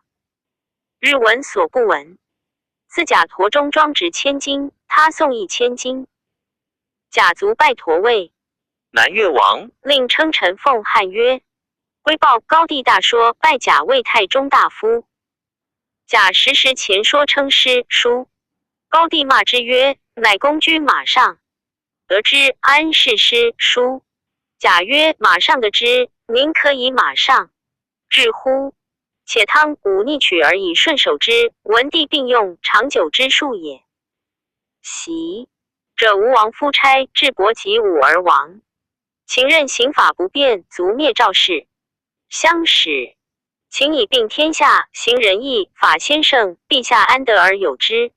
日闻所不闻。自贾佗中装值1000金，他送1000金。贾族拜佗位南越王，令称臣奉汉曰：归报高帝大说，拜贾为太中大夫。贾时前说称师书，高帝骂之曰：乃公居马上，得知安是师书。贾曰：马上得知，您可以马上至乎？且汤武逆取而以顺守之，文帝并用长久之术也。袭者吴王夫差至伯及武而亡，秦任刑法不变，卒灭赵氏。相使秦以并天下，行仁义，法先圣，陛下安得而有之？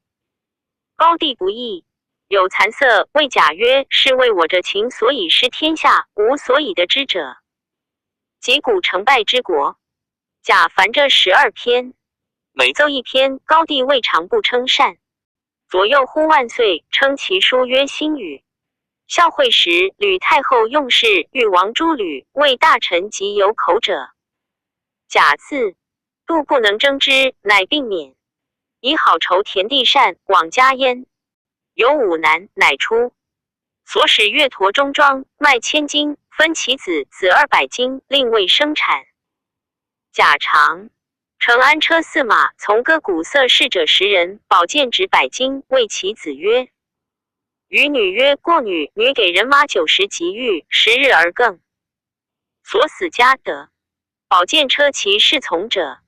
高帝不义，有惭色，谓贾曰：是为我者秦所以失天下，无所以得之者。及古成败之国，贾凡这12篇，每奏一篇，高帝未尝不称善。左右呼万岁，称其书曰新语。孝惠时，吕太后用事，欲王诸吕为大臣及有口者，贾自度不能争之，乃并免，以好酬田地善，往家焉。有5男，乃出。所使月陀中庄，卖1000斤，分其子200斤，另未生产。贾常乘安车4马，从歌鼓瑟侍者10人，宝剑指100斤，谓其子曰：与女曰：过女，女给人马90及玉，10日而更。所死家得。宝剑车骑侍从者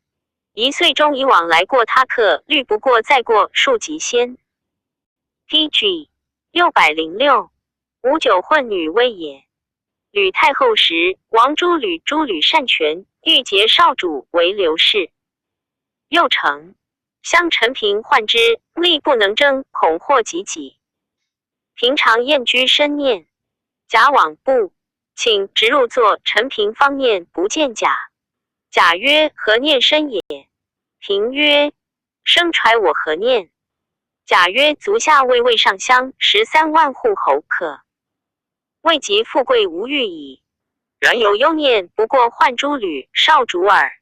，1岁中以往来过他客，虑不过再过数及先。PG 606无酒混女威也。吕太后时，王诸吕擅权，欲结少主为刘氏。又成相陈平患之，力不能争，恐祸及己。平常厌居深念，贾往不请直入座，陈平方念不见贾。贾曰：何念深也？平曰：生揣我何念？贾曰：足下为上乡13万户侯可，未及富贵无欲矣。然有忧念，不过患诸吕少主耳。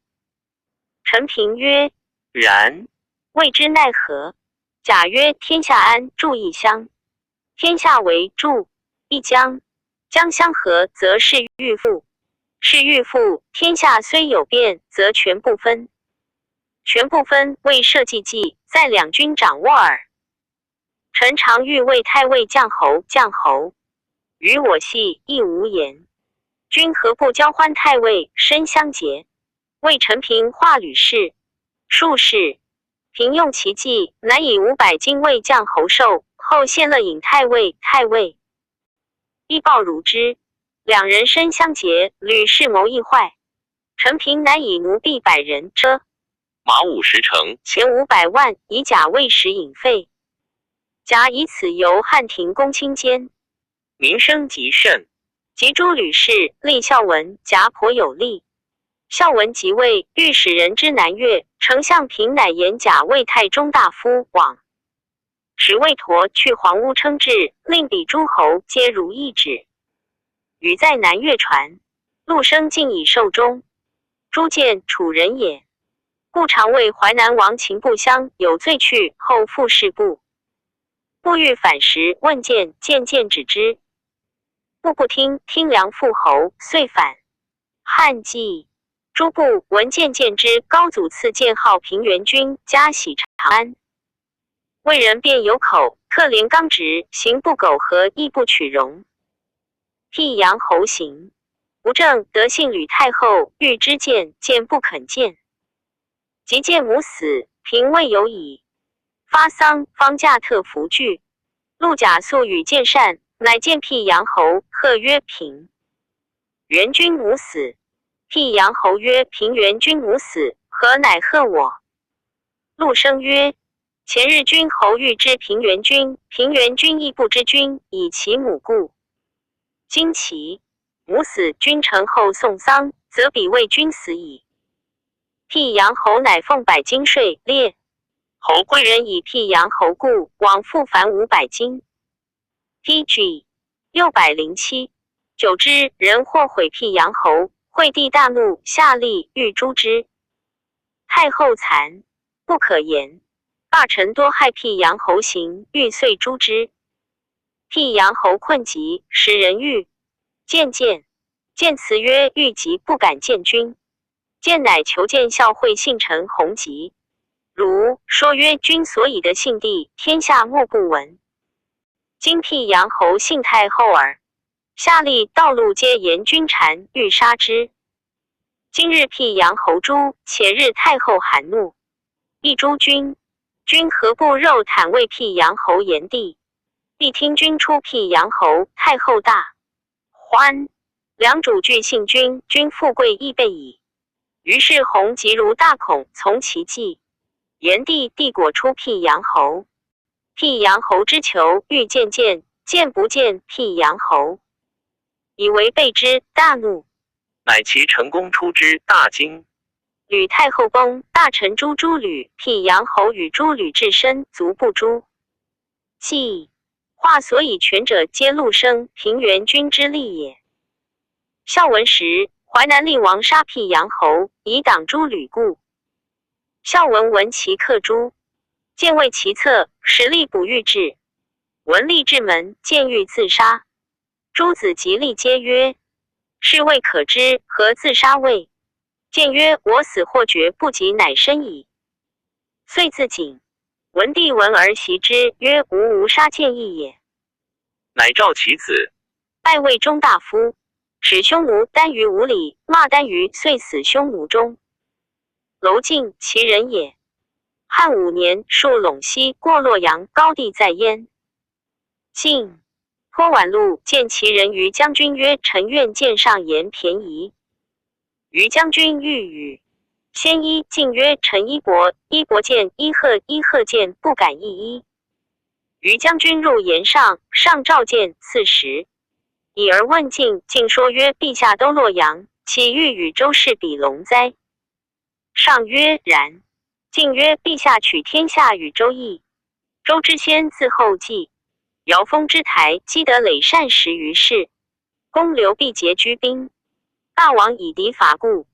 陈平曰：然，谓之奈何？贾曰：天下安，住一乡；天下为住一江，江相合，则是欲富；是欲富，天下虽有变，则全不分。全不分，为社稷计，在两军掌握耳。臣常欲为太尉将侯，与我系亦无言。君何不交欢太尉，身相结？为陈平化吕氏、术士，平用其计，乃以500斤为将侯寿，后献乐引太尉，亦报如之。两人身相结，吕氏谋亦坏。陈平乃以奴婢100人，车马50乘，钱500万，以甲为食引费。甲以此游汉庭公卿间，名声极甚。及诸吕氏，立孝文，甲颇有力。孝文即位，御史人之南越，丞相平乃言甲为太中大夫，往使魏陀去黄屋称制，令彼诸侯皆如一旨。禹在南越传，陆生竟以寿终。诸见楚人也，故常谓淮南王秦不襄有罪去，后复事部。不欲反时，问见，渐止之。不听，听梁复侯，遂反。汉纪诸部闻渐之，高祖赐建号平原君，加喜长安。魏人便有口，克连刚直，行不苟合，亦不取容。辟阳侯行吴正得信吕太后，欲之见不肯见。及见母死，平未有矣。发丧，方驾特服具。陆贾素与见善，乃见辟阳侯，贺曰：平原君母死。辟阳侯曰：平原君母死，何乃贺我？陆生曰：前日君侯欲知平原君，平原君亦不知君，以其母故。今其母死，君臣后送丧，则彼为君死矣。辟阳侯乃奉100斤税，列侯贵人以辟阳侯故，往复凡500斤。PG 607久之，人或毁辟阳侯，惠帝大怒，下令欲诛之。太后惭，不可言。罢臣多害辟阳侯行，欲遂诛之。辟阳侯困急，使人欲渐，见辞曰：欲疾不敢见君。见乃求见孝惠信臣弘吉。如说曰：君所以的信地，天下莫不闻。今辟阳侯信太后耳，下吏道路皆言君谗，欲杀之。今日辟阳侯诛，且日太后含怒，亦诛君。君何不肉袒为辟阳侯炎帝？必听君出辟阳侯，太后大欢。良主俱信君，君富贵亦备矣。于是弘吉如大恐，从其计。炎帝帝果出辟阳侯。辟阳侯之求，欲见，见不见辟阳侯，以为备之，大怒。乃其成功出之，大惊。吕太后崩，大臣诛吕，辟阳侯与吕至身，卒不诛。既化所以权者，皆陆生平原君之力也。孝文时，淮南令王杀辟阳侯，以挡吕故。孝文闻其克诛，见为其策，实力不欲至。文立至门，见欲自杀。诸子及立皆曰：是未可知，何自杀谓？见曰：我死或绝不及，乃生矣。遂自警。文帝闻而袭之，曰：无杀见义也。乃召其子，拜为中大夫，使匈奴耽于五里，骂耽于，遂死匈奴中。娄敬其人也。汉5年，戍陇西，过洛阳，高帝在焉。晋颇宛路，见其人于将军曰：臣愿见上言便宜。于将军欲与。先一进曰：臣衣帛，衣帛见；衣鹤，衣鹤见，不敢一衣。于将军入言上，上召见，赐食。以而问晋，晋说曰：陛下都洛阳，岂欲与周氏比龙哉？上曰：然。晋曰：陛下取天下与周易，周之先自后继。尧封之台，积得累善10余世。公刘必结居兵，大王以敌伐故，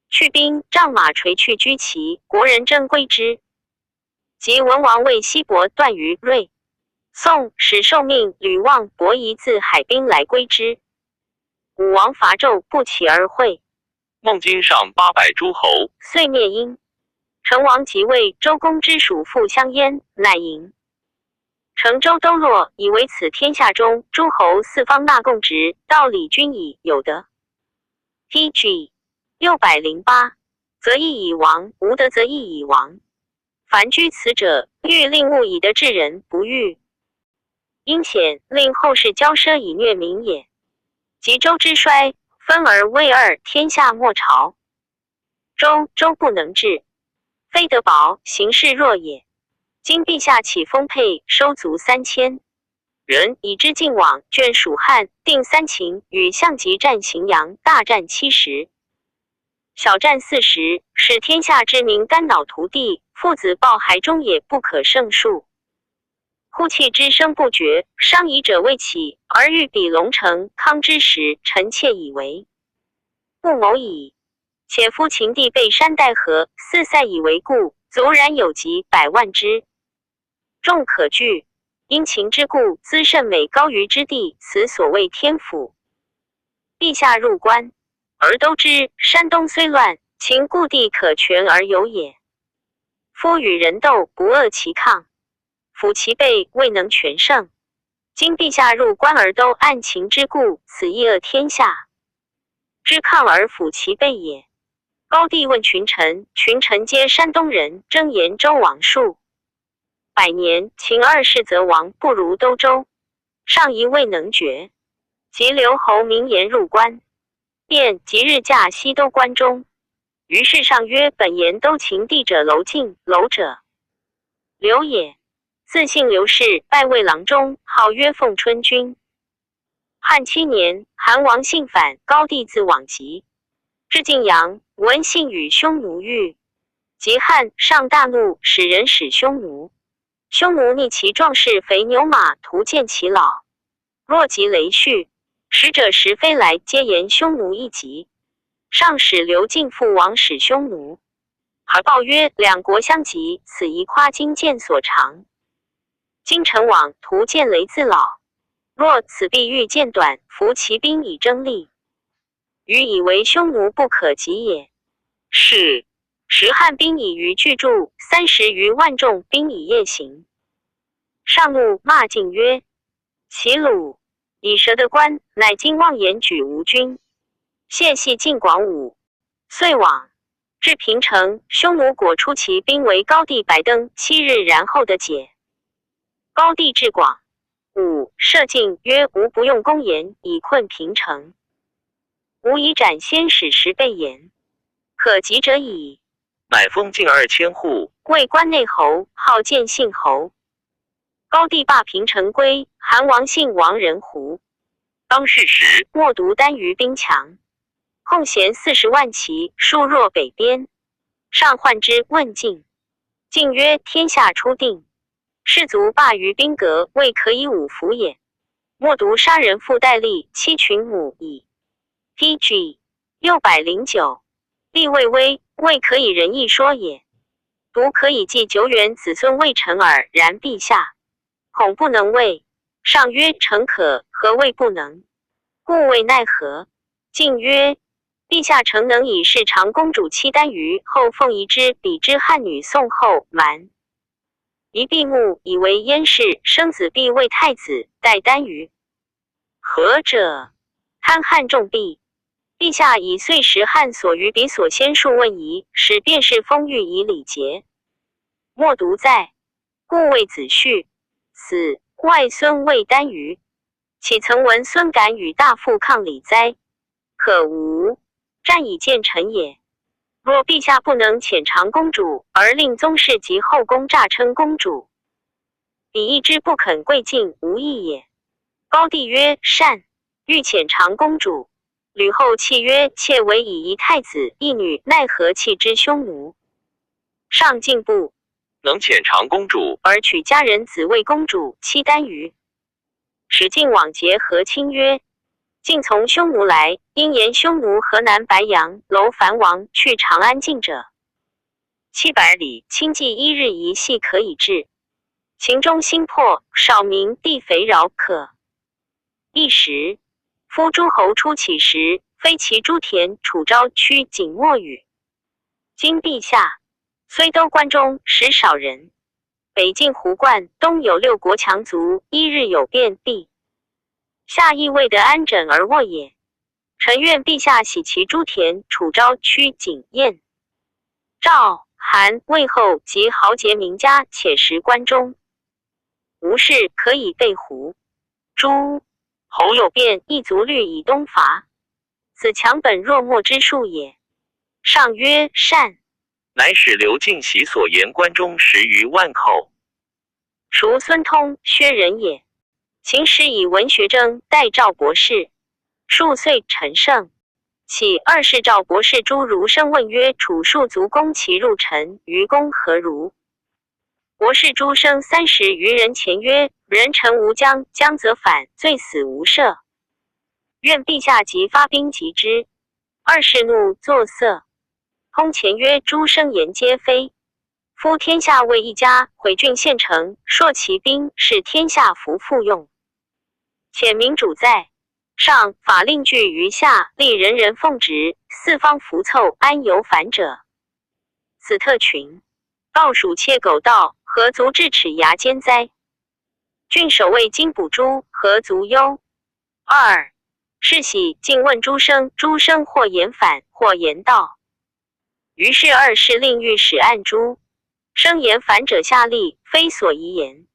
去兵，仗马垂去居齐，国人争归之。及文王为西伯段于芮，宋使受命吕望伯夷自海滨来归之。武王伐纣，不期而会。孟津上800诸侯，遂灭殷。成王即位，周公之属父相焉，乃迎。成周都洛，以为此天下中诸侯四方纳贡职，道理均已有德。PG 608，则亦以亡，无德则亦以亡。凡居此者，欲令物以德治人，不欲。因显令后世骄奢以虐民也。及周之衰，分而为二，天下莫朝。周不能治，非德薄，行事弱也。今陛下起丰沛，收足3000人，以之晋往，眷蜀汉，定三秦，与项籍战荥阳，大战70，小战40，使天下之民肝脑涂地，父子抱骸中也不可胜数。哭泣之声不绝，伤夷者未起，而欲比龙城康之时，臣妾以为不谋矣。且夫秦地被山代河，四塞以为固，卒然有疾100万之，众可惧。因秦之故，资甚美高于之地，此所谓天府。陛下入关，而都知山东虽乱，秦故地可全而有也。夫与人斗，不遏其抗，抚其背，未能全胜。今陛下入关而都按秦之故，此亦遏天下之抗而抚其背也。高帝问群臣，群臣皆山东人，争言周王数100年，秦2世则王不如都周，上疑未能决。及刘侯明言入关，便即日驾西都关中。于是上曰：本言都秦地者娄敬，娄者刘也，自姓刘氏，拜魏郎中，号曰奉春君。汉7年，韩王信反，高帝自往疾，至晋阳，闻信与匈奴遇。及汉，上大怒，使人使匈奴。匈奴逆其壮士肥牛马，图见其老。若及雷续，使者时飞来，皆言匈奴一疾。上使刘敬父王使匈奴，而报曰：两国相及，此宜夸今见所长。今臣往，图见雷自老。若此必欲见短，服其兵以争利。余以为匈奴不可及也。是。时汉兵以余巨助30余万众兵以夜行。上怒骂晋曰：齐鲁以蛇的官，乃今妄言举吴军，谢系晋广武，遂往。至平城，匈奴果出其兵为高帝白登7日，然后的解。高帝至广武，射进曰：吾不用公言以困平城，吾以斩先使10倍言，可及者矣。乃封禁2000户，为关内侯，号建信侯。高帝罢平城归，韩王信王人胡。当世时，莫独单于兵强，控弦40万骑，数若北边。上唤之，问晋。晋曰：天下初定，士卒罢于兵革，未可以五服也。莫独杀人父戴笠7群母矣。PG 609，立魏威，未可以仁义说也。独可以继久远子孙未成耳。然陛下恐不能为。上曰：诚可，何谓不能？故谓奈何。晋曰：陛下诚能以事长公主妻丹于后凤仪之比之汉女宋后蛮，一闭目以为燕氏，生子必为太子，代丹于。何者？贪汉重弊。陛下以岁时汉所于彼所先数问疑，使便是封御以礼节。莫独在，故谓子婿死，外孙谓丹于。岂曾闻孙敢与大父抗礼哉？可无，战以见臣也。若陛下不能遣长公主，而令宗室及后宫诈称公主，彼一之不肯贵敬，无益也。高帝曰：善。欲遣长公主。吕后泣曰：妾为以一太子一女，奈何弃之匈奴？上进步，能遣长公主，而取家人子为公主妻丹于。使晋往诘和亲曰：晋从匈奴来，因言匈奴河南白杨楼樊王去长安境者700里，轻骑1日一夕可以至。秦中心破，少民地肥饶可。一时夫诸侯出起时，非其诸田楚昭屈景莫与。今陛下虽都关中实少人，北进胡灌，东有6国强族，1日有变必。下亦未得安枕而卧也。臣愿陛下喜其诸田楚昭屈景燕赵韩魏后及豪杰名家，且食关中，无事可以备胡。诸侯有变，一足虑以东伐，此强本弱末之术也。上曰：善。乃使刘敬喜所言关中10余万口。孰孙通、薛仁也。秦时以文学征代赵博士，数岁陈胜。起2世赵博士朱如生问曰：楚庶族攻其入陈，于公何如？博士朱生30余人前曰：人臣无将，将则反，罪死无赦。愿陛下即发兵击之。2世怒作色。通前曰：诸生言皆非。夫天下为一家，毁郡县城，硕其兵，是天下服复用。且民主在上，法令具于下，立人人奉职，四方服凑，安有反者？此特群，盗鼠窃狗盗，何足智齿牙尖哉？郡守卫金补诸，何足忧？2是喜竟问诸生，诸生或言反，或言道。于是2世令御史按诸生言反者下吏，非所宜言。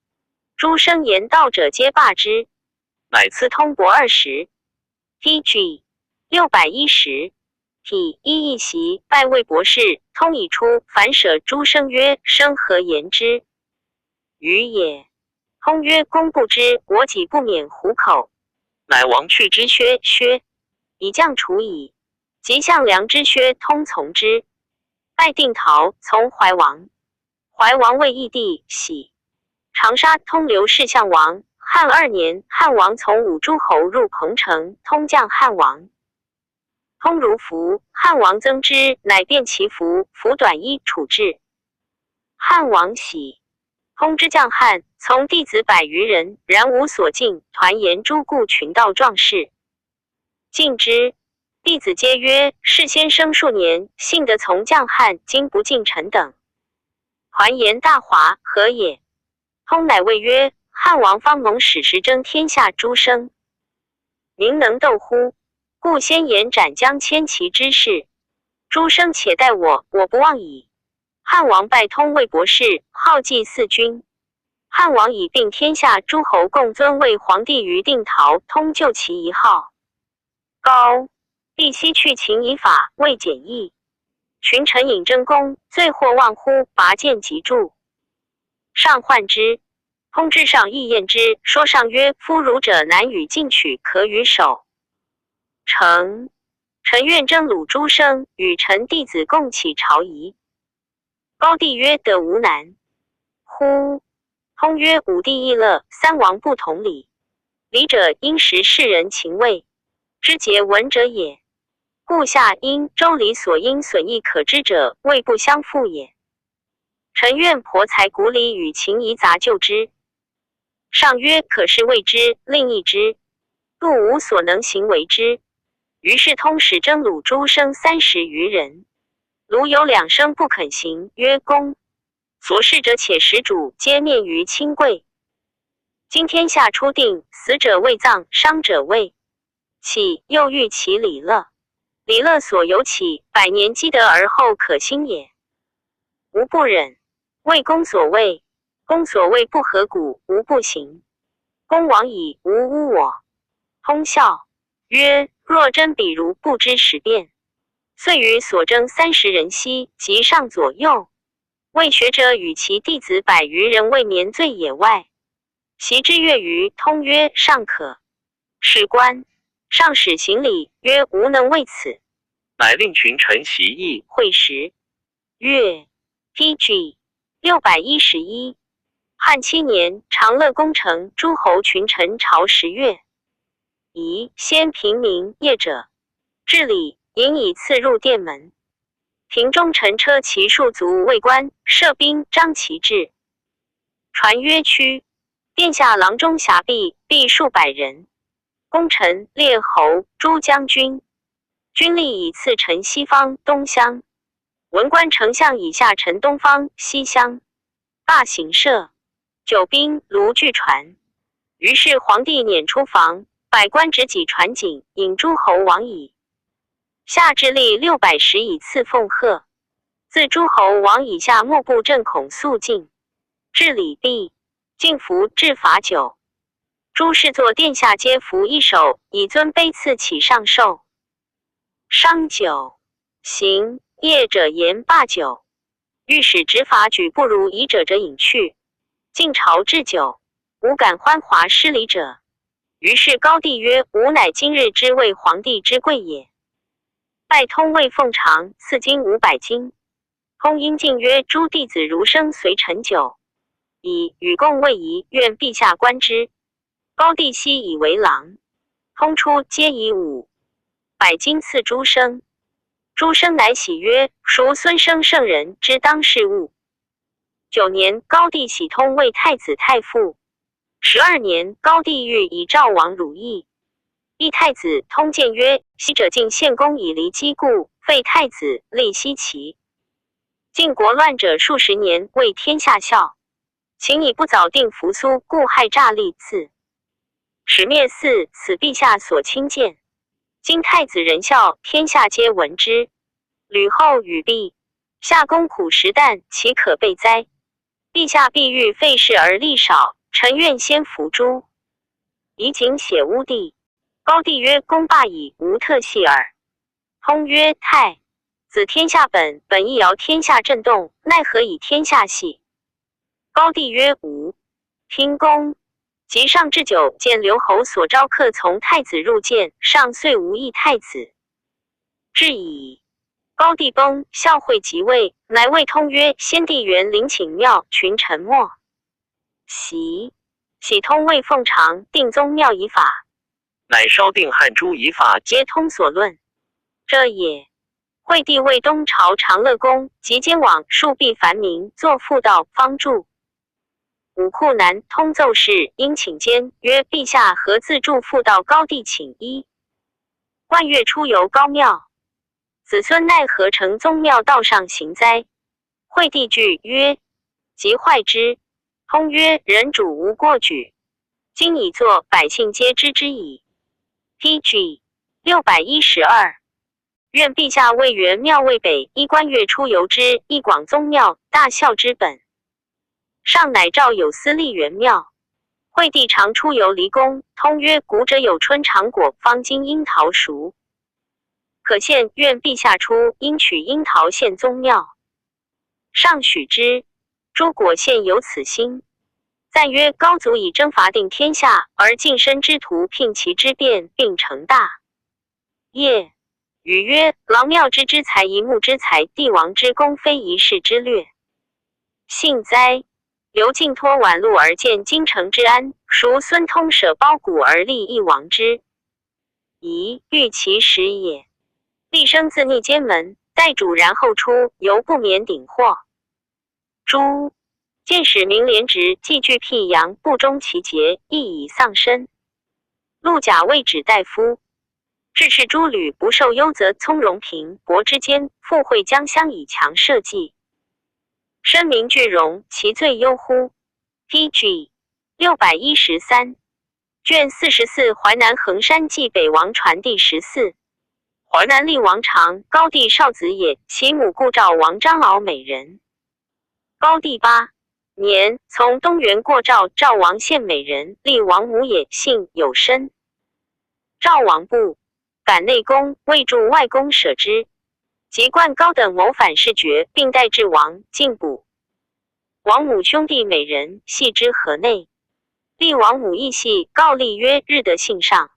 诸生言道者皆罢之。乃赐通博20。PG 610。体一席，拜魏博士。通已出，反舍诸生曰：生何言之？余也。通曰：公不知，我己不免虎口。乃王去之薛以将处矣。即项梁之薛通从之。拜定陶，从怀王。怀王为义帝，喜。长沙通刘氏相王。汉2年，汉王从5诸侯入彭城，通将汉王。通如服，汉王增之，乃变其服，服短衣处置。汉王喜。通之将汉，从弟子100余人，然无所敬，团言诸故群盗壮士。敬之。弟子皆曰：事先生数年，幸得从将汉，今不进臣等。还言大华何也？通乃谓曰：汉王方蒙使时争天下诸生，民能斗乎？故先言斩将千骑之事。诸生且待我，我不忘矣。汉王拜通魏博士，号祭四君。汉王以并天下诸侯共尊为皇帝于定陶，通就其一号。高帝西去秦以法，未简易。群臣引争功，罪或忘乎，拔剑即著。上患之。通之上亦验之，说上曰：夫儒者难与进取，可与守。臣愿征虏诸生，与臣弟子共起朝仪。高帝曰：得无难乎？通曰：武帝亦乐，三王不同礼。礼者，因时世人情味，知节文者也。故下因周礼所因损益可知者，谓不相复也。臣愿婆才古礼与情仪杂就之。上曰：可是谓之，令易之，故无所能行为之。于是通使征虏诸生30余人，卢有2生不肯行，曰公。所事者且始主，皆面于亲贵。今天下初定，死者未葬，伤者未起，又欲其礼乐。礼乐所由起，100年积德而后可兴也。吾不忍。谓公所谓，公所谓不合骨，吾不行。公往矣，吾污我。通笑曰：若真比如不知时变，遂于所征30人兮，即上左右。谓学者与其弟子100余人未眠醉野外。习之乐于通曰：尚可。是官上使行礼，曰：无能为此。乃令群臣习议。会时，月 PG 611。汉7年，长乐宫城诸侯群臣朝10月。宜先平民业者，至礼，引以次入殿门。庭中乘车骑数足卫官，射兵张旗帜。传曰屈。殿下廊中狭壁，壁数百人。功臣、列侯、诸将军，军力以次陈西方、东乡。文官丞相以下陈东方、西乡。罢行射，酒兵卢俱传。于是皇帝辇出房，百官执戟传锦，引诸侯往矣。下至吏610以次奉贺。自诸侯往以下莫不震恐肃静。至礼毕，进服置罚酒。诸侍坐殿下皆服一首，以尊卑次起上寿。商酒行业者言罢酒，御史执法举不如仪者饮去。晋朝置酒，无敢欢华失礼者。于是高帝曰：吾乃今日之为皇帝之贵也。拜通谓奉常，赐金500斤。通因进曰：诸弟子如生随臣酒，以与共未仪，愿陛下观之。高帝悉以为郎。通出，皆以500斤赐诸生。诸生乃喜曰：孰孙生圣人之当世物。9年，高帝喜通为太子太傅。12年，高帝欲以赵王汝邑。议太子通谏曰：昔者晋献公以离姬故，废太子，立奚齐。晋国乱者数十年，为天下笑。秦以不早定扶苏，故害诈立次。始灭嗣，此陛下所亲见。今太子仁孝，天下皆闻之。吕后与陛下公苦食啖，岂可备哉？陛下必欲废事而力少，臣愿先服诸。以景写乌帝。高帝曰：公罢矣，无特系耳。通曰：太子天下本亦摇天下震动，奈何以天下系？高帝曰：吾听公。及上至9，见刘侯所招客从太子入见，上遂无议太子。至矣。高帝崩，孝惠即位，乃谓通曰：先帝元陵寝庙，群臣莫喜通谓奉常，定宗庙仪法，乃稍定汉诸仪法，皆通所论。这也。惠帝为东朝长乐宫，及监往数必凡民，作妇道，方助。武库南通奏事，因请监曰：陛下何自助妇道？高帝请依。万月出游高庙，子孙奈何成宗庙道上行哉？惠帝惧曰：即坏之。通曰：人主无过举，今已作，百姓皆知之矣。PG 612。愿陛下为元庙为北依观月出游之一广宗庙大孝之本。上乃诏有司立元庙。惠帝常出游离宫，通曰：古者有春尝果，方今樱桃熟，可献。愿陛下出，应取樱桃献宗庙。上许之。诸果献有此心。赞曰：高祖以征伐定天下，而近身之徒聘其之变，并成大业。语曰：郎庙之之才，一木之才，帝王之功，非一世之略。幸哉！刘敬托宛路而见京城之安，孰孙通舍包谷而立一王之宜，欲其始也。厉声自逆监门，待主然后出，犹不免顶祸。诸见使明廉直，既具辟阳，不忠其节，亦已丧身。陆贾谓止大夫，至赤诸吕不受忧，则从容平薄之间，复会江乡以强社稷。深明巨荣，其罪忧乎？PG 613。卷44淮南衡山记北王传第14。淮南厉王长，高帝少子也，其母故赵王张敖美人。高帝8年，从东原过赵，赵王献美人，厉王母也，姓有身。赵王不敢内宫，未助外宫舍之。即冠高等谋反事爵，并代至王，进补。王母兄弟美人，系之河内。厉王母亦系，告厉曰：日得幸上，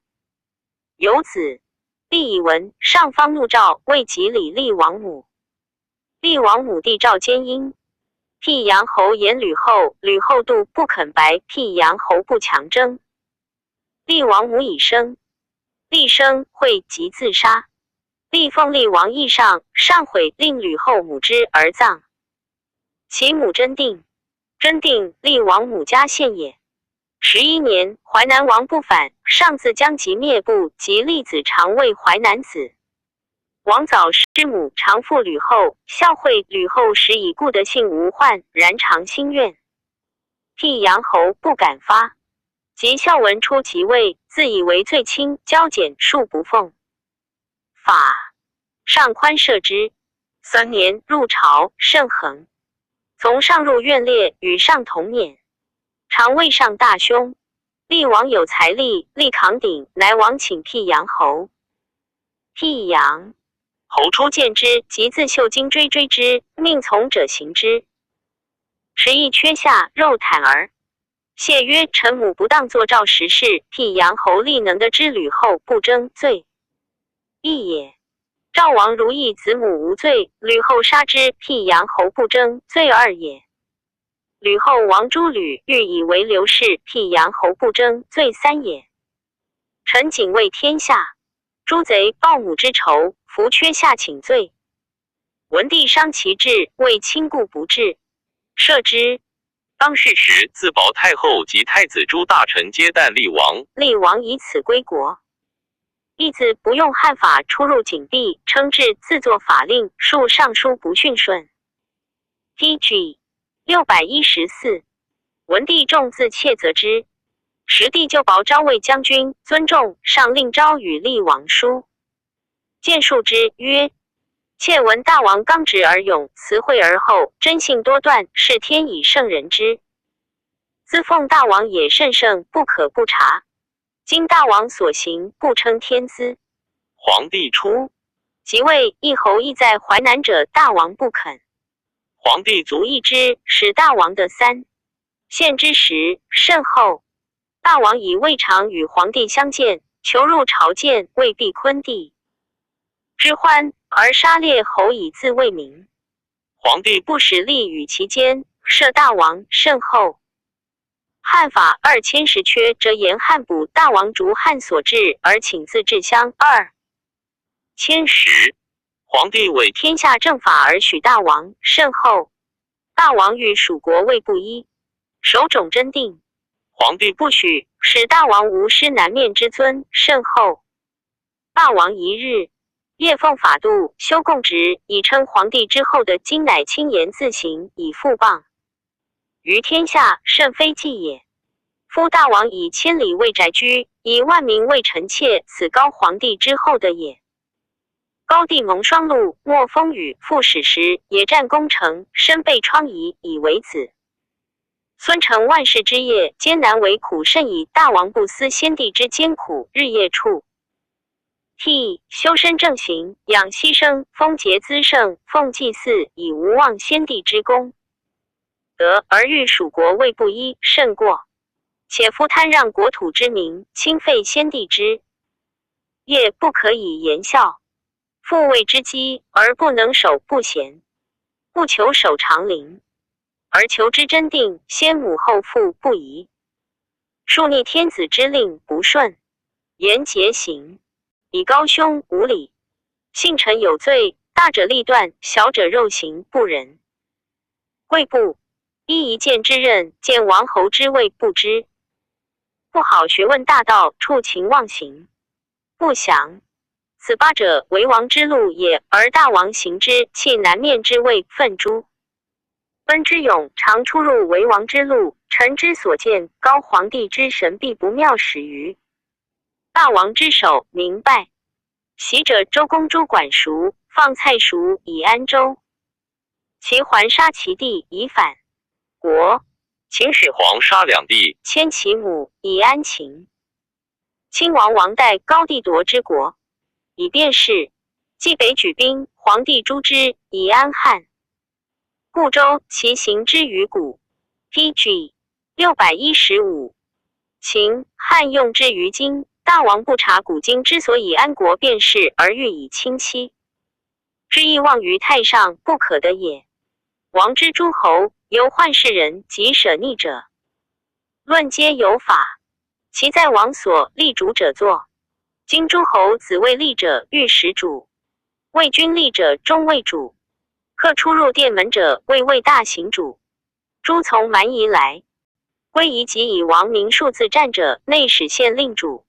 有子。厉以闻，上方怒召，谓及礼厉王母。厉王母弟赵奸婴。辟阳侯言吕后，吕后度不肯白，辟阳侯不强征。厉王母已生，厉生会即自杀。厉奉厉王义上，上悔，令吕后母之而葬。其母真定，真定厉王母家献也。11年，淮南王不反，上自将及灭部，及厉子常为淮南子。王早师母常父吕后，孝惠吕后时以故得性无患，然常心愿。辟阳侯不敢发，及孝文初即位，自以为罪轻，交减数不奉。法上宽赦之。3年，入朝，甚恒。从上入院列，与上同免。常谓上大凶。厉王有财力，力扛鼎，乃王请辟阳侯。辟阳侯初见之，即自袖巾追之，命从者行之。时亦缺下，肉袒儿。谢曰：臣母不当作赵时事，辟阳侯力能得之吕后不争罪，义也。赵王如意子母无罪，吕后杀之，辟阳侯不争罪二也。吕后王诸吕欲以为刘氏，辟阳侯不争罪三也。臣谨为天下，诸贼报母之仇，弗缺下请罪。文帝伤其志，为亲故不治，赦之。当世时，自保太后及太子诸大臣皆诞厉王，厉王以此归国。义子不用汉法，出入紧闭，称制自作法令，述尚书不逊顺。PG 614。文帝重自窃责之。时帝就保昭魏将军，尊重，上令昭与厉王书，见述之曰：窃闻大王刚直而勇，辞惠而厚，真信多断，是天以圣人之。自奉大王也甚圣，不可不察。今大王所行，不称天资。皇帝初，即位，一侯亦在淮南者，大王不肯。皇帝卒议之，使大王得3。献之时，甚厚。大王以未尝与皇帝相见，求入朝见，未必昆帝之欢，而杀列侯以自为名。皇帝不使力与其间，赦大王甚厚。汉法2010缺，则言汉补大王逐汉所制，而请自治乡2010。皇帝为天下正法而许大王甚厚。大王与蜀国位不一，首种真定。皇帝不许，使大王无失南面之尊甚厚。霸王一日，夜奉法度，修供职，以称皇帝之后的今乃亲言自行，以复谤于天下，甚非计也。夫大王以千里为宅居，以万民为臣妾，此高皇帝之后的也。高帝蒙霜露，莫风雨，复始时，野战攻城，身被疮痍，以为子。孙承万世之业，艰难为苦甚矣。大王不思先帝之艰苦，日夜处替修身正行，养息生，丰节滋盛，奉祭祀，以无忘先帝之功德，而欲蜀国位不一，甚过。且夫贪让国土之民，轻废先帝之业，不可以言笑。父位之基，而不能守不贤，不求守长龄，而求之真定，先母后父不疑。数逆天子之令不顺，言节行，以高兄无礼，信臣有罪，大者立断，小者肉刑不仁。贵部依一见之任，见王侯之位不知，不好学问大道，触情妄行，不详。此八者为王之路也，而大王行之，弃南面之位，愤诛。温之勇常出入为王之路，臣之所见，高皇帝之神必不妙始于大王之手，明拜。袭者周公诸管蜀，放蔡蜀以安州，其还杀其弟以反国。秦始皇杀两弟，迁其母以安秦。亲王王代高帝夺之国，以便事。冀北举兵，皇帝诛之，以安汉。故州其行之于古 ，pg 615。秦汉用之于今，大王不察古今之所以安国变事，而欲以轻欺之意望于太上，不可得也。王之诸侯，由宦世人及舍逆者，论皆有法，其在王所立主者作。今诸侯子位立者御史主，为君立者中尉主，客出入殿门者为大行主。诸从蛮夷来，归夷及以王名数字战者，内史县令主。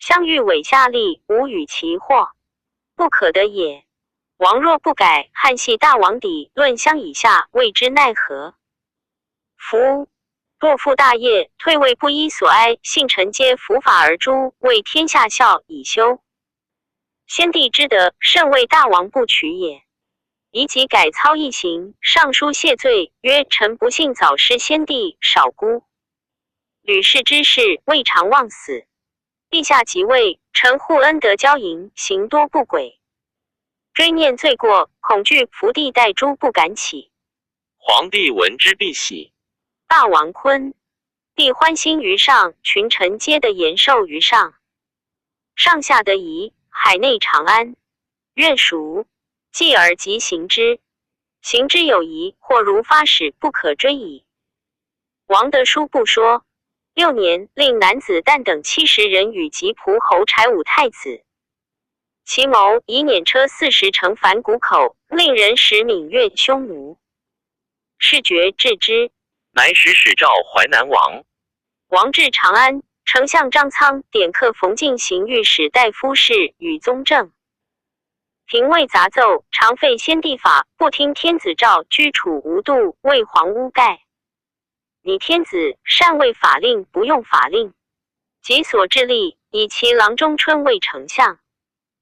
相欲委下吏，无与其祸，不可得也。王若不改，汉系大王底，论相以下，谓之奈何？夫若负大业，退位不依所哀，信臣皆伏法而诛，为天下孝以修先帝之德，甚为大王不取也。宜即改操一行，上书谢罪，曰：臣不幸早失先帝，少孤吕氏之事，未尝忘死。陛下即位，臣护恩德骄淫，行多不轨，追念罪过，恐惧伏地待诛，不敢起。皇帝闻之必喜。大王坤，帝欢心于上，群臣皆得延寿于上。上下得宜，海内长安。愿蜀继而即行之，行之有疑，或如发使，不可追矣。王德书不说，6年，令男子旦等70人与吉仆侯柴武太子。其谋以辇车40乘凡谷口，令人使闽越匈奴。士决治之，乃使使召淮南王。王至长安，丞相张苍点客冯敬行御史大夫事与宗正。廷尉杂奏，常废先帝法，不听天子诏，居处无度，为皇污盖。拟天子善为法令，不用法令，及所治力，以其郎中春为丞相。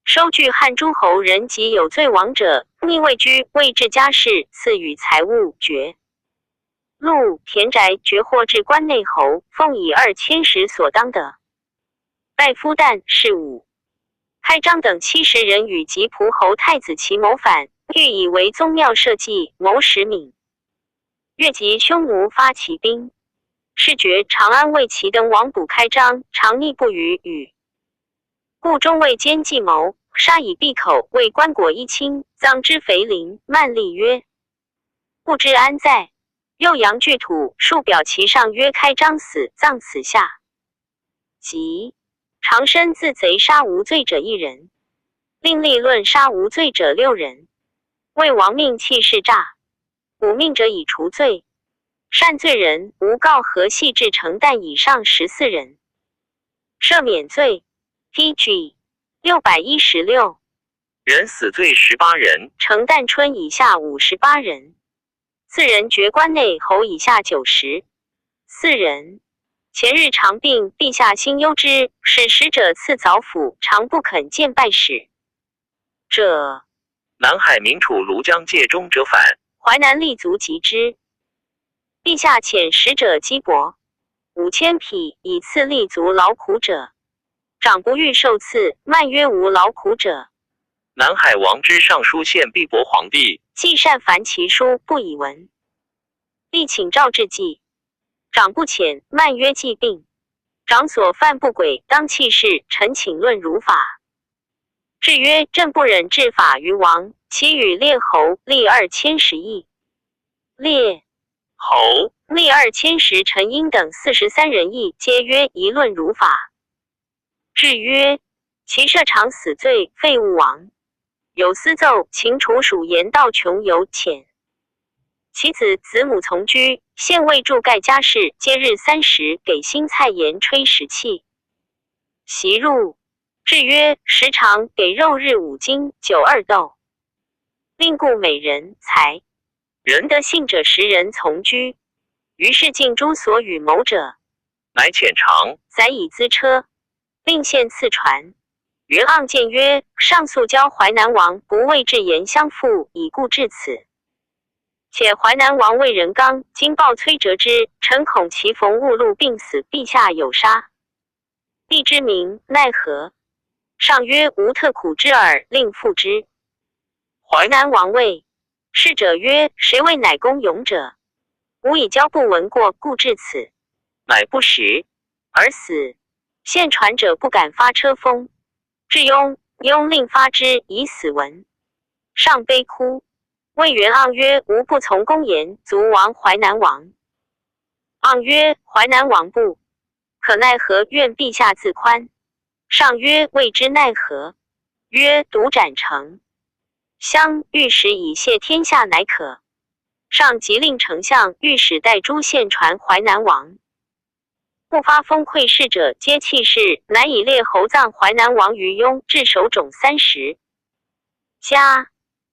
收据汉诸侯人及有罪亡者，逆位居，位治家事，赐予财物，爵禄田宅，爵或至关内侯，奉以2000石所当得。拜夫旦是武开张等70人与吉仆侯太子其谋反，欲以为宗庙社稷，谋使闽越及匈奴发其兵。是觉长安为其等王补开张，常逆不与与。故中尉兼计谋，杀以闭口，为棺椁一清，葬之肥林，慢立曰：不知安在。右阳具土，数表其上曰：开张死，葬此下。即长申自贼杀无罪者1人，另立论杀无罪者6人。为亡命弃市诈，补命者以除罪。善罪人无告和系至承担以上14人，赦免罪。pg 616人死罪18人，程旦春以下58人，4人爵关内侯以下90，4人。前日常病，陛下心忧之，使使者赐早府，常不肯见拜使者。南海民处庐江界中者反，淮南立足及之。陛下遣使者击帛5000匹，以赐立足劳苦者。长不欲受赐，慢曰无劳苦者。南海王之上书献毕伯皇帝，既善凡其书，不以闻。立请诏至祭。长不遣，慢曰既病。长所犯不轨，当弃事，臣请论如法。至曰：朕不忍治法于王，其与列侯立2010邑。列侯立2010陈英等43人议，皆曰宜论如法。至曰：其设常死罪，废物王。有司奏，秦楚属言道穷游遣。其子母从居，县尉助盖家事，皆日30给新菜盐吹食器。习入，至曰：时常给肉日5斤，酒2斗。令故美人才人得信者10人从居。于是尽诸所与谋者，乃遣长载以资车，令献赐传。元盎见曰：上诉交淮南王不为至言相负，已故至此。且淮南王魏仁刚今报崔哲之，臣恐其逢误路病死，陛下有杀。帝之名奈何？上曰：无特苦之耳，令复之。淮南王谓侍者曰：谁为乃公勇者？吾以交不闻过，故至此。乃不实而死。现传者不敢发车封。至雍令发之，以死闻。上悲哭。谓元盎曰：吾不从公言，卒亡淮南王。盎曰：淮南王不可奈何，愿陛下自宽。上曰：未知奈何。曰：独斩成。相御史以谢天下乃可。上即令丞相、御史带诸县传淮南王。不发封馈事者，皆弃市，乃以列侯葬淮南王于雍，至守冢30。嘉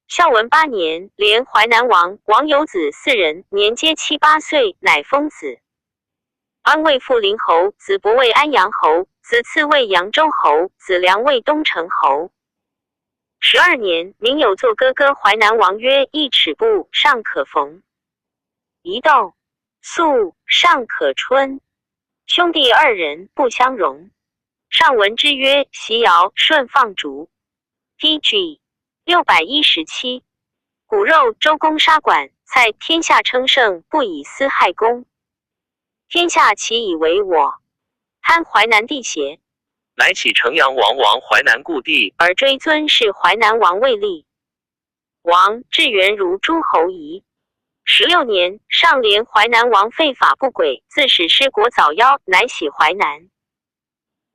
孝文8年，连淮南王王有子4人，年皆7、8岁，乃封子。安魏复陵侯，子伯为安阳侯，子次为扬州侯，子良为东城侯。12年，民有作哥哥淮南王曰：一尺布，尚可缝；一斗粟，尚可春。兄弟2人不相容。上闻之曰：习尧舜放逐。DG 617。骨肉周公杀管，蔡天下称圣，不以私害公。天下其以为我贪淮南地邪？乃起城阳王淮南故地，而追尊是淮南王未立。王至元如诸侯夷。16年，上连淮南王废法不轨，自使失国早夭，乃徙淮南。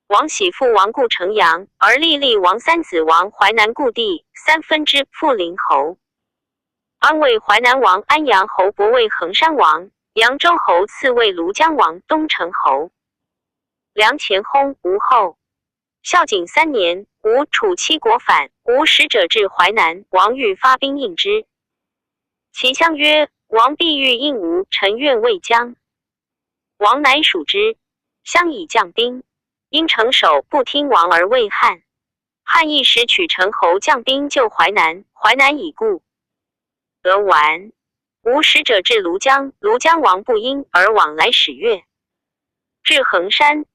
王喜父王故城阳，而立王三子王淮南故地，3分之复陵侯。安为淮南王安阳侯，伯为衡山王，扬州侯，次为庐江王，东城侯。梁前薨，吴后。孝景3年，吴楚七国反，吴使者至淮南，王欲发兵应之。其相曰：王必欲应吴，臣愿未将。王乃属之，相以将兵。因城守不听王而畏汉。汉一时取陈侯将兵救淮南，淮南已固。俄完，吴使者至庐江，庐江王不因，而往来使越。至衡山，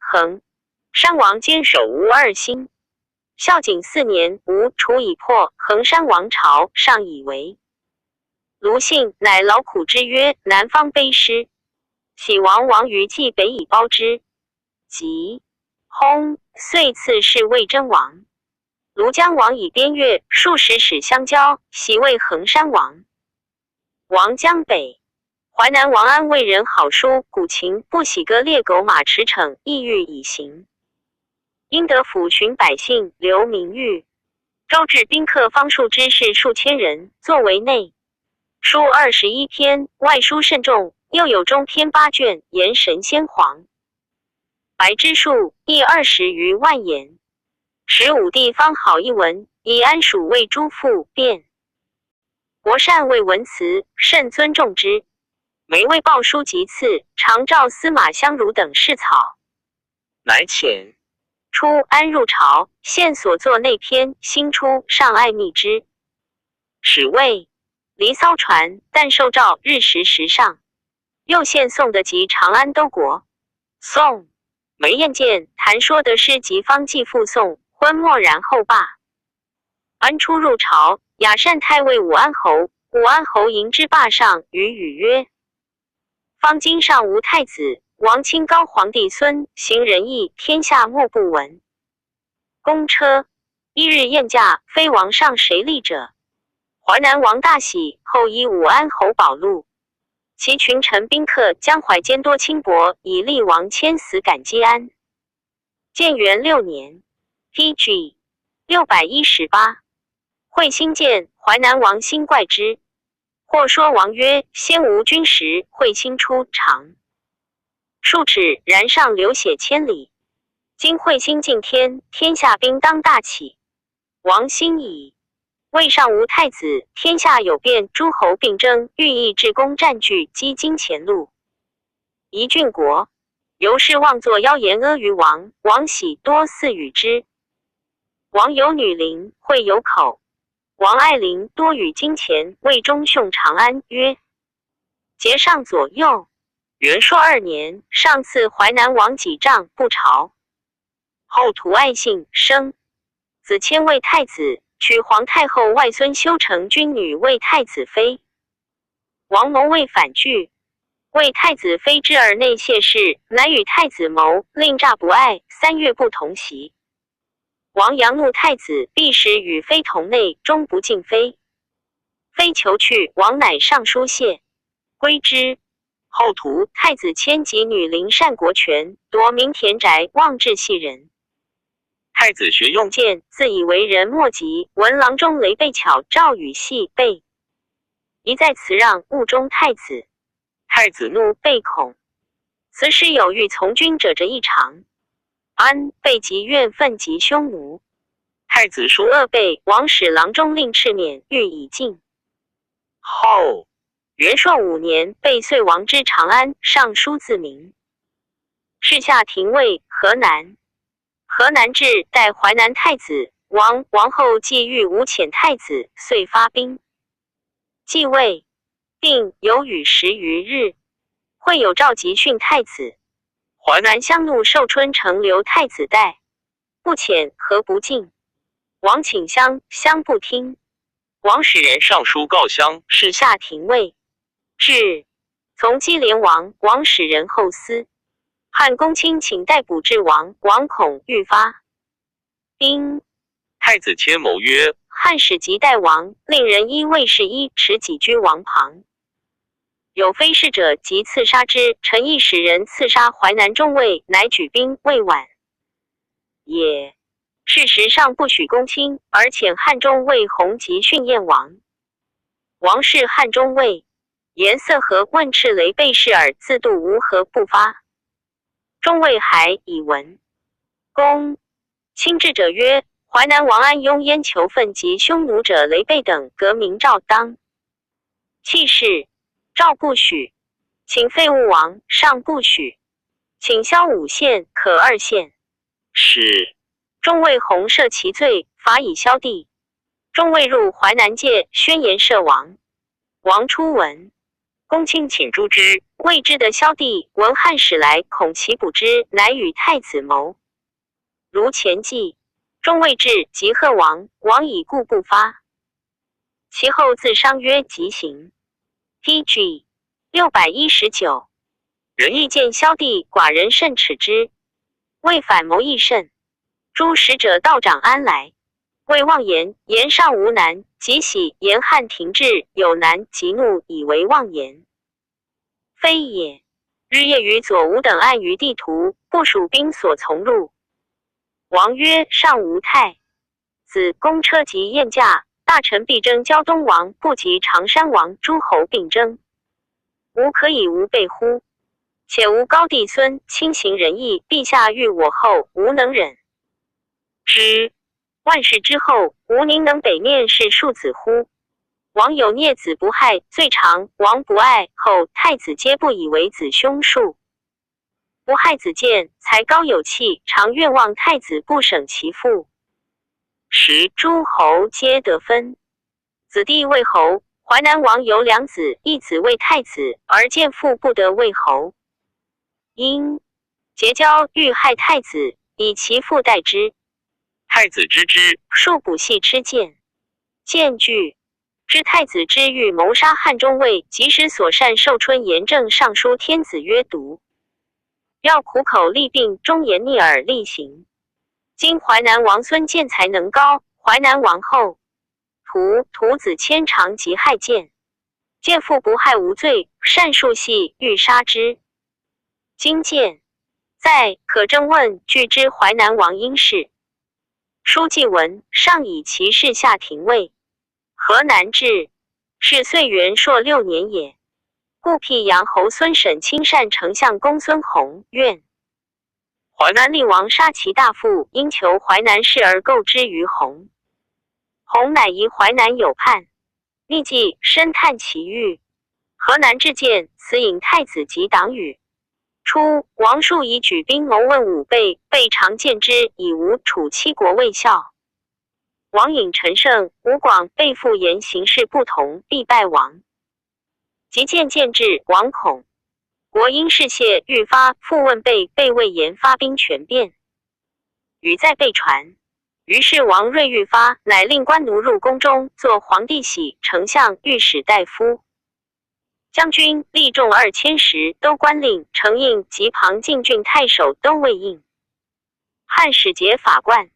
山王坚守吴2心。孝景4年，吴楚已破，衡山王朝，上以为。卢信乃劳苦之曰：南方卑师，喜王于冀北以包之。即薨，遂赐谥魏真王。庐江王以边越数十使相交，袭为衡山王。王江北。淮南王安为人好书，古琴不喜歌猎狗马驰骋，意欲以行。因得抚巡百姓，留名誉。招致宾客方数之士数千人，作为内书21篇，外书甚众，又有中篇8卷，言神仙皇。白之术亦20余万言。使武帝方好一文，以安蜀为诸父便。国善为文辞，甚尊重之。每为报书及赐，常召司马相如等侍草。乃遣。初，安入朝，现所作内篇新出，上爱密之。始谓离骚传，但受诏日食时上。又献宋的及长安都国。宋梅彦见谈说的诗及方继复宋，昏默然后罢。安初入朝，雅善太尉武安侯，武安侯迎之霸上，语曰：方今上无太子，王清高皇帝孙行仁义，天下莫不闻。公车一日宴驾，非王上谁立者？淮南王大喜，后以武安侯保禄。其群臣宾客江淮兼多轻薄，以立王迁死感激安。建元6年 PG 618，会兴见淮南王兴怪之。或说王曰：先无君时，会兴出长数尺，然上流血千里。今会兴尽天，天下兵当大起。王兴矣。魏上无太子，天下有变，诸侯并争，欲议至公占据，击荆前路。夷郡国，由是妄作妖言阿谀王，王喜多肆与之。王有女邻，会有口。王爱邻多与金钱，魏忠兄长安曰：节上左右。元朔2年，上赐淮南王几丈不朝。后图爱信生，子迁为太子，娶皇太后外孙修成君女为太子妃。王谋为反拒，为太子妃之耳内谢氏，乃与太子谋，令诈不爱，3月不同席。王阳怒太子，必使与妃同内，终不敬妃。妃求去，王乃上书谢，归之。后图太子迁及女邻单国权，夺民田宅，妄至系人。太子学用见，自以为人莫及，闻郎中雷备巧诏与系备，一再辞让，误中太子。太子怒，备恐。此时有欲从军者一场。安备及怨愤及匈奴。太子书恶备，王使郎中令敕免，欲以尽。后元朔5年，备遂王之长安，上书自明。是下廷尉河南。河南至，代淮南太子。王后既欲无遣太子，遂发兵。继位，并有雨10余日，会有召集训太子。淮南乡怒，寿春城留太子代，不遣何不进？王请乡不听。王使人上书告襄，使下廷尉。至，从基连王，王使人后思。汉公卿请逮捕至王，王恐欲发兵。太子迁谋曰：汉使即代王，令人依卫士衣持己居王旁。有非事者，即刺杀之。臣亦使人刺杀淮南中尉，乃举兵未晚也。事实上不许公卿，而遣汉中尉弘吉训燕王。王氏汉中尉，颜色和问赤雷备事耳，自度无何不发。中尉还以闻。公亲至者曰：淮南王安雍燕求愤及匈奴者雷备等，革名诏当弃事，诏不许。请废物王，上不许。请削5县，可2县。是。中尉弘赦其罪，罚以削地。中尉入淮南界，宣言赦王。王初闻。公卿请诛之，未知的萧帝闻汉使来，恐其捕之，乃与太子谋。如前记，中尉至，即贺王，王已故不发。其后自商曰即行。PG 619。人亦见萧帝，寡人甚耻之。为反谋亦甚。诸使者道长安来，谓妄言，言上无难，即喜言汉廷制有难，即怒，以为妄言。非也。日夜于左吴等按于地图，部署兵所从入。王曰：上无太子，公车及宴驾，大臣必争胶东王，不及常山王，诸侯并争，吾可以无备乎？且吾高帝孙，亲行仁义，陛下欲我后，吾能忍之。万世之后，吾宁能北面是庶子乎？王有孽子不害，最长王不爱，后太子皆不以为子凶数。不害子建，才高有气，常愿望太子不省其父。时诸侯皆得分，子弟为侯。淮南王有两子，一子为太子，而见父不得为侯，因结交欲害太子，以其父代之。太子知之，数补系吃谏，谏惧。知太子之欲谋杀汉中尉，即使所善寿春严正上书天子曰：读。要苦口利病，忠言逆耳力行。今淮南王孙建才能高，淮南王后徒子牵肠及害见，见父不害无罪，善数系欲杀之。今见在，可征问据知淮南王因事。书记文上以其事下廷尉。河南治是岁元朔6年也。故辟阳侯孙审亲善丞相公孙弘愿淮南令王杀其大父，因求淮南事而购之于弘。弘乃疑淮南有叛，立即深探其欲。河南至见，此引太子及党羽。初，王树以举兵谋问武备，备常见之，以吴楚七国为效。王引陈胜、吴广被复言行事不同，必败亡。即见至，王恐国因事谢，欲发，复问备谓言发兵全变。语在备传。于是王睿欲发，乃令官奴入宫中，作皇帝玺、丞相、御史大夫、将军、吏众2000石，都官令、承印及庞进郡太守都未应。汉使节法冠，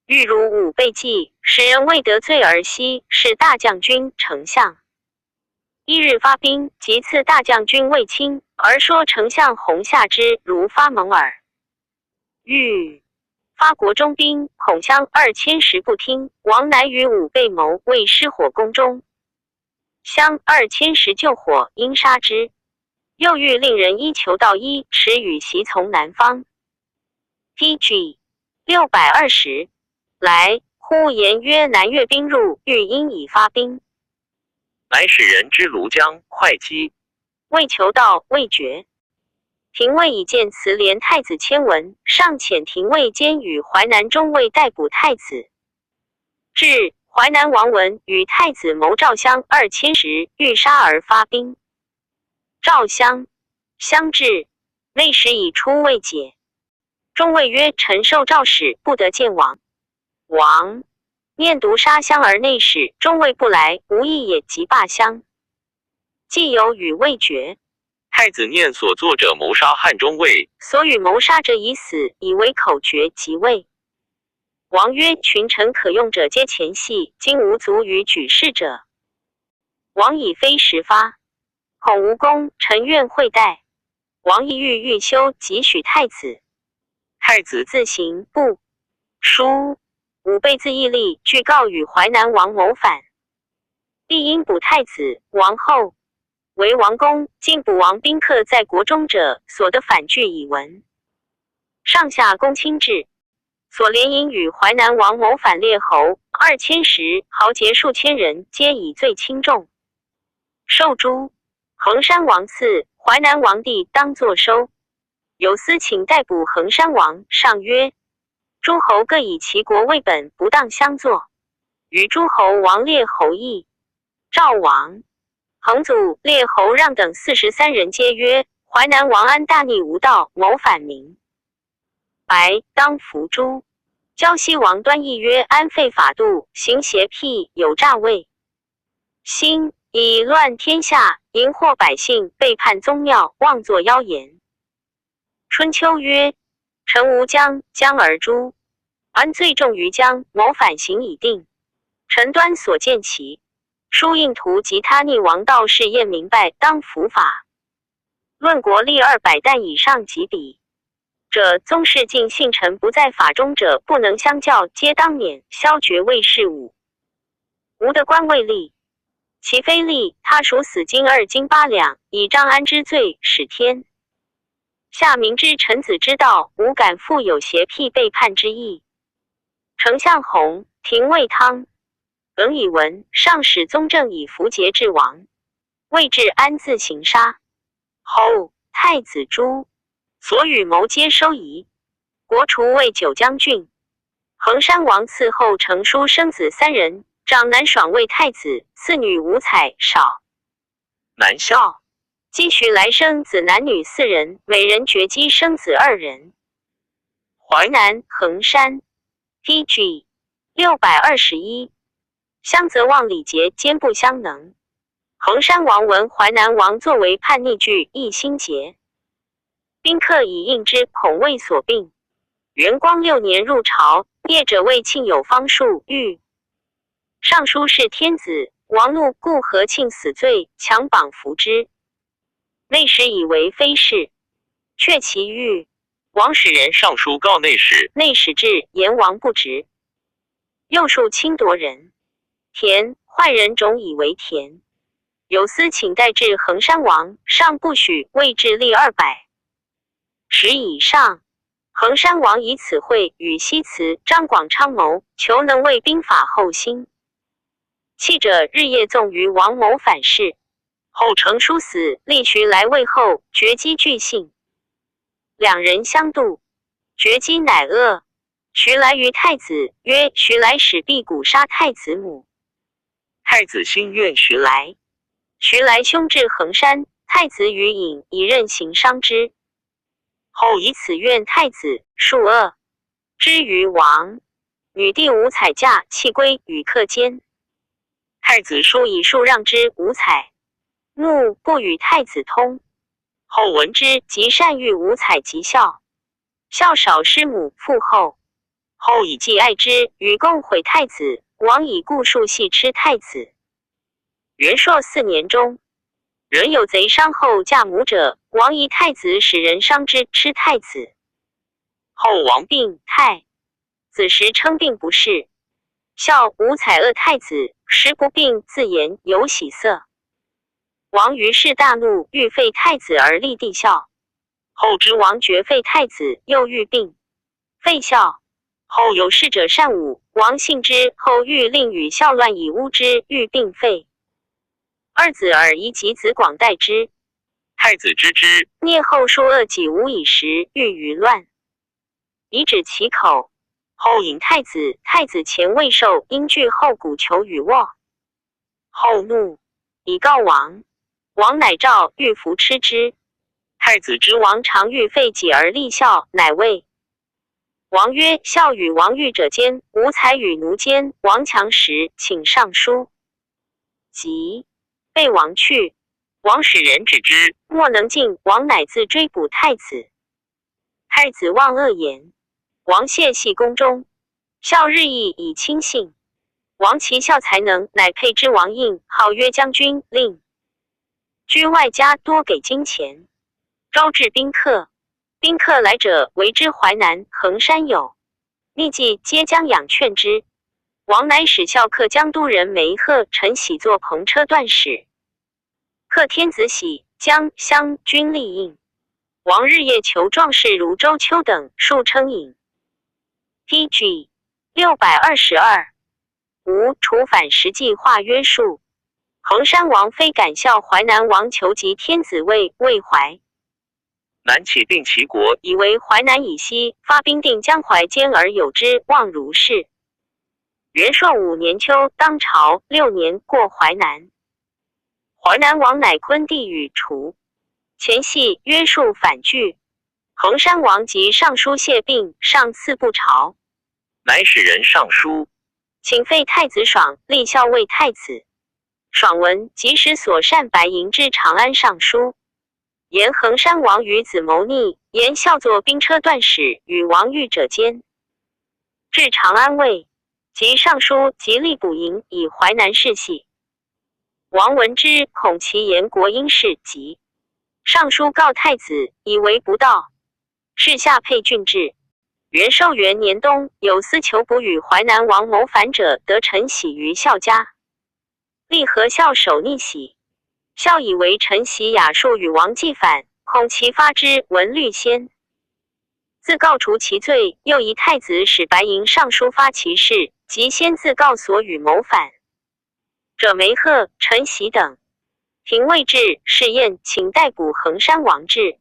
欲如武备计，使人未得罪而息，是大将军、丞相。一日发兵，即赐大将军卫青，而说丞相弘下之，如发蒙耳。欲发国中兵，恐相2000石不听，王乃与武备谋，为失火宫中。相2000石救火，因杀之。又欲令人依求到1尺与袭从南方。PG 620来，呼言曰：南越兵入，欲因以发兵。乃使人之庐江、会稽。未求道，未决。廷尉以见辞连太子签文，上遣廷尉兼与淮南中尉逮捕太子。至淮南王闻与太子谋赵襄2000石，欲杀而发兵。赵襄至，内史以出未解。中尉曰：臣受诏使，不得见王。王念独杀襄而内史、中尉不来，无益也，即罢襄。既有与未决。太子念所作者谋杀汉中尉，所与谋杀者已死，以为口诀即位。王曰：群臣可用者皆前系，今无足与举事者。王以非时发，恐无功，臣愿会待。王意欲休，即许太子。太子自行不书。武备自义立，具告与淮南王谋反。必因捕太子、王后。为王公，竟捕王宾客在国中者，所得反据以闻。上下公卿制，所联营与淮南王谋反列侯2000石，豪杰数千人，皆以罪轻重。受诛。衡山王赐，淮南王帝当作收。有司请逮捕衡山王，上曰：诸侯各以其国为本，不当相作。与诸侯王列侯议。赵王衡祖、列侯让等43人皆曰：淮南王安大逆无道，谋反民，白当伏诛。胶西王端义曰：安废法度，行邪僻，有诈位。兴以乱天下，淫惑百姓，背叛宗庙，妄作妖言。春秋曰：臣无将而诛，安罪重于将，谋反刑已定。臣端所见其书印图及他逆王道士验明白，当伏法。论国力200担以上及彼者，宗室尽信臣不在法中者，不能相较，皆当免，削爵位事武。吾得官位立，其非立，他属死金2斤8两，以张安之罪，使天下明知臣子之道，吾敢负有邪僻背叛之意。丞相弘廷尉汤。耿以闻上使宗正以符节治王，魏至安自行杀。后太子诛，所与谋皆收夷。国除魏九将军。衡山王嗣后成书生子3人，长男爽为太子，次女吴采少。南孝姬徐来生子男女4人，每人绝姬生子2人。淮南衡山 PG 621。相则望礼节兼不相能。衡山王闻淮南王作为叛逆惧，亦心结。宾客以应之，恐为所病。元光6年入朝，业者谓庆有方术欲。尚书是天子，王怒，故何庆死罪，强绑服之。内史以为非事，却其欲。王使人上书告内史，内史至，言王不直。又数侵夺人。田坏人种以为田，有司请代至衡山王，上不许，未至吏200石以上。衡山王以此会与西辞张广昌谋，求能为兵法后兴。弃者日夜纵于王谋反事，后成书死，立徐来魏后，绝姬俱幸。2人相妒，绝姬乃恶。徐来于太子曰：徐来使辟谷杀太子母。太子心怨徐来。徐来兄至衡山，太子与尹以任行伤之。后以此怨太子，数恶之于王。女弟吴采嫁弃归与客间。太子书以数让之吴采，怒不与太子通。后闻之，即善遇吴采及孝。孝少师母父后，后以既爱之，与共毁太子。王以故数系吃太子。元朔4年中，人有贼伤后嫁母者，王疑太子使人伤之，吃太子。后王病，太子时称病不适。孝吴采恶太子，时不病，自言有喜色。王于是大怒，欲废太子而立帝孝。后知王绝废太子，又欲病，废孝。后有事者善武，王信之，后欲令与孝乱以诬之，欲并废。2子而夷及子广代之。太子知之，聂后数恶己无以食，欲于乱，以止其口。后引太子，太子前未受，因惧后鼓求与握。后怒，以告王。王乃诏欲服吃之。太子知王常欲废己而立孝，乃谓王曰：孝与王欲者间，无才与奴间。王强时，请上书。即被王去。王使人止之，莫能进。王乃自追捕太子。太子望恶言，王谢系宫中。孝日益以亲信。王其孝才能，乃配之王印，号曰将军，令居外家多给金钱，招致宾客。宾客来者，为之淮南、衡山有，秘籍皆将养劝之。王乃使孝客江都人梅贺陈喜作篷车段使。贺天子喜，将襄军力应。王日夜求壮士如周丘等，数称引。PG 622。吴楚反实际化约束。衡山王非敢效淮南王求及天子位，魏淮。南起定齐国，以为淮南以西，发兵定江淮间而有之，望如是。元朔5年秋，当朝6年，过淮南。淮南王乃昆弟与楚，前系约束反拒。衡山王即上书谢病，上赐不朝，乃使人上书，请废太子爽，立孝为太子。爽闻，即使所善白银至长安上书，言衡山王与子谋逆，言孝作兵车段使，与王御者间。至长安卫，即上书极力补营，以淮南事系。王闻之，恐其言国因事，急上书告太子，以为不道。是下配郡制。元寿元年冬，有司求捕与淮南王谋反者，得陈喜于孝家。立和孝守逆喜。孝以为陈喜雅术与王既反，恐其发之文律先。自告除其罪，又以太子使白银上书发其事，即先自告所与谋反者梅贺、陈喜等。廷尉至，试验请逮捕衡山王至。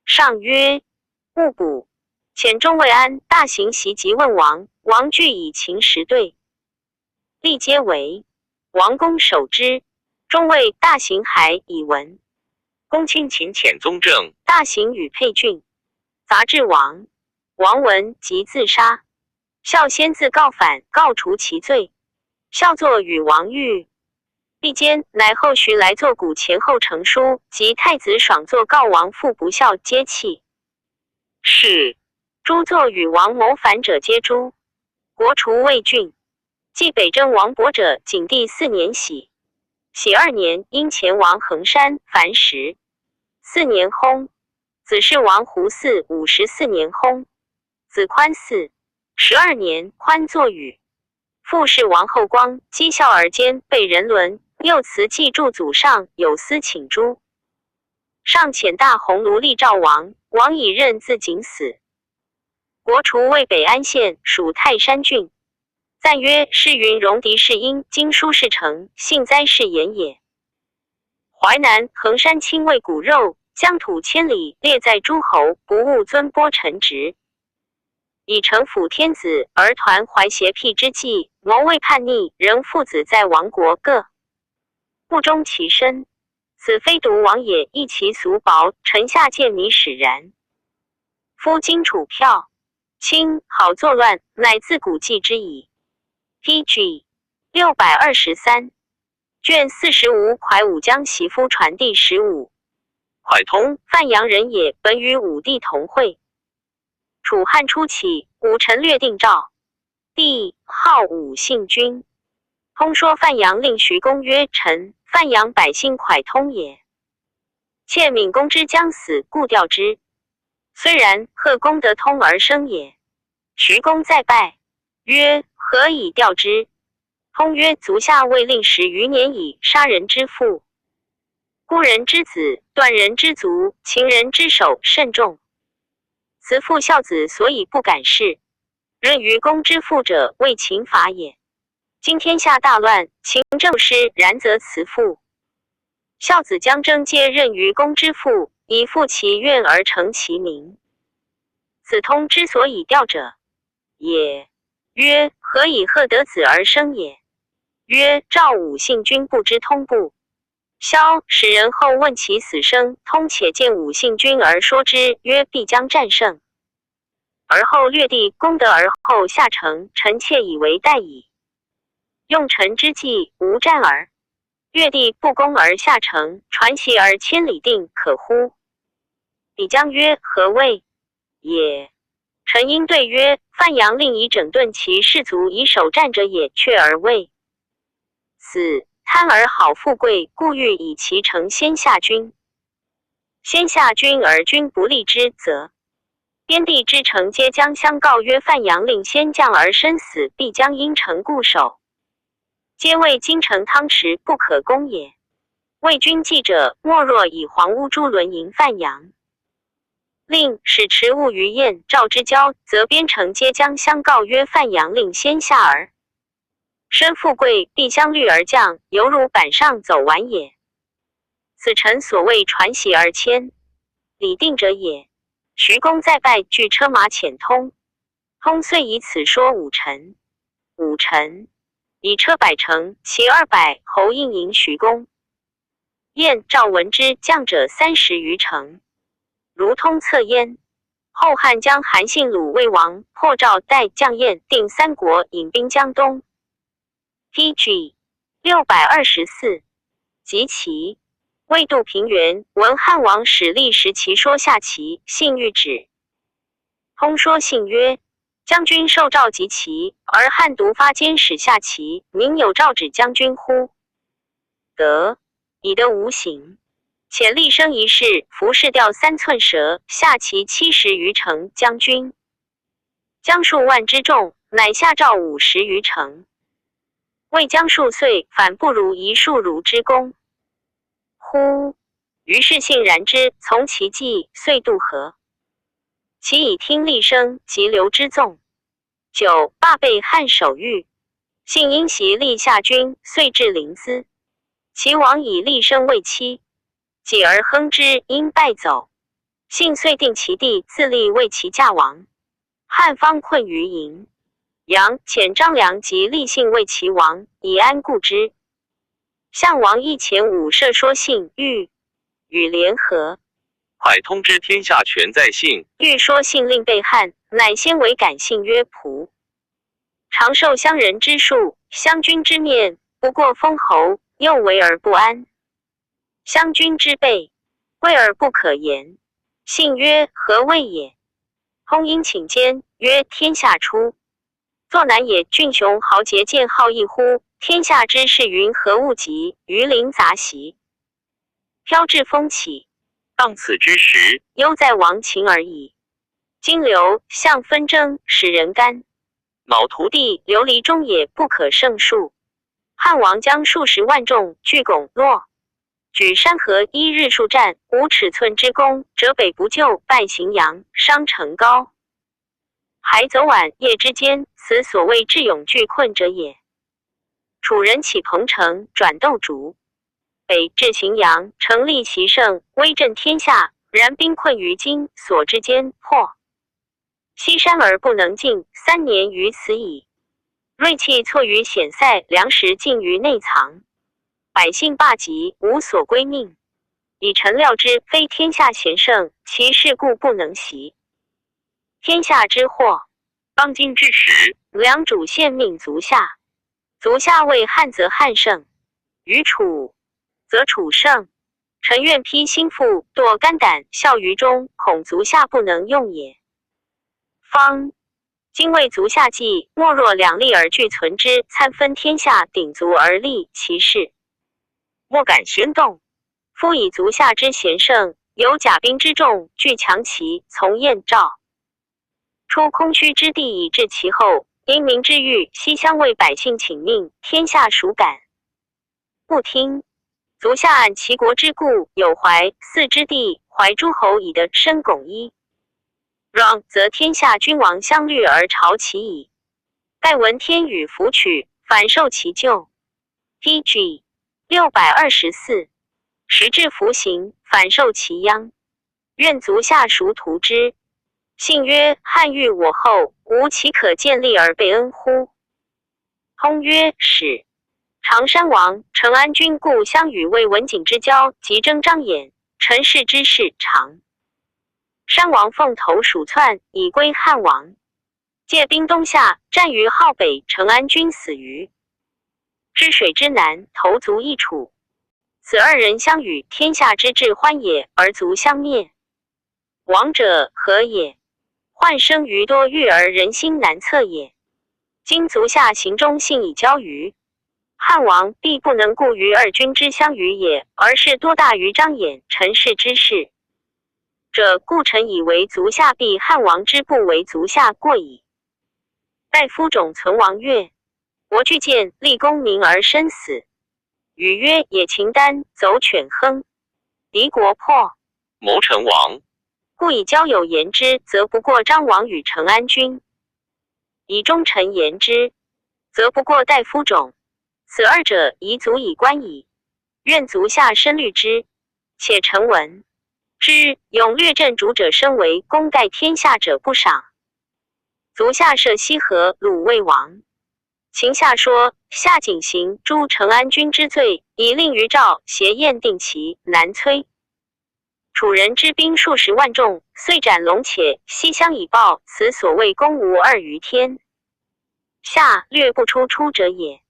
上曰：勿捕。遣中尉安大行袭击问王，王惧以秦时对，立皆为。王公守之。中尉大行还以闻。公亲秦遣宗正、大行与沛郡杂至王，王闻即自杀。孝先自告反，告除其罪。孝作与王谕。毕坚乃后徐来作古前后成书，及太子爽作告王父不孝，皆弃。是诸作与王谋反者皆诛。国除魏郡。继北征王伯者，景帝4年喜。喜2年，因前王衡山，凡10。4年薨。子是王胡嗣54年薨。子宽嗣。12年，宽作禹。父是王后光，讥笑而奸，被人伦。又辞祭祝祖上，有司请诛。上遣大鸿胪立赵王，王以任自警死。国除魏北安县，属泰山郡。赞曰：是云戎狄氏因经书事成，幸灾是言也。淮南衡山亲为骨肉，疆土千里，列在诸侯，不务尊播臣职。以城辅天子，而团怀邪僻之计，谋为叛逆，仍父子在亡国各不忠其身。此非独王也，亦其俗薄，臣下见你使然。夫荆楚票轻好作乱，乃自古记之矣。PG 623卷45蒯武将袭夫传第15。蒯通，范阳人也，本与武帝同会。楚汉初起，武臣略定赵，帝号武信君。通说范阳令徐公曰：臣范阳百姓蒯通也。窃闵公之将死，故调之。虽然，贺公得通而生也。徐公再拜，曰：何以调之？通曰：足下未令10余年矣，杀人之父，孤人之子，断人之足，擒人之手，甚重。慈父孝子，所以不敢事。任于公之父者，为秦法也。今天下大乱，秦政失，然则慈父孝子将征，皆任于公之父，以复其愿而成其名。此通之所以调者也。曰：何以贺得子而生也？曰：赵武信君不知通不？萧使人后问其死生，通且见武信君而说之，曰：必将战胜。而后略地攻得，而后下城，臣妾以为待矣。用臣之计，无战耳。略地不攻而下城，传檄而千里定，可乎？比将曰：何谓也？臣应对曰：范阳令以整顿其士卒以守战者也，却而未死，贪而好富贵，故欲以其成先下君。先下君而君不利之，则边地之城皆将相告曰：范阳令先降而身死，必将因城固守，皆谓京城汤池，不可攻也。魏军计者，莫若以黄乌珠轮迎范阳。令使持物于燕、赵之交，则边城皆将相告曰：范阳令先下而身富贵，必相虑而降，犹如板上走完也。此臣所谓传檄而迁，理定者也。徐公再拜，据车马遣通。通遂以此说武臣。武臣以车百乘，骑200，侯应迎徐公。燕、赵闻之，将者30余乘。如通策焉。后汉将韩信鲁魏王，破赵代将燕，定三国，引兵江东。PG 624及其魏度平原，闻汉王使立时其说下齐，信欲止。通说信曰：将军受诏及齐，而汉独发监使下齐，民有诏止将军乎？得，以得无形。且立生一事，服饰吊3寸蛇，下齐70余城将军，将数万之众，乃下诏50余城。魏将数岁，反不如一数如之功乎？于是信然之，从其计，遂渡河。其以听厉声及流之纵。9. 罢备汉守御，幸因袭立下军，遂至临淄。其王以厉声为妻，继而亨之，因败走。幸遂定其弟自立为其嫁王。汉方困于营，杨遣张良及厉信为其王，以安固之。项王亦遣武射说信欲与联合，快通知天下全在信。欲说信令备汉，乃先为感信曰仆。常受乡人之术，乡君之面，不过封侯，又为而不安。乡君之备，畏而不可言。信曰：何谓也？通因请监，曰：天下初，作南野郡雄豪杰见好义乎？天下之事云何物极？鱼鳞杂习，飘至风起。当此之时，犹在亡秦而已。今流相纷争，使人干。卯徒弟流离中也，不可胜数。汉王将数十万众据巩洛，举山河一日数战，无尺寸之功，折北不救，败荥阳，伤成皋。还走晚夜之间，此所谓智勇拒困者也。楚人起彭城，转斗逐，北至荥阳，成立其胜，威震天下。然兵困于今所之间，破西山而不能进，3年于此矣。锐气错于险塞，粮食尽于内藏，百姓罢疾，无所归命。以臣料之，非天下贤圣，其事故不能袭。天下之祸，当今之时，良主献命足下，足下为汉则汉胜，于楚则楚胜。臣愿披心腹，堕肝胆，效于中，恐足下不能用也。方今为足下计，莫若两立而俱存之，参分天下，鼎足而立其势，莫敢宣动。夫以足下之贤圣，有甲兵之众，据强其从燕赵，出空虚之地以治其后。因民之欲，西乡为百姓请命，天下孰敢不听？足下按齐国之故，有淮泗之地，怀诸侯以得深巩一让，则天下君王相虑而朝其矣。盖闻天与弗取，反受其咎。PG 624，时至服刑，反受其殃。愿足下孰图之？信曰：汉欲我后，吾岂可见利而备恩乎？通曰：是。常山王成安君故相与为文景之交，即征张衍，陈氏之事常。山王奉头鼠窜，以归汉王。借兵东下，战于号北，成安君死于之水之南，头足一楚。此2人相与，天下之至欢也，而足相灭。亡者何也？患生于多欲而人心难测也。今足下行中信以交于汉王，必不能顾于2君之相与也，而是多大于张衍、陈氏之事者，故臣以为足下必汉王之不为足下过矣。待夫种存亡曰：我惧见立功名而身死。语曰：野秦丹，走犬亨，敌国破，谋臣亡。故以交友言之，则不过张王与成安君；以忠臣言之，则不过大夫种。此2者已足以观矣。愿足下深虑之。且臣闻之，勇略镇主者身为功盖天下者不赏。足下设西河，鲁魏王。秦下说夏景行诛成安君之罪，以令于赵挟燕定齐，南崔。楚人之兵数十万众，遂斩龙且，西乡以报，此所谓攻无2于天下，略不出出者也。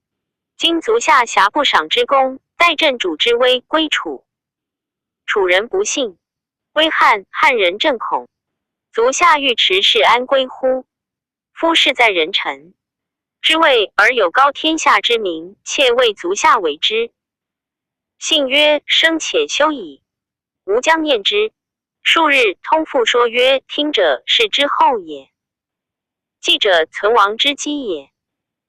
今足下辖不赏之功，待镇主之威归楚。楚人不信，威汉，汉人震恐。足下欲持是安归乎？夫事在人臣之位，而有高天下之名，且为足下为之。信曰：生且休矣。吾将念之。数日，通复说曰：听者是之后也，记者存亡之基也。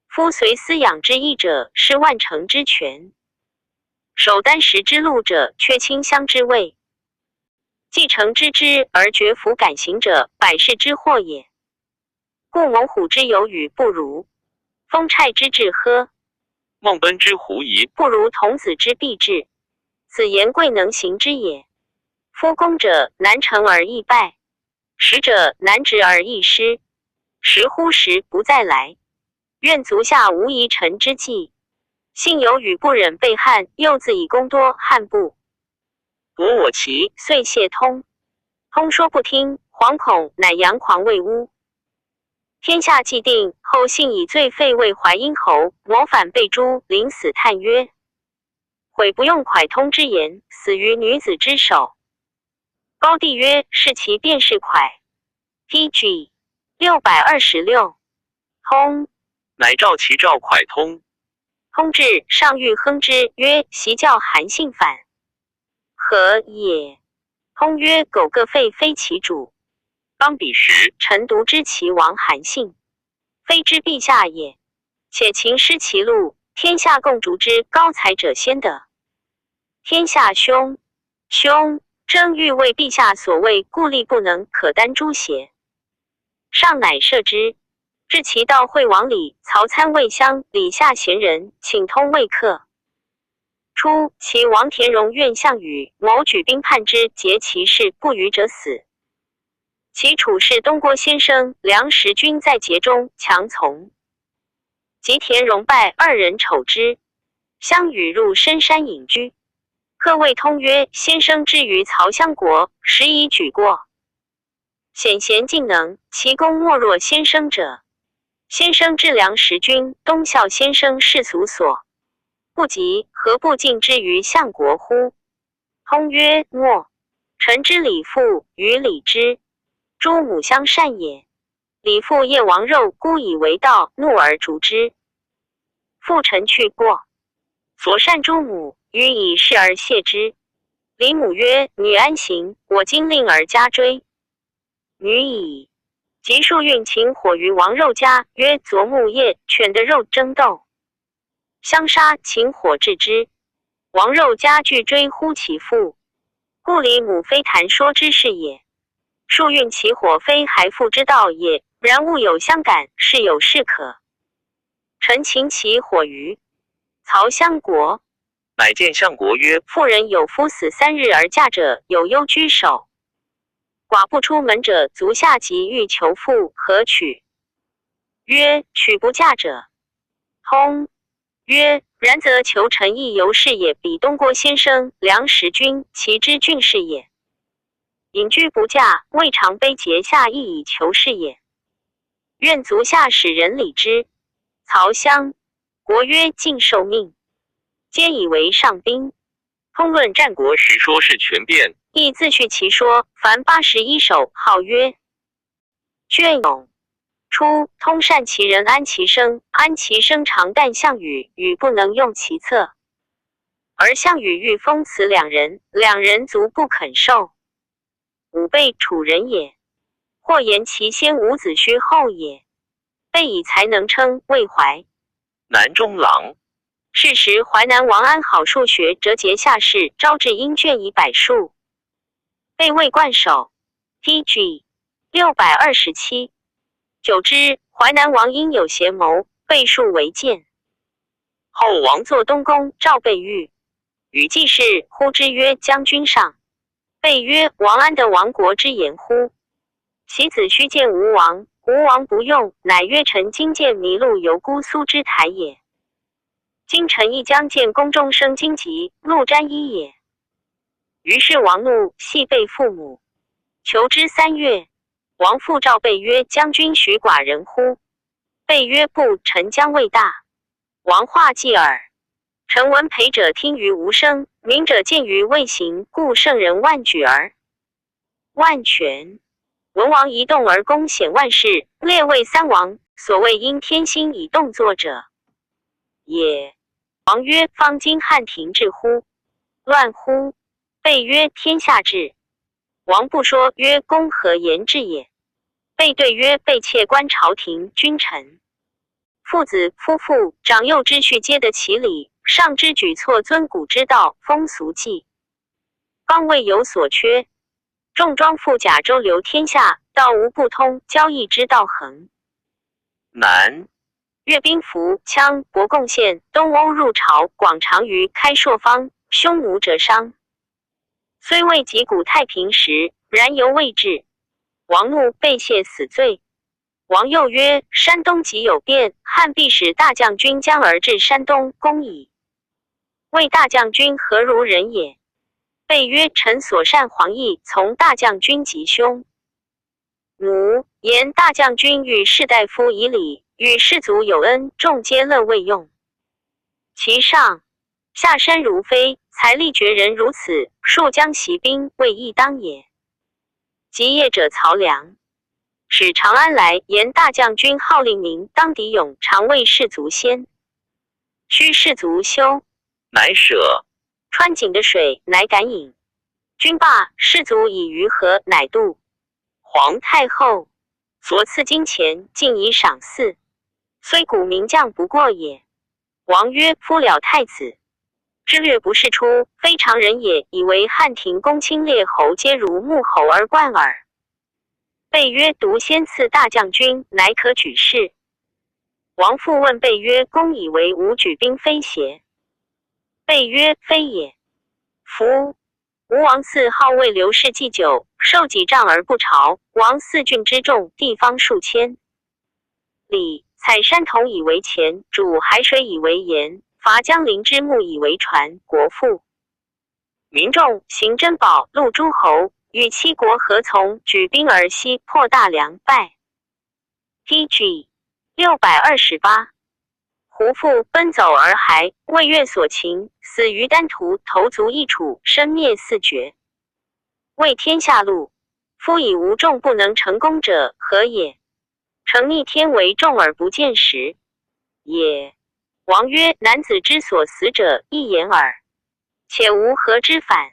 夫随思养之义者，是万乘之权；守箪食之禄者，却清香之味。继承之而绝弗敢行者，百世之祸也。故猛虎之有与不如，风虿之至呵，孟奔之狐疑，不如童子之必至。此言贵能行之也。夫攻者难成而易败，食者难执而易失。时乎时不再来，愿足下无遗臣之计。幸有与不忍被汉，又自以功多汉不夺我其，遂谢通。通说不听，惶恐乃佯狂为诬。天下既定，后幸以罪废魏淮阴侯，谋反被诛，临死叹曰：悔不用蒯通之言，死于女子之手。高帝曰：是其便是蒯。PG 626。通乃召其召蒯通。通至，上谕哼之曰：习教韩信反，何也？通曰：苟个废非其主。当彼时，臣独知其亡韩信，非知陛下也。且秦失其路，天下共逐之，高才者先得。天下兄争欲为陛下所谓，故力不能，可担诛邪？上乃赦之。至其到会王里，曹参魏襄李下贤人，请通未克。初，其王田荣愿项羽，谋举兵叛之，劫其事，不虞者死。其处士东郭先生梁实君在劫中强从。及田荣败，二人丑之。项羽入深山隐居。客谓通曰：先生之于曹襄国，实已举过。显贤尽能，其功莫若先生者。先生之梁实君，东效先生世俗所不及，何不尽之于相国乎？通曰：莫。臣之李父与李之，诸母相善也。李父夜王肉，孤以为道，怒而逐之。父臣去过，所善诸母，予以事而谢之。李母曰：女安行？我今令而加追。女矣。及数运擒火于王肉家，曰：昨木夜犬的肉争斗，相杀，擒火治之。王肉家俱追乎其父，故李母非谈说之事也。数运其火，非还父之道也，然物有相感，事有事可。臣擒其火于曹襄国，乃见相国曰：妇人有夫死3日而嫁者，有忧居首。寡不出门者，足下及欲求妇，何取？曰：娶不嫁者。通曰：然则求臣亦由是也。彼东郭先生梁实君，其之俊士也。隐居不嫁，未尝悲节下亦以求是也。愿足下使人礼之。曹襄国曰：尽受命，皆以为上宾。通论战国时说是权变，亦自叙其说，凡81首，号曰隽永。初，通善其人安其生，安其生常啖项羽，羽不能用其策。而项羽欲封此两人，两人卒不肯受。吾辈楚人也，或言其先无子虚后也。备以才能称魏淮南中郎。是时淮南王安好数学，折节下士，招致鹰卷以百数，被魏冠首。PG 627。久之，淮南王因有邪谋，被数为谏。后王作东宫，召备御，与季氏呼之曰：将军上。备曰：王安得亡国之言乎？其子须见吴王，吴王不用，乃曰：臣今见麋鹿游姑苏之台也。今臣亦将见宫中生荆棘，鹿沾衣也。于是王怒，系备父母，求之3月。王父召备曰：将军许寡人乎？备曰：不，臣将未大。王话继耳。臣闻陪者听于无声，明者见于未行，故圣人万举而万全。文王一动而公显万事，列位3王，所谓因天心以动作者也。王曰：方今汉庭治乎？乱乎？备曰：天下治。王不说，曰：公何言治也？备对曰：备妾观朝廷君臣，父子夫妇长幼之序，皆得其理，上之举措，尊古之道，风俗纪，方未有所缺。重装赴甲州留天下，道无不通，交易之道恒。南阅兵符羌博贡县，东欧入朝，广长于开朔方，匈奴折伤。虽未及古太平时，然犹未至。王怒，被谢死罪。王又曰：山东即有变，汉必使大将军将而至山东，攻矣。谓大将军何如人也？备曰：臣所善黄奕，从大将军吉凶。奴言大将军与士大夫以礼，与士卒有恩，众皆乐未用。其上下身如飞，财力绝人如此，数将袭兵，未易当也。及业者曹良使长安来，言大将军号令明，当敌勇，常为士卒先。须士卒休，乃舍。川井的水，乃敢饮。君罢，士卒以于河，乃渡。皇太后所赐金钱，尽以赏赐，虽古名将不过也。王曰：夫了太子之略不是出，非常人也，以为汉庭公卿列侯皆如穆侯而冠耳。备曰：独先赐大将军，乃可举事。王复问备曰：公以为吾举兵非邪？备曰：非也。夫吴王嗣好为刘氏祭酒，受己杖而不朝。王4郡之众，地方数千里，采山铜以为钱，煮海水以为盐，伐江陵之木以为船，国富。民众行珍宝，戮诸侯，与七国合从，举兵而西，破大梁，败。PG 628。胡父奔走而还，为越所擒，死于丹徒，头足一处，身灭四绝。为天下路，夫以无众不能成功者，何也？成逆天为众而不见时也。王曰：男子之所死者，一言耳。且无何之反。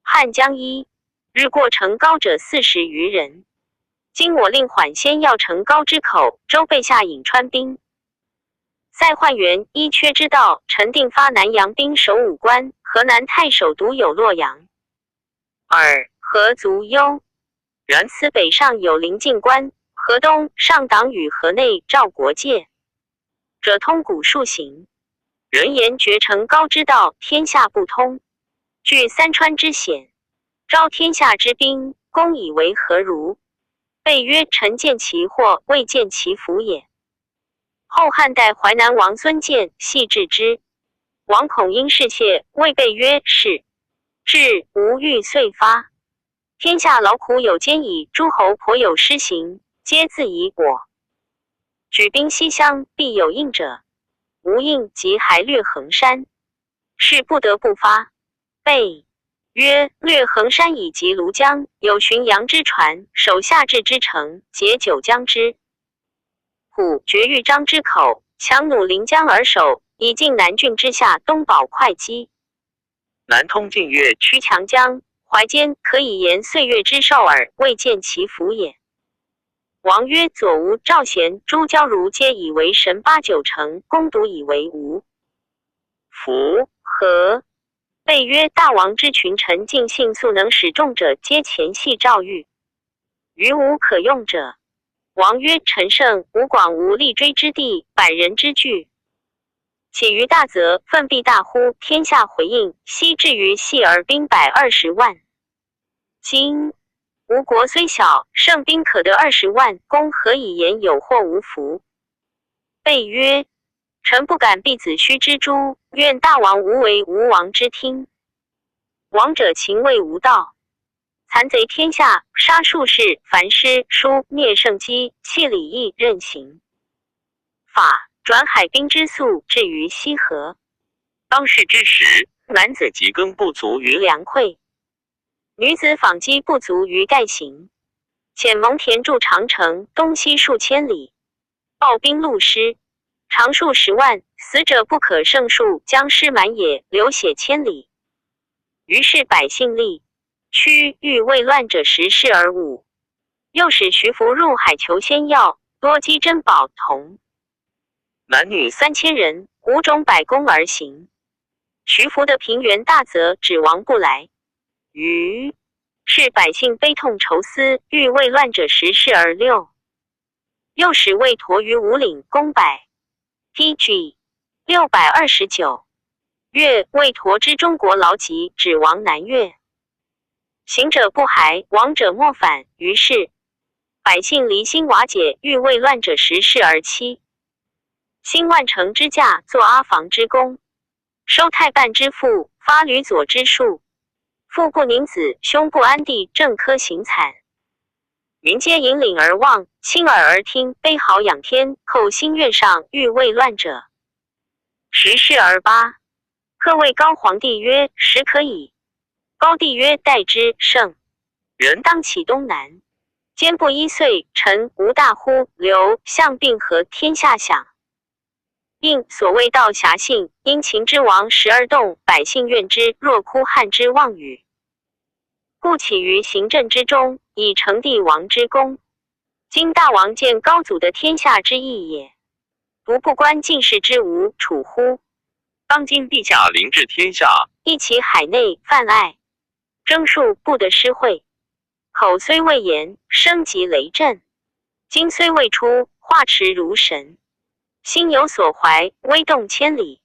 汉江1日过成皋者40余人。今我令缓先要成皋之口，周备下颍川兵。塞焕元依缺之道，陈定发南阳兵守武关，河南太守独有洛阳。尔河卒忧。然此北上有临晋关，河东上党与河内赵国界，者通古数行。人言绝成皋之道，天下不通。据三川之险，招天下之兵，公以为何如？备曰：臣见其祸，未见其福也。后汉代淮南王孙建系治之，王恐因事谢，谓备曰：是。至无欲遂发。天下劳苦有间矣，诸侯颇有失行，皆自以我。举兵西乡，必有应者。无应，即还略衡山，是不得不发。备曰：略衡山以及庐江，有浔阳之船，守夏至之城，截九江之虎，绝豫章之口，强弩临江而守，以尽南郡之下，东保会稽。南通晋越，曲强江，淮间，可以言岁月之寿耳，未见其福也。王曰：左吴、赵贤、朱交如皆以为神8、9成，公独以为无福。何？备曰：大王之群臣尽信素能使众者，皆前系赵玉，余无可用者。王曰：陈胜、吴广无立锥之地，百人之惧。且于大泽，奋必大乎，天下回应，悉至于系而兵120万。今吴国虽小，胜兵可得20万，公何以言有祸无福？备曰：臣不敢避子虚之诛，愿大王无为吴王之听。王者情为无道，残贼天下，杀术士，凡诗书，灭圣机，弃礼义，任行法，转海滨之粟，至于西河。当世之时，男子及耕不足于粮匮，女子纺机不足于盖行。遣蒙恬筑长城，东西数千里，暴兵戮师，长数10万，死者不可胜数，将尸满野，流血千里。于是百姓立区域为乱者食事而武，又使徐福入海求仙药，多积珍宝铜，男女3000人，5种百工而行。徐福的平原大泽，指王不来。于是百姓悲痛愁思，欲为乱者时事而六。又使魏佗于五岭攻百 TG 629。越魏佗之中国劳疾，止亡南越。行者不还，亡者莫返。于是百姓离心瓦解，欲为乱者时事而期。兴万乘之驾，作阿房之功，收太半之赋，发吕左之术。父不宁子，兄不安地，政科行惨。民皆引领而望，亲耳而听，悲嚎仰天，叩心愿上，欲为乱者。时事而八。客谓高皇帝曰：时可矣。高帝曰：待之。圣人当起东南。坚不一岁，臣无大乎？刘项并合，天下享。应所谓道遐信，因秦之亡时而动，百姓怨之，若哭汉之妄语。故起于行政之中，以成帝王之功。今大王见高祖的天下之意也，独不观进士之无处乎？当今陛下临治天下，一其海内泛爱，征数不得失会。口虽未言，声即雷震；经虽未出，化驰如神。心有所怀，威动千里。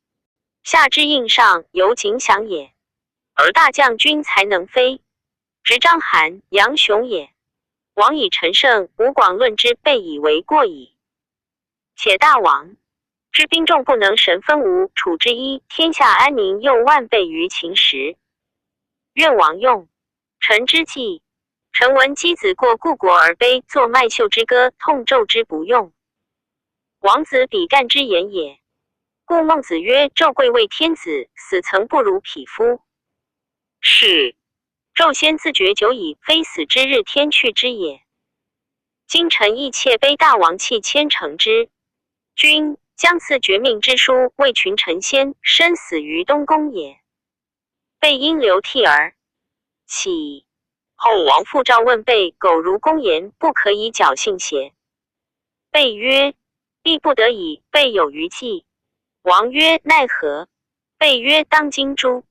下之应上，犹景响也。而大将军才能飞，执章邯、杨雄也。王以陈胜、吴广论之，备以为过矣。且大王知兵众不能神分吴楚之一，天下安宁又万倍于秦时。愿王用臣之计。臣闻箕子过故国而悲，作麦秀之歌，痛纣之不用。王子比干之言也。故孟子曰：纣贵为天子，死曾不如匹夫。是纣先自绝久矣，非死之日天去之也。今臣亦切悲大王弃千乘之君，将赐绝命之书，为群臣先，身死于东宫也。备因流涕而起。后王复召问备：苟如公言，不可以侥幸邪？备曰：必不得已。备有余计。王曰：奈何？备曰：当今诸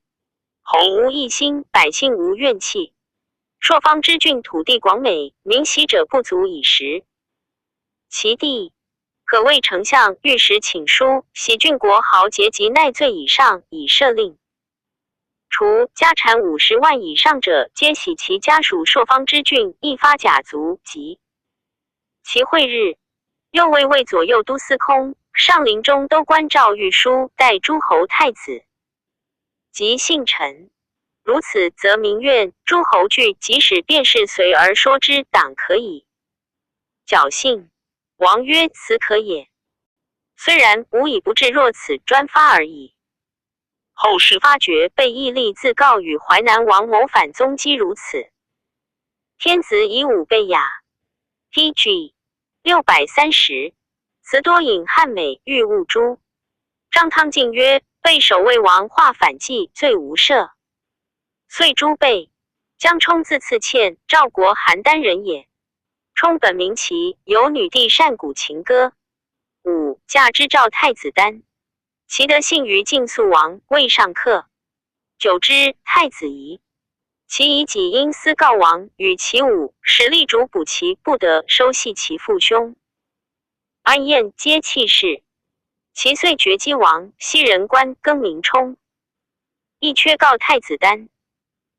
侯无异心，百姓无怨气。朔方之郡土地广美，民喜者不足以食。其地可谓丞相、御史请书，喜郡国豪杰及奈罪以上，以赦令。除家产50万以上者，皆喜其家属朔方之郡，一发甲卒及其会日。又为左右都司空、上陵中都官诏谕书，待诸侯太子及幸臣。如此，则民怨，诸侯惧，即使便是随而说之，党可以侥幸。王曰：此可也。虽然，无以不至若此专发而已。后世发觉备义立自告与淮南王谋反踪迹如此。天子以武备雅。TG 630。辞多引汉美，欲误诛。张汤进曰：备守魏王化反计，罪无赦。遂诛备。江充自赐妾，赵国邯郸人也。充本名齐，有女弟善鼓琴歌。5. 嫁之赵太子丹。其得幸于晋肃王，未上客。久之，太子疑。其以己因私告王，与其武，使力主补其不得，收系其父兄。安燕皆弃世。其遂绝姬王，西人官更名充。亦缺告太子丹，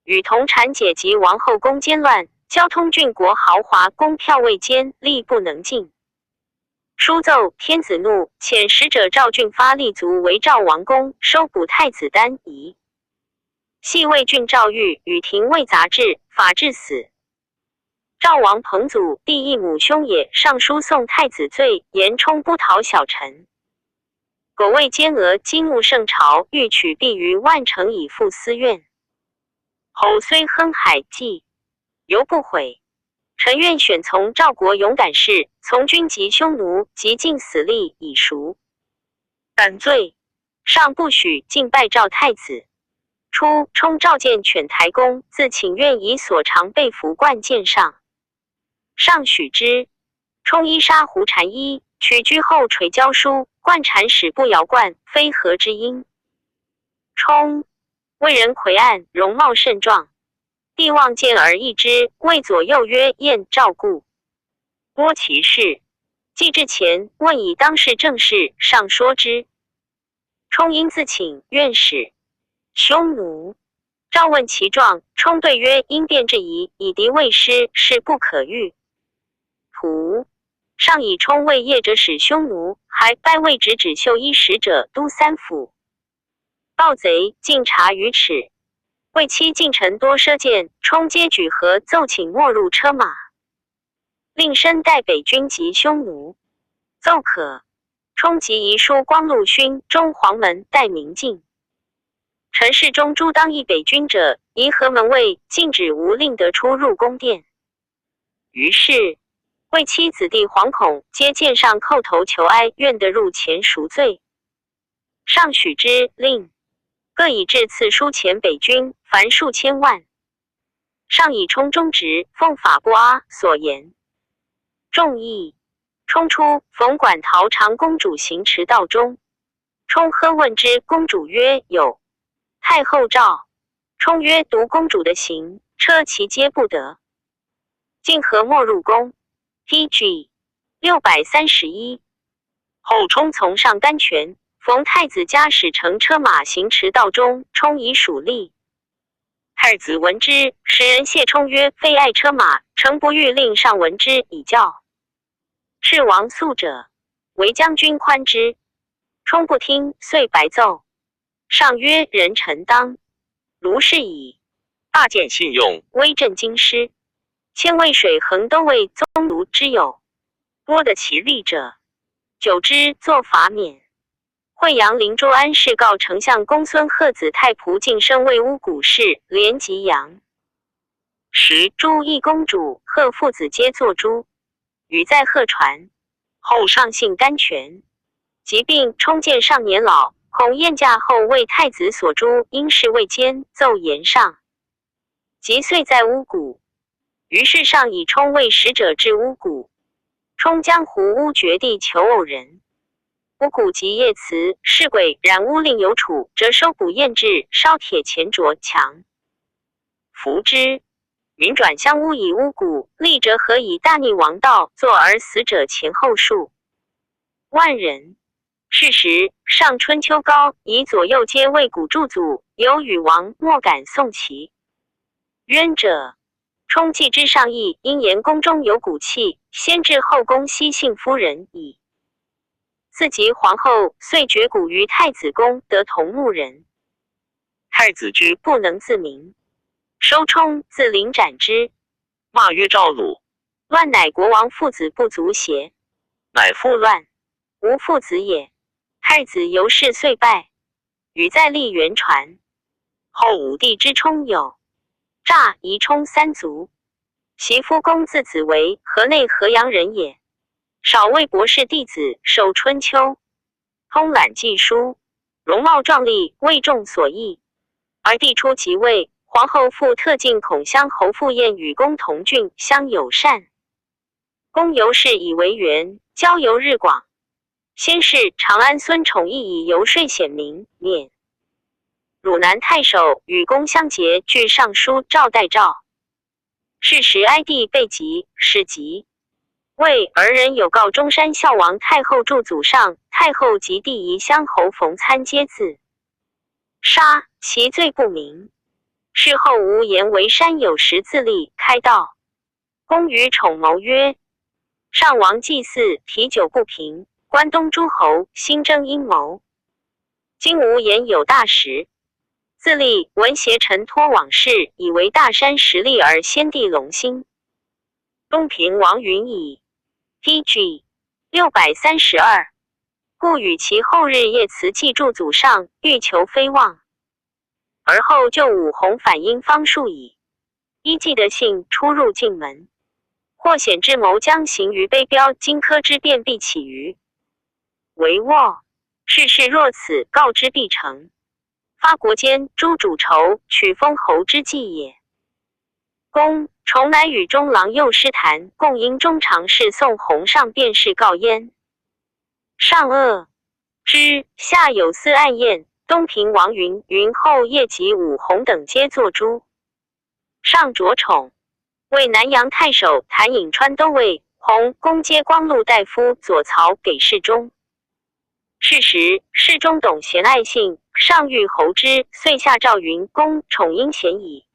与同产解及王后宫奸乱，交通郡国豪华，宫票未坚，力不能进。书奏，天子怒，遣使者赵郡发立足为赵王宫，收捕太子丹夷。系魏郡赵玉与廷尉杂志，法治死。赵王彭祖弟义母兄也，上书送太子罪，言充不讨小臣。苟为奸俄，激怒圣朝，欲取必于万城以复私怨。侯虽哼海计，犹不悔。臣愿选从赵国勇敢士，从军及匈奴，及尽死力以赎。但罪上不许敬拜赵太子。初，充召见犬台公，自请愿以所长被服冠见上。上许之。充衣纱狐禅衣，取居后垂交书，冠禅使不摇冠，非何之因。充为人魁岸，容貌甚壮。帝望见而异之，谓左右曰：“燕赵故。”拨其事，既至前，问以当世政事，上说之。冲因自请愿使匈奴。赵问其状，冲对曰：“因变质疑，以敌未失，是不可御。”图上以冲为业者使匈奴，还拜魏直指袖衣使者都三府。盗贼尽察于齿，为期近臣多奢见，冲皆举合奏请没入车马，令身代北军及匈奴。奏可。冲即遗书光禄勋中黄门待明进。陈世忠诸当议北军者，宜河门卫禁止无令得出入宫殿。于是为妻子弟惶恐，皆见上叩头求哀，愿得入前赎罪。上许之，令各以至赐书前北军，凡数千万。上以冲忠直，奉法不阿所言。众议。冲出，逢馆陶长公主行驰道中。冲呵问之，公主曰：“有。”太后诏。冲曰：“读公主的行，车骑皆不得。”进和没入宫。PG 631。后冲从上甘泉，逢太子家使乘车马行驰道中，冲以属立。太子闻之，时人谢冲曰：“非爱车马，诚不欲令上闻之以教。是王素者，为将军宽之。”冲不听，遂白奏。上曰：“人臣当如是矣。”大见信用，威震京师。千渭水横都尉宗卢之友，多得其力者，久之作罚免。惠阳灵州安氏告丞相公孙贺子太仆晋升为乌古氏，连吉阳。时朱义公主、贺父子皆作诸，语在贺传。后上幸甘泉，疾病冲见上年老，恐宴驾后为太子所诛，因事未坚，奏言上。即遂在乌谷。于是上以冲为使者至乌谷。冲江湖乌绝地求偶人。乌谷及夜辞，是鬼然乌令有处，折收捕燕至，烧铁钱着强。服之。民转相乌以乌谷，立折河以大逆王道，作而死者前后数万人。是时上春秋高，以左右皆为谷驻祖，有禹王莫敢送其冤者。冲既之上意，因言宫中有骨气，先至后宫西幸夫人矣。自及皇后，遂绝骨于太子宫，得同牧人。太子之不能自明，收冲自临斩之，骂曰：“赵鲁，乱乃国王父子不足邪？乃复乱，无父子也。”太子由是遂败。禹在立元传。后武帝之冲有诈夷冲三族，其夫公自子为河内河阳人也。少尉博士弟子，守春秋，通览记书，容貌壮丽，为众所异。而帝初即位，皇后父特进孔乡侯傅晏与公同郡，相友善。公由是以为援，交游日广。先是长安孙宠义以游说显明，免汝南太守与公相结，据尚书赵代诏。是时哀帝被疾，使疾。谓儿人有告中山孝王太后祝祖上，太后及弟宜乡侯冯参皆自杀，其罪不明。事后无言为山有时自立开道。公与宠谋曰：“上王祭祀，体久不平。关东诸侯兴争阴谋，今无言有大实。自立闻邪臣托往事，以为大山实力而先帝隆兴。东平王云矣。PG 632。故与其后日夜辞祭祝祖上，欲求非望。而后就武弘反因方数矣。依既得信出入进门，或显之谋将行于卑标，荆轲之变必起于帷幄。世事若此，告之必成。发国间诛主仇，取封侯之计也。公重乃与中郎右师谈，共因中常侍宋弘上便是告焉。上恶之，下有司暗宴。东平王云后夜及武弘等皆作诛。上着宠，为南阳太守谭颍川都尉，弘公接光禄大夫左曹给事中。是时，侍中董贤爱信，上谕侯之，遂下诏云：公宠殷贤矣。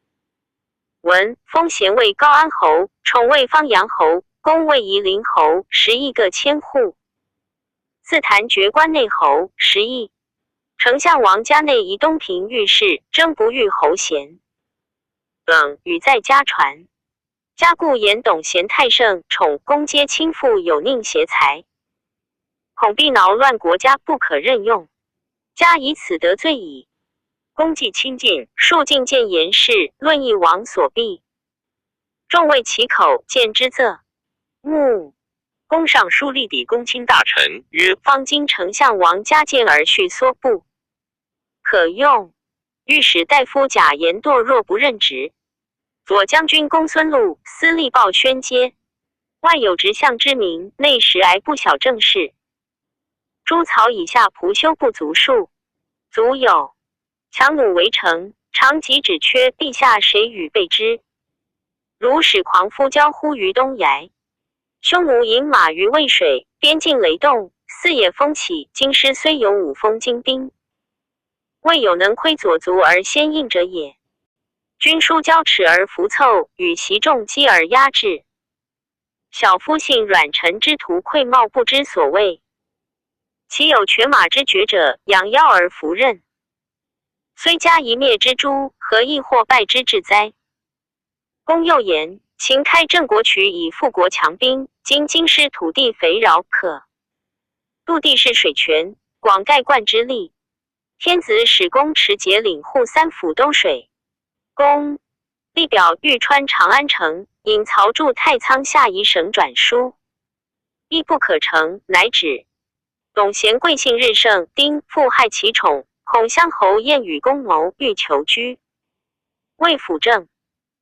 文封贤为高安侯，宠为方阳侯，公为夷陵侯，11个千户。自谭爵关内侯10邑。丞相王家内移东平御史，征不遇侯衔。等语在家传。家故言董贤太盛，宠公皆亲附，有佞邪财，恐必挠乱国家，不可任用。家以此得罪矣。公既亲近，数进谏言事，论议王所避。众谓其口，见之仄。目公上书立抵公卿大臣曰：方今丞相王家见而续缩部，可用。御史大夫贾言惰若不任职。左将军公孙禄私力报宣接，外有直相之名，内实挨不小政事。诸曹以下仆修不足数，足有强弩围城，常急指缺，陛下谁与备之？如使狂夫交呼于东崖，匈奴引马于渭水，边境雷动，四野风起。京师虽有5封精兵，未有能窥左足而先应者也。军书交齿而浮凑，与袭众击而压制。小夫性软臣之徒溃冒，不知所谓。其有犬马之绝者，仰腰而服刃。虽加一灭之诛，何亦或败之至哉？公又言：秦开郑国渠以富国强兵，今京师土地肥饶，可陆地是水泉，广盖灌之力。天子使公持节领护3府东水。公立表欲穿长安城，引曹驻太仓下夷省转书，亦不可成，乃止。董贤贵姓日盛，丁复害其宠，恐乡侯燕与公谋，欲求居。魏辅政，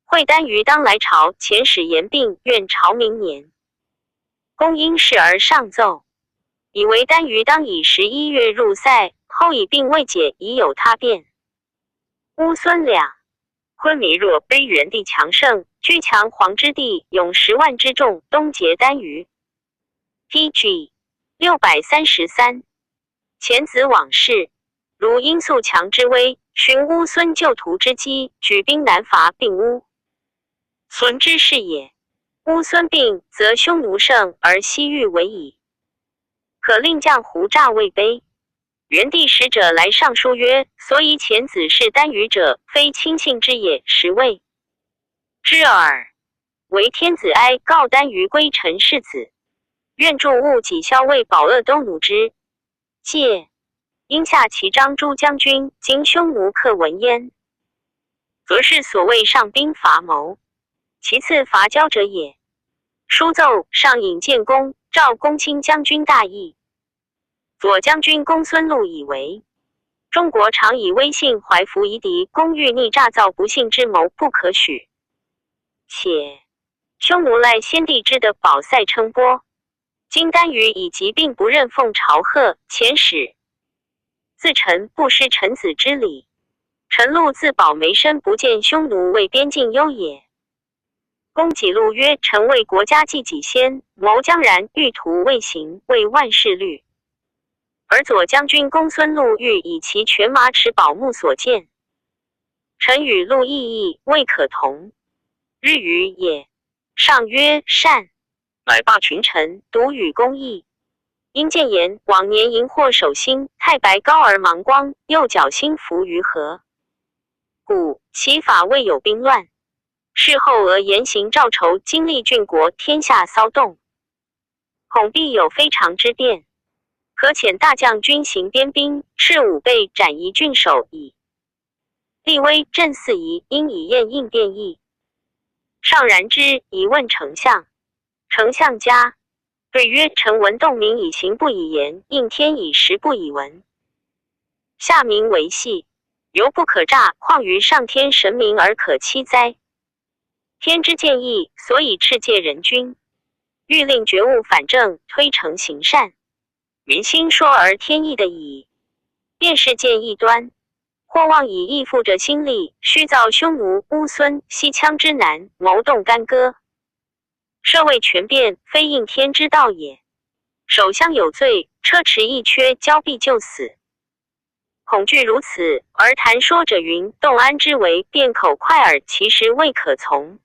会单于当来朝，遣使言病，愿朝明年。公因事而上奏，以为单于当以11月入塞，后以病未解，已有他变。乌孙两昏迷若悲元帝强盛，居强黄之地，勇10万之众，东劫单于。PG 633。前子往事，如因素强之威，寻乌孙救屠之机，举兵南伐，并乌孙之事也。乌孙病，则匈奴胜，而西域为矣。可令将胡诈魏卑。元帝使者来上书曰：所以遣子是单于者，非亲信之也，实谓之耳。为天子哀告单于归陈世子，愿助务己校尉保鄂都奴之。戒因下其章诸将军，今匈奴克闻焉，则是所谓上兵伐谋，其次伐交者也。书奏上引建公，赵公卿将军大义。左将军公孙禄以为中国常以威信怀服夷狄，公欲逆诈造不幸之谋，不可许。且匈奴赖先帝之的保塞称波，今单于以疾病不任奉朝贺，遣使自陈不失臣子之礼。臣禄自保没身，不见匈奴为边境忧也。公己录曰：臣为国家计己先，谋将然，欲图未行，为万事虑。而左将军公孙禄欲以其犬马齿保木所见，臣与禄异议，未可同。日余也。上曰：善。乃罢群臣，独与公议。因谏言往年荧惑守心，太白高而芒光，又侥幸伏于河。故其法未有兵乱。事后而言行赵仇，经历郡国，天下骚动，恐必有非常之变。可遣大将军行边兵，斥武备，斩夷郡守矣。立威镇四夷，因以验应变议。上然之，以问丞相。丞相嘉对曰：臣闻动民以行不以言，应天以实不以闻。下民为戏，犹不可诈，况于上天神明而可欺哉？天之见义，所以敕戒人君，欲令觉悟反正，推诚行善。民心说而天意的矣。便是见异端，或望以义负着心力，虚造匈奴、乌孙、西羌之难，谋动干戈。设为权变，非应天之道也。守乡有罪，车迟一缺，交臂就死。恐惧如此，而谈说者云：动安之为，辩口快耳，其实未可从。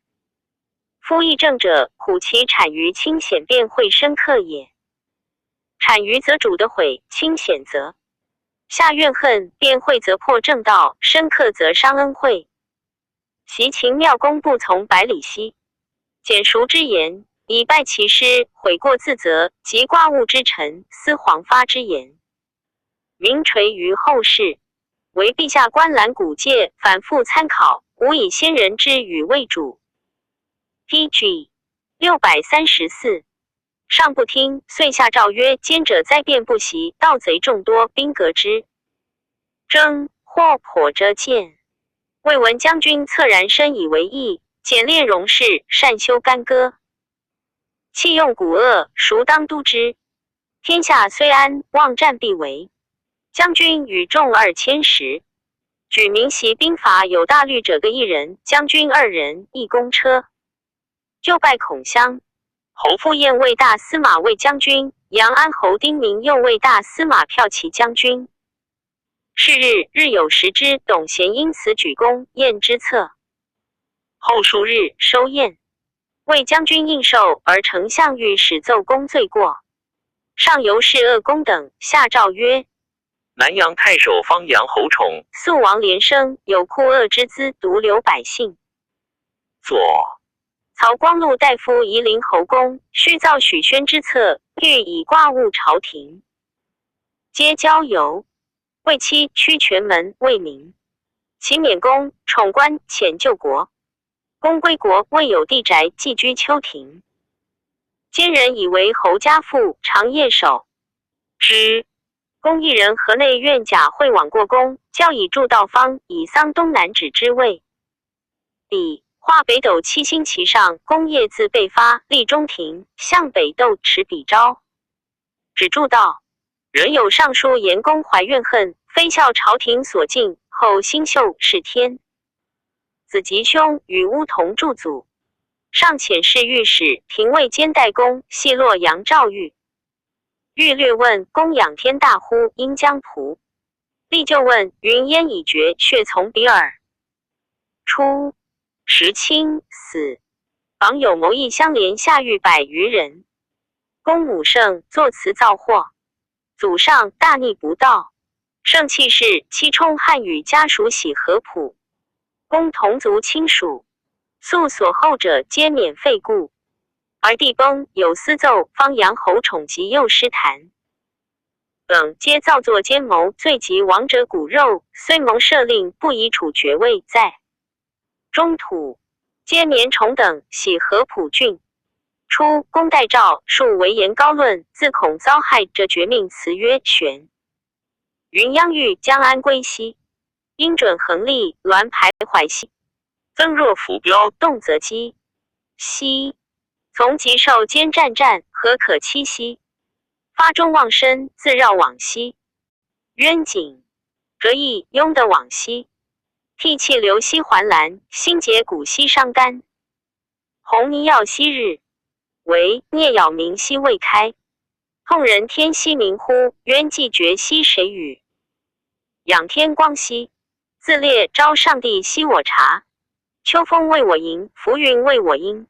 夫议政者，苦其产于清显，便会深刻也。产于则主的悔，清显则下怨恨，辩会则破正道，深刻则伤恩惠。习秦妙公不从百里奚，简熟之言，以败其师，悔过自责，及刮物之臣，思黄发之言，名垂于后世。为陛下观览古戒，反复参考，无以先人之语为主。PG 634上不听，遂下诏曰：奸者灾变不息，盗贼众多，兵革之。征或颇遮见。魏文将军恻然深以为义，简练容事，善修干戈。弃用古恶，孰当督之？天下虽安，望战必为。将军与众2000石，举明袭兵法有大律者各1人，将军2人，一公车。就拜孔襄。侯傅彦为大司马卫将军，阳安侯丁明又为大司马骠骑将军。是日，日有食之，董贤因此举公宴之策。后数日，收宴。魏将军应受，而丞相欲使奏公罪过。上游士恶公等，下诏曰：南阳太守方阳侯宠，素王连生，有酷恶之资，独留百姓。左曹光禄大夫夷陵侯公，虚造许宣之策，欲以挂误朝廷。皆交游。为妻屈权门为民，其免公宠官遣救国。公归国，未有地宅，寄居丘庭。奸人以为侯家父，常夜守之。公一人河内院贾会往过宫，教以筑道方，以桑东南指之位。彼画北斗7星旗上，公夜自备发，立中庭，向北斗持笔招。只筑道。人有上书言公怀怨恨，非效朝廷所敬，后兴秀是天。子吉兄与乌同驻祖，上遣侍御史廷尉兼代公，系洛阳赵玉。欲略问公仰天大呼，应将仆。立就问云烟已绝，血从鼻耳。初，时亲死，榜有谋议相连下狱100余人。公母盛，作词造祸。祖上大逆不道，圣弃世，妻冲汉与家属喜合谱。公同族亲属，素所后者皆免废故。而地崩，有私奏方阳侯宠及右师谭等，皆造作奸谋，罪及亡者骨肉，虽蒙赦令，不宜处爵位，在中土。皆免宠等喜合浦郡。初，公代诏述为言高论，自恐遭害者，绝命辞曰：玄云央欲江安归西，应准横立，栾徘徊西。增若浮标，动则击西。从吉受兼战，何可栖息？发中望深，自绕往西。渊景折翼，拥得往西。涕泣流西还兰，心结骨兮伤肝。红泥耀昔日，惟啮咬明兮未开。痛人天兮明乎，冤既绝兮谁与？仰天光兮，自烈招上帝兮我察。秋风为我迎，浮云为我应。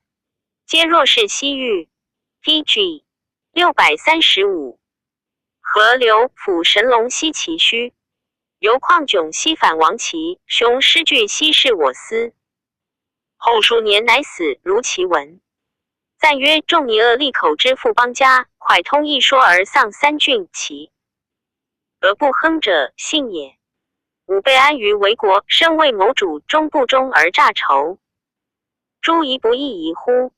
皆若是西域。PG 635河流抚神龙兮其须。由旷迥兮反王旗，雄师惧兮是我思。后数年乃死，如其文。赞曰：仲尼厄利口之富邦家，蒯通一说而丧3郡，其而不亨者，信也。吾被安于为国，身为谋主，终不忠而诈仇。诸夷不义夷乎？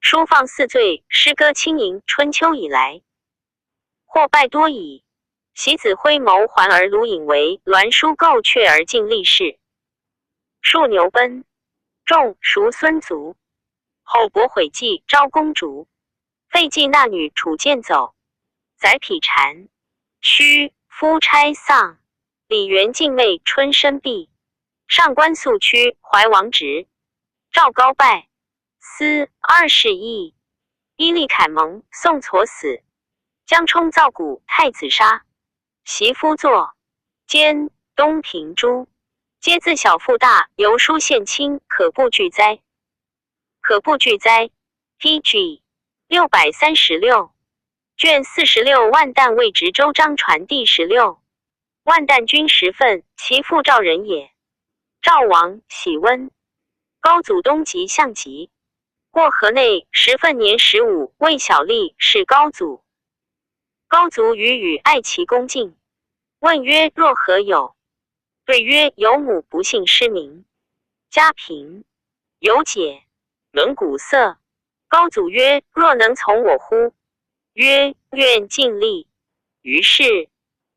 书放4罪，诗歌轻盈，春秋以来，或败多矣。习子辉谋还而卢隐为，栾书构阙而尽立事。数牛奔，仲孰孙族。后伯悔计招公主，废妓纳女处剑走。宰匹蝉，须夫差丧，李元敬妹春申弼，上官宿屈怀王直，赵高败，司二世义，伊利凯蒙宋痤死，江充造古太子杀，袭夫作监东平诸，皆自小父大，由书献亲，可不惧哉？可不惧哉 ？PG 636卷46万旦魏直州章传第16。万旦君10份，其父赵人也。赵王喜温，高祖东极向极，过河内10份年15，魏小吏是高祖。高祖与爱其恭敬，问曰：若何有？对曰：有母不幸失明，家贫，有姐能鼓瑟。高祖曰：若能从我乎？曰：愿尽力。于是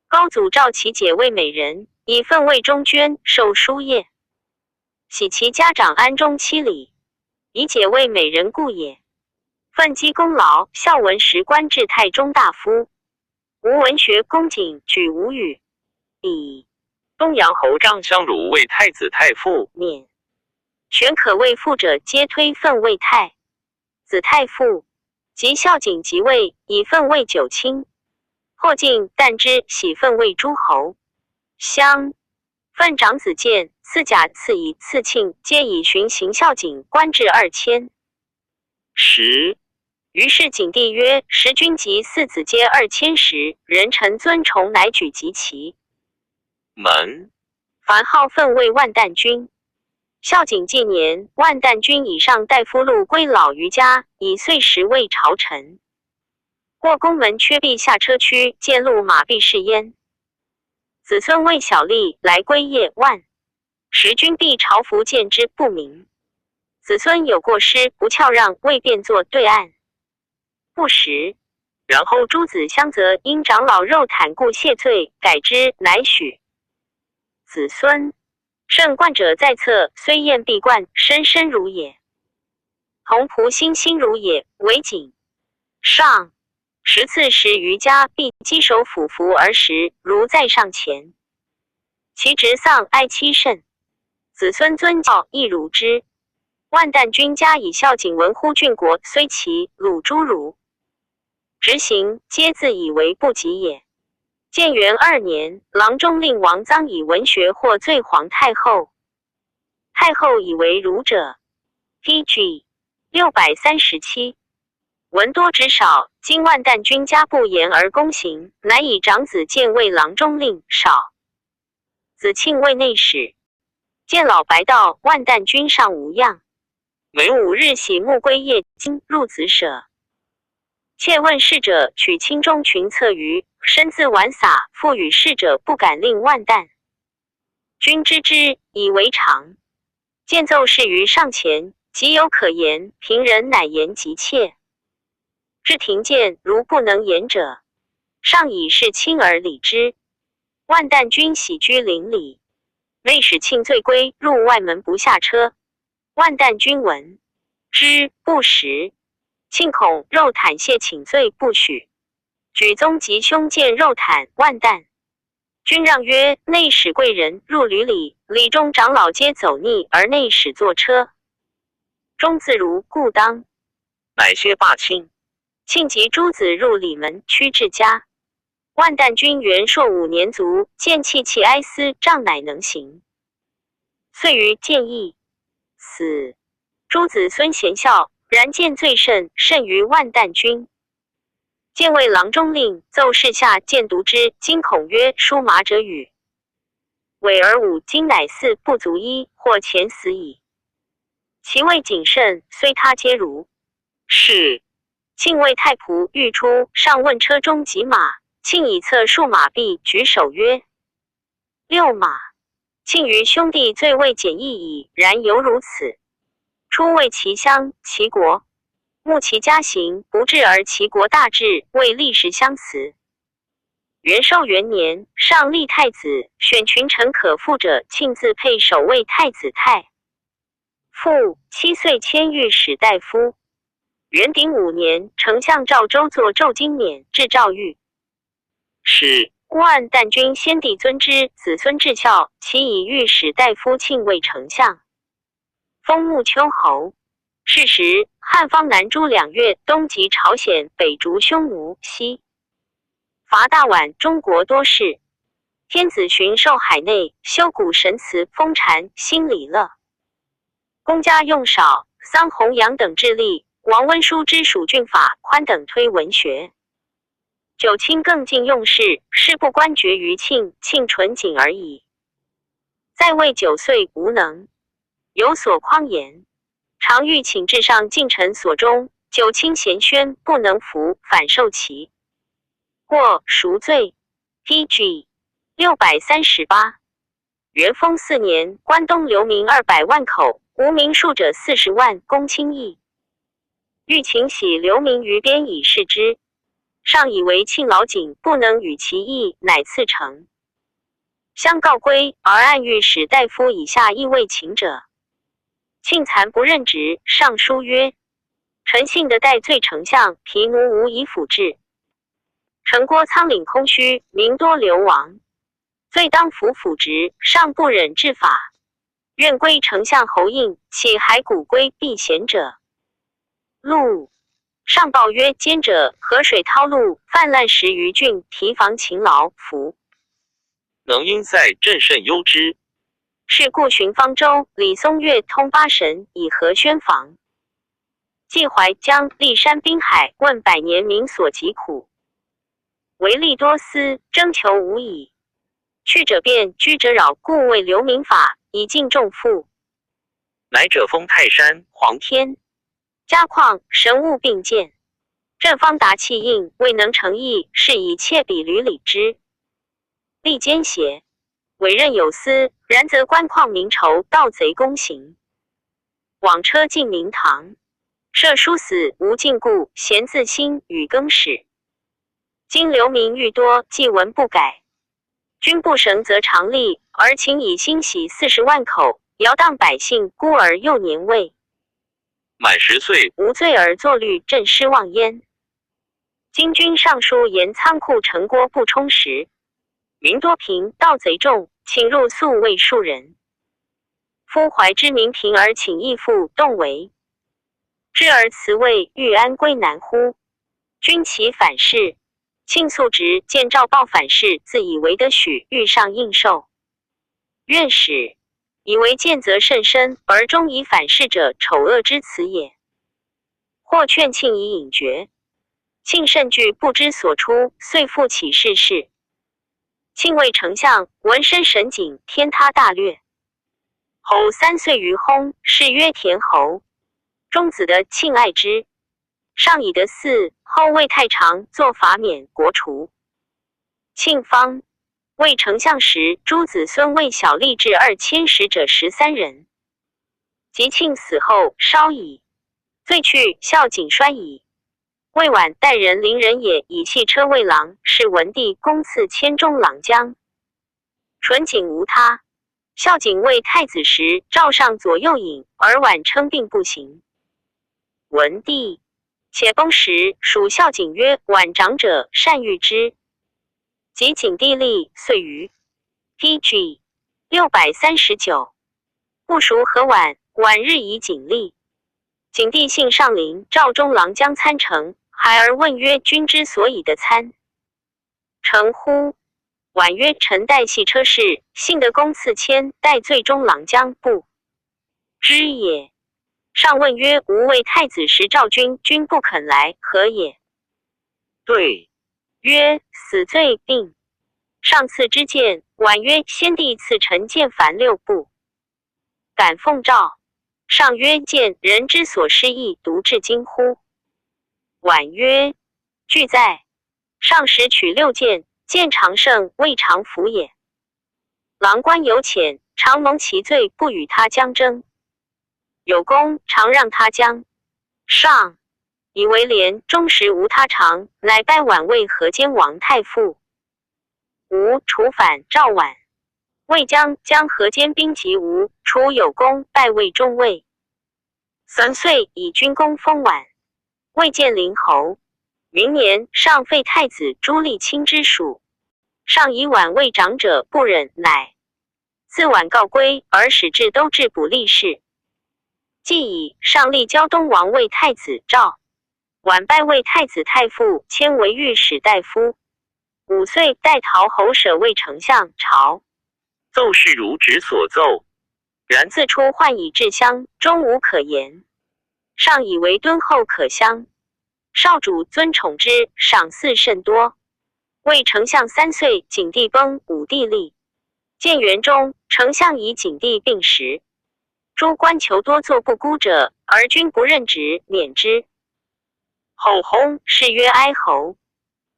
高祖召其姐为美人，以分魏中捐，授书业。喜其家长安中7里，以姐为美人故也。奋积功劳，孝文时官至太中大夫。吴文学恭谨，举无语。以东阳侯张相如为太子太傅，免选可为父者，皆推分为太子太傅。及孝景即位，以分为九卿。或进旦之喜分为诸侯。相分长子建、次甲、次乙、次庆，皆以循行孝景，官至2000。于是景帝曰：时君及4子皆2000时，人臣尊崇，乃举及其门。凡号分为万旦君。孝景纪年，万旦君以上大夫禄归老于家，以岁时为朝臣。过宫门缺壁下车区，见路马必是焉。子孙为小吏，来归业万。时君必朝服见之不明。子孙有过失，不翘让，未便作对案。不时，然后诸子相责，因长老肉袒故谢罪，改之，乃许。子孙胜冠者在侧，虽厌必冠，深深如也。同仆心心如也，为景上10次时于家，必稽首俯伏而食，如在上前。其侄丧哀戚甚，子孙尊教亦如之。万旦君家以孝景闻乎郡国，虽其鲁诸儒执行，皆自以为不及也。建元2年，郎中令王臧以文学获罪皇太后，太后以为儒者。PG 637文多职少，今万旦君家不言而公行，乃以长子建为郎中令，少子庆为内史。见老白道，万旦君尚无恙。每5日喜木归夜经入子舍。妾问侍者取卿中群策于，身自玩洒，复与侍者不敢令万旦君知之，以为常。见奏事于上前，即有可言，平人乃言及妾。至庭见，如不能言者，上以是亲而礼之。万旦君喜居邻里，内使庆罪归，入外门不下车。万旦君闻之，不食。庆恐肉袒谢请罪，不许。举宗及兄见肉袒，万旦君让曰：内使贵人入闾里，里中长老皆走逆，而内使坐车，中自如，故当。乃薛罢庆。庆及诸子入里门，趋至家。万旦君元朔5年卒，见气气哀思，杖乃能行。遂于建议死。诸子孙贤孝，然见罪甚，甚于万旦君。建为郎中令，奏事下，见读之，惊恐曰：书麻者语。委而吾今乃4不足1，或前死矣。其位谨慎，虽他皆如是。庆谓太仆欲出，上问车中几马，庆以策数马币，举手曰：6马。庆于兄弟最未简易矣，然犹如此。初为其乡其国，慕其家行不治，而其国大治，为历时相辞。元寿元年，上立太子，选群臣可复者，庆自配首位太子太傅，7岁迁御史大夫。元鼎5年，丞相赵州作奏经免，至诏狱。是郭岸旦君先帝尊之，子孙至孝，其以御史大夫庆为丞相，封穆丘侯。是时，汉方南诸2越，东及朝鲜，北逐匈奴，西伐大宛，中国多事。天子巡狩海内，修古神祠，封禅，兴礼乐。公家用少，桑弘羊等致力。王温书之属郡法，宽等推文学。九卿更尽用事，事不官绝于庆，庆纯谨而已。在位9岁，无能，有所匡言。常欲请至上近臣所中，九卿咸宣，不能服，反受其过，赎罪。PG 638。元丰4年，关东流民200万口，无民数者40万，公卿议。欲请徙流民于边以示之，上以为庆老谨不能与其议，乃赐成。相告归，而按御史大夫以下亦未请者。庆惭不任职，上书曰：臣幸得代罪丞相，疲奴无以辅治。臣郭仓廪空虚，民多流亡，罪当服辅职，上不忍治法，愿归丞相侯应，岂还古归避嫌者？录上报曰：奸者河水滔路，泛滥10余郡，提防勤劳，服能因塞朕甚忧之。是故寻方舟，李松岳通8神，以和宣防。济淮江历山滨海，问百年民所疾苦。唯利多思，征求无已。去者变，居者扰，故为流民法，以尽众富。乃者封泰山、黄天、嘉旷、神物并见。正方达气应，未能成义，是以窃比履理之。立奸邪，委任有司，然则官旷民仇，盗贼公行。往车进明堂，设书死，无禁锢，闲自心，与更始。今流民愈多，既文不改。君不绳则常立，而请以兴徙40万口，摇荡百姓，孤儿幼年未满10岁，无罪而作律，朕失望焉。今君上书言仓库城郭不充实，民多贫，盗贼众，请入宿未数人。夫怀之民贫而请义父，动为知而辞位，欲安归难乎？君其反视。庆素直见诏报反事，自以为得许，欲上应受。愿使以为见则甚深，而终以反事者，丑恶之辞也。或劝庆以隐绝，庆甚惧，不知所出，遂复起事事。庆为丞相，闻身神谨，天他大略。侯3岁于薨，谥曰田侯。中子得庆爱之，上以得嗣，后为太常，作法免，国除。庆方为丞相时，诸子孙为小吏治2000使者13人。及庆死后，稍矣，罪去，孝谨衰矣。魏婉代人邻人也，以汽车为郎，是文帝公赐千中郎将。纯谨无他。孝谨为太子时，诏上左右引，而婉称病不行。文帝且崩时，属孝谨曰：婉长者，善御之。及景帝立，遂于 PG 639。不熟何婉，婉日以景立。景帝幸上陵，召中郎将参乘，孩儿问曰：君之所以得参乘乎？婉曰：臣代系车事，幸得公赐签，代罪中郎将，不知也。上问曰：吾为太子时召君，君不肯来，何也？对曰：死罪病。上赐之见。婉曰：先帝赐臣见凡6部，敢奉诏。上曰：见人之所失意，独至今乎？婉曰：俱在。上时取6件，见常胜，未尝服也。郎官有浅，常蒙其罪，不与他将争。有功，常让他将。上以为廉，终时无他常，乃拜婉为河间王太傅。吴楚反赵婉，魏将河间兵及吴，楚有功，拜为中尉。3岁以军功封婉，魏建陵侯。明年，上废太子朱立清之属。上以晚为长者不忍，乃自晚告归，而使至都治补吏事。既以上立胶东王为太子赵，晚拜为太子太傅，迁为御史大夫。5岁代陶侯舍为丞相朝，奏事如旨所奏，然自出宦以至乡，终无可言。上以为敦厚可相，少主尊宠之，赏赐甚多。为丞相3岁，景帝崩，武帝立。建元中，丞相以景帝病时，诸官求多作不孤者，而君不任职，免之。后薨，谥曰哀侯。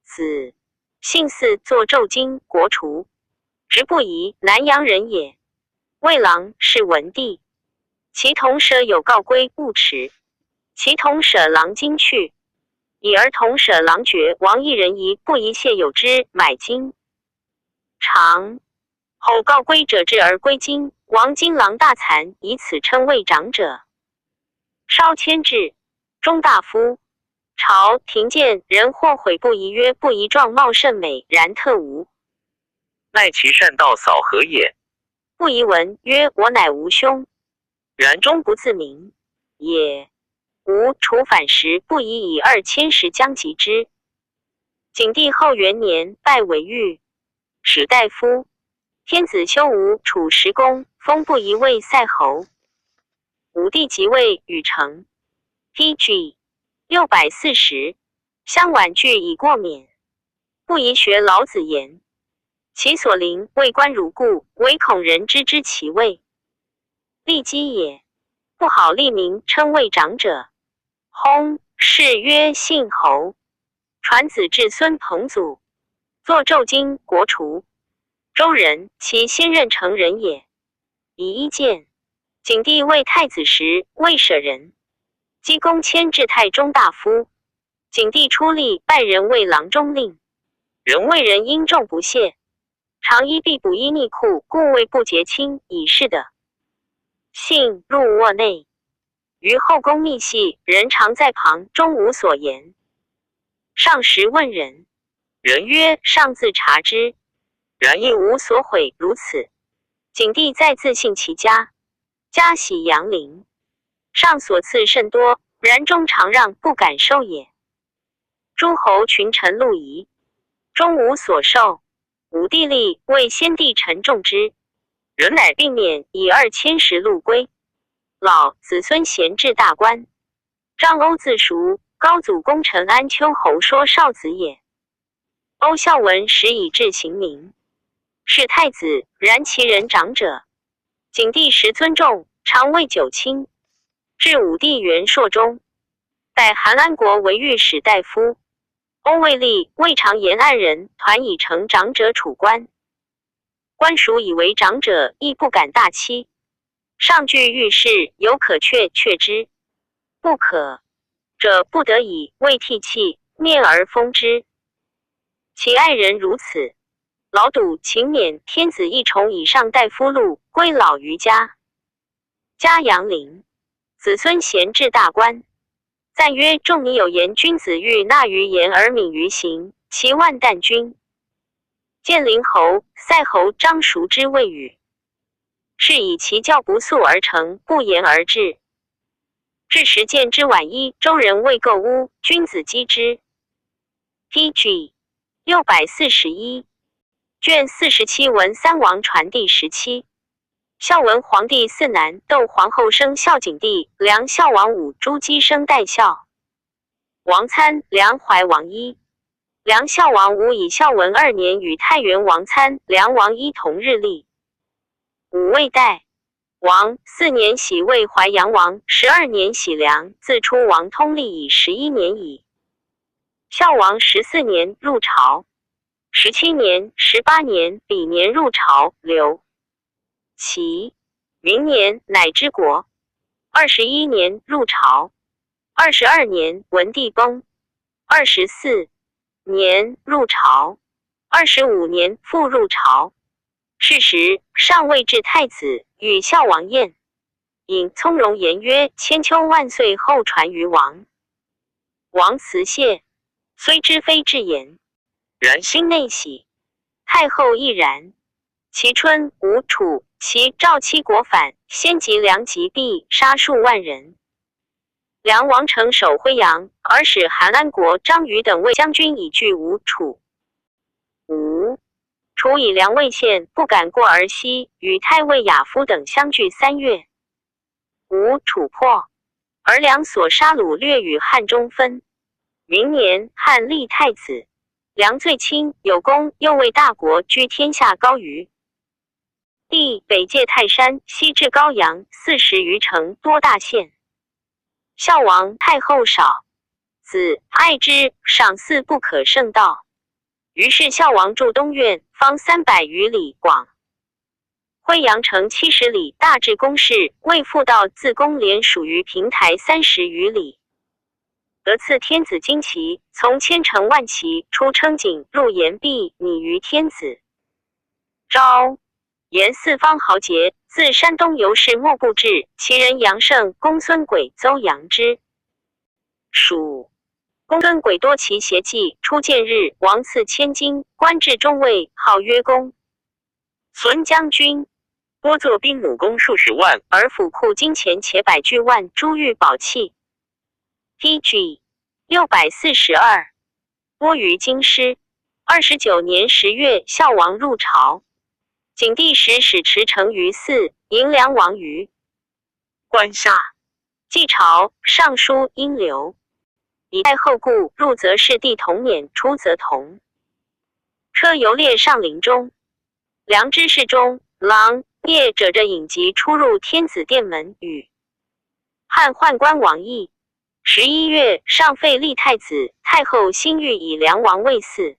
子姓嗣，作纣经，国除。直不疑，南阳人也。魏郎是文帝，其同舍有告归，勿迟。其同舍郎今去，以儿同舍郎爵王一人疑，不宜谢有之，买金。常后告归者至而归京，王金郎大惭，以此称谓长者。稍迁至中大夫。朝廷见人或悔不宜，曰不宜状貌甚美，然特无。奈其善道扫何也？不宜闻，曰我乃无兄，然终不自明也。吾处反时，不宜以2000石将及之。景帝后元年，拜为御史大夫。天子修吴楚石公，封不宜为塞侯。武帝即位，禹成 PG 640，相婉拒以过免，不宜学老子言。其所临为官如故，唯恐人知之其位。立基也，不好立名，称谓长者。薨，谥曰信侯。传子至孙彭祖，作纣经，国除。周人，其先任成人也。以一见，景帝为太子时，未舍人，姬公迁至太中大夫。景帝出力，拜人为郎中令。人为人因重不懈，常衣必补衣逆裤，故谓不节亲，以是的。信入卧内，于后宫密细，人常在旁，终无所言。上时问人，人曰：上自察之，然亦无所悔，如此。景帝再自信其家，家喜阳陵，上所赐甚多，然终常让，不敢受也。诸侯群臣戮夷，终无所受。武帝立，为先帝臣重之，人乃并免，以2000石禄归。老子孙贤至大官。张欧自熟，高祖功臣安丘侯说少子也。欧孝文时以至刑名，是太子，然其人长者。景帝时尊重，常谓九卿。至武帝元朔中，代韩安国为御史大夫。欧未立，未尝言案人，团以成长者处官。官属以为长者，亦不敢大欺。上具御事，有可却之，不可者不得已，为替弃，面而封之。其爱人如此，劳笃勤勉，天子一重以上大夫禄，归老于家。家阳陵，子孙贤至大官。赞曰：仲尼有言，君子欲纳于言而敏于行，其万旦君。建陵侯、塞侯张熟之谓语，是以其教不速而成，不言而至。至时见之晚衣，周人未构屋，君子击之。PG 641，卷47文三王传第17。孝文皇帝嗣南，窦皇后生孝景帝，梁孝王武朱姬生代孝王参，梁怀王一。梁孝王武以孝文2年与太原王参、梁王一同日立。武未代王4年徙魏淮阳王，12年徙梁，自出王通历以11年矣。孝王14年入朝，17年、18年比年入朝，刘齐明年乃之国。21年入朝，22年文帝崩，24年入朝，25年复入朝。是时上位至太子，与孝王宴，引从容言曰：千秋万岁后传于王。王辞谢，虽知非至言，然心内喜。太后亦然。其春，吴楚、齐、赵七国反，先及梁及毕，杀数万人。梁王城守辉阳，而使韩安国、张瑜等卫将军以拒吴楚。楚以梁魏县，不敢过而西，与太尉亚夫等相拒3月。吴楚破，而梁所杀虏略与汉中分。明年，汉立太子，梁最亲，有功，又为大国，居天下高于。地北界泰山，西至高阳，40余城，多大县。孝王太后少，子爱之，赏赐不可胜道。于是孝王筑东苑，方300余里广。辉阳城70里，大至宫室，魏复道自宫连属于平台30余里。得赐天子旌旗，从千乘万骑，出称景，入岩壁，拟于天子。昭言四方豪杰，自山东游士莫不至，其人杨胜、公孙轨邹扬之。蜀公孙轨多其邪计，初见日，王赐千金，官至中尉，号曰公。孙将军多作兵弩弓数十万，而府库金钱且百巨万，珠玉宝器。PG 642，多于京师。29年10月，孝王入朝。景帝时使持城于寺，迎梁王于关下。继朝，尚书因留。以太后故，入则是帝同辇，出则同。车游列上陵中。梁之侍中、郎夜者着引疾出入天子殿门，与汉宦官王议。11月，上废立太子，太后新欲以梁王为嗣。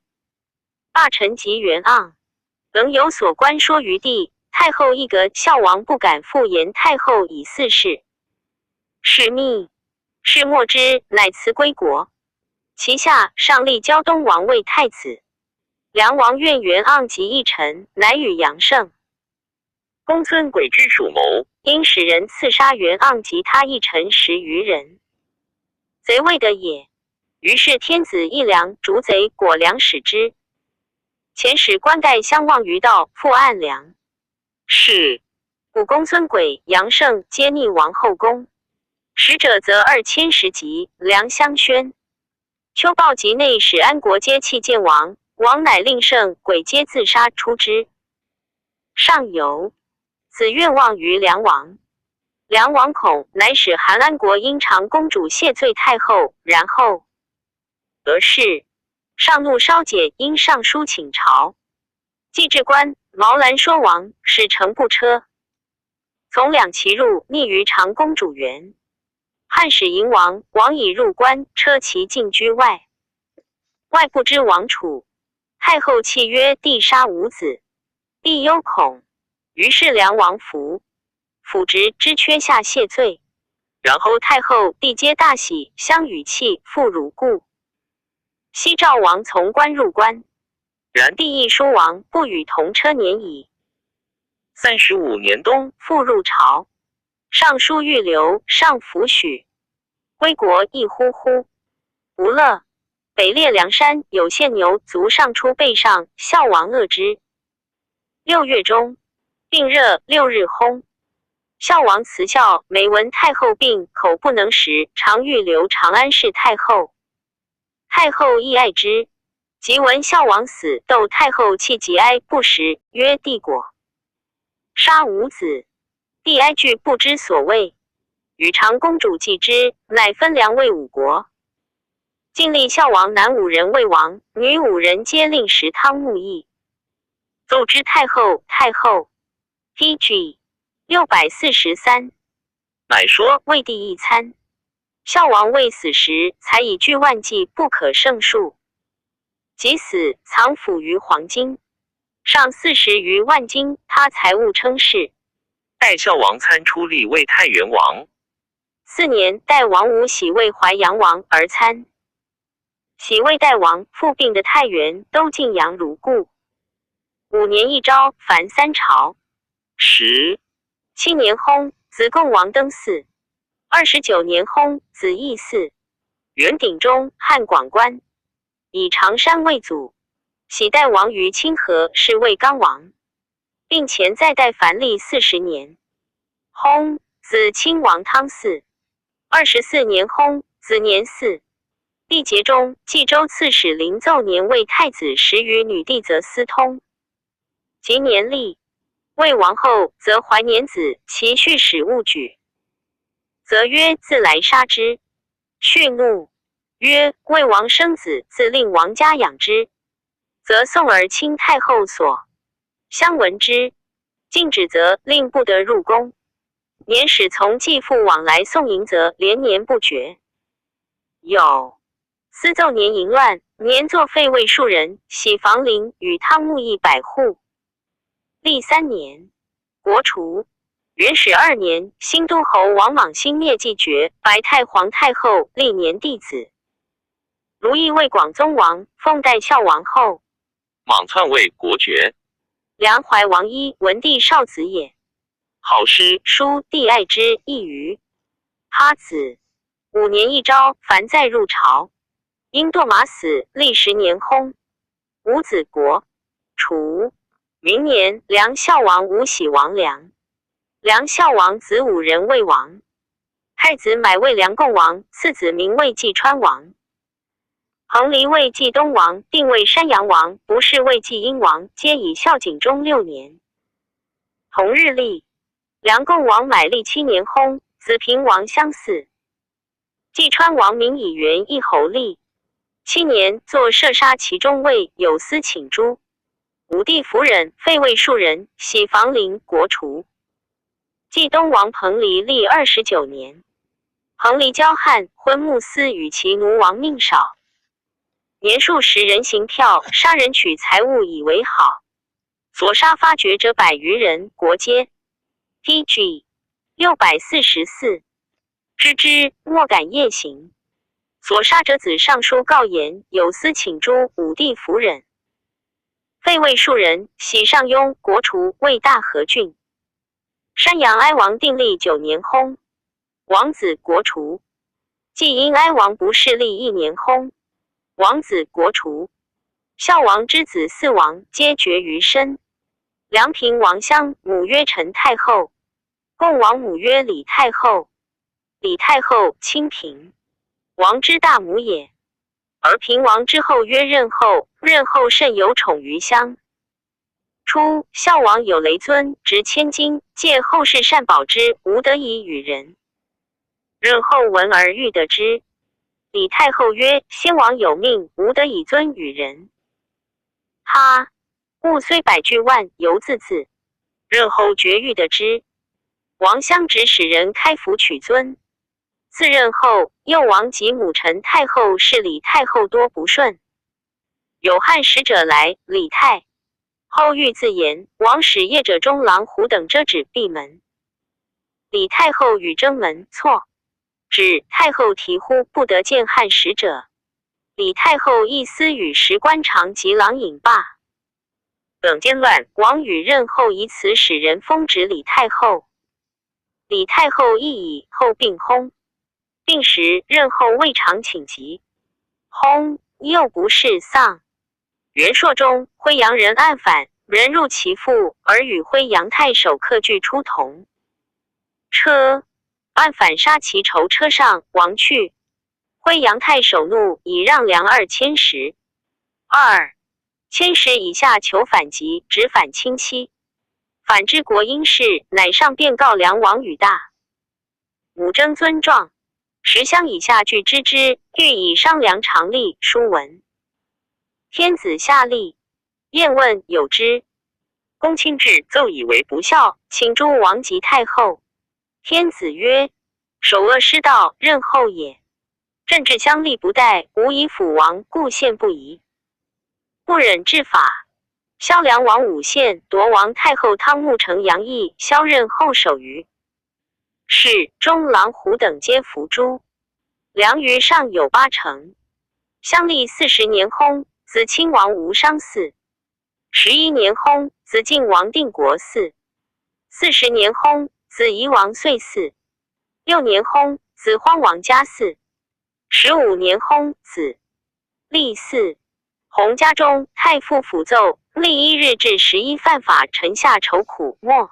罢臣及元盎，仍有所关说于帝。太后一革，孝王不敢复言太后以嗣事。是密，是莫之，乃辞归国。其下上立胶东王为太子。梁王愿元盎及一臣，乃与杨胜、公孙轨之属谋，因使人刺杀元盎及他一臣10余人。贼未得也。于是天子议梁，逐贼，果梁使之。前使官盖相望于道，复按梁。是故公孙轨、杨胜皆逆王后宫。使者则2010级，梁相宣。秋报及内使安国皆弃见王，王乃令胜、轨皆自杀出之。上游，子愿望于梁王。梁王恐，乃使韩安国因长公主谢罪太后，然后得势。上怒稍解，因上书请朝。既至官，毛兰说王，使乘步车从两骑入，匿于长公主园。汉使迎王，王已入关，车骑进居外。外不知王处。太后泣曰：帝杀五子。帝忧恐，于是梁王服。辅职之缺下谢罪。然后太后、帝皆大喜，相与泣，复如故。西赵王从关入关，然帝亦书王，不与同车年矣。35年冬，复入朝。上书欲留，上弗许。归国亦呼呼。无乐。北列梁山，有献牛卒上出背上，孝王恶之。6月中，病热，6日薨。孝王辞孝，每闻太后病，口不能食，常欲留长安侍太后。太后亦爱之。即闻孝王死，窦太后泣极哀，不食，曰：帝果杀五子。帝哀惧，不知所谓。与长公主继之，乃分梁魏5国。晋立孝王男5人为王，女5人皆令食汤沐邑。奏之太后，太后 PG 643，乃说魏帝一餐。孝王未死时，才以巨万计，不可胜数。即死，藏府于黄金，上40余万金，他财物称是。待孝王参出立为太原王。4年，代王武喜为淮阳王而参。喜为代王，复并的太原都晋阳如故。5年一朝，凡3朝。7年薨，子贡王登嗣。29年薨，子义嗣。元鼎中，汉广官，以常山为祖。喜代王于清河是魏刚王，并前再代凡历40年。薨，子亲王汤嗣。24年薨，子年嗣。历节中，冀州刺史临奏年为太子时与女弟则私通。及年历，魏王后则怀年子，其婿使勿举，则曰自来杀之。续怒，曰魏王生子，自令王家养之，则宋而亲太后所。相闻之，禁止则令不得入宫。年始从继父往来送迎，则连年不绝。有私奏年淫乱，年作废魏数人，徙房陵与汤沐100户。历3年，国除。元始2年，新都侯王莽兴灭继绝，白太皇太后历年弟子。卢邑为广宗王，奉代孝王后。莽篡位，国爵。梁怀王一文帝少子也。好诗，书帝爱之，一余。哈子5年一朝，凡再入朝。因堕马死，历10年薨。五子国。除。明年，梁孝王吴喜王梁。梁孝王子5人为王。太子买为梁共王，次子名为济川王。恒离为济东王，定为山阳王，不是为济阴王，皆以孝景中6年。同日历，梁共王买历7年薨，子平王相似。济川王名以元一侯历7年，作射杀其中尉，有司请诛。武帝夫人，废魏数人，徙房陵，国除。济东王彭蠡历29年。彭蠡骄悍，昏穆司与其奴王命少。年数10人行票，杀人取财物以为好。所杀发掘者100余人，国皆。PG 644。知之，莫敢夜行。所杀者子上书告言，有司请诛武帝夫人。废魏数人，徙上庸，国除，为大和郡。山阳哀王定历9年薨，王子国除。既因哀王不是历1年薨，王子国除。孝王之子4王皆绝于身。梁平王襄母曰陈太后，共王母曰李太后。李太后亲平，王之大母也。而平王之后曰任后，任后甚有宠于襄。初，孝王有雷尊，执千金，借后世善保之，无得以与人。任后闻而欲得之。李太后曰：先王有命，无得以尊与人。哈！物虽百具万，犹自恣。任后决欲得之。王襄直使人开府取尊。自任后，幼王及母陈太后是李太后多不顺。有汉使者来，李太后欲自言，王使业者中郎虎等遮止闭门。李太后与征门，错。指太后啼呼不得见汉使者。李太后亦私与时官长及郎饮罢。等间乱，王与任后以此使人封职李太后。李太后亦以后病薨。病时，任后未尝请疾，薨又不是丧。元朔中，徽阳人暗反，人入其父，而与徽阳太守客具出同车，暗反杀其囚车上，亡去。徽阳太守怒，以让粮2000石。2,000石以下求反击，直反亲戚。反之国因事，乃上便告梁王与大母征尊状。10乡以下俱知之，欲以商量常例。书文。天子下吏，晏问有之。公卿至，奏以为不孝，请诛王及太后。天子曰：首恶失道，任后也。政治相立不待，无以辅王，故献不疑。不忍治法。萧梁王武献夺王太后汤沐城杨毅，萧任后守于是中郎虎等皆伏诛。梁于上有8城。襄历40年薨，子亲王吴商嗣。11年薨，子晋王定国嗣。40年薨，子夷王遂嗣。6年薨，子荒王嘉嗣。15年薨，子立嗣。洪家中太傅抚奏，历1日至11犯法，臣下愁苦莫。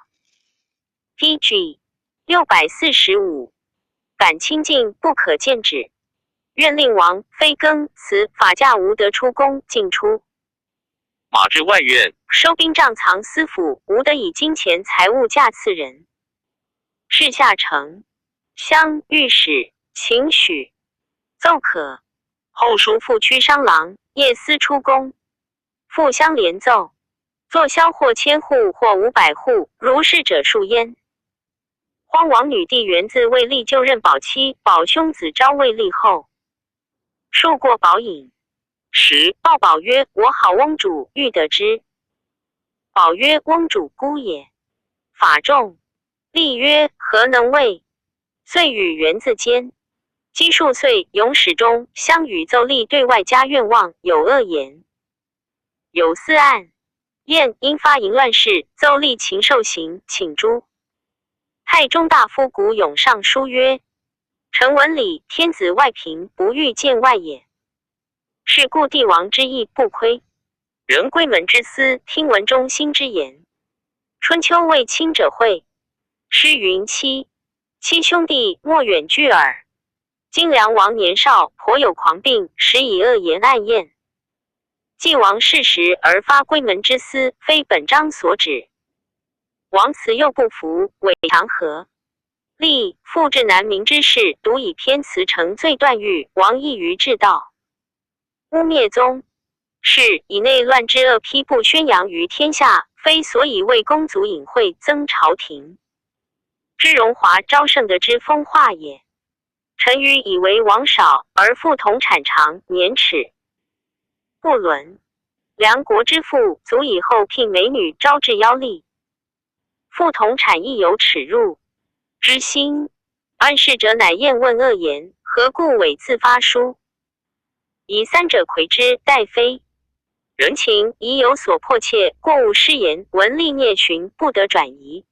PG 645，感清净不可见止。愿令王非更辞法驾无得出宫进出。马至外院，收兵杖藏私府，无得以金钱财物价赐人。事下丞相御史请许奏可。后书副区商郎夜思出宫，复相连奏，作销或1000户或500户，如是者数焉。荒王女帝元自卫立就任保妻，保兄子昭卫立后，数过保尹时，报保曰：“我好翁主欲得之。”保曰：“翁主孤也。”法众。立曰：“何能为？”遂与元自坚。积数岁，永始中相与奏立对外家愿望有恶言。有4案，燕因发淫乱事，奏立禽兽刑，请诛。太中大夫古永上书曰：“臣闻礼天子外嫔，不欲见外也。是故帝王之意不亏，人闺门之私，听闻中心之言。春秋为亲者讳，诗云妻兄弟莫远距耳。今梁王年少，颇有狂病，时以恶言暗验。既王逝时而发闺门之私，非本章所指。王辞又不服，伪强和。立复至南明之事，独以偏辞成罪断狱，王异于治道，污蔑宗是以内乱之恶批布宣扬于天下，非所以为公族隐晦增朝廷之荣华昭圣德之风化也。臣愚以为王少而父同产长，年齿不伦，梁国之父足以后聘美女招致妖力，父同产亦有耻辱之心。安世者乃厌问恶言，何故伪自发书？以3者魁之，待非人情，已有所迫切，过误失言，文力孽群，不得转移。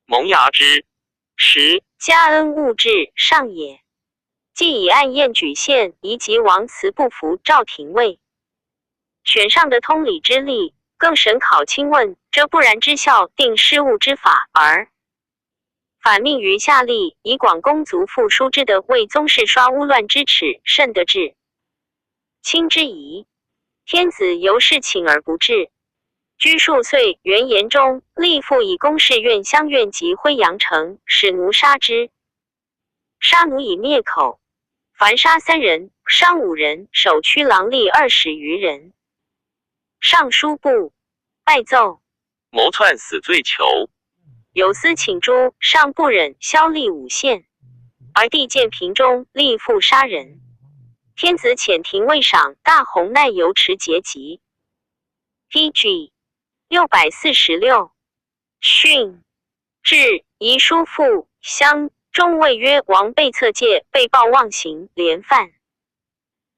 萌芽之时，加恩物质上也。既以暗验举献，宜及王辞不服赵廷尉，选上的通理之力，更审考清问，遮不然之效，定失误之法，而反命于下吏，以广公族复书之德，为宗室刷污乱之耻，甚得至亲之疑。天子由是请而不至。居数岁，元延中，立复以公事院乡院及辉阳城，使奴杀之。杀奴以灭口，凡杀3人，伤5人，守区郎吏20余人。尚书部拜奏，谋篡死罪囚。有司请诛，尚不忍，削吏5县。而帝见平中，立复杀人。天子遣廷尉赏大鸿奈游持节籍。PG 646，训至遗书复乡中谓曰：王被侧戒，被报妄行，连犯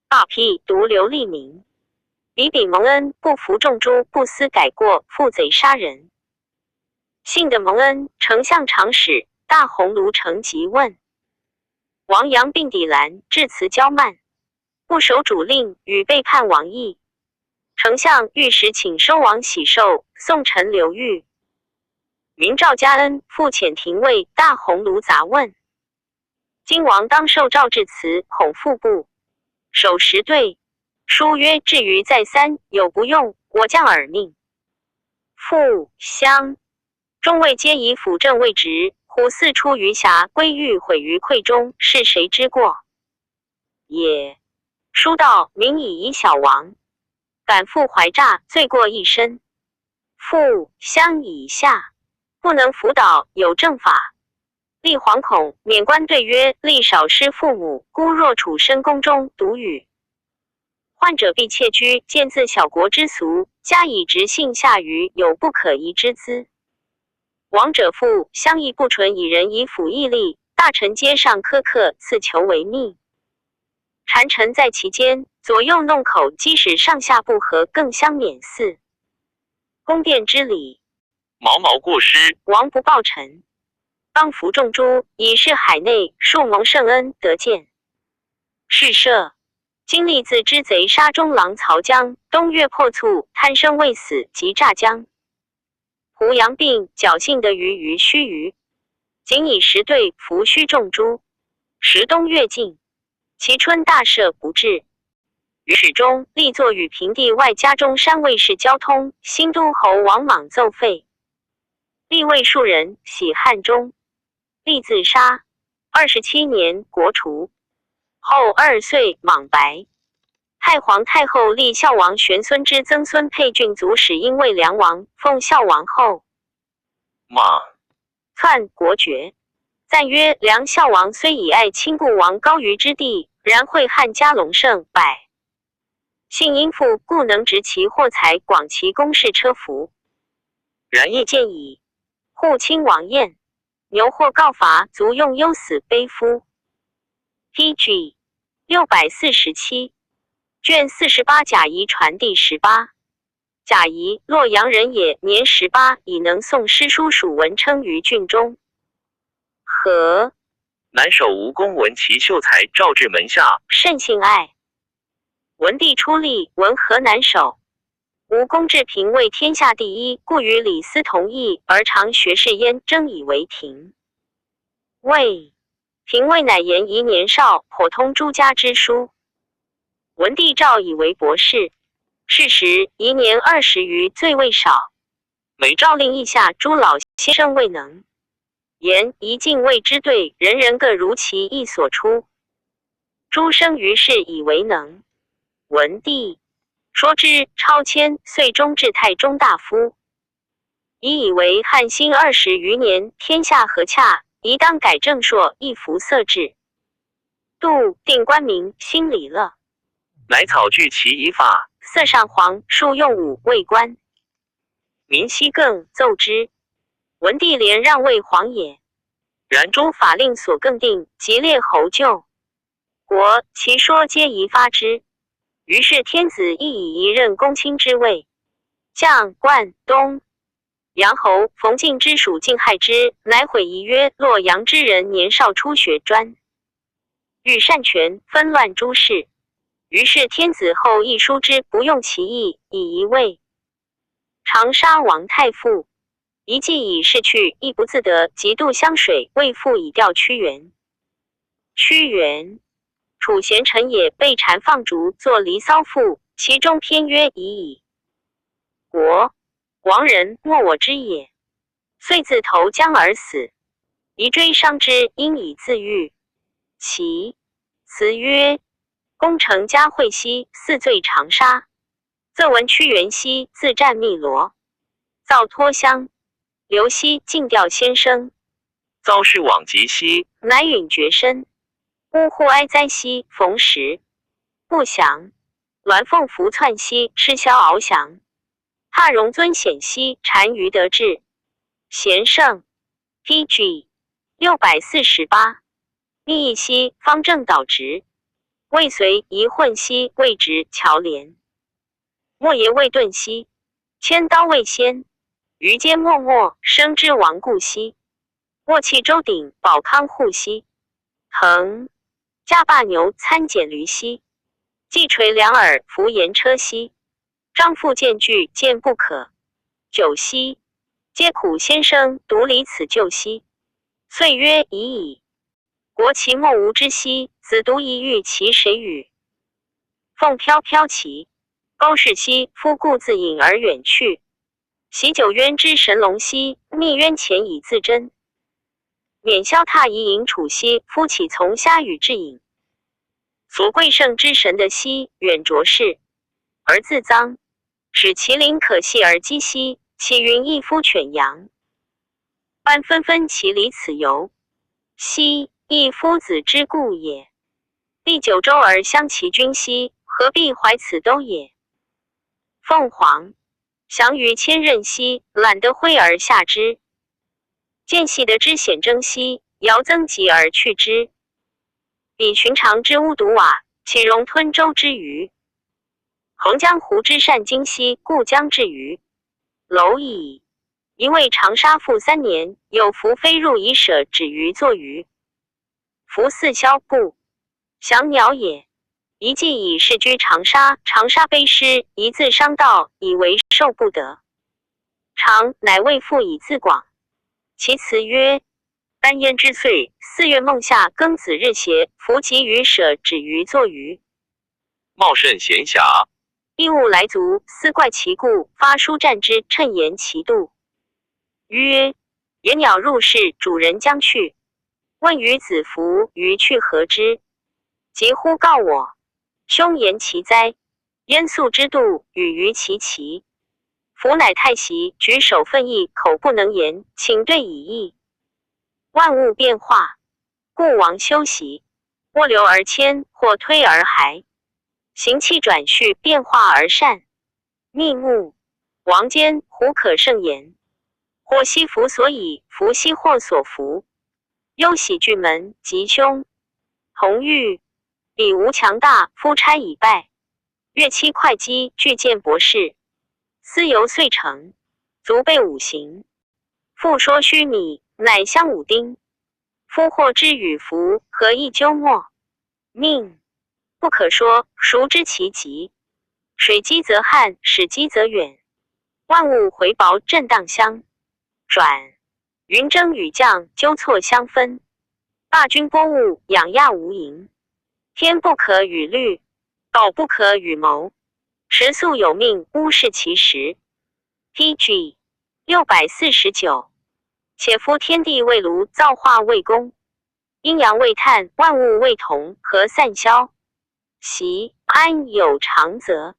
大辟，独留利民。比比蒙恩，不服众诛，不思改过，负贼杀人。幸得蒙恩，丞相长史大鸿胪承疾问。王阳并抵拦，致辞骄慢，不守主令，与背叛王意。丞相御史请收王喜寿，宋臣刘裕。明诏加恩，复遣廷尉大鸿胪杂问。今王当受诏致辞，恐复不守时对。书曰：至于再三，有不用，我将耳命。复乡中尉皆以辅政为职，虎四出于峡，归狱毁于溃中，是谁之过也？书道：民以小王，敢负怀诈，罪过一身。复乡以下，不能辅导，有正法。立惶恐，免官对曰：立少失父母，孤若处深宫中，独语。患者必窃居，见自小国之俗，加以直性下愚，有不可疑之资。王者父相议不纯，以人以辅义力，大臣皆上苛刻，赐求为密。谗臣在其间，左右弄口，即使上下不和，更相免祀。宫殿之礼，毛毛过失，王不报臣。当服众诛，以示海内，数蒙圣恩，得见。是赦今立自知贼杀中郎曹江，东岳破卒，贪生未死，即诈江。胡杨病，侥幸得于须臾，仅以10对伏须众诸。时冬月尽，其春大赦不至。于始中立作与平地外家中山卫士交通，新都侯王莽奏废。立位数人，喜汉中。立自杀，27年国除。后2岁莽白。太皇太后立孝王玄孙之曾孙沛郡族使因为梁王，奉孝王后。莽篡国爵。赞曰：梁孝王虽以爱亲故王高于之地，然惠汉家隆盛，百姓殷富，故能执其货财，广其公事车服。然亦见矣。护亲王晏，牛获告伐，卒用忧死悲夫。PG 647卷48贾谊传第18。贾谊，洛阳人也，年18，已能诵诗书属文称于郡中。和南守吴公闻其秀才召至门下，甚信爱。文帝出立，闻河南守。吴公至平为天下第一，故与李斯同义，而常学士焉，争以为廷。魏平魏乃言宜年少，颇通诸家之书。文帝诏以为博士。是时宜年20余，罪未少。每诏令腋下诸老先生未能。言宜尽谓之对，人人各如其意所出。诸生于世以为能。文帝说之，超迁，遂中至太中大夫。宜以为汉兴20余年，天下和洽，宜当改正朔，一服色制。度定官名，兴礼乐。乃草具其仪法，色上皇，数用武，为官。民希更奏之。文帝连让为皇也。然诸法令所更定，即列侯旧国，其说皆宜发之。于是天子亦以一任公卿之位。将冠东阳侯冯敬之属晋害之，乃毁仪曰：洛阳之人年少初学专，欲擅权，纷乱诸事。于是天子后亦疏之，不用其意，以一位。长沙王太傅。一计以逝去，亦不自得，极度湘水，为父以调屈原。屈原，楚贤臣也，被禅放逐，作《离骚赋》，其中篇曰：已矣。国亡人，莫我之也。遂自投江而死。宜追伤之，因以自愈。其词曰：攻城加会稽，四罪长沙。则闻屈原兮，自战汨罗，造脱乡。刘熙尽调先生，遭事往极兮，乃允绝身。呜呼哀哉兮，逢时不祥。鸾凤服窜兮，吃枭翱翔。怕荣尊显兮，单于得志。贤圣 PG 648密议兮，方正导直。未遂宜混兮，未直乔廉。莫邪未顿兮，千刀未先。于间默默，生之亡故兮。卧气周鼎，保康护兮。腾驾罢牛，参蹇驴兮。既垂两耳，扶言车兮。张复见惧，见不可。久兮，皆苦先生，独离此旧兮。岁曰：已矣。国其莫无之兮，子独宜欲其谁与？凤飘飘其钩氏兮，夫故自隐而远去。习九渊之神龙兮，密渊前以自珍。免萧踏夷营楚兮，夫岂从虾与至隐。所贵圣之神的兮，远卓氏，而自脏，使其灵可系而击兮，其云一夫犬羊。般纷纷其离此游，兮一夫子之故也。历九州而相其君兮，何必怀此兜也？凤凰翔于千仞兮，懒得挥而下之。见细得之显征兮，遥增极而去之。比寻常之屋独瓦，岂容吞舟之鱼？横江湖之善经兮，故将至于蝼蚁。一位长沙赋3年，有凫飞入以舍止于作鱼。凫似枭不祥鸟也。一既以世居长沙，长沙卑师，一字伤道，以为受不得。常乃为父以自广。其辞曰：丹焉之岁，4月孟夏庚子日斜，伏其余舍止于作于。茂盛闲暇，异物来足，思怪其故，发书战之，趁言其度。曰：野鸟入室，主人将去。问于子服，于去何之？即呼告我。兄言其哉？焉素之度，与于其奇。夫乃太息，举手奋意，口不能言，请对以义。万物变化，故王休息。涡流而迁，或推而还，行气转序，变化而善。密目，王坚胡可胜言？或惜福所以，福兮祸所伏。忧喜巨门，吉凶。同欲，彼无强大，夫差已败。乐期会稽，具见博士。思游遂成，足备五行。复说虚拟，乃相五丁。夫祸之与福，何以究末？命不可说，孰知其极？水积则旱，始积则远。万物回薄，震荡相转。云蒸雨降，纠错相分。大军波物，养亚无垠。天不可与律，道不可与谋。时速有命，乌视其时。PG 649。且夫天地未庐，造化未公，阴阳未探，万物未同，何散消？习安有常则？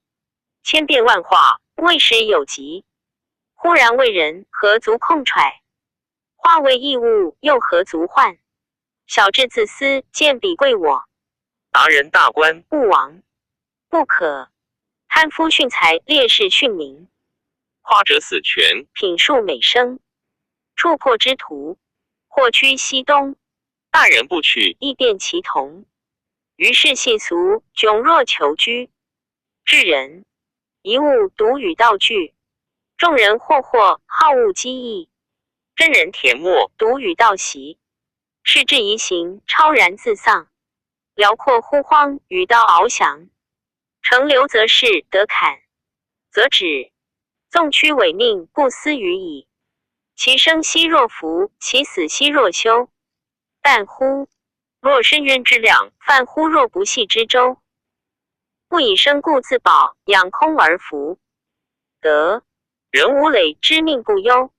千变万化，未始有极。忽然为人，何足控揣？化为异物，又何足患？小智自私，见彼贵我。达人大官，勿亡，不可。贪夫训财，烈士训民。夸者死权，品数美声。触破之徒，或趋西东。大人不取，亦变其同。于是细俗，窘弱求居。智人，一物独与道具。众人惑好恶机异。真人恬默，独与道习。是至宜行，超然自丧。辽阔忽荒，与道翱翔。乘流则仕，得坎则止。纵驱违命，不思于矣。其生兮若浮，其死兮若休。但乎若深渊之量，泛乎若不系之舟。不以生故自保，养空而服。得人无累之命不忧。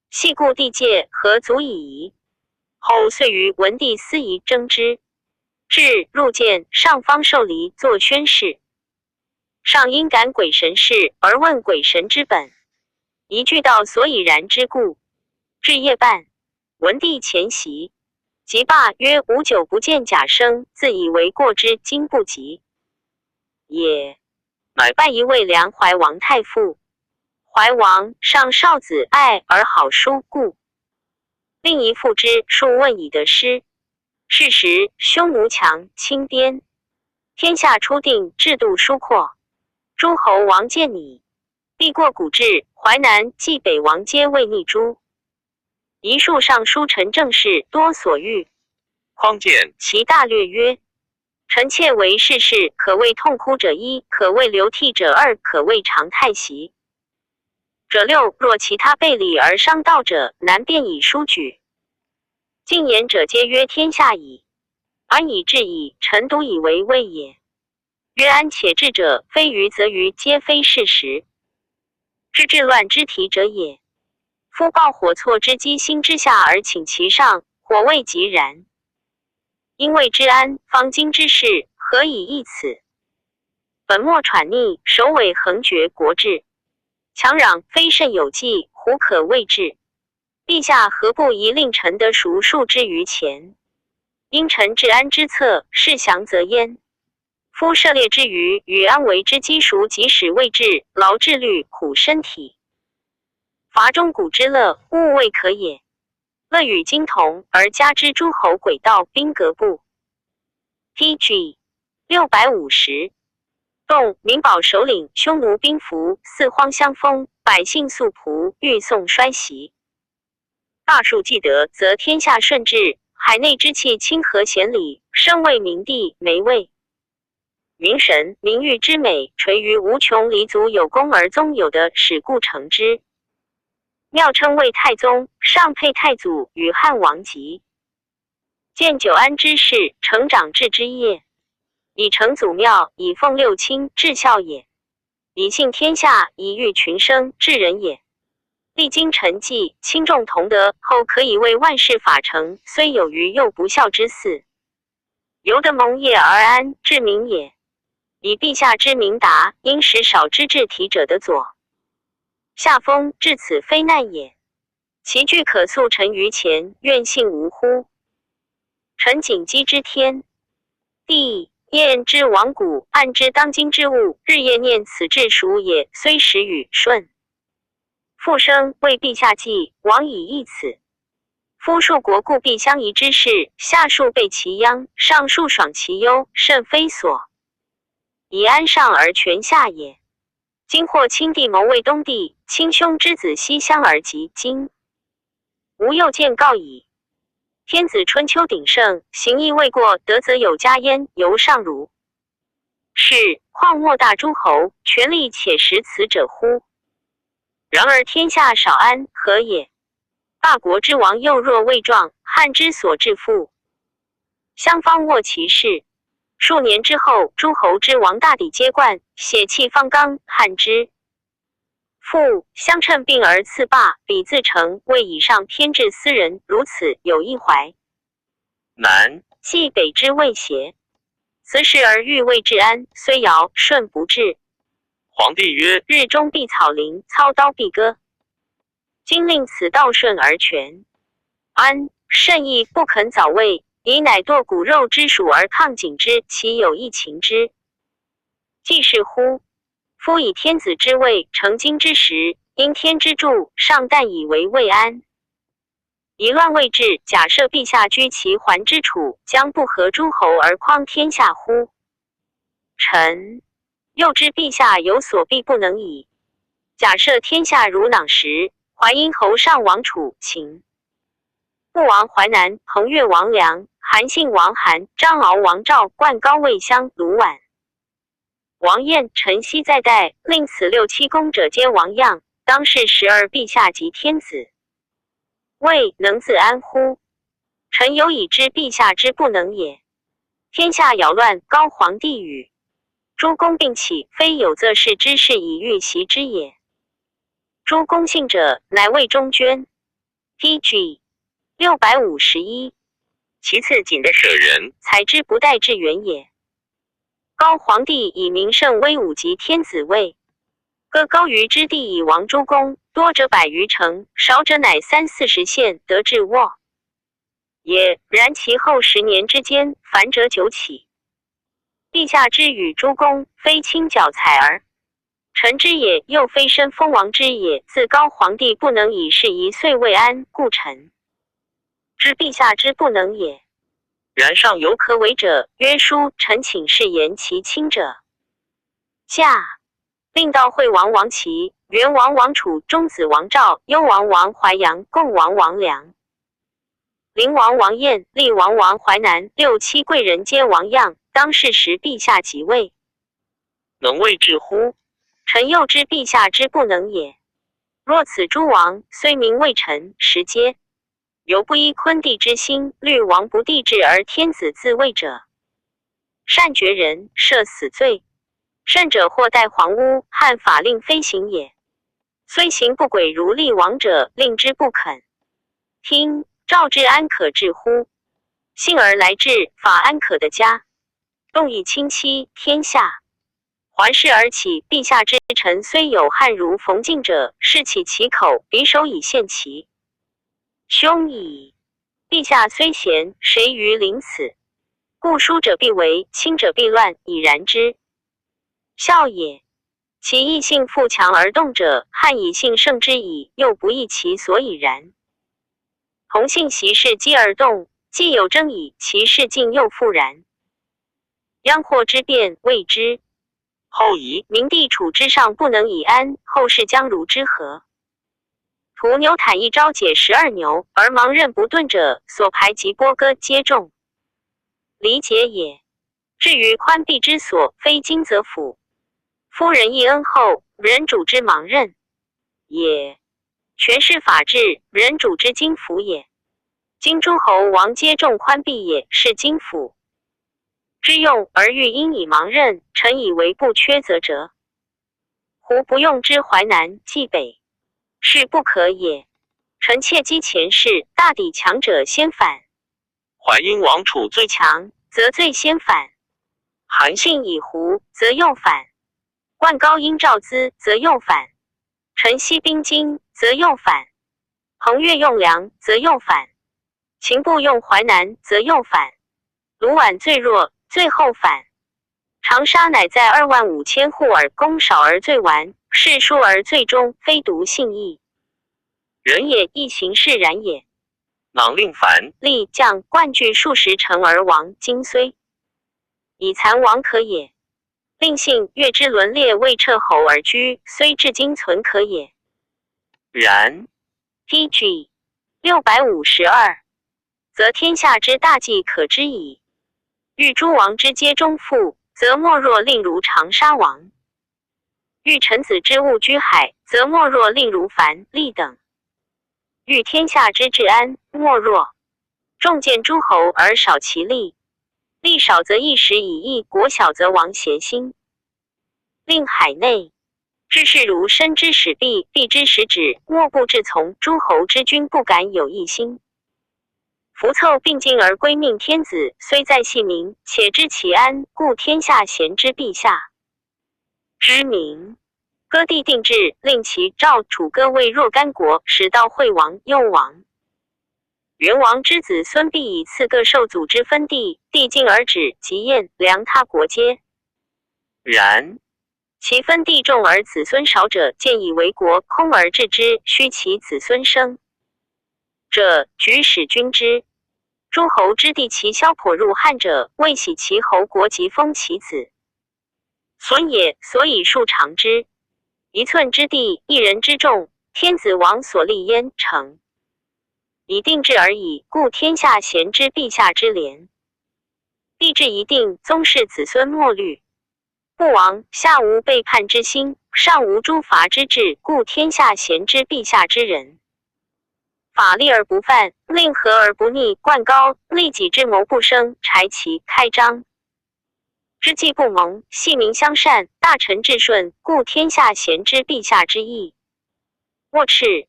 系故地界，何足以疑？后遂于文帝司仪争之。至入见，上方受离，作宣誓。上因感鬼神事，而问鬼神之本，一句道所以然之故。至夜半，文帝前席，即罢曰：吾久不见甲生，自以为过之今不及也。乃拜一位梁怀王太傅。怀王上少子爱而好书故，令一父之数问以得师。是时匈奴强侵边，天下初定，制度疏阔。诸侯王见拟，必过古制，淮南冀北王皆为逆诸。一数尚书陈政事多所欲。匡见其大略曰：臣妾为世事，可谓痛哭者一，可谓流涕者二，可谓常态习者六。若其他背礼而伤道者，难辩以书举。进言者皆曰天下矣。安以治矣，臣独以为畏也。曰安且治者，非愚则愚，皆非事实。知治乱之题者也。夫抱火错之机心之下而请其上，火未及然。因为之安，方今之事，何以易此？本末喘逆，首尾横绝国治。强壤非甚有计，胡可谓治？陛下何不宜令臣得熟述之于前？因臣治安之策，事详则焉。夫涉猎之余，与安危之基熟，即使未治，劳志虑，苦身体。伐中古之乐，物未可也。乐与今同，而加之诸侯诡道，兵革部。PG 650。动民保首领，匈奴兵服，四荒相封，百姓素仆，欲送衰息。大数既得，则天下顺治，海内之气亲和贤礼，升为明帝，没位。明神名誉之美，垂于无穷离族有功而宗有的始故成之。庙称魏太宗，上配太祖与汉王及。建久安之事，成长治之业。以成祖庙，以奉六亲，治孝也；以信天下，以育群生，治人也。历经陈迹，轻重同德，后可以为万事法成，虽有余又不孝之嗣，由得蒙业而安，治民也。以陛下之明达，因时少之治体者的左下风，至此非难也。其具可速陈于前，愿信无乎？臣谨积之天地验之往古，按之当今之物，日夜念此志属也。虽时与顺复生，为陛下计，往以义此。夫数国故必相宜之事，下数备其殃，上数爽其忧，甚非所以安上而全下也。今或亲弟谋为东帝，亲兄之子西乡而及今，吾又见告矣。天子春秋鼎盛，行义未过，德则有加焉，由上儒是，况莫大诸侯，权力且识此者乎？然而天下少安，何也？霸国之王幼弱未壮，汉之所至父，相方握其势。数年之后，诸侯之王大抵皆冠，血气方刚，汉之父相称并而次霸，彼自成，为以上偏至私人，如此有一怀难。冀北之未邪？此时而欲为治安，虽尧舜不治。皇帝曰：日中必草林，操刀必割。今令此道顺而全安，甚亦不肯早为，以乃堕骨肉之属而抗警之，其有一情之？既是乎？夫以天子之位，成今之时，因天之助，上旦以为未安。以乱未治，假设陛下居其环之处，将不合诸侯而匡天下乎？臣又知陛下有所必不能矣。假设天下如囊时，淮阴侯上王楚、秦穆王淮南、彭越王梁、韩信王韩、张敖王赵、灌高魏襄、卢绾王晏、陈豨在代，令此六七公者皆王样，当是时而陛下及天子，未能自安乎？臣有以知陛下之不能也。天下扰乱，高皇帝与诸公并起，非有则事之事以欲袭之也。诸公信者，乃魏中捐 PG 651。其次仅的舍人，才之不待至远也。高皇帝以名圣威武及天子位，各高于之地以王诸公，多者100余城，少者乃30-40县，得至沃也。然其后10年之间，凡者9起。陛下之与诸公，非轻脚才儿，臣之也，又非身封王之也。自高皇帝不能以事一岁未安，故臣知陛下之不能也。然上有可为者，曰书臣请示言其亲者。下令到惠王王齐、元王王楚、中子王赵、幽王王淮阳、共王王梁、灵王王晏、厉王王淮南6、7贵人皆王样，当是时陛下即位，能为治乎？臣又知陛下之不能也。若此诸王虽名为臣，实皆犹不依昆帝之心，虑王不帝制而天子自位者，善决人，赦死罪。甚者或待皇屋，汉法令非行也。虽行不轨如厉王者，令之不肯听。赵治安可治乎？幸而来治，法安可得家？动以亲戚天下，环视而起。陛下之臣虽有汉如冯敬者，是起其口，匕首以献其凶矣。陛下虽贤，谁于临此？故疏者必为，亲者必乱，以然之孝也。其异性富强而动者，汉以性胜之矣，又不异其所以然。同性习事激而动，既有争矣，其事尽又复然。殃祸之变，谓之后夷。明帝处之上不能以安，后世将如之何？屠牛坦一朝解12牛，而盲刃不钝者，所排及波割皆中，理解也。至于宽避之所，非今则辅。夫人一恩厚，人主之盲任也；权势法治，人主之经府也。今诸侯王皆重宽避也，是经府之用，而欲因以盲任，臣以为不缺则折。胡不用之淮南、冀北，是不可也。臣切积前事，大抵强者先反。淮阴王处最强，则最先反。韩信以胡，则右反。灌高因赵资，则右反。陈西兵精，则右反。彭越用梁，则右反。秦部用淮南，则右反。卢绾最弱，最后反。长沙乃在25000户耳，攻少而最完，士疏而最忠，非独信义人也，亦行事然也。囊令反，立将冠据数十城而亡，今虽以残亡可也。令信越之伦列为彻侯而居，虽至今存可也。然 PG 652，则天下之大计可知矣。欲诸王之皆忠附，则莫若令如长沙王；欲臣子之务居海，则莫若令如樊、厉等；欲天下之治安，莫若重见诸侯而少其力。力少则一时以义，国小则亡邪心。令海内治事如身之始弊，必之始止，莫不至从。诸侯之君不敢有异心。夫凑并进而归命天子，虽在细民，且知其安，故天下贤之陛下之名。割地定制，令其赵、楚各为若干国，使到惠王、幽王。元王之子孙必以次各受祖之分地，地尽而止，及燕、梁他国皆然。其分地重而子孙少者，见以为国，空而治之，须其子孙生者，举使君之。诸侯之地，其萧颇入汉者，未喜其侯国，即封其子孙也，所以数长之。一寸之地，一人之众，天子王所立焉，成以定制而已，故天下贤之陛下之廉。帝制一定，宗室子孙莫虑。不亡，下无背叛之心，上无诛伐之志，故天下贤之陛下之人。法立而不犯，令和而不逆，灌高，利己之谋不生，柴其开张之计不蒙，细民相善，大臣治顺，故天下贤之陛下之意。沃赤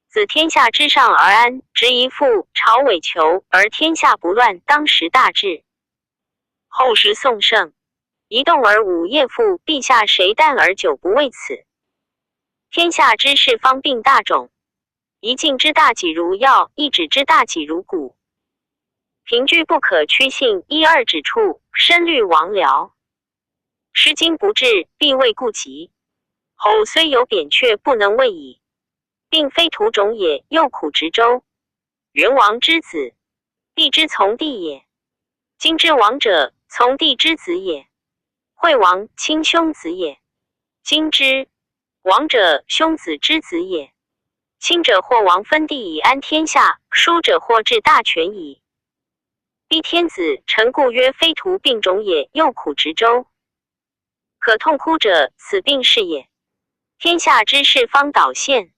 子天下之上而安，执一父，朝委求，而天下不乱，当时大治。后时宋盛，一动而午夜复，陛下谁惮而久不为此？天下之事方并大种，一进之大己如药，一止之大己如骨。凭据不可屈信，一二指处，深虑亡僚。失经不治，必未顾及。侯虽有扁鹊，不能为矣。并非徒种也，又苦执州。元王之子，帝之从弟也；今之王者，从弟之子也。惠王亲兄子也，今之王者，兄子之子也。亲者或王分地以安天下，疏者或治大权矣。逼天子，臣故曰非徒并种也，又苦执州。可痛哭者，此病是也。天下之事方导现。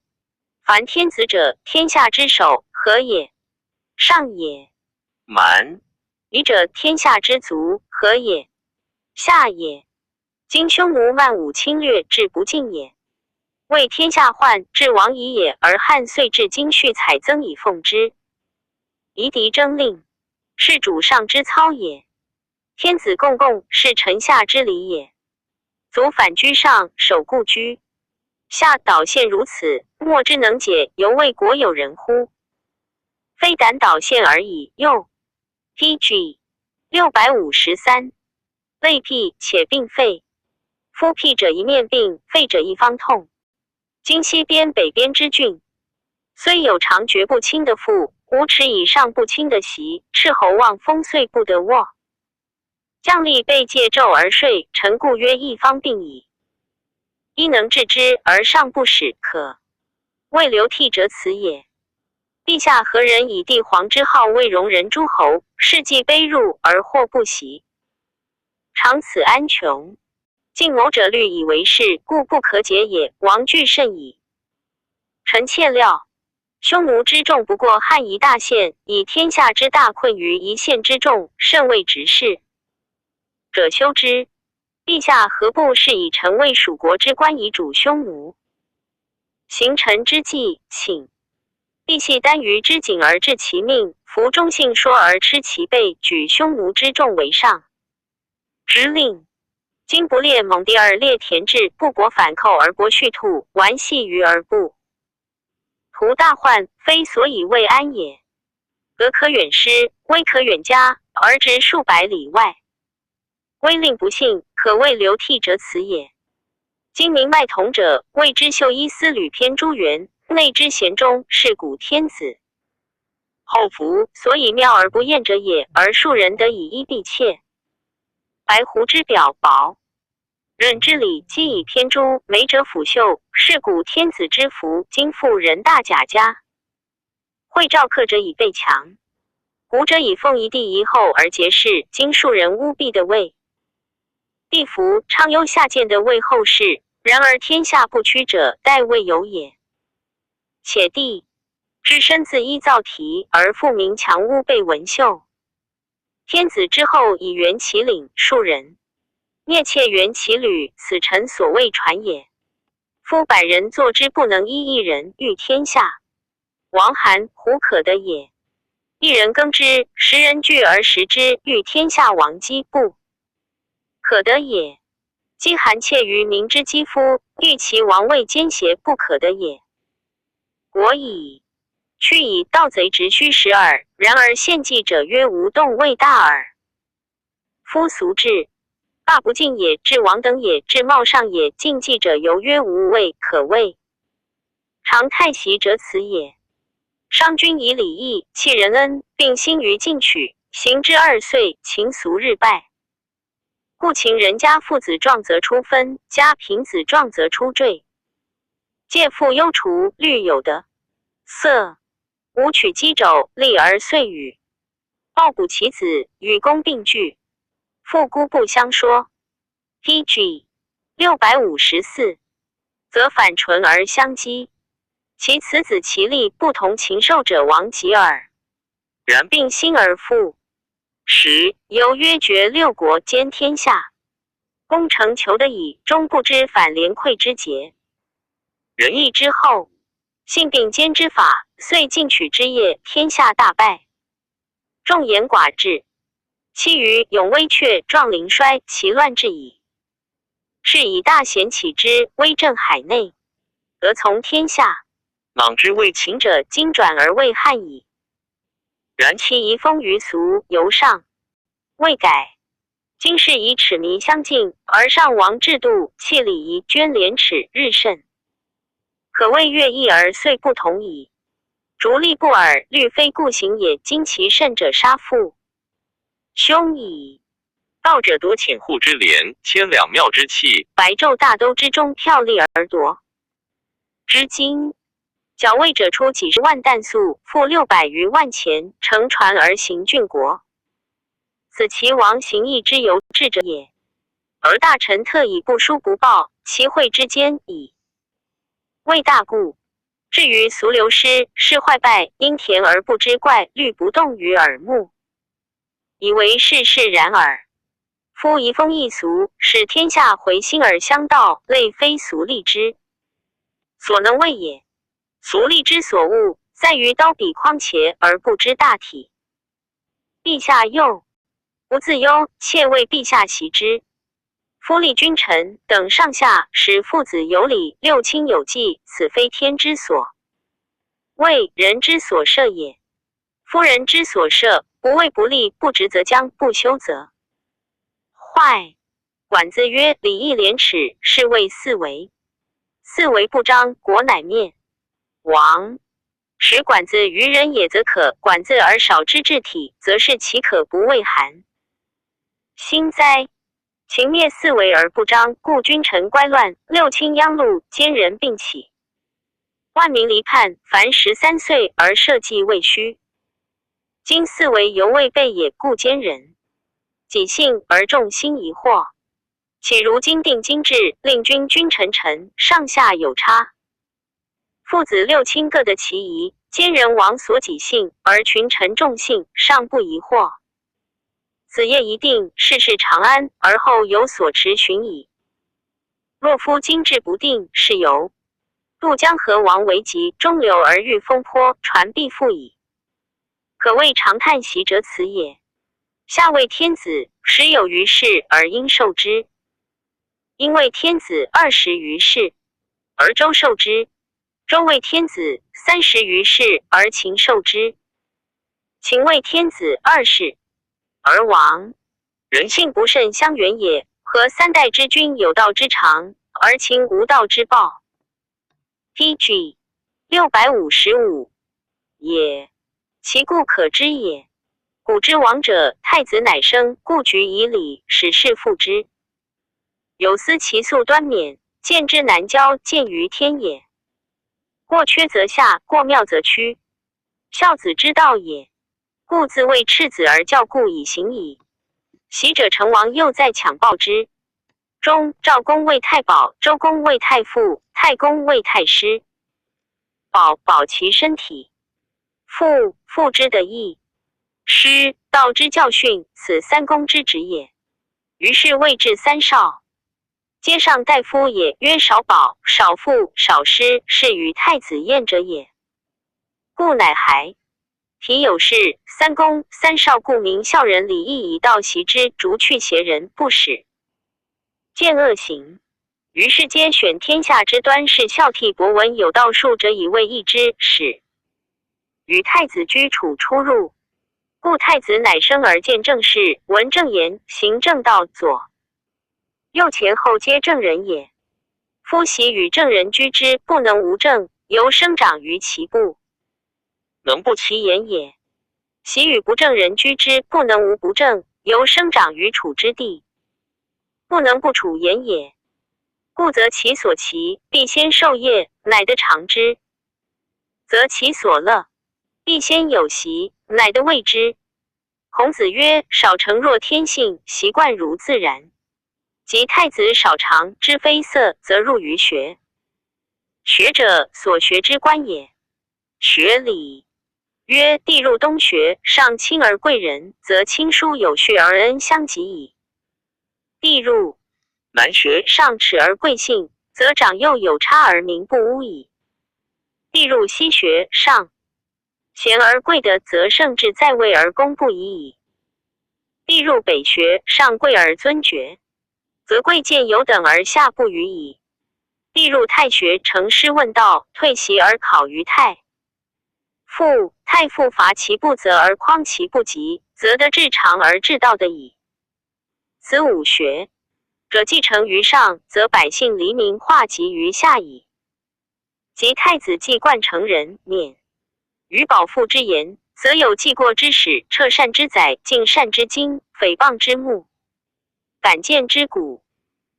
凡天子者，天下之首，何也？上也。蛮夷者，天下之足，何也？下也。今匈奴漫武侵略，至不尽也。为天下患，至亡矣也，而汉遂至今续采增以奉之。夷狄争令，是主上之操也。天子共共，是臣下之礼也。祖反居上，守故居。下导现如此，莫之能解，犹为国有人乎？非胆导现而已。又 PG 653，类辟且病肺。夫辟者一面病，肺者一方痛。今西边北边之郡，虽有常绝不清的腹，无尺以上不清的席，斥侯望风岁不得卧。将吏被借纣而睡，臣故曰一方病矣。一能治之而上不使，可谓流涕者此也。陛下何人以帝皇之号为容人诸侯，事既卑入而或不习？常此安穷。尽谋者虑以为是，故不可解也。王惧甚矣。臣妾料，匈奴之众不过汉一大县，以天下之大困于一县之众，甚为直事。者休之。陛下何不是以臣为蜀国之官以主匈奴？行臣之计，请。必系单于之景而治其命，服忠信说而吃其备，举匈奴之众为上之令。今不列蒙第二列田制，不国反寇而国续兔，顽系于而不图大患，非所以为安也。俄可远师，威可远加，而直数百里外。威令不信，可谓流涕者此也。今明脉同者，谓之秀衣司吕偏朱元，内之贤忠，是古天子。后服所以妙而不厌者也，而庶人得以依必切。白狐之表薄，任之礼积以偏诛，美者辅秀，是古天子之福。今复人大贾家，会召客者以备强，古者以奉一帝一后而结事。今庶人污弊的位，帝服昌优下贱的为后世，然而天下不屈者，殆未有也。且帝之身自依造题，而复名强污被文秀。天子之后以元其领，庶人聂妾元其履，此臣所谓传也。夫百人作之，不能依一人御天下。王韩胡可得也？一人耕之，十人聚而食之，御天下王姬不可得也。姬韩妾于民之肌肤，欲其王位奸邪，不可得也。国矣。去以盗贼直须食耳，然而献祭者曰无动未大耳。夫俗至，罢不敬也，至王等也，至茂上也，禁忌者犹曰无位可畏。常太息者此也。商君以礼义弃人恩，并兴于进取，行之2岁，情俗日败。故秦人家父子壮则出分，家贫子壮则出坠。借父忧除，虑有的色。武取击肘，立而遂与。抱鼓其子，与公并聚。父姑不相说。PG 654，则反唇而相击。其此子其力不同禽兽者亡极耳。然并心而复。10由曰绝6国兼天下。攻城求得矣，终不知反连溃之节。仁义之后，性并兼之法，遂进取之业，天下大败。众言寡志，其余勇威却，壮灵衰，其乱至矣。是以大贤起之，威震海内，得从天下。莽之为秦者，今转而为汉矣。然其遗风于俗，由上未改。今是以齿弥相近，而上王制度，弃礼仪，捐廉耻，日甚。可谓乐异而遂不同矣。逐利不耳，律非故行也。今其甚者杀父凶矣。道者夺寝户之廉，千两庙之器，白昼大兜之中，票利而夺之金。矫魏者出几十万担粟，付600余万钱，乘船而行郡国。此其王行义之由智者也。而大臣特以不书不报，其会之间矣。为大故。至于俗流失，是坏败，因田而不知怪，虑不动于耳目，以为世事然耳。夫移风易俗，使天下回心而相道，类非俗利之所能为也。俗利之所恶，在于刀笔匡茄而不知大体。陛下又不自忧，妾为陛下习之。夫立君臣等上下，使父子有礼，六亲有纪，此非天之所为，人之所设也。夫人之所设，不为不利，不直则将，不修则坏。管子曰：礼义廉耻，是谓四维。四维不张，国乃灭亡。使管子于人也则可，管子而少之治体，则是其可不畏寒心哉。秦灭四维而不张，故君臣乖乱，六亲殃戮，奸人并起，万民离叛，凡13岁而社稷未虚。今四维犹未备也，故奸人己幸而众心疑惑。岂如今定经制，令君君臣臣上下有差。父子六亲各得其宜，兼人王所己幸，而群臣众幸，尚不疑惑。子业一定，世事长安，而后有所持循矣。若夫经制不定，是由渡江河王为急，中流而遇风波，船必覆矣。可谓常叹息者此也。下为天子10有余世而应受之，因为天子20余世而周受之，周为天子30余世而秦受之，秦为天子2世而亡。人性不甚相远也，何3代之君有道之长，而秦无道之暴？PG 655也，其故可知也。古之王者，太子乃生，故举以礼，使士附之。有思其素端冕，见之难教，见于天也。过缺则下，过妙则曲，孝子之道也。故自谓赤子而教故以行矣。习者成王，又在抢报之。中赵公为太保，周公为太傅，太公为太师。保其身体，父之得义，师道之教训，此3公之职也。于是谓至3少，皆上大夫也，曰少保、少傅、少师，是与太子晏者也。故乃还。体有事，3公3少，故名孝人礼义以道习之，逐去邪人不使见恶行。于是皆选天下之端是孝悌博闻有道术者，以为义之始。与太子居处出入，故太子乃生而见正事，闻正言，行正道，左右前后皆正人也。夫习与正人居之，不能无正，由生长于其部，能不其言也。习与不正人居之，不能无不正，由生长于处之地，不能不处言也。故则其所期，必先受业，乃得尝之；则其所乐，必先有习，乃得味之。孔子曰：少成若天性，习惯如自然。即太子少尝之非色，则入于学。学者所学之官也。学礼，曰地入东学，上亲而贵人，则亲疏有序而恩相及矣。地入南学，上耻而贵信，则长幼有差而民不污矣。地入西学，上贤而贵德，则圣治在位而公不疑矣。地入北学，上贵而尊爵，则贵贱有等而下不虞矣。地入太学，成师问道，退习而考于太太傅伐其不责而匡其不及，则得至长而至道的矣。此5学者继承于上，则百姓黎民化及于下矣。及太子既冠成人，免于保父之言，则有记过之始，彻善之宰，尽善之经，诽谤之目，敢谏之鼓。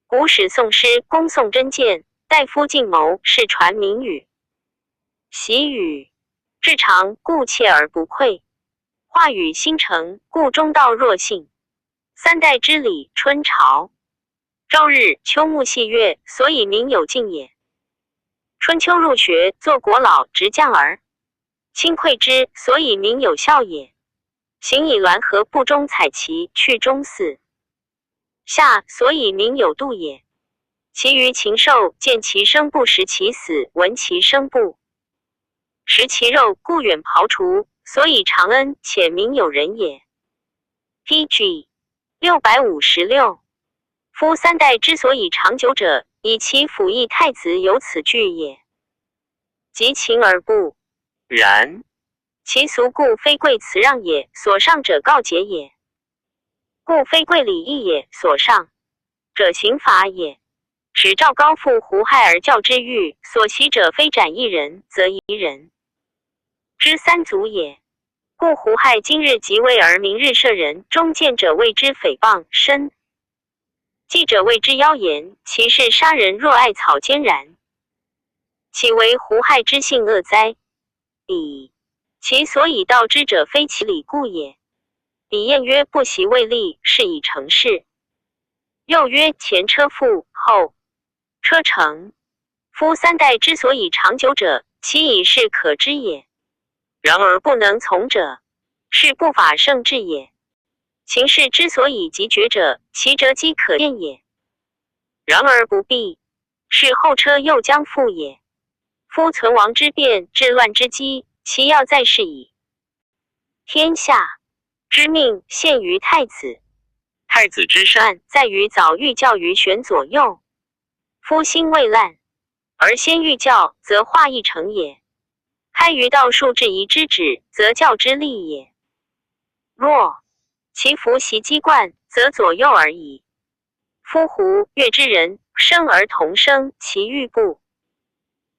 古史宋诗，恭颂真谏，大夫进谋，是传民语。习语至长，故切而不愧；话语心诚，故中道若信。3代之礼，春朝朝日、秋木细月，所以民有敬也。春秋入学，作国老，执将而亲馈之，所以民有孝也。行以栾河不中采其，去中祀夏，所以民有度也。其余禽兽，见其生不食其死，闻其生不食其肉，故远庖厨，所以长恩，且民有人也。PG 656夫3代之所以长久者，以其辅翼太子有此据也。及秦而不然，其俗故非贵辞让也，所上者告解也。故非贵礼义也，所上者刑罚也。使赵高复胡亥而教之狱，所习者非斩一人，则一人之3族也。故胡亥今日即位而明日射人，忠谏者谓之诽谤，深记者谓之妖言，其事杀人若艾草坚然，岂为胡亥之性恶哉？彼其所以道之者，非其礼故也。李晏曰：不习未立，是以成事。又曰：前车覆，后车成。夫三代之所以长久者，其以是可知也。然而不能从者，是不法胜智也。秦氏之所以急绝者，其辙机可见也。然而不必，是后车又将复也。夫存亡之变，治乱之机，其要在是矣。天下之命现于太子，太子之善在于早欲教于选左右。夫心未烂，而先欲教，则化亦成也。开于道术制宜之旨，则教之利也。若其服习机贯，则左右而已。夫胡越之人，生而同生，其欲不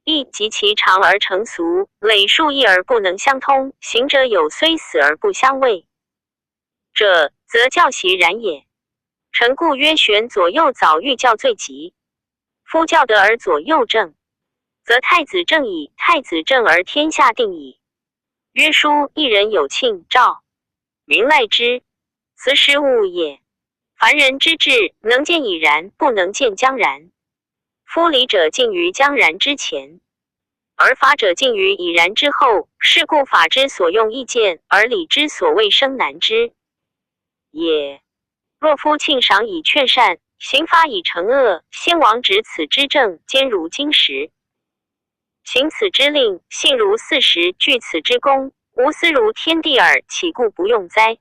亦及其长而成俗，累数异而不能相通，行者有虽死而不相违者，则教习然也。臣故曰选左右早欲教最急。夫教得而左右正，则太子正矣。太子正而天下定矣。曰书一人有庆兆，民赖之，此实物也。凡人之志，能见已然，不能见将然。夫理者尽于将然之前，而法者尽于已然之后。是故法之所用易见，而理之所谓生难之也。若夫庆赏以劝善，刑罚以惩恶，先王执此之政，坚如金石，行此之令，信如四时，具此之功，无私如天地耳，岂故不用哉？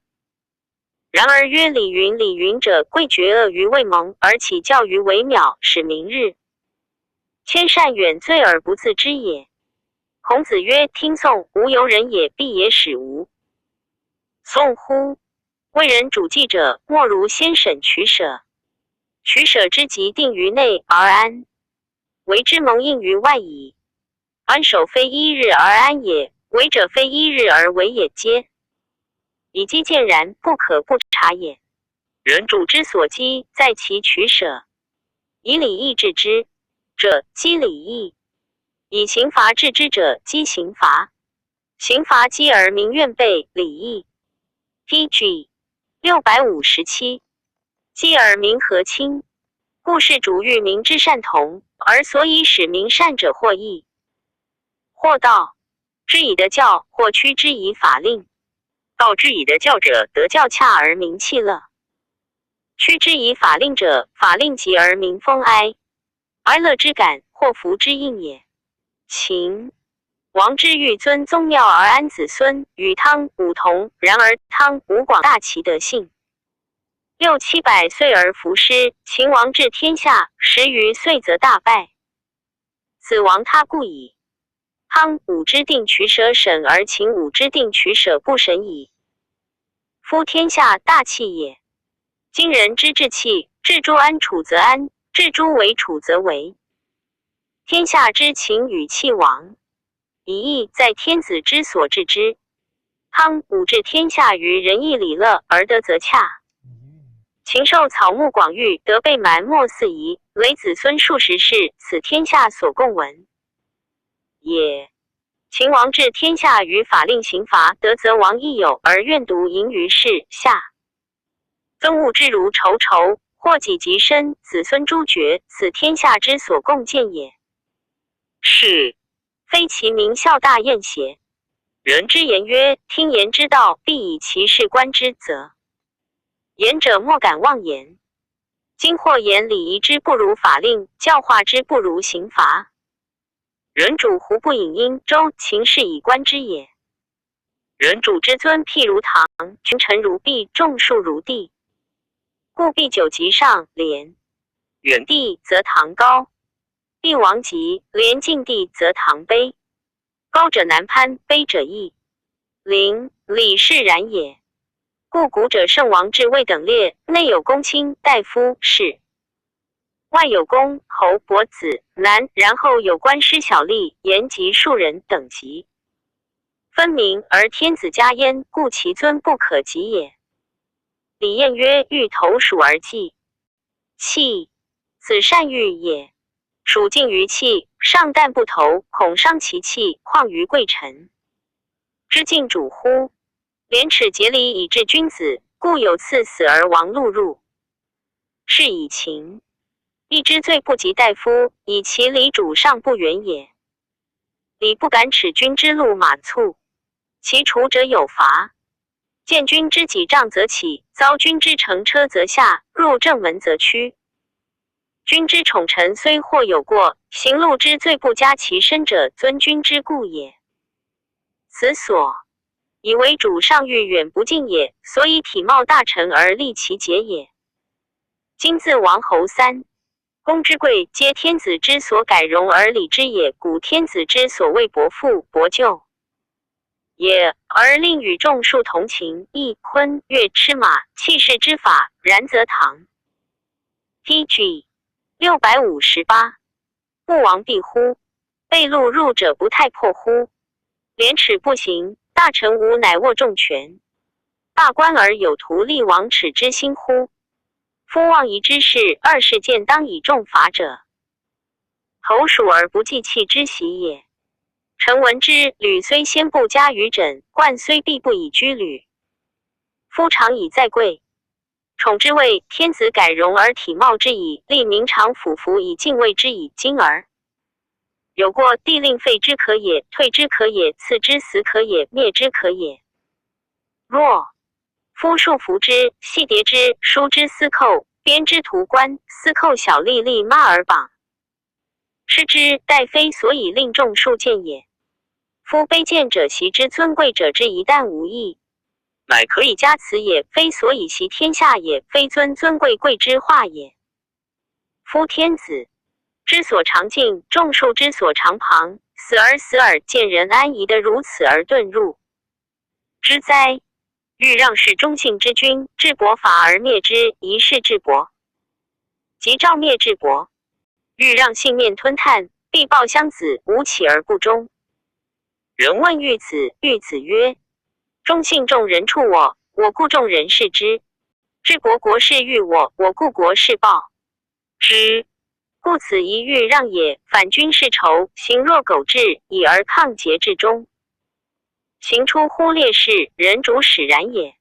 然而曰李云，李云者，贵绝恶于未萌，而起教于微渺，使明日千善远罪而不自知也。孔子曰：听讼，无由人也，必也使无讼乎？为人主计者，莫如先审取舍。取舍之极定于内而安，为之蒙应于外矣。安守非一日而安也，为者非一日而为也皆。以机见然，不可不察也。人主之所机，在其取舍。以礼义治之者，机礼义；以刑罚治之者，机刑罚。刑罚机而民怨备，礼义。PG 657。机而民和亲，故事主欲民之善同，而所以使民善者，或义，或道之以德教，或屈之以法令。道之以德教者，德教洽而民弃乐；屈之以法令者，法令急而民风哀。哀乐之感，或福之应也。秦王之欲尊宗庙而安子孙，与汤武同。然而汤武广大其德性，6、700岁而服师。秦王治天下10余岁则大败，此亡他故矣。汤武之定取舍审，而秦武之定取舍不审矣。夫天下大器也。今人之治器，治诸安处则安，治诸为处则为。天下之情与气亡，以义在天子之所治之。汤武治天下于仁义礼乐，而德则洽。禽兽草木广域，得被蛮莫四夷，累子孙数十世，此天下所共闻也。秦王治天下于法令刑罚，德则王亦有，而愿独淫于世下。憎恶之如仇仇，祸己及身，子孙诛绝，此天下之所共见也。是非其名孝大宴邪？人之言曰：听言之道，必以其事观之，则言者莫敢妄言。今或言礼仪之不如法令，教化之不如刑罚。人主胡不引殷周秦氏以观之也？人主之尊譬如堂，群臣如壁，众数如地。故壁久极上，连远地则堂高；地王极，连近地则堂卑。高者难攀，卑者易临，礼是然也。故古者圣王之位等列，内有公卿、大夫、士，外有公、侯、伯、子、男，然后有官师、小吏、言及庶人等级，分明而天子加焉，故其尊不可及也。李晏曰：欲投鼠而祭器，此善欲也。鼠近于器，上旦不投，恐伤其器，况于贵臣之敬主乎？廉耻节礼以治君子，故有赐死而亡禄入。是以秦义之罪不及大夫，以其礼主上不远也。礼不敢耻君之路马蹙，其除者有罚。见君之己杖则起，遭君之乘车则下，入正门则趋。君之宠臣虽或有过，行路之罪不加其身者，尊君之故也。此所以为主上欲远不近也，所以体貌大臣而立其节也。今自王侯三公之贵，皆天子之所改容而礼之也。古天子之所谓伯父伯舅也，而令与众庶同情，义昆乐吃马，弃市之法，然则唐 PG 658不王必乎？被禄入者不太破乎？廉耻不行，大臣无乃握重权，罢官而有图立王耻之心乎？夫妄夷之事，二事见当以重罚者，侯属而不计弃之喜也。臣闻之，履虽先不加于枕，冠虽必不以居履。夫常以在贵，宠之谓天子改容而体貌之矣，立明常俯服以敬畏之矣。今而有过，帝令废之可也，退之可也，赐之死可也，灭之可也。若夫束缚之，系叠之，书之司寇，编之图官，司寇小吏立妈而绑，失之，待非所以令众庶见也。夫卑贱者习之，尊贵者之一旦无益，乃可以加辞也，非所以习天下也，非尊贵贵之化也。夫天子之所常敬，众庶之所常旁，死而见人安宜得如此而遁入之哉？欲让是忠信之君，治伯法而灭之，一是治伯。即诏灭治伯，欲让性面吞炭，必报襄子，无起而不忠。人问玉子，玉子曰：忠信众人处我，我故众人视之；治伯国事欲我，我故国事报之。故此一欲让也。反君是仇，行若苟志，以而抗节制中。行出乎烈士，人主使然也。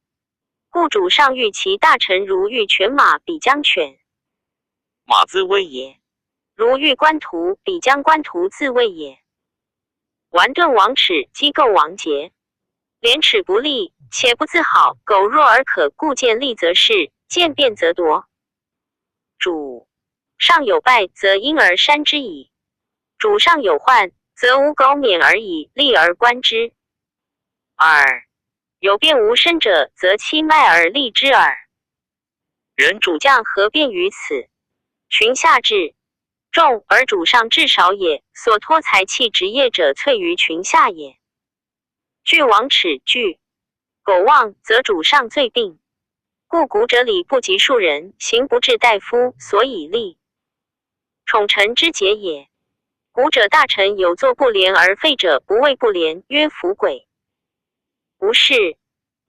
故主上欲其大臣如欲犬马，比将犬马自危也；如欲官徒，比将官徒自卫也。顽钝王耻，机构王节，廉耻不立，且不自好，苟弱而可，故见利则事，见变则夺。主上有败，则因而删之矣；主上有患，则无苟免而已，立而观之。二有变无身者，则欺迈而立之耳。人主将何变于此？群下至众而主上至少也，所托财气职业者萃于群下也。惧王耻，惧苟忘，则主上罪病。故古者礼不及庶人，行不至大夫，所以立宠臣之节也。古者大臣有作不廉而废者，不谓不廉，曰服鬼。不是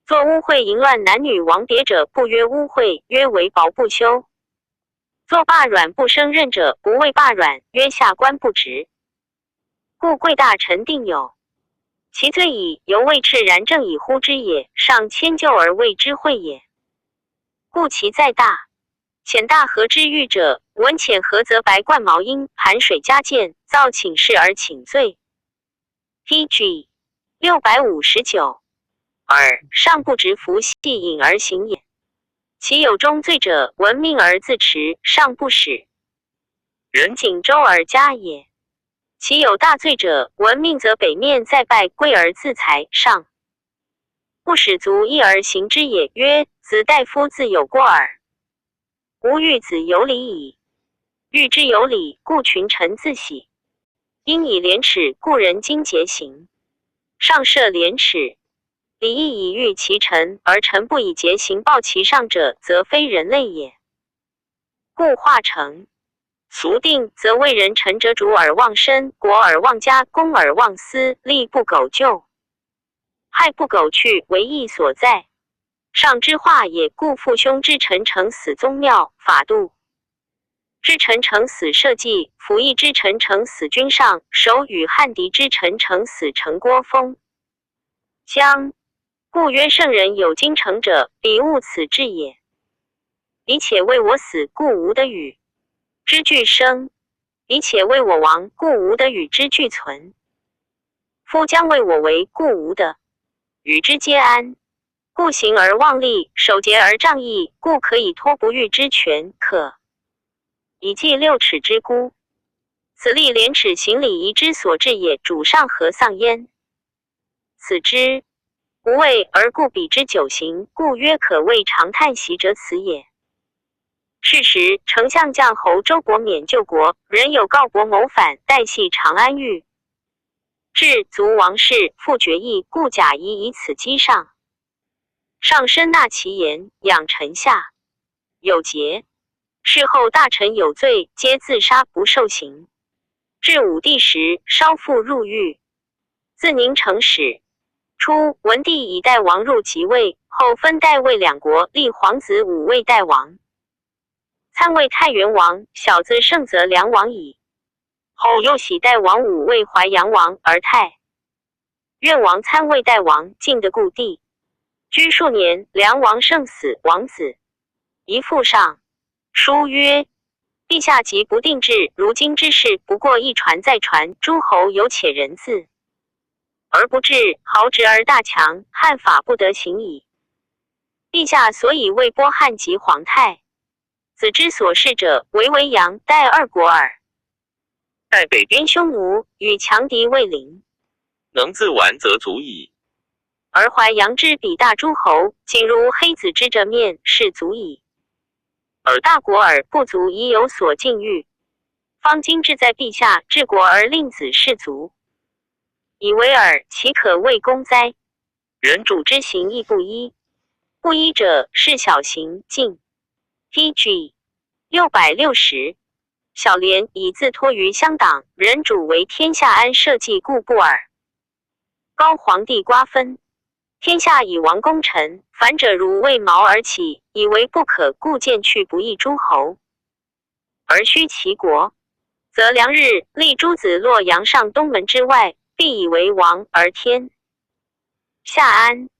作污秽淫乱男女王别者，不曰污秽，曰为薄不修。作罢软不胜任者，不谓罢软，曰下官不职。故贵大臣定有其罪矣，犹未赤然正以乎之也，上迁就而谓之讳也。故其再大浅大和之欲者，闻浅和则白冠毛鹰，盘水加剑，造请示而请罪。PG 659二上不直服系隐而行也。其有中罪者，闻命而自持，上不使人锦州而加也。其有大罪者，闻命则北面再拜，贵而自裁，上不使足义而行之也。曰：子大夫自有过耳。吾欲子有礼矣。欲之有礼，故群臣自喜。因以廉耻，故人今节行。上设廉耻，礼义以御其臣，而臣不以节行报其上者，则非人类也。故化成俗定，则为人臣者，主而忘身，国而忘家，公而忘私，利不苟就，害不苟去，为义所在。上之化也。故父兄之臣成死宗庙，法度之臣成死社稷，服役之臣成死君上，手与汉敌之臣成死城郭封疆。故曰圣人有精诚者，彼悟此志也。彼且为我死，故无得与之俱生；彼且为我亡，故无得与之俱存。夫将为我为，故无得与之皆安。故行而忘利，守节而仗义，故可以托不欲之权，可以济六尺之孤。此立廉耻行礼仪之所至也。主上何丧焉？此之无畏而故彼之久行，故曰可谓常叹息者此也。是时，丞相将侯周国免救国，人有告国谋反，待系长安狱。至卒王室，复决议，故贾谊以此击上。上深纳其言，养臣下有节。事后大臣有罪，皆自杀不受刑。至武帝时，稍复入狱。自宁城使。初，文帝以代王入即位，后分代魏两国，立皇子武为代王。参为太原王，小子胜则梁王矣。后又喜代王武为淮阳王，而太原王参为代王，晋的故地。居数年，梁王胜死，王子宜父上书曰：陛下即不定制，如今之事不过一传再传，诸侯有且人字而不治，豪直而大强，汉法不得行矣。陛下所以为波汉及皇太子之所事者，为阳代二国耳。代北边匈奴与强敌未临，能自完则足矣。而淮阳之比大诸侯，仅如黑子之这面，是足矣。而大国而不足以有所禁欲，方今志在陛下治国而令子士卒，以为尔，其可谓公哉？人主之行亦不一，不一者是小行径。TG 660，小廉以自托于乡党，人主为天下安社稷，故不尔。高皇帝瓜分天下以亡功臣，反者如为毛而起，以为不可，故渐去不义诸侯，而虚其国，则良日立诸子洛阳上东门之外，必以为王，而天下安。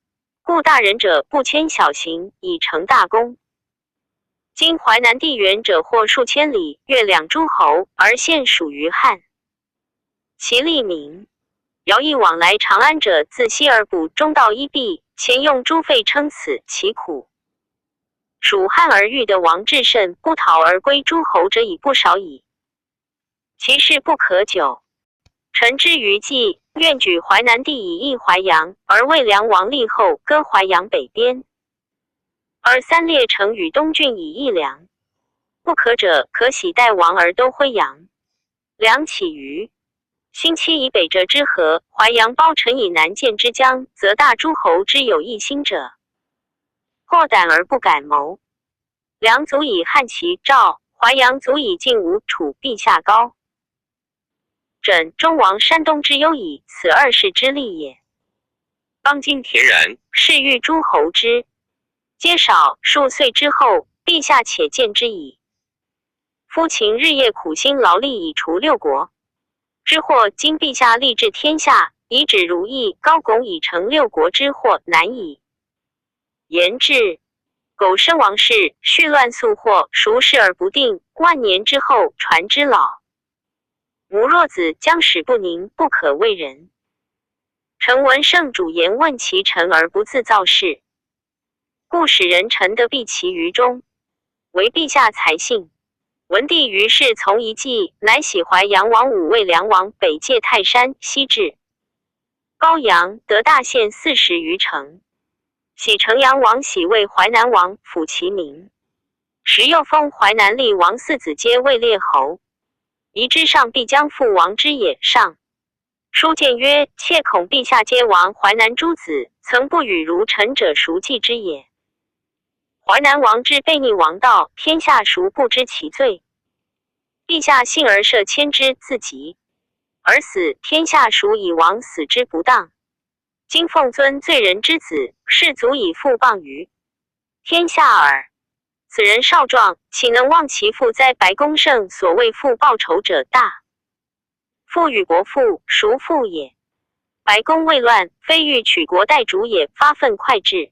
故大人者不迁小行，以成大功。今淮南地远者或数千里，越两诸侯，而现属于汉。其利民徭役往来长安者，自西而补，中道一弊，前用诸费称此，其苦。蜀汉而欲得王至甚，不逃而归诸侯者已不少矣。其事不可久。臣之于计，愿举淮南地以易淮阳，而为梁王立后，割淮阳北边。而三列城与东郡以易梁。不可者，可喜代王而都徽阳。梁起于新期以北者之河，淮阳包城以南见之江，则大诸侯之有一心者，或胆而不敢谋。梁足以汉齐赵，淮阳足以晋吴楚，陛下高枕中王山东之忧矣，此二世之利也。当今恬然，是欲诸侯之皆少，数岁之后，陛下且见之矣。夫秦日夜苦心劳力以除六国之祸，今陛下立治天下，以止如意，高拱以成六国之祸，难矣。言至苟生王室，续乱速祸，孰事而不定？万年之后，传之老。母若子将使不宁，不可为人。臣闻圣主言问其臣而不自造事，故使人臣得避其于中，为陛下才信。文帝于是从一计，乃喜淮阳王武为梁王，北界泰山，西至高阳，得大县40余城。喜城阳王喜为淮南王，抚其民。时又封淮南厉王四子皆为列侯。宜之上必将复王之也。上书谏曰：切恐陛下皆亡淮南诸子，曾不与如臣者，孰计之也？淮南王之悖逆王道，天下孰不知其罪？陛下信而赦迁之，自疾而死，天下孰以王死之不当？今奉尊罪人之子，是足以复谤于天下耳。此人少壮，岂能忘其父在白公胜所谓父报仇者大？父与伯父，孰父也？白宫未乱，非欲取国代主也，发愤快治。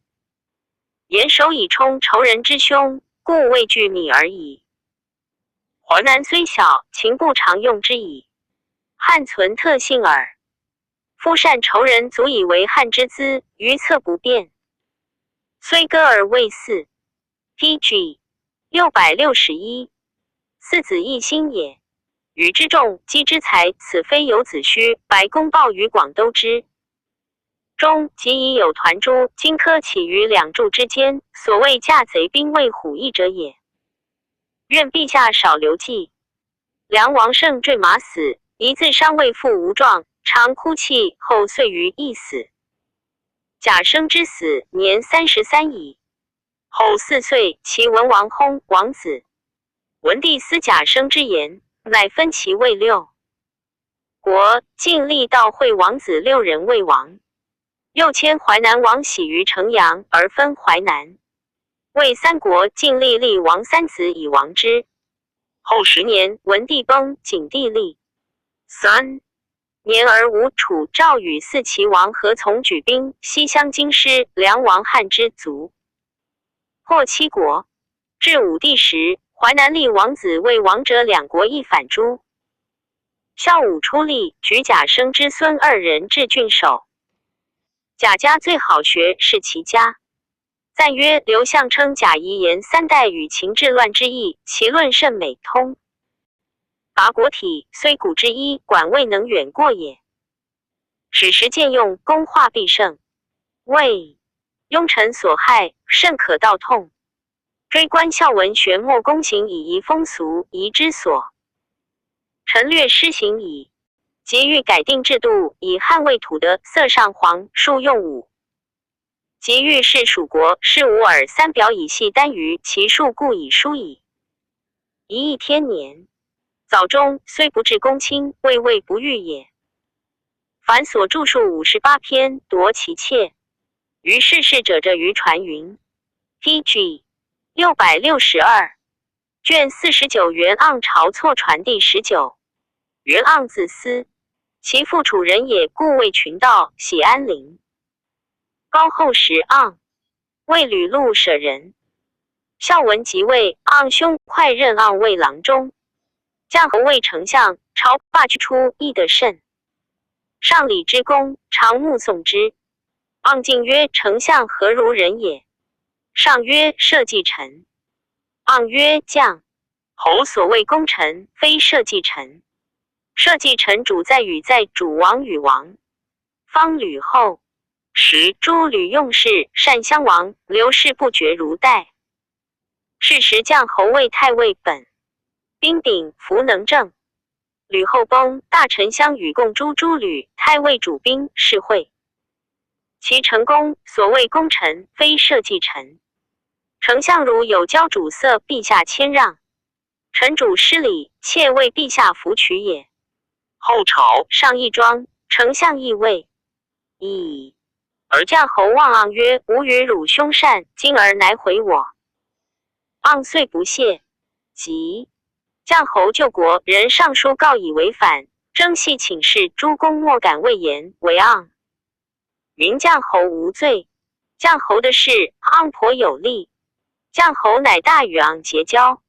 严守以冲仇人之凶，故畏惧米而已。淮南虽小，秦不常用之矣。汉存特性耳。夫善仇人，足以为汉之资，于策不变。虽割而未嗣。PG 661。四子一心也。禹之众，姬之才，此非有子虚。白公报于广都之中，即已有团诸荆轲起于两柱之间，所谓驾贼兵为虎翼者也。愿陛下少留计。梁王胜坠马死，一自伤未复无状，常哭泣，后遂于缢死。贾生之死，年33矣。后4岁，其文王薨，王子。文帝思贾生之言，乃分其位6国，尽力到会王子6人为王。又迁淮南王喜于城阳，而分淮南。魏3国，尽力立王3子以王之。后10年，文帝崩，景帝立。3年而吴、楚、赵与4齐王合从举兵，西乡京师，梁王汉之卒。破7国。至武帝时，淮南立王子为王者，2国亦反诸。孝武出力，举贾生之孙2人至郡守。贾家最好学是其家。赞曰：刘向称贾谊言3代与秦治乱之意，其论甚美通。拔国体，虽古之一，管未能远过也。史实见用，功化必胜。谓庸臣所害，甚可道痛。追观孝文学莫公行以移风俗，夷之所。臣略施行矣。即欲改定制度，以捍卫土德，色上皇，数用武。即欲是蜀国，是吾尔3表以系单于，其数故以疏矣。一亿天年，早中虽不至公卿，未不欲也。凡所著述58篇，夺其切。于世事者者于传云。PG 662。卷49元盎朝错传第19。元盎字思，其父楚人也，故为群盗，喜安陵。高后时盎，为吕禄舍人。孝文即位，盎兄快任盎为郎中。将侯为丞相，朝罢去出，益得甚。上礼之功，常目送之。盎进曰：丞相何如人也？上曰：社稷臣。盎曰：将侯所谓功臣，非社稷臣。社稷臣主在与在主王与王。方吕后时，诸吕用事，善相王，刘氏不绝如代。是时将侯为太尉本，兵秉，弗能正。吕后崩，大臣相与共诛诸吕，太尉主兵，是会。其成功，所谓功臣，非社稷臣。丞相如有交主色，陛下谦让。臣主失礼，妾为陛下服取也。后朝上义庄，丞相义位。矣。而将侯望盎曰：吾与汝兄善，今而乃毁我。盎遂不谢。即将侯救国，人上书告以为反，征系请示，诸公莫敢畏言，为盎。云将侯无罪。将侯的事，盎颇有利。将侯乃大与盎结交。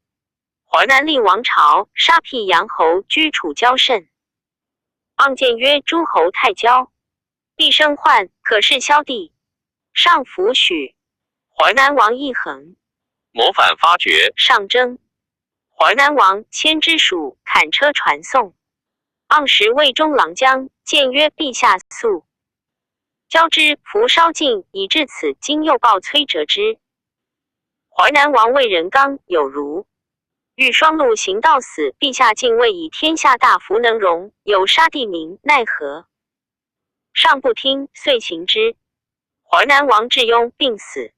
淮南立王朝，杀辟阳侯，居楚交甚。盎见曰：诸侯太骄，必生患，可是萧地。上弗许。淮南王一横，谋反发觉，上征。淮南王迁之蜀，砍车传送。盎时魏中郎将，见曰：陛下速交之，弗稍尽，以至此，今又报崔折之。淮南王魏仁刚有如。欲双陆行道死，陛下竟未以天下大福能容，有杀地民，奈何？上不听，遂行之。淮南王智雍病死。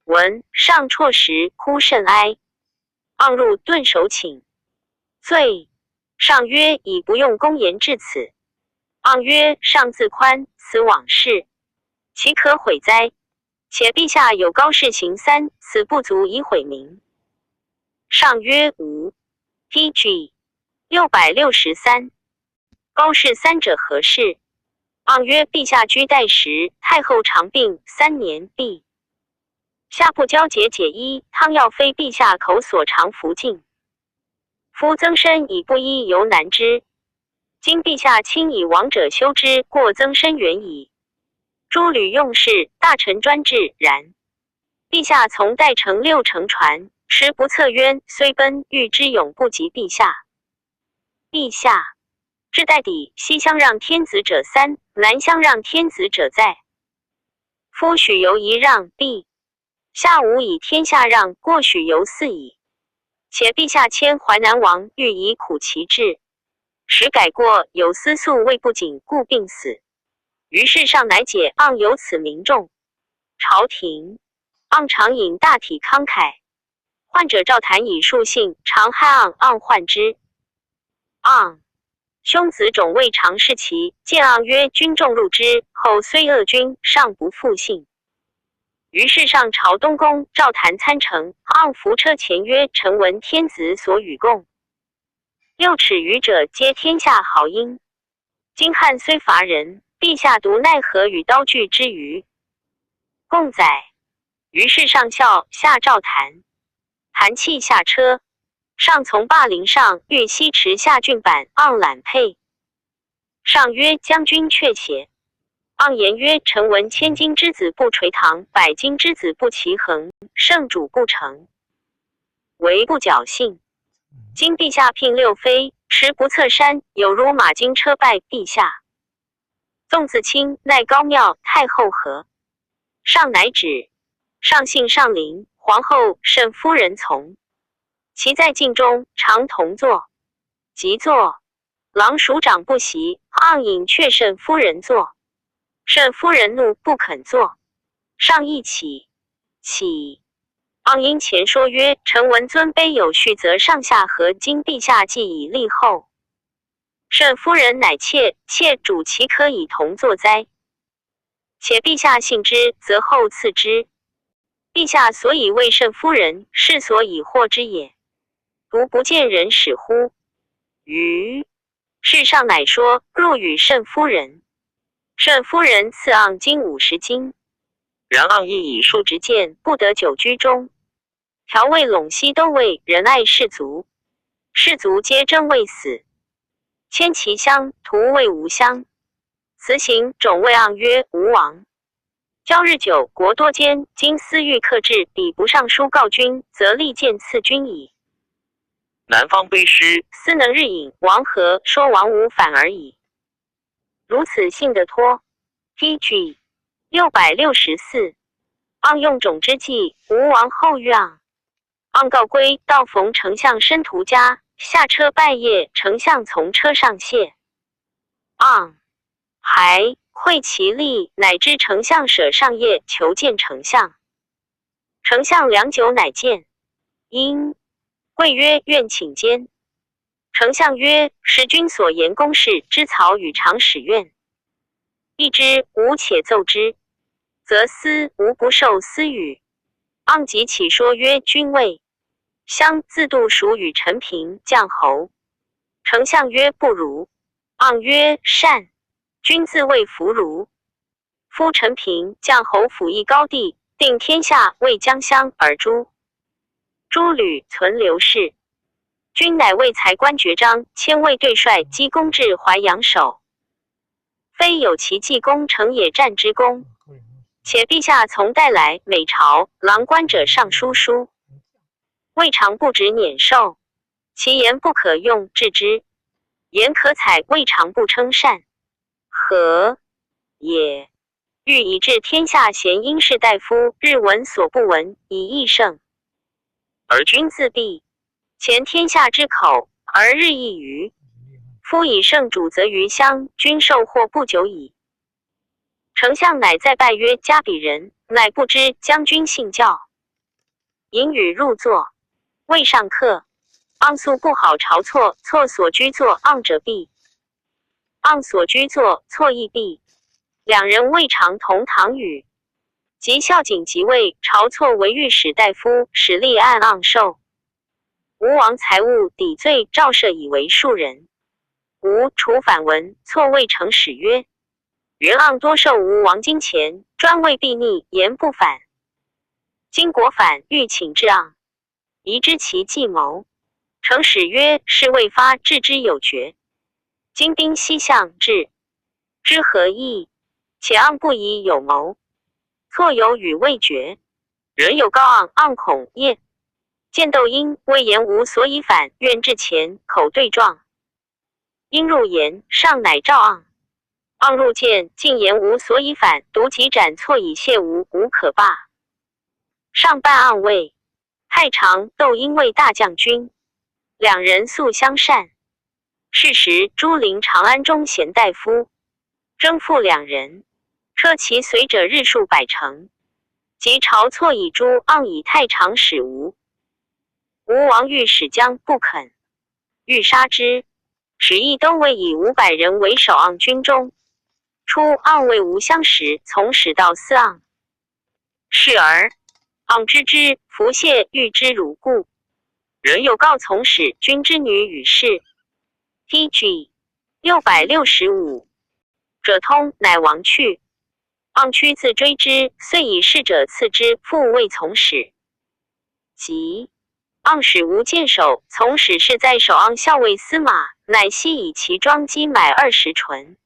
闻上辍时，哭甚哀。盎入顿首请罪。上曰：已不用公言至此。盎曰：上自宽，此往事，岂可悔哉？且陛下有高士行3，此不足以毁名。上曰：无。PG 663。高士3者何事？盎曰：陛下居代时，太后长病3年，陛下不交节解衣，汤药非陛下口所常服尽。夫增生以不医，犹难之。今陛下亲以亡者修之，过增生远矣。诸吕用事，大臣专制，然陛下从代乘6乘船，时不测渊，虽奔，欲之勇不及陛下。陛下至代底，西相让天子者3，南相让天子者在。夫许由一让，陛下无以天下让，过许由4矣。且陛下迁淮南王，欲以苦其志，时改过，有司素未不谨，故病死。于是上乃解盎有此名众。朝廷盎常饮大体慷慨，患者赵谈以述信，常害盎患之。盎兄子种未尝视其，见盎曰：君众入之，后虽恶君，尚不复信。于是上朝东宫，赵谈参乘，盎扶车前曰：臣闻天子所与共6尺余者，皆天下豪英。今汉虽伐人，陛下独奈何与刀具之余？共载。于是上笑，下赵谈，谈泣下车。上从霸陵上，欲西驰下郡板，盎揽佩。上曰：将军却且。盎言曰：臣闻千金之子不垂堂，百金之子不齐衡，圣主不成，唯不侥幸。今陛下聘6妃，持不测山，有如马金车拜陛下。纵自清，奈高庙，太后何？上乃止。上幸上陵，皇后慎夫人从。其在镜中，常同坐。即坐，郎署长不习，盎引却慎夫人坐。慎夫人怒，不肯坐。上亦起。盎因前说曰：臣闻尊卑有序，则上下合，今陛下既以立后。慎夫人乃切主其可以同坐哉？且陛下信之，则后赐之。陛下所以为慎夫人，是所以获之也。独不见人使乎？于是上乃说，入与慎夫人。慎夫人赐盎金50斤。然盎亦以数直谏，不得久居中。调味陇西都尉仁爱士卒，士卒皆争未死。迁其乡，徒谓无乡。辞行，种谓盎曰：吾王交日久，国多奸，今思欲克制，彼不上书告君，则利剑刺君矣。南方卑师，斯能日饮，王何说王无反而已。如此信得脱。TG 664。盎用种之际，吴王后遇盎。盎告归，到逢丞相申屠家，下车拜谒，丞相从车上谢。盎还会其力，乃知丞相舍上谒，求见丞相。丞相良久，乃见。因贵曰：愿请见。丞相曰：时君所言公事，知曹与常使愿。亦之，吾且奏之，则思吾不受私语。盎即起说曰：君谓相自度属与陈平将侯。丞相曰：不如。盎曰：善。君自谓弗如。夫陈平将侯辅邑高地，定天下，为江乡而诛。诸吕存刘氏。君乃为才官爵章，迁卫队帅，积功至淮阳守。非有其济功成野战之功。且陛下从代来，每朝郎官者上书书，未尝不止辇受。其言不可用治之，言可采，未尝不称善。何也？欲以治天下贤英士大夫，日闻所不闻，以益胜。而君自闭，前天下之口，而日益愚。夫以圣主则于乡，君受祸不久矣。丞相乃再拜曰：加比人，乃不知将军信教。引语入座，未上客。盎素不好朝错，错所居坐盎者避。盎所居坐错亦避。两人未尝同堂语。及孝景即位，朝错为御史大夫，使吏按盎受。吴王财物抵罪，诏赦以为庶人。吴处反文，错谓成使曰：元盎多受吴王金钱，专为避逆，言不反。今国反，欲请至盎，疑知其计谋。成使曰：是未发，置之有决。今兵西向至，知何意？且盎不疑有谋，错有与未决。人有告盎，盎恐厌。见窦婴谓言无所以反，愿至前，口对状。因入言，上乃召盎。盎入见，竟言无所以反，独即斩错以谢吴，无可罢。上办盎位，太常、窦婴为大将军，两人素相善。是时朱陵长安中贤大夫，征复两人，车其随者日数百乘。及晁错以诛盎以太常使吴。吴王欲使将，不肯，欲杀之。使役都尉以500人为守盎军中。初，盎为吴相识，从使到司盎。是而盎知之，弗谢，欲之如故。人有告从使君之女与氏。T.G. 665者通，乃亡去。盎屈自追之，遂以侍者赐之，复为从使。即盎使吴见守，从使是在守盎校尉司马，乃悉以其装机买20纯。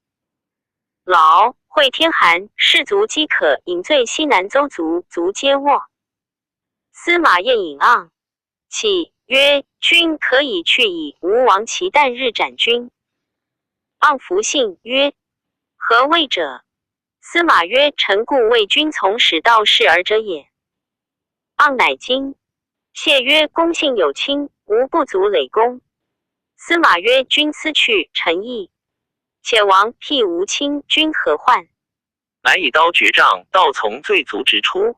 劳会天寒，士卒饥渴，饮醉西南邹族，卒皆卧。司马宴饮盎，泣曰：君可以去矣。吴王其旦日斩君。盎弗信，曰：何谓者？司马曰：臣故为君从使到事而者也。盎乃惊。谢曰：公信有亲，无不足累功。司马曰：君思去，臣意。且王辟无亲，君何患？乃以刀决杖，道从罪卒直出。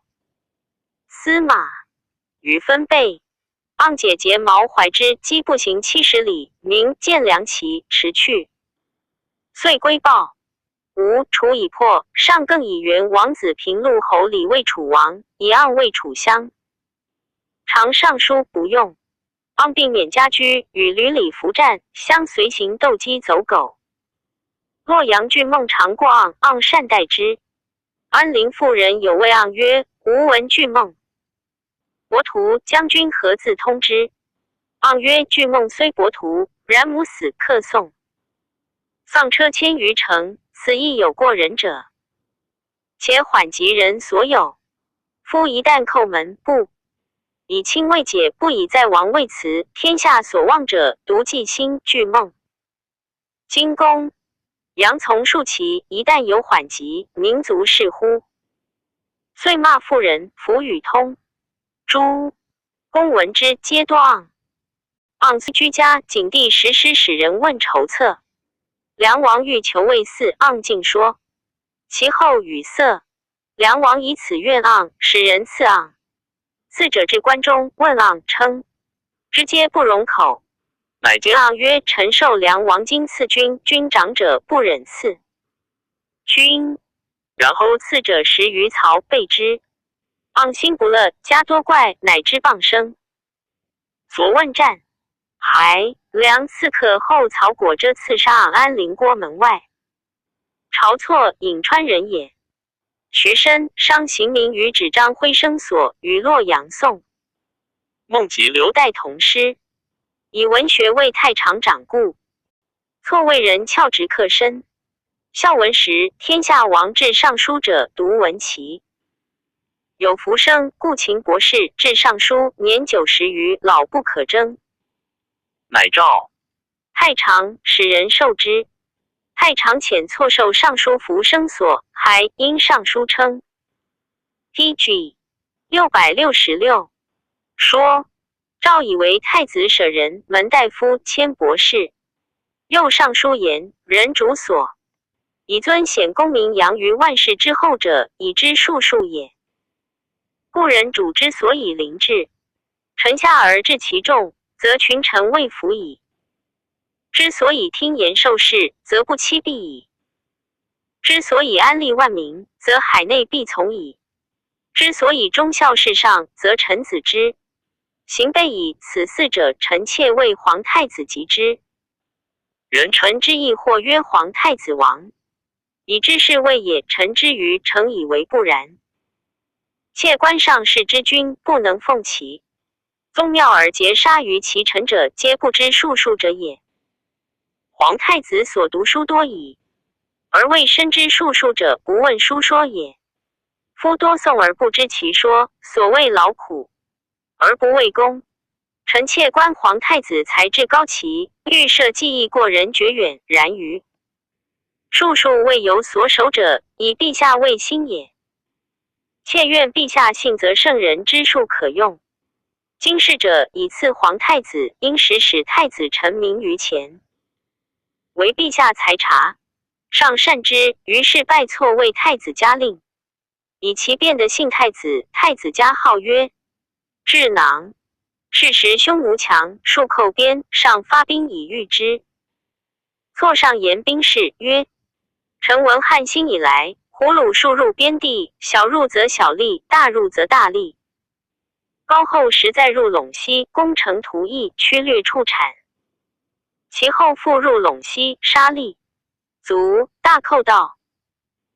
司马与分备。盎解结毛怀之，击步行70里，明见梁旗，驰去。遂归报。吴楚已破，上更以元王子平陆侯李为楚王，以盎为楚襄。常上书不用。盎并免家居，与闾里伏战，相随行斗鸡走狗。洛阳郡孟尝过盎，盎善待之。安陵妇人有谓盎曰：吾闻惧孟。伯图将军何自通之？盎曰：惧孟虽伯图，然母死客送。丧车千余乘，此亦有过人者。且缓急人所有。夫一旦叩门，不以亲未解，不以在王位辞，天下所望者，独计心惧孟。今公杨从数其，一旦有缓急，民族是乎？遂骂妇人，弗与通。诸公闻之，皆多盎。盎虽居家，景帝时时使人问筹策。梁王欲求魏嗣，盎竟说。其后语塞。梁王以此怨盎，使人赐盎。赐者至关中，问盎，称之皆不容口。乃见盎曰：臣受梁王今赐君，君长者不忍赐君。然后赐者10余曹备之。盎心不乐，家多怪，乃知谤生。所问战，还梁刺客后，曹果遮刺杀盎安陵郭门外。晁错，颍川人也。学生，商行名于指张辉生所，于洛阳宋。孟及留代同师，以文学为太常掌故。错为人翘直克身。孝文时，天下王至尚书者，独闻其。有福生，故秦博士至尚书，年90余，老不可争。乃诏太常，使人受之。太常遣错受尚书福生所，还因尚书称。T.G. 666说，诏以为太子舍人门大夫迁博士。又尚书言，人主所，以尊显功名扬于万世之后者，以知数数也。故人主之所以临至，臣下而治其众，则群臣未服矣。之所以听言受事，则不欺必矣。之所以安利万民，则海内必从矣。之所以忠孝事上，则臣子之。行备以此4者，臣妾为皇太子及之。人臣之意，或曰皇太子王，以知是谓也。臣之于诚以为不然。窃官上士之君不能奉其宗庙而劫杀于其臣者，皆不知术数者也。皇太子所读书多矣，而未深知术数者，不问书说也。夫多诵而不知其说，所谓劳苦而不为功。臣妾观皇太子才智高奇，预设技艺过人绝远，然于术数未有所守者，以陛下为心也。妾愿陛下信则圣人之术可用。今事者以赐皇太子，应时使太子臣名于前，为陛下裁察，上善之。于是拜错为太子家令，以其变的姓太子。太子家号曰智囊。是时匈奴强，数寇边，上发兵以御之。错上言兵士曰：臣闻汉兴以来，胡虏数入边地，小入则小利，大入则大利。高后实在入陇西，攻城屠邑，驱掠畜产。其后复入陇西，杀吏卒，大寇盗。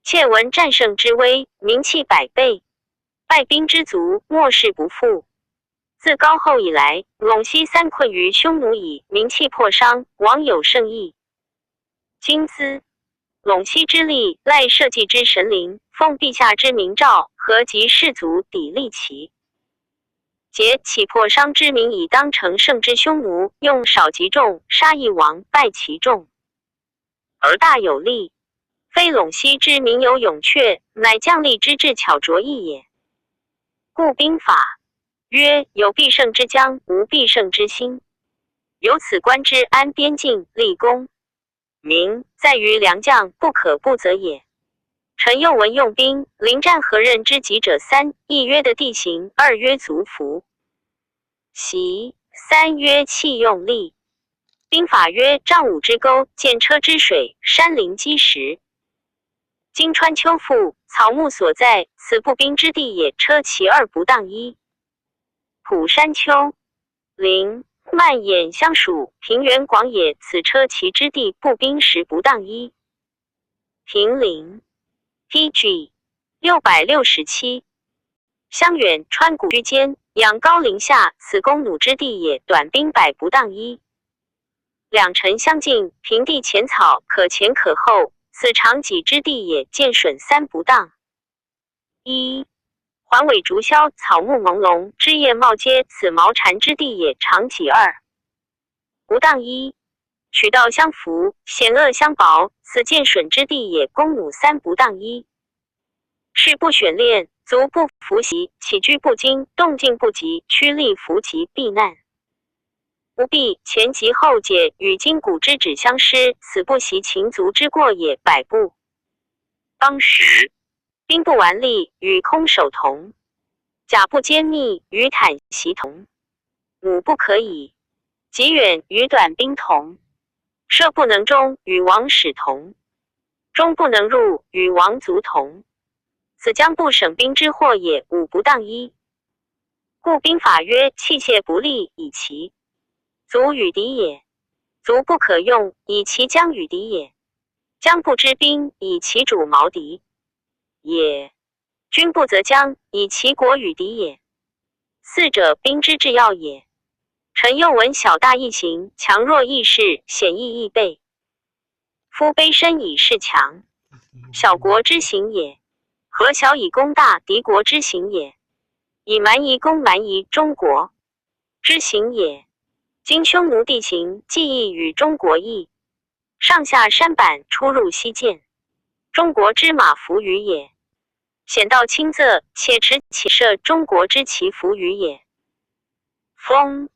窃闻战胜之威，名气百倍，败兵之卒，莫世不复。自高后以来，陇西三困于匈奴矣，名气破伤，王有胜意。今兹陇西之力，赖社稷之神灵，奉陛下之明诏，何及士卒砥砺其劫起破伤之名，以当成胜之匈奴，用少击众，杀一王，败其众，而大有力。非陇西之民有勇却，乃将力之智巧拙异也。故兵法曰：有必胜之将，无必胜之心。由此观之，安边境，立功名，在于良将，不可不责也。臣又闻用兵，临战何任之急者三：一曰的地形，二曰卒服习，三曰器用力。兵法曰：丈五之沟，见车之水，山林积石。今川丘阜，草木所在，此步兵之地也。车其二不当一。普山丘林蔓延相属，平原广野，此车骑之地，步兵实不当一。平陵 PG 667。襄远川谷居间，仰高陵下，此弓弩之地也，短兵百不当一。两城相近，平地浅草，可前可后，此长戟之地也，见损三不当一。环尾竹萧，草木朦胧，枝叶茂皆，此毛蝉之地也，长戟二不当一。渠道相符，险恶相薄，此见损之地也，弓弩三不当一。事不选练，足不服习，起居不精，动静不急，趋利伏疾，避难不避，前急后解，与筋骨之趾相失，此不习秦卒之过也。百步当时，兵不完力，与空手同；甲不坚密，与坦袭同。弩不可以极远，与短兵同；射不能中，与王矢同；中不能入，与王卒同。此将不省兵之祸也，五不当一。故兵法曰：器械不利，以其卒与敌也；卒不可用，以其将与敌也；将不知兵，以其主谋敌也；军不择将，以其国与敌也。四者，兵之至要也。臣又闻小大易行，强弱易势，险易易备。夫卑身以事强，小国之行也；和小以攻大，敌国之行也；以蛮夷攻蛮夷，中国之行也。今匈奴地形，既异与中国异，上下山坂，出入西涧，中国之马伏于也；险道轻仄，且持且射，中国之骑伏于也。风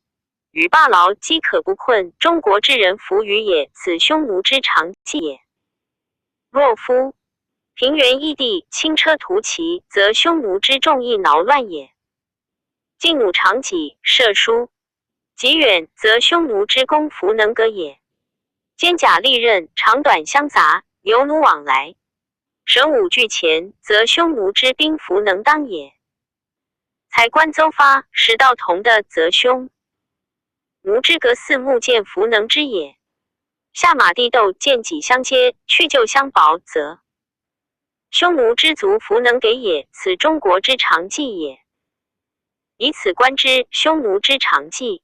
雨罢劳，饥渴不困，中国之人伏于也，此匈奴之常计也。若夫平原异地，轻车屠骑，则匈奴之众议挠乱也。近弩长戟，射疏极远，则匈奴之弓孚能革也。肩甲利刃，长短相杂，由弩往来，神武俱前，则匈奴之兵孚能当也。才官邹发，使道同的，则匈奴之革四木剑孚能之也。下马地斗，剑戟相接，去就相薄，则匈奴之族弗能给也，此中国之常计也。以此观之，匈奴之常计。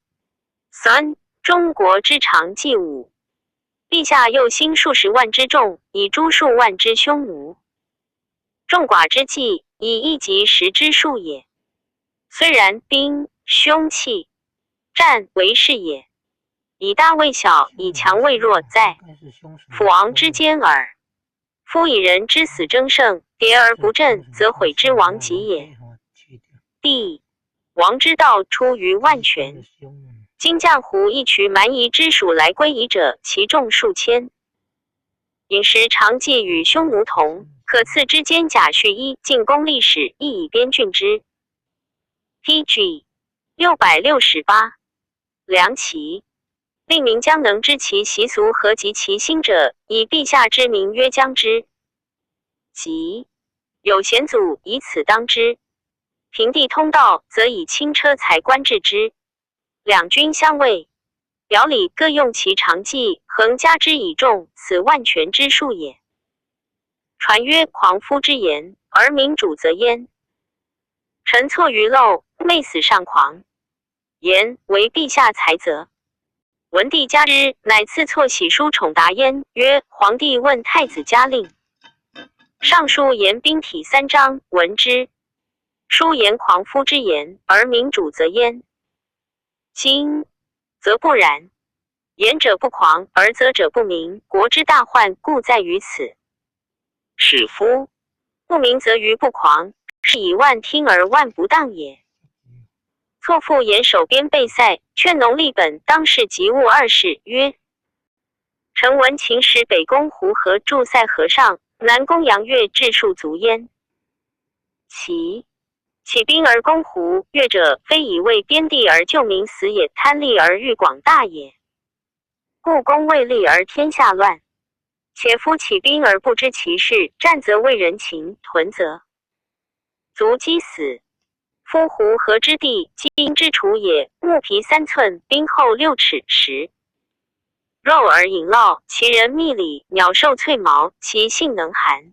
3. 中国之常计5。陛下又兴数十万之众，以诛数万之匈奴。众寡之计，以一击十之数也。虽然，兵凶器战为是也。以大为小，以强为弱，在辅王之间耳。夫以人之死争胜，迭而不振，则毁之亡己也。D. 王之道出于万全。今将胡一渠蛮夷之属来归夷者，其众数千。饮食常计与匈奴同，可赐之间甲戌一进攻历史，亦以边郡之。PG 668。梁齐令民将能知其习俗和及其心者，以陛下之名曰将之。即有贤祖以此当之。平地通道，则以轻车才官治之。两军相卫，表里各用其常计，恒加之以众，此万全之术也。传曰：狂夫之言，而民主则焉。臣错于漏，昧死上狂。言为陛下才则。文帝加之，乃赐错玺书宠达焉，曰：皇帝问太子嘉令。上书言兵体3章，闻之。书言狂夫之言，而民主则焉。今则不然。言者不狂，而则者不明，国之大患故在于此。是夫不明则于不狂，是以万听而万不当也。错父言守边备塞，劝农立本，当世及物2事，曰：臣闻秦时北攻胡河，筑塞河上，南攻阳越，治数足焉。起兵而攻胡越者，非以为边地而救民死也，贪利而欲广大也。故攻未立而天下乱。且夫起兵而不知其事，战则为人情，屯则卒饥死。夫胡河之地，积阴之处也。木皮3寸，冰厚6尺10。肉而饮酪，其人密里，鸟兽翠毛，其性能寒。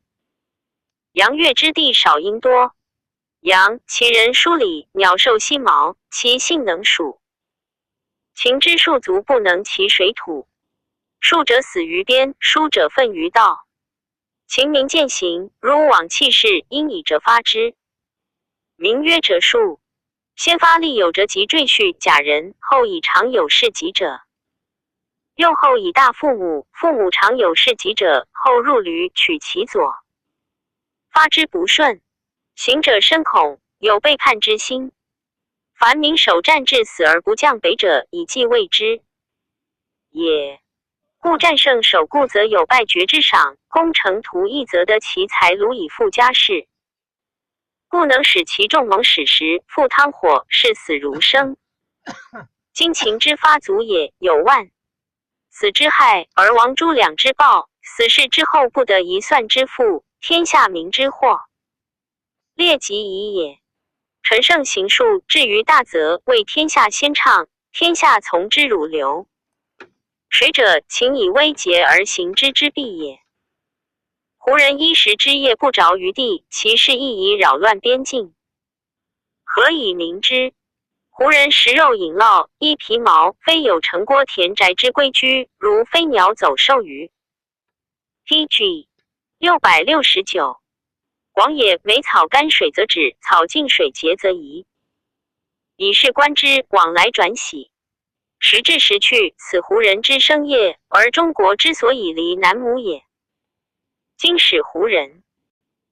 阳越之地少阴多。阳，其人疏里，鸟兽稀毛，其性能属。秦之数足不能其水土。数者死于边，疏者愤于道。秦民践行，如往弃事，因以者发之。名曰折数。先发力有折及赘婿假人，后以常有事及者。又后以大父母，父母常有事及者，后入驴取其左。发之不顺，行者深恐，有背叛之心。凡民守战至死而不降北者，以继位之也。故战胜守固，则有败爵之赏；攻城图邑，则得其财禄以富家室。故能使其众蒙矢石，赴汤火，视死如生。今秦之发卒也，有万。死之害，而亡诸两之暴；死事之后，不得一算之富，天下民之祸。列极矣也。陈胜行术，至于大则，为天下先倡，天下从之汝流。水者，秦以威节而行之必也。胡人衣食之业不着于地，其事亦以扰乱边境。何以明之？胡人食肉饮酪，衣皮毛，非有城郭田宅之规矩，如飞鸟走兽鱼。PG 669。广野梅草干水则止，草尽水竭则移。以是观之，往来转徙。时至时去，此胡人之生业，而中国之所以离南亩也。今使胡人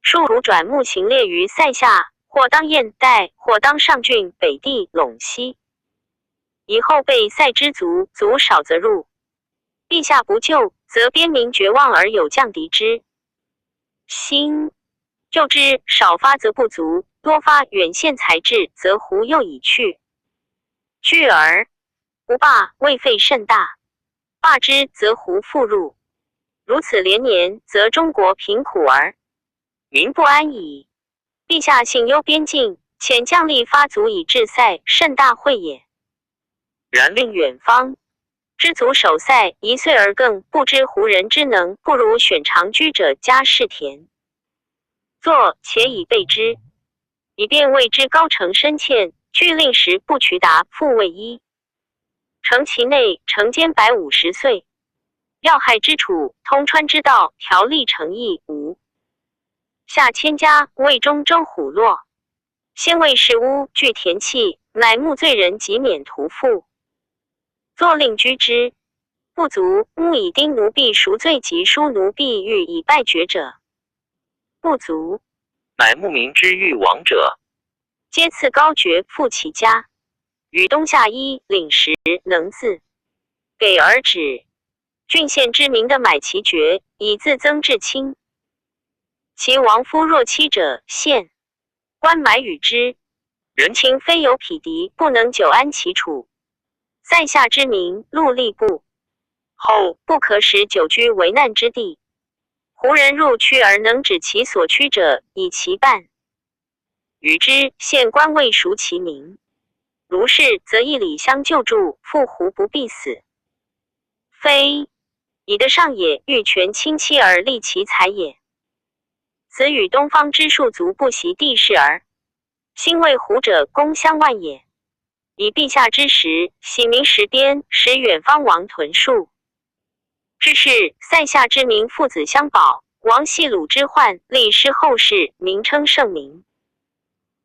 数胡转木行列于塞下，或当燕代，或当上郡、北地、陇西。以后被塞之卒少则入。陛下不救，则边民绝望而有降敌之心。救之少发则不足，多发远献才智，则胡又已去。去而胡罢，未费甚大；罢之，则胡复入。如此连年，则中国贫苦而民不安矣。陛下幸忧边境，遣将力发卒以制塞，甚大惠也。然令远方知足守塞1岁而更不知胡人之能，不如选长居者加士田。作且以备之，以便谓之高承深欠，据令时不渠达，复谓一。承其内，承监150岁。要害之处，通川之道，条例成义无。下千家，魏中周虎落。先魏士巫具田契，乃木罪人即免屠父。作令居之。不足，木以丁奴婢赎罪及书奴婢欲以败绝者。不足，乃牧民之欲亡者，皆赐高爵复其家。与冬夏衣领食能自，给而止。郡县之民的买其爵，以自增至轻。其亡夫若妻者，县官买与之。人情非有匹敌，不能久安其处。塞下之民，戮力不后，不可使久居为难之地。胡人入区而能止其所趋者，以其半。与之县官未赎其民。如是，则一里相救助，复胡不必死？非以得上也，欲权亲戚而利其财也。此与东方之庶族不习地势而兴为胡者攻相万也。以陛下之时，喜民时边，使远方王屯戍。至是，塞下之民父子相保，王系鲁之患，立失后世，名称盛名。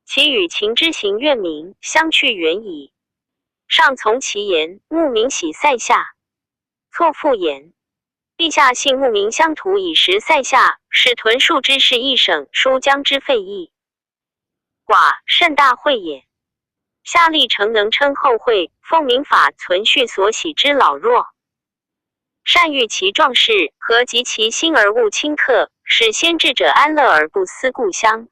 其与秦之行怨民，相去远矣。上从其言，牧民喜塞下。错复言。陛下信牧民乡土以食塞下，使屯戍之事一省，疏江之费益。寡甚大会也。下历诚能称后会，奉民法存续所喜之老弱。善育其壮士，和及其心而勿轻克，使先智者安乐而不思故乡，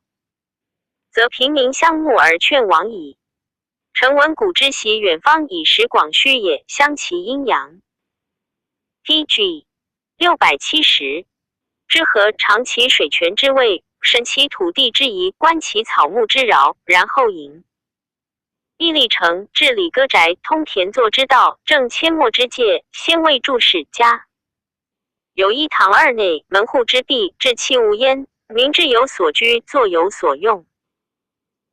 则平民相慕而劝亡矣。臣闻古之习远方以食广虚也，相其阴阳。PG 670。之和尝其水泉之味，审其土地之宜，观其草木之饶，然后营。义历城治理歌宅，通田作之道，正阡陌之界，先为注释家。有一堂二内，门户之壁，置器物焉，民之有所居，作有所用。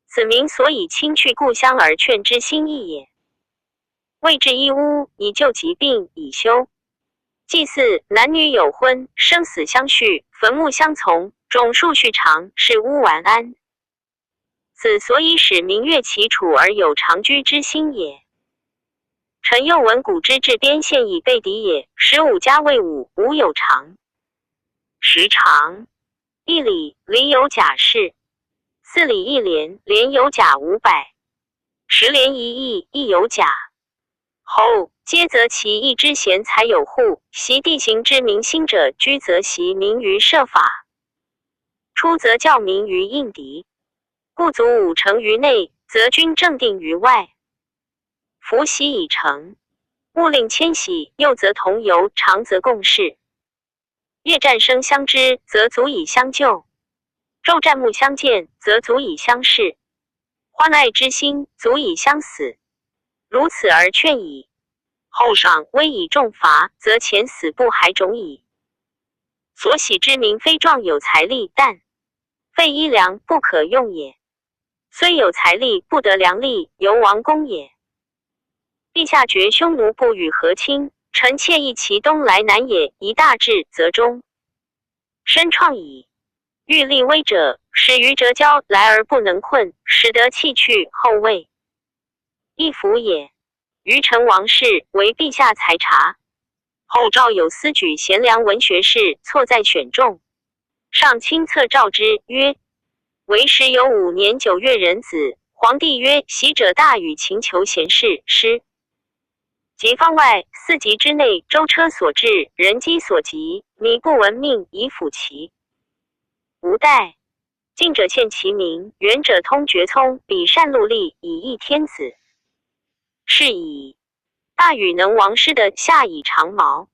此民所以亲去故乡而劝之心意也。谓之一屋，以救疾病，以修祭祀，男女有婚，生死相续，坟墓相从，种树序长，是屋完安。此所以使民悦其处而有长居之心也。臣又闻古之治边县以备敌也，15家卫武，无有常。时常一里，里有甲士；4里一连，连有甲500；10连一邑，亦有甲。后皆择其一之贤才有户，习地形之民心者，居则习民于设法，出则教民于应敌。故卒5成于内，则军正定于外。夫习已成，勿令迁徙，幼则同游，长则共事。夜战声相知，则足以相救；昼战暮相见，则足以相视。欢爱之心，足以相死。如此而劝矣。后赏威以重罚，则前死不还种矣。所喜之民，非壮有财力，但废衣粮不可用也。虽有财力，不得良力，犹王公也。陛下决匈奴不与和亲，臣妾意其东来南也，一大治，则中深创矣。欲立威者，使于折交来而不能困，使得弃去后位，亦服也。于臣王室为陛下裁察，后诏有司举贤良文学士，错在选中。上亲册诏之，曰：为时有5年9月壬子，皇帝曰：习者大禹勤求贤士，师及方外4级之内，舟车所至，人机所及，米不闻命，以辅其无待。近者欠其名，远者通厥聪，比善戮力，以益天子。是以大禹能王师的下以长矛，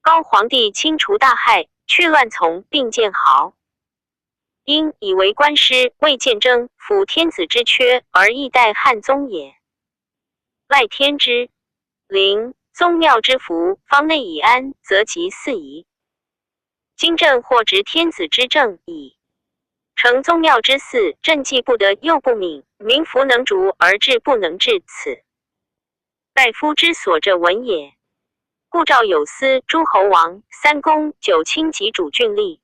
高皇帝清除大害，去乱从，并建豪。因以为官师，未见征，辅天子之缺，而亦待汉宗也。赖天之灵，宗庙之福，方内以安，则即4夷。今朕或执天子之政矣。承宗庙之祀，政绩不得，又不敏，民服能逐而治不能治，此大夫之所着文也。故诏有司、诸侯王、三公、九卿及主郡吏，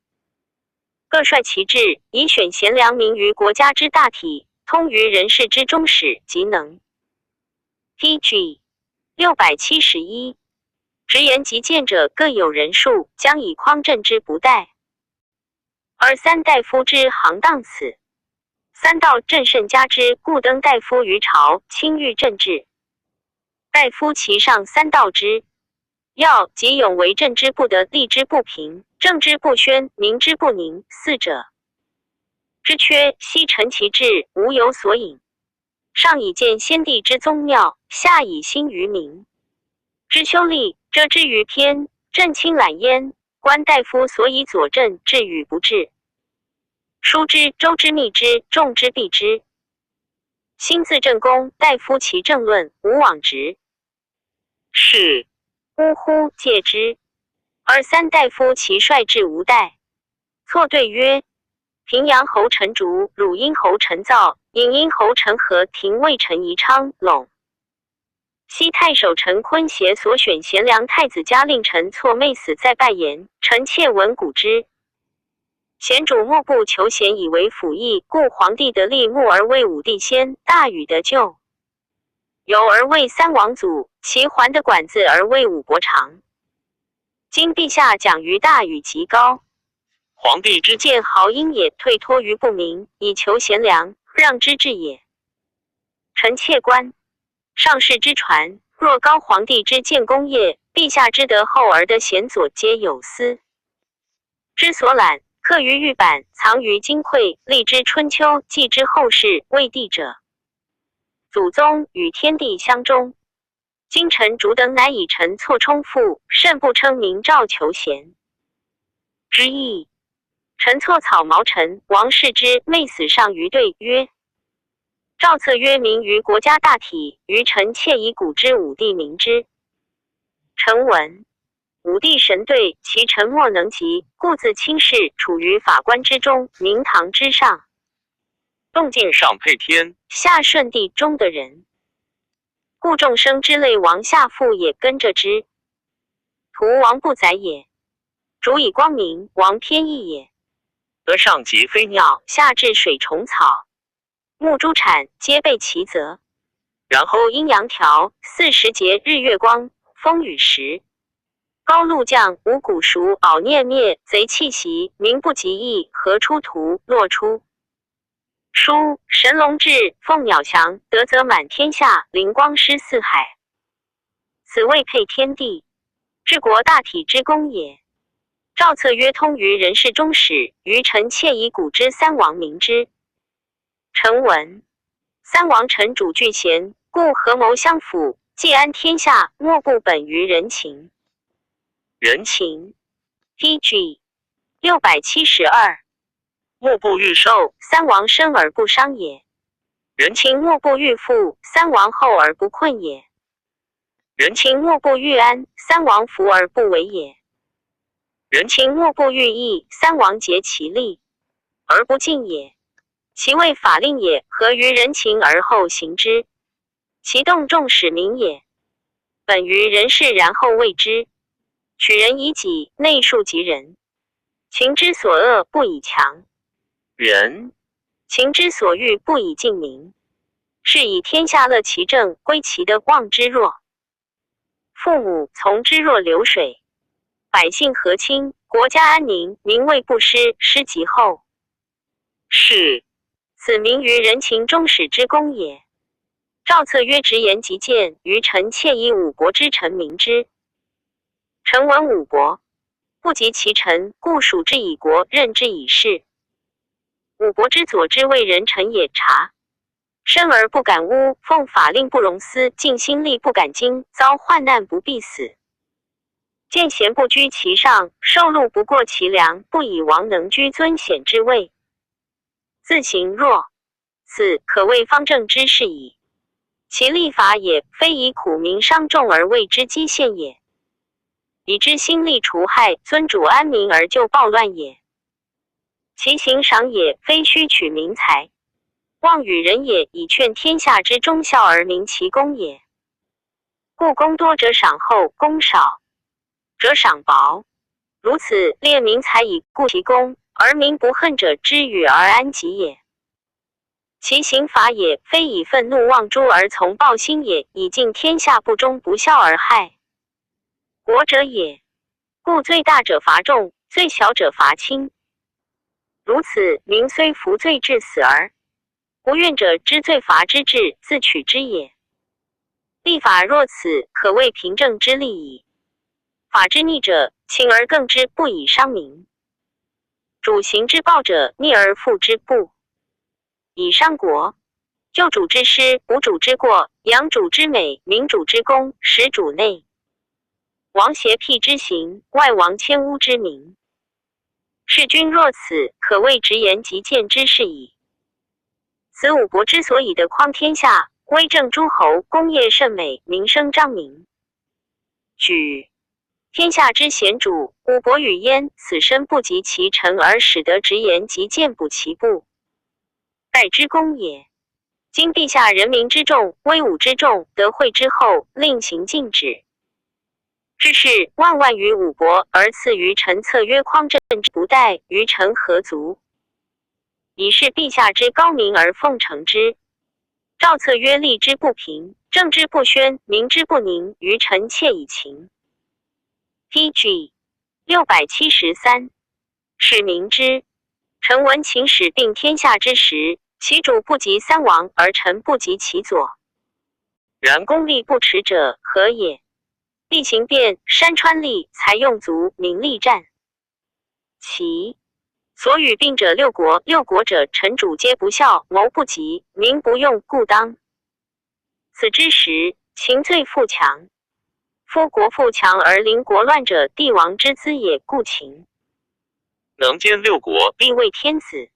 各率其志，以选贤良民于国家之大体，通于人事之中始及能。PG 671，直言极谏者各有人数，将以匡正之不殆。而三大夫之行当此，三道正甚加之，故登大夫于朝，亲御政治。大夫其上三道之要，即勇为政之不得，利之不平，政之不宣，民之不宁，四者之缺，悉陈其志，无有所隐。上以见先帝之宗庙，下以兴于民之修历，遮之于偏，正清览焉。观大夫所以佐证，治与不治，书之、周之、密之，众之避之。新自正公，大夫其政论，无往直。是。呜呼，戒之。而三大夫其率至无怠。错对曰：平阳侯陈竹、汝阴侯陈造、颍阴侯陈和、廷尉陈宜昌、陇西太守陈坤协所选贤良太子家令陈错妹死在拜言，臣妾闻古之。贤主莫不求贤以为辅义，故皇帝得立穆而为武帝先，大禹得救，有而为三王祖，其还的管子而为武伯长。今陛下讲于大禹极高，皇帝之见豪英也，退托于不明，以求贤良，让之至也。臣妾观上世之传，若高皇帝之建功业，陛下之德厚而的贤佐，皆有司之所览，刻于玉板，藏于金匮，立之春秋，记之后世，为帝者祖宗与天地相中。今臣竹等乃以臣错充附，甚不称明诏求贤之意。臣错草毛臣王氏之妹死上于对曰：诏册曰明于国家大体，于臣妾以古之武帝明之。臣闻武帝神对，其臣莫能及，故自轻视，处于法官之中，明堂之上，动静上配天，下顺帝中的人，故众生之类王下父也，跟着之。徒王不宰也，主以光明，王偏义也。得上及飞鸟，下至水虫草，木诸产，皆备其责。然后阴阳调，40节日月光，风雨时，高露降，五谷熟，敖念灭，贼气袭，民不及义，何出图，落出书，神龙至，凤鸟翔，德则满天下，灵光施四海。此谓配天地，治国大体之功也。诏册曰通于人事中始，于臣妾以古之三王明之。臣闻三王臣主俱贤，故合谋相辅，既安天下，莫不本于人情。人情 PG 672，莫不欲寿，三王生而不伤也。人情莫不欲富，三王厚而不困也。人情莫不欲安，三王福而不为也。人情莫不欲义，三王竭其力而不尽也。其谓法令也，合于人情而后行之，其动众使民也。本于人事，然后谓之。取人以己，内树及人。情之所恶，不以强人；情之所欲，不以敬民。是以天下乐其正，归其的望之弱。父母从之若流水，百姓和亲，国家安宁，民未不失，失极后。是，此明于人情中始之功也。诏册曰直言极谏，于臣妾以五国之臣明之。臣闻五国不及其臣，故属之以国，任之以事。五国之佐之为人臣也，察生而不敢污，奉法令不容私，尽心力不敢惊，遭患难不必死。见贤不居其上，受禄不过其良，不以王能居尊显之位，自行弱，此可谓方正之事矣。其立法也，非以苦民伤众而为之积宪也，以知心力除害，尊主安民而救暴乱也。其行赏也，非虚取民财，望与人也，以劝天下之忠孝而明其功也。故功多者赏厚，功少者赏薄，如此列民财以固其功，而民不恨者知与而安己也。其刑罚也，非以愤怒忘诸而从暴心也，以尽天下不忠不孝而害国者也。故最大者罚重，最小者罚轻。如此，民虽服罪至死而不愿者，知罪罚之至，自取之也。立法若此，可谓平正之利矣。法之逆者，轻而更之，不以伤民；主刑之暴者，逆而复之，不以伤国。救主之失，补主之过，养主之美，民主之功，使主内王邪辟之行，外王迁污之名。事君若此，可谓直言极谏之事矣。此五国之所以得匡天下，威震诸侯，功业甚美，名声彰明。举天下之贤主，五国与焉，此身不及其臣，而使得直言极谏补其不待之功也。今陛下人民之众，威武之众，得惠之后，令行禁止，至是万万于五国，而赐于臣策曰匡正之不待，于臣何足？以是陛下之高明而奉承之。诏策曰立之不平，政之不宣，民之不宁，于臣妾以情。PG 673使民之。臣闻秦始并天下之时，其主不及三王，而臣不及其左。然功力不持者何也？地形变，山川利，才用足，名利战。其所与并者六国，六国者臣主皆不孝，谋不及，民不用，故当。此之时，秦最富强。夫国富强而邻国乱者，帝王之资也，故秦能兼六国，必为天子。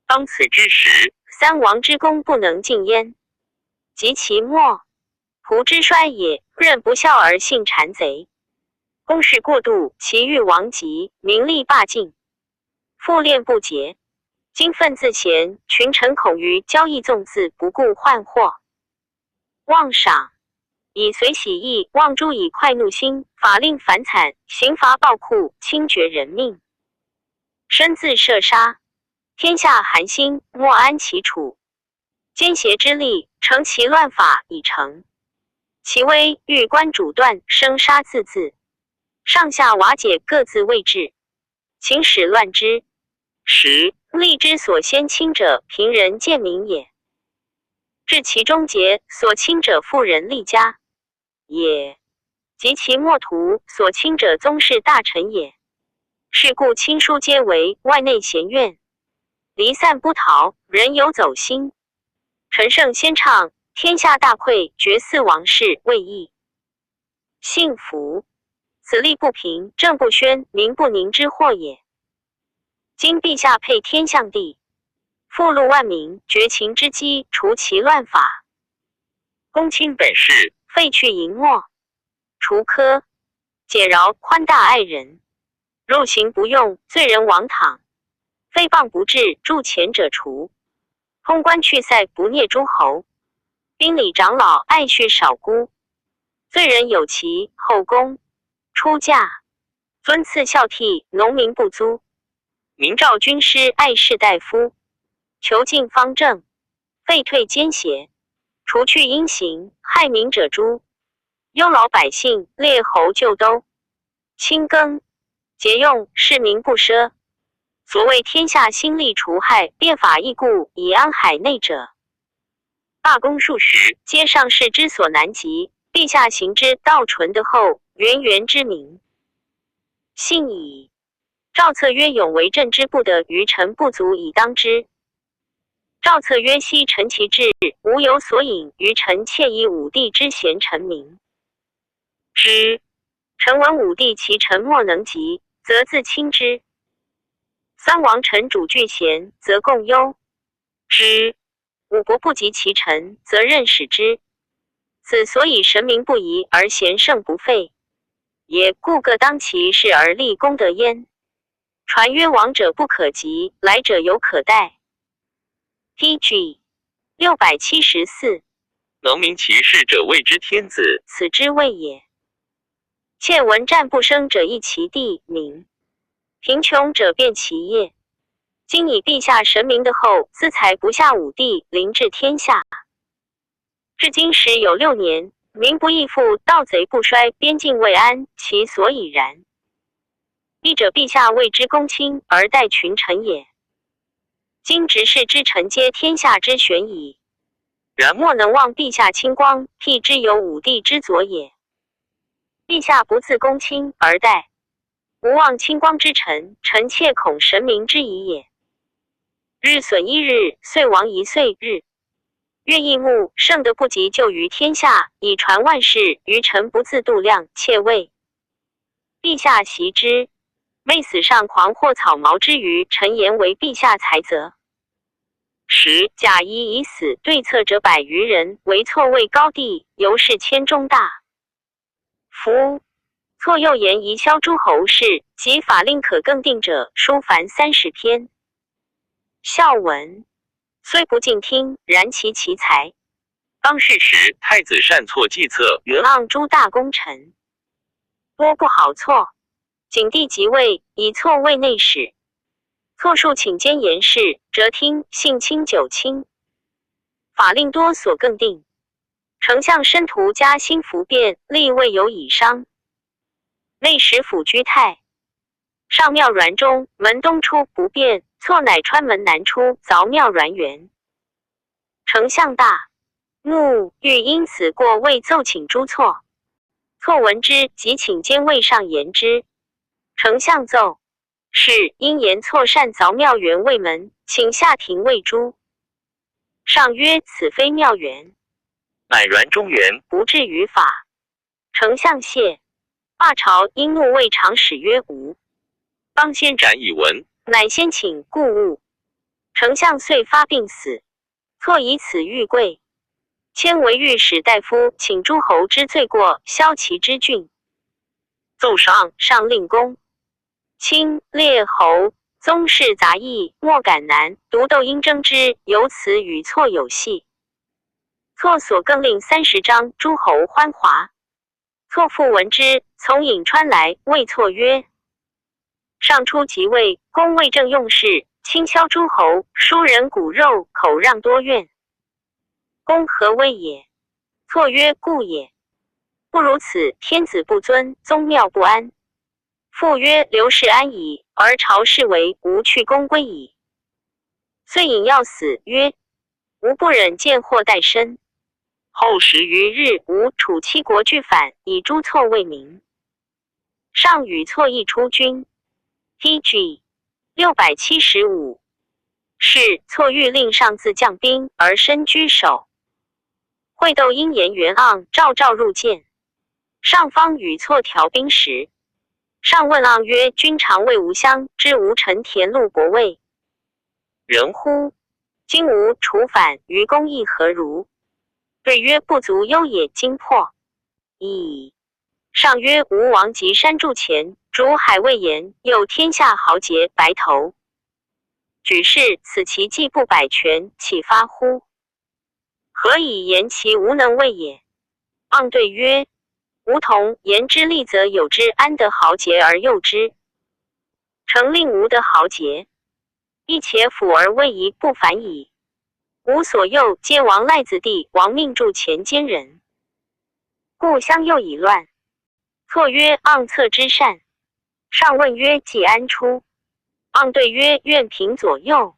当此之时，三王之功不能尽焉。及其末，仆之衰也，任不孝而信谗贼。公事过度，其欲亡极，名利罢尽，复恋不竭。今愤自贤，群臣恐于交易纵恣，不顾患祸。妄赏以随喜意，妄诛以快怒心，法令繁惨，刑罚暴酷，轻绝人命。身自射杀，天下寒心，莫安其处。奸邪之力，成其乱法已成。其威，欲官主断，生杀字字，上下瓦解，各自位置。秦始乱之时，利之所先亲者，平人贱民也。至其终结，所亲者妇人利家也，及其末途，所亲者宗室大臣也。是故亲疏皆为外内贤怨，离散不逃，人有走心。陈胜先唱，天下大溃，绝嗣王室，未易幸福。此利不平，政不宣，民不宁之祸也。今陛下配天象地，复戮万民，绝秦之机，除其乱法，公卿本事，废去淫墨，除苛，解饶，宽大爱人。入刑不用，罪人枉躺；诽谤不治，助前者除。通关去塞，不孽诸侯。宾礼长老，爱恤少孤。罪人有其后宫，出嫁，尊赐孝悌，农民不租。明诏军师，爱士大夫。囚禁方正，废退奸邪，除去阴行，害民者诛。忧劳百姓，列侯就都。清耕节用，市民不奢。所谓天下兴利除害，变法易故，以安海内者，罢工数十，皆上士之所难及。陛下行之，道纯德厚，源源之民信矣。诏策曰：永为政之不得，于臣不足以当之。诏策曰：昔臣其志，无有所引，于臣妾以武帝之贤臣名之。臣闻武帝其臣莫能及，则自亲之；三王臣主俱贤，则共忧之；五国不及其臣，则任使之。此所以神明不疑，而贤圣不废也。故各当其事而立功德焉。传曰往者不可及，来者犹可待。PG 674。能明其事者谓之天子，此之谓也。窃闻战不生者亦其地名，贫穷者变其业。今以陛下神明的后，资财不下五帝，临治天下。至今时有6年，民不义富，盗贼不衰，边境未安，其所以然。义者陛下为之公卿，而待群臣也。今执事之臣皆天下之选矣，然莫能忘陛下清光，辟之有五帝之佐也。陛下不自公卿而待，无忘清光之臣，臣妾恐神明之疑也。日损1日，岁亡1岁日。乐毅木，圣德不及就于天下，以传万世，余臣不自度量，妾谓陛下习之。昧死上狂或草毛之余，臣言为陛下裁责。10贾谊已死，对策者100余人，为错位高第，由是谦中大夫。错又言宜削诸侯氏，及法令可更定者，书凡30篇。孝文虽不尽听，然其奇才。当世时，太子善错计策，元盎诸大功臣，多不好错。景帝即位，以错为内史。错数请监言事，折听性清九卿。法令多所更定。丞相申屠加兴服变，立未有以商。内史府居泰。上庙栾中，门东出不变，错乃穿门南出，凿庙栾园。丞相大怒，欲因此过未奏请诸错。错闻之，即请监卫上言之。丞相奏，是因言错擅凿庙园卫门，请下廷谓诸。上曰：此非庙园，乃栾中园，不至于法。丞相谢。罢朝因怒谓长史曰：无。当先斩以闻。乃先请故物。丞相遂发病死。错以此遇贵。迁为御史大夫，请诸侯之罪过，削其之郡。奏上，上令公卿列侯宗室杂役，莫敢难，独斗应争之，由此与错有隙。错所更令30章，诸侯欢华。错复闻之，从颍川来，谓错曰：上初即位，公为政用事，轻削诸侯，疏人骨肉，口让多怨。公何谓也？错曰：故也。不如此，天子不尊，宗庙不安。复曰：刘氏安矣，而朝视为无去公归矣。遂引要死，曰：吾不忍见祸待身。后10余日，吴楚7国俱反，以诸错为名。上与错议出军。PG 675。是错欲令上自将兵，而身居守。会斗因言元盎召入见。上方与错调兵时，上问盎曰：君常谓吾乡，知吾臣田禄伯位人乎？今吾楚反，于公义何如？对曰：不足忧也，今破矣。上曰：吴王及山筑前，逐海未言，诱天下豪杰白头。举事此其计不百全，岂发乎？何以言其无能为也？盎对曰：吾同言之利，则有之安得豪杰而诱之，诚令吾得豪杰，亦且辅而位移不反矣。吾所诱皆王赖子弟，王命助前奸人，故相诱以乱。错曰：盎策之善。上问曰：既安出？盎对曰：愿凭左右。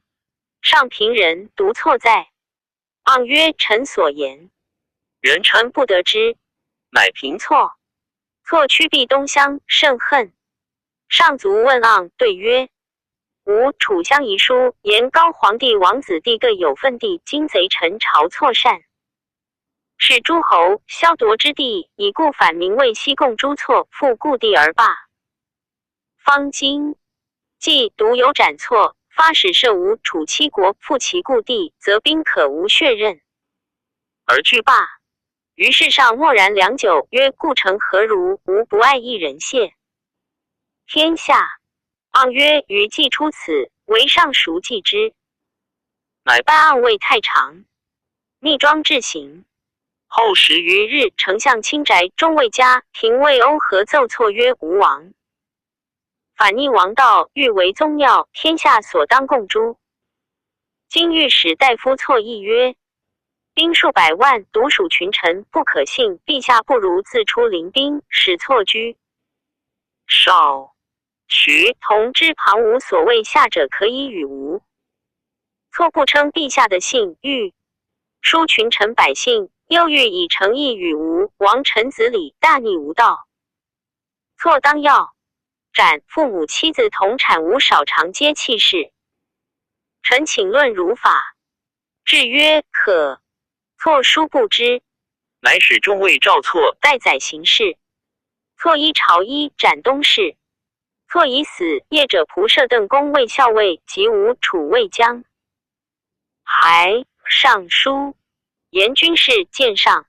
上凭人，独错在。盎曰：臣所言，人臣不得知，乃凭错。错趋避东乡，甚恨。上卒问盎，对曰：吾楚乡遗书，言高皇帝王子弟各有份地，今贼臣朝错善，使诸侯削夺之地，以故反民为西贡诸错，复故地而罢。方今既独有斩错，发使设吴楚7国，复其故地，则兵可无血刃，而惧罢。于是上默然良久，曰：故城何如？吾不爱一人谢。天下盎曰：余既出此，为上孰继之？乃办盎谓太常，密庄至行。后10余日，丞相卿宅中尉家廷尉欧合奏错曰：吴王反逆王道，欲为宗庙，天下所当共诛。今御史大夫错议曰：兵数百万，独属群臣，不可信。陛下不如自出临兵，使错居守渠同之旁，无所谓下者，可以与吴。错不称陛下的信，欲疏群臣百姓，又欲以诚意与吴王臣子礼，大逆无道。错当要斩，父母妻子同产无少长皆弃世。臣请论如法。至曰：可。错殊不知，乃使中尉赵错代宰行事。错依朝衣，斩东市。错已死，业者仆射邓公卫校尉及吴楚卫将。还上书言军事，见上。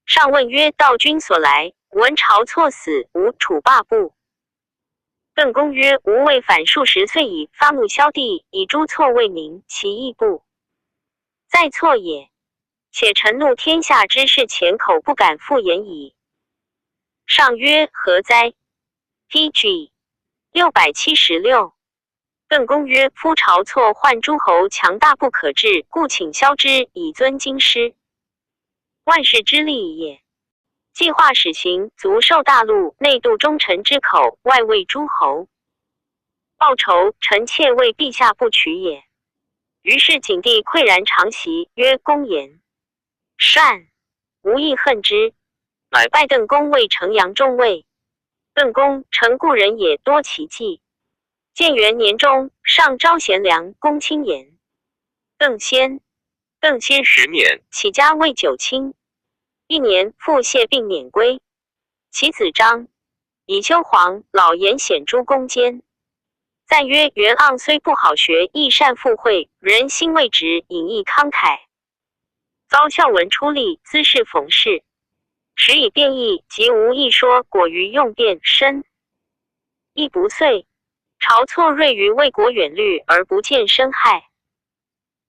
上问曰：道君所来，闻朝错死，吴楚罢部。邓公曰：吾未反数十岁矣，发怒萧帝，以诛错为名，其义不在错也。且臣怒天下之事，前口不敢复言矣。上曰：何哉 ？PG 676。邓公曰：夫朝错患诸侯，强大不可治，故请萧之，以尊京师。万世之利也。计划始行，足受大陆，内度忠臣之口，外为诸侯报仇，臣妾为陛下不取也。于是景帝喟然长席，曰：公言善，无亦恨之。乃拜邓公为城阳中尉。邓公诚故人也，多奇计。建元年中，上招贤良，公卿言。邓先时免，起家为九卿。1年，复谢病免归。其子张以修黄老言显诸公间。赞曰：元盎虽不好学，亦善附会，人心未直，隐逸慷慨。遭孝文出力，姿事讽饰，时以变异，即无一说，果于用变深。亦不遂，朝错锐于为国远虑，而不见生害。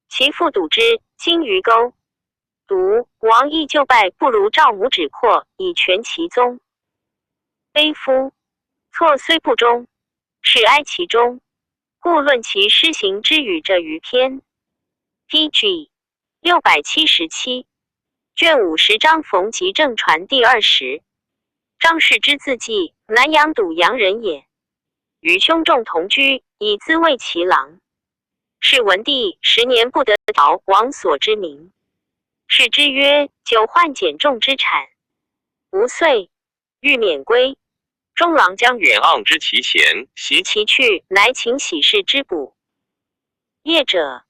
其父笃之，今于沟。独王亦就拜，不如赵武止阔，以全其宗。悲夫！错虽不忠，是哀其中，故论其施行之语者于篇。PG 677卷50章冯吉正传第20。张氏之字迹，南阳堵阳人也。与兄众同居，以资为其郎。是文帝10年不得朝王所之名。是之曰：久患减重之产，无岁，欲免归。中郎将远盎之其贤，袭其去，乃请喜事之补。业者，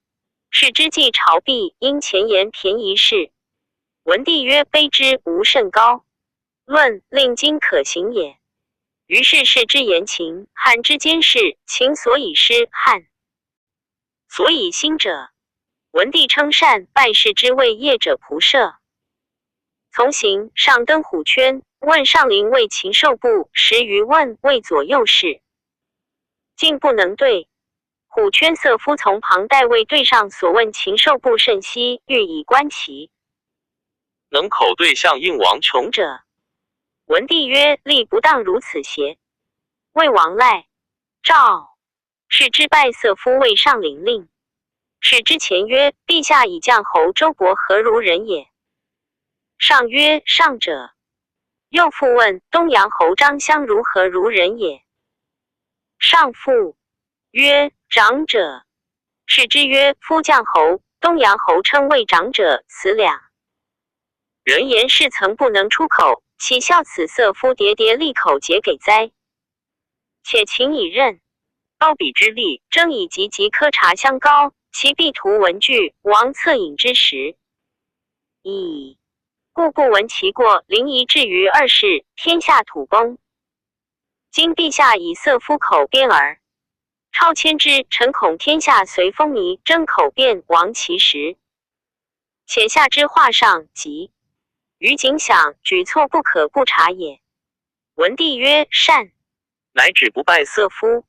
是之计朝弊，因前言便宜事。文帝曰：卑之无甚高，论令今可行也。于是世之言秦，汉之间事，秦所以失，汉所以兴者。文帝称善，拜士之谓业者仆射。从行，上登虎圈，问上林为禽兽部10余问，为左右侍。竟不能对。虎圈色夫从旁代为对上所问禽兽部甚稀，欲以观其能口对象应王穷者。文帝曰：力不当如此邪？魏王赖赵是之拜色夫为上林令。是之前曰：陛下以将侯周勃何如人也？上曰：上者。又复问东阳侯张襄如何如人也？上复曰：长者。是之曰：夫将侯、东阳侯称谓长者，此两人言事曾不能出口，岂效此色夫喋喋利口结给哉？且秦以任高比之力，争以及科察相高，其必图文具，王恻隐之时矣。故不闻其过，临夷至于2世，天下土崩。今陛下以色夫口辩耳，超迁之，臣恐天下随风靡，争口辩，亡其实。且下之画上及于景想，举措不可不察也。文帝曰：善。乃止不拜色夫。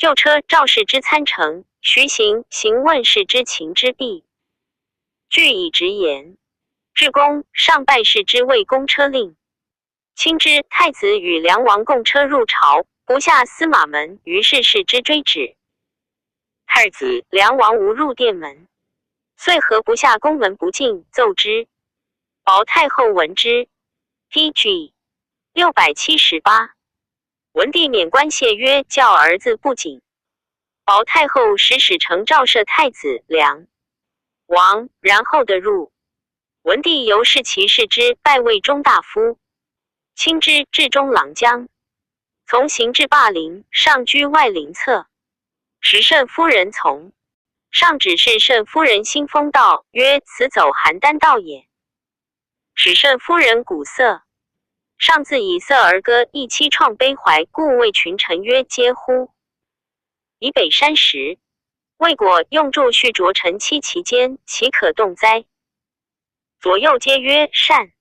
旧车赵氏之参乘，徐行问氏之秦之弊。据以直言，至公上拜氏之为公车令。亲之太子与梁王共车入朝，不下司马门，于是氏之追止。太子梁王无入殿门，遂何不下宫门不进，奏之。薄太后闻之。PG 678。文帝免官谢曰：教儿子不谨。薄太后使承诏赦太子梁王，然后得入。文帝由是其事之，拜为中大夫。亲之至中郎将，从行至霸陵，上居外邻侧。时慎夫人从，上指示慎夫人新风道，曰：此走邯郸道也。使慎夫人鼓瑟，上自以瑟而歌，一期创悲怀，故谓群臣曰：嗟乎！以北山石，魏果用柱续着陈期其间，岂可动哉？左右皆曰：善。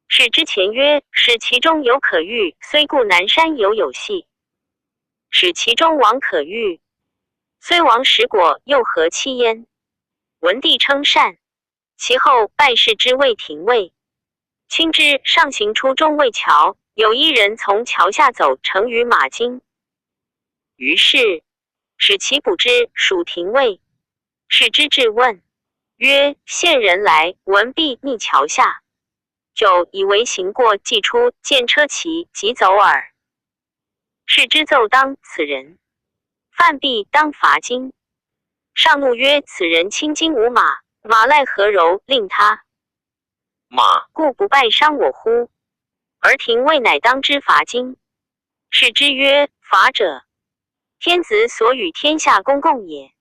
是之前曰：使其中有可遇，虽故南山有隙；使其中王可遇，虽王食果，又何欺焉？文帝称善，其后拜氏之谓廷尉。亲之上行出中卫桥，有一人从桥下走，乘于马巾。于是使其捕之，属廷尉。是之至问曰：县人来，闻必逆桥下。久以为行过，既出，见车骑，即走耳。是之奏当此人犯必当罚金。上怒曰：此人轻金无马，马赖何柔令他马故不败伤我乎？而廷尉乃当之罚金。是之曰：法者，天子所与天下公共也。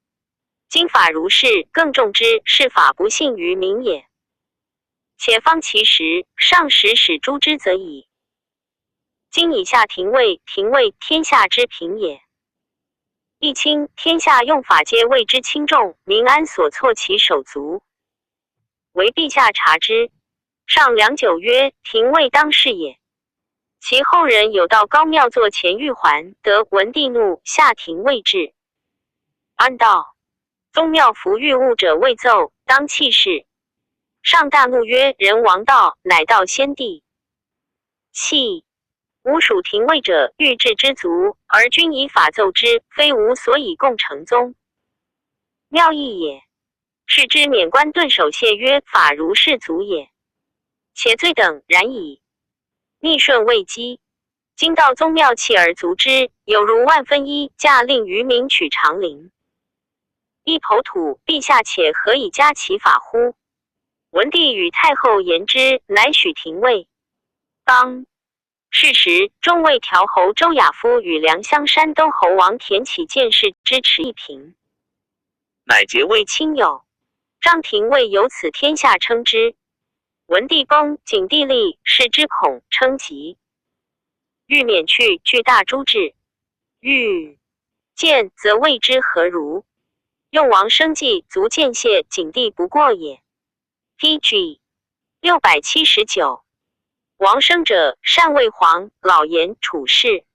今法如是，更重之，是法不信于民也。且方其时，上时使诛之则已。今以下廷尉天下之平也。一卿天下用法皆谓之轻重，民安所措其手足？唯陛下察之。上良久曰：廷尉当是也。其后人有到高庙坐前玉环，得文帝怒，下廷尉制。安道宗庙服御物者未奏，当弃事。上大怒曰：人王道，乃道先帝。弃吾属廷尉者，欲治之足，而君以法奏之，非吾所以共成宗。妙义也。是之免官顿首谢曰：法如是足也。且罪等然矣。逆顺未积，今到宗庙弃而足之，有如万分一驾令于民取长陵。一抔土，陛下且何以加其法乎？文帝与太后言之，乃许廷尉。当是时，中尉调侯周亚夫与梁乡山东侯王田启见事支持一平，乃结为亲友。张廷尉由此天下称之。文帝崩，景帝立，是之恐，称疾。欲免去，具大诛之。欲见，则谓之何如？用王生计，足见谢，景帝不过也。PG 679。王生者，善为皇，老言处事，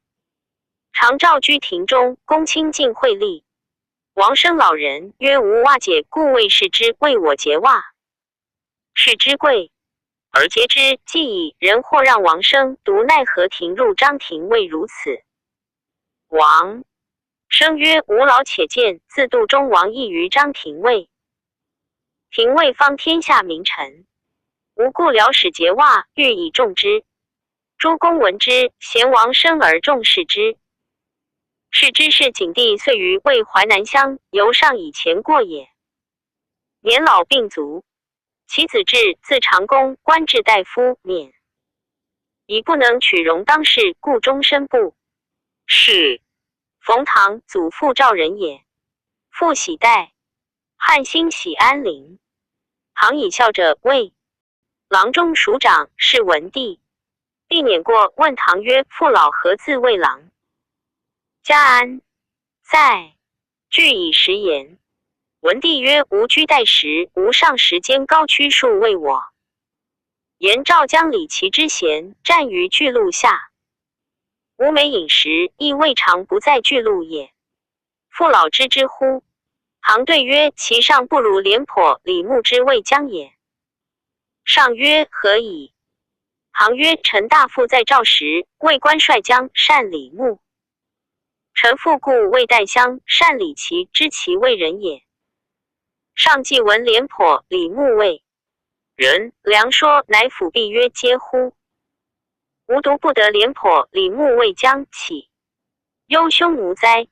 常召居庭中，公卿尽会立。王生老人，曰无袜解，故谓是之为我结袜。是之贵，而结之，既以人或让王生，独奈何庭入张廷尉如此？王生曰：吾老且见，自度中王异于张廷尉。廷尉方天下名臣，无故辽使结袜，欲以重之。诸公闻之，贤王生而重视之。是之是景帝遂于魏淮南乡，由上以前过也。年老病卒，其子至，自长公官至大夫，免。以不能取容当世，故终身不仕。冯唐祖父赵人也。父喜代，汉兴喜安陵。唐以孝者魏郎中属长，是文帝。帝免过，问唐曰：父老何自魏郎？家安在？据以实言。文帝曰：吾居代时，吾上时间高屈数为我。言赵将李琦之贤，战于巨鹿下。吾每饮食，亦未尝不在巨鹿也。父老知之乎？行对曰：其上不如廉颇、李牧之未将也。上曰：何以？行曰：臣大父在赵时，为官帅将善李牧。臣父故为代乡善李琦知其为人也。上既闻廉颇、李牧为人，良说乃辅弼曰：嗟乎！吾独不得廉颇、李牧为将，岂忧匈奴哉？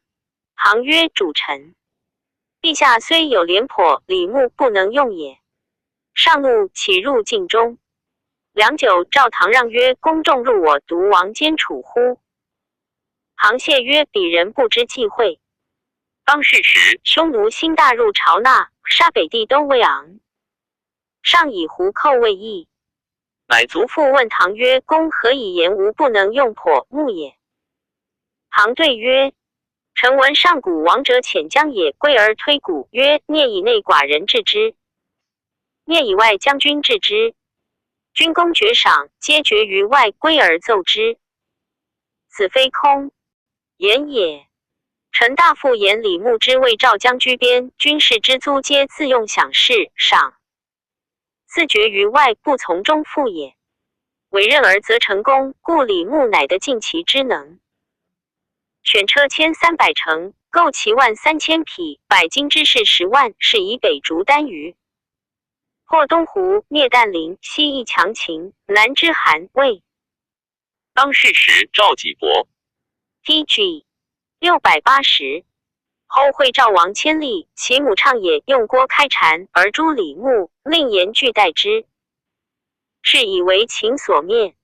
行曰：主臣，陛下虽有廉颇、李牧不能用也。上怒，起入境中。良久，赵唐让曰：公众入我独王监处乎？行谢曰：鄙人不知忌讳。当世时，匈奴兴大入朝纳，杀北地都尉昂。上以胡寇为义。乃族父问唐曰：公何以言吾不能用颇、牧也？唐对曰：臣闻上古王者遣将也，归而推古，曰：聂以内寡人治之，聂以外将军治之。军功爵赏，皆决于外，归而奏之。此非空言也。臣大父言李牧之为赵将居边，军士之租皆自用享事，赏自决于外，不从中附也。委任而则成功，故李牧乃得尽其之能。选车1300乘，购骑13000匹，百金之士10万，是以北逐单于。破东湖，灭旦陵，西夷强秦，南之韩魏。当世时，赵己伯 TG 680。后会赵王千里，其母畅也用郭开禅，而诛李牧，令严拒代之。是以为秦所灭。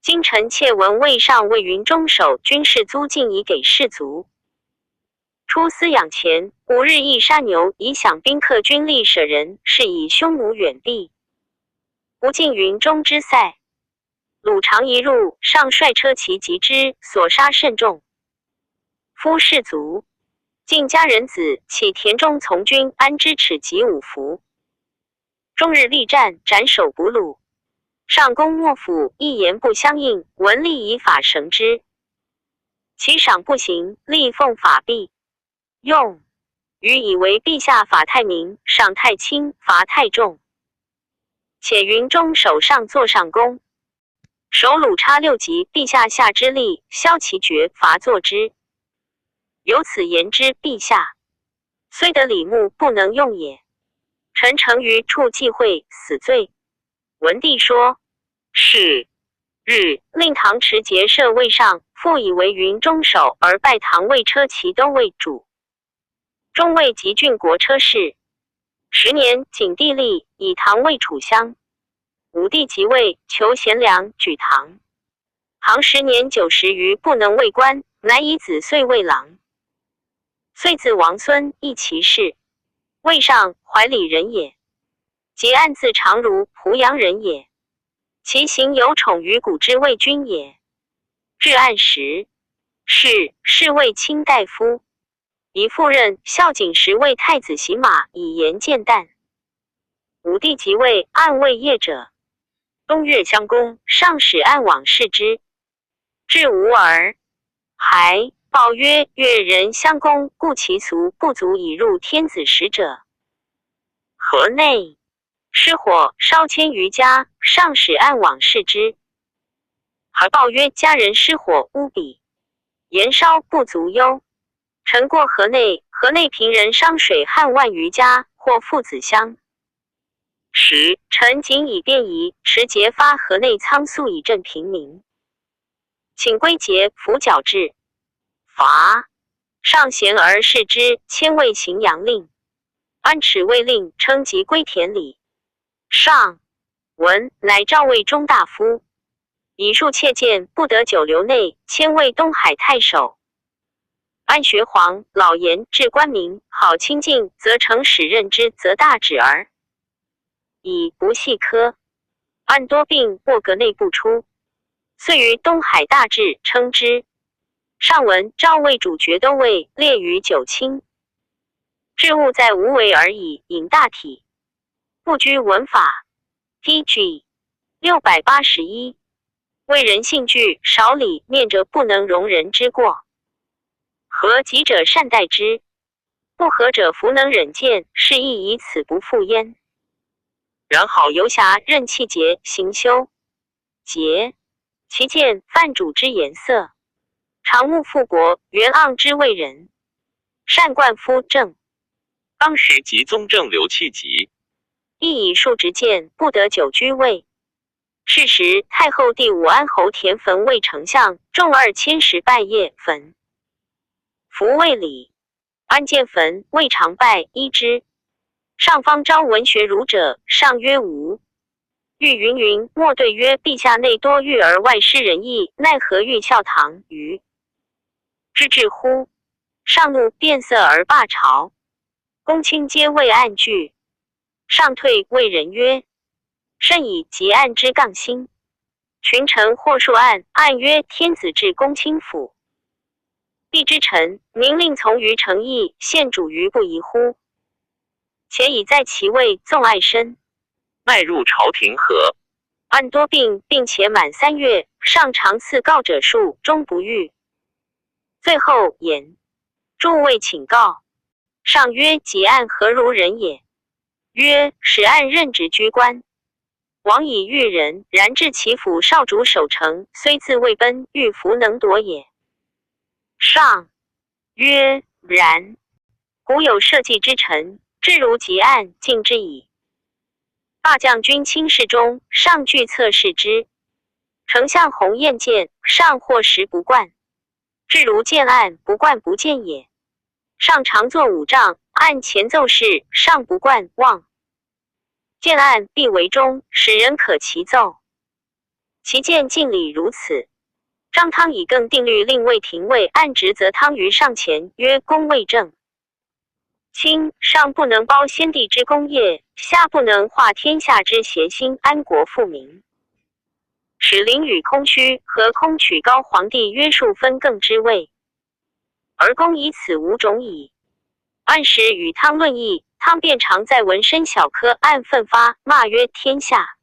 今臣妾闻魏上为云中守军士租尽以给士卒。出饲养钱，5日一杀牛，以享宾客军力舍人，是以匈奴远避。不尽云中之塞。鲁常一入，上率车骑击之，所杀甚众。夫士卒，尽家人子，起田中从军，安之耻及五服。终日力战，斩首捕虏。上公幕府，一言不相应，闻吏以法绳之。其赏不行，吏奉法弊。用予以为陛下法太明，赏太轻，罚太重。且云中守上作上公，守鲁差6级，陛下下之力，削其爵，罚作之。由此言之，陛下虽得李牧，不能用也。臣诚于处忌讳，死罪。文帝说：是日，令唐持节设魏上，复以为云中守，而拜唐魏车骑都尉主。中尉及郡国车事。10年，景帝立，以唐为楚乡。武帝即位，求贤良，举唐。行10年90余，不能为官，乃以子遂为郎。遂子王孙，亦其事。魏上，怀里人也。即暗自常如濮阳人也。其行有宠于古之魏君也。至暗时，是魏卿大夫。以赴任，孝景时为太子洗马，以言见旦。武帝即位，暗为业者。东越襄公，上使暗往视之。至无儿，还报曰：越人襄公，故其俗不足以入天子使者。河内失火，烧千余家，上使暗往视之。还报曰：家人失火，屋比延烧不足忧。臣过河内，河内平人伤水旱万余家，或父子乡。臣仅以便宜，持节发河内仓粟以赈平民。请归节，服矫治。罚上贤而视之，迁为荥阳令。安齿卫令，称及归田里。上闻，乃诏为中大夫。以数妾见，不得久留内，迁为东海太守。安学黄、老严治官民，好清净，则成使任之，则大止耳。以不细科。安多病，卧阁内不出。遂于东海大治，称之。上文诏为主爵都尉，列于九卿。治务在无为而已，引大体。不拘文法。TG 681。为人性惧，少礼，面者不能容人之过。何己者善待之。不和者弗能忍谏，是亦以此不复焉。然好游侠任气节行修节，其见范主之颜色，常务复国，元盎之为人，善冠夫正。当时即宗正刘气疾，亦以数直谏，不得久居位。是时太后第五安侯田汾为丞相，重2000石拜谒汾。服未礼，安见汾未尝拜依之。上方招文学儒者，上曰无。欲云云，莫对曰：陛下内多欲而外失仁义，奈何欲效唐虞？知至乎？上怒，变色而罢朝。公卿皆谓案惧。上退谓人曰：甚以结案之杠心。群臣或述案，案曰：天子至公卿府。帝之臣，明令从于诚意，献主于不疑乎？且已在其位，纵爱深。迈入朝廷何？案多病，并且满3月，上常赐告者数，终不愈。最后言诸位请告。上曰：结案何如人也？曰：使案任职居官。王以遇人，然至其府少主守城，虽自未奔，欲弗能夺也。上曰：然。古有社稷之臣，至如结案，尽之矣。大将军卿事中，上具策视之。丞相鸿雁见，上或时不惯。至如见案，不惯不见也。上常作5杖，案前奏事，上不惯忘。见案必为中，使人可其奏。其见敬礼如此。张汤以更定律，令魏廷尉按职责汤于上前，曰：公未正。卿上不能包先帝之功业，下不能化天下之邪心，安国富民。使凌与空虚，和空取高皇帝约束分更之位。而公以此无种矣。按时与汤论议，汤便常在文身小科案奋发，骂曰：天下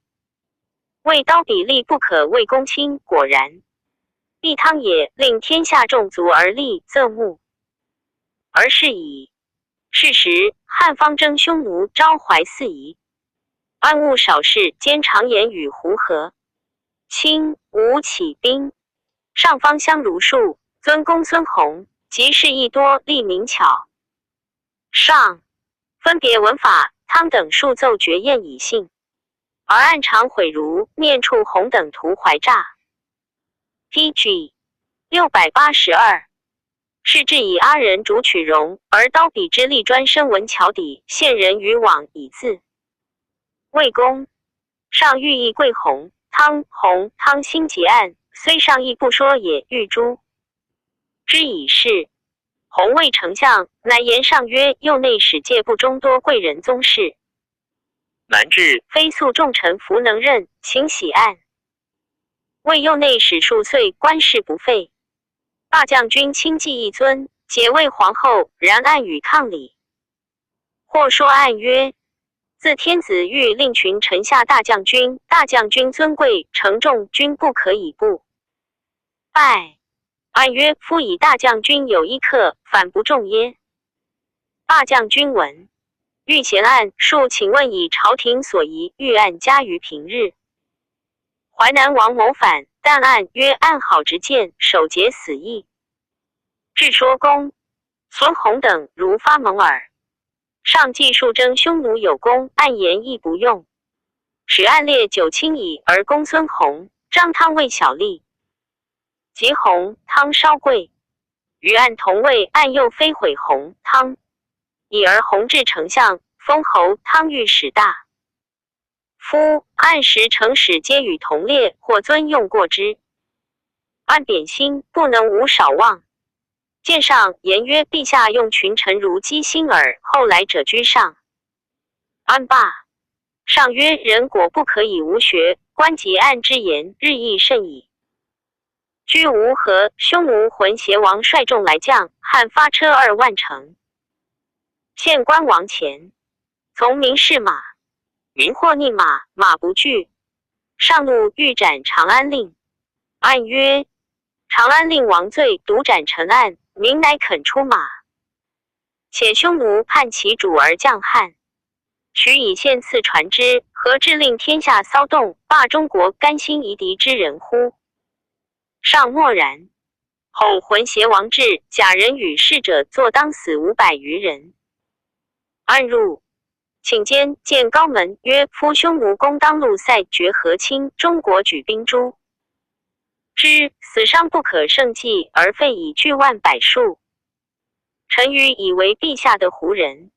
为刀笔利不可为公卿，果然。必汤也，令天下众足而立，侧目而是矣。是时汉方征匈奴，招怀四夷。安务少事，兼常言与胡合。清吴起兵，上方相如数，尊公孙弘，即事亦多，立明巧。上分别文法，汤等数奏绝宴以信，而按常毁儒，念处弘等图怀诈。PG 682。是至以阿人主取容，而刀笔之力专深文桥底，陷人于网以自。魏公上欲议贵弘，汤兴结案，虽上议不说也，欲诛之以事。弘谓丞相，乃言上曰：右内史戒部中多贵人宗室，难治，非素重臣弗能任，请喜案。为右内史数岁，官事不废。大将军亲继一尊，解为皇后，然案与抗礼。或说案曰：自天子欲令群臣下大将军，大将军尊贵，承重君不可以不拜。案曰：夫以大将军有一客，反不重耶？大将军闻，欲嫌案，数请问以朝廷所疑，欲案加于平日。淮南王谋反，但案曰：案好直谏，首节死义。至说公孙弘等如发蒙耳。上记数征匈奴有功，案言亦不用。使案列9卿矣，而公孙弘、张汤为小吏。及弘、汤稍贵，与案同位，案又非毁弘、汤，以而弘至丞相，封侯，汤御史大夫。案时丞史皆与同列，或尊用过之。案贬心，不能无少忘。见上言曰：陛下用群臣如鸡心耳，后来者居上。案罢。上曰：人果不可以无学，观结案之言，日益甚矣。居吴河，匈奴浑邪王率众来将，汉发车2万乘。献关王前，从民试马，民或逆马，马不惧。上怒，欲斩长安令。案曰：长安令王罪，独斩臣案，民乃肯出马。且匈奴叛其主而降汉，许以献赐传之，何至令天下骚动，罢中国甘心夷狄之人乎？尚默然。后浑邪王至，假人与逝者作当死500余人。暗入，请监见高门，曰：夫匈奴攻当路塞绝河清，中国举兵诛之，死伤不可胜计，而废以巨万百数。臣愚以为陛下的胡人，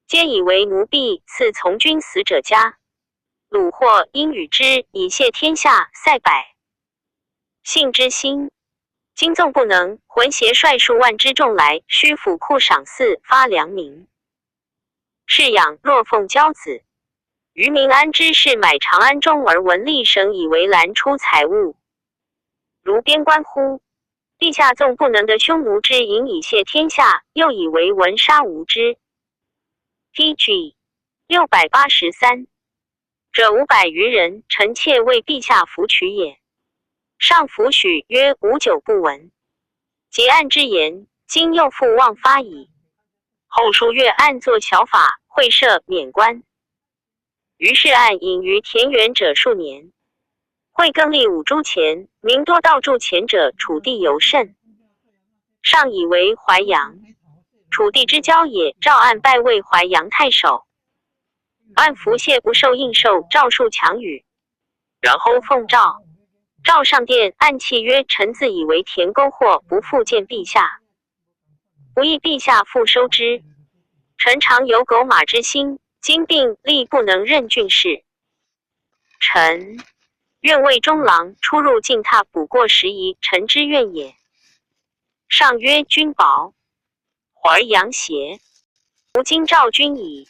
皆以为奴婢赐从军死者家，虏获应与之，以谢天下，塞百姓之心。今纵不能，浑邪率数万之众来，须府库赏赐，发良民。是养若奉骄子，于民安之事，买长安中而闻吏省以为拦出财物，如边关乎？陛下纵不能得匈奴之营以谢天下，又以为文杀无之。PG 683者500余人，臣妾为陛下服取也。上服许曰：吾久不闻结案之言，今又复妄发矣。后数月暗作小法，会赦免官。于是案隐于田园者数年。会更立5铢钱，民多盗铸钱者，楚地尤甚。上以为淮阳，楚地之交也。诏案拜为淮阳太守。按服谢不受应受，诏数强语。然后奉诏。诏上殿，按契曰：臣自以为田沟货，不复见陛下，不意陛下复收之。臣常有狗马之心，今病力不能任郡事。臣愿为中郎，出入境榻，补过时宜，臣之愿也。上曰：君薄淮阳邪？吾今召君矣。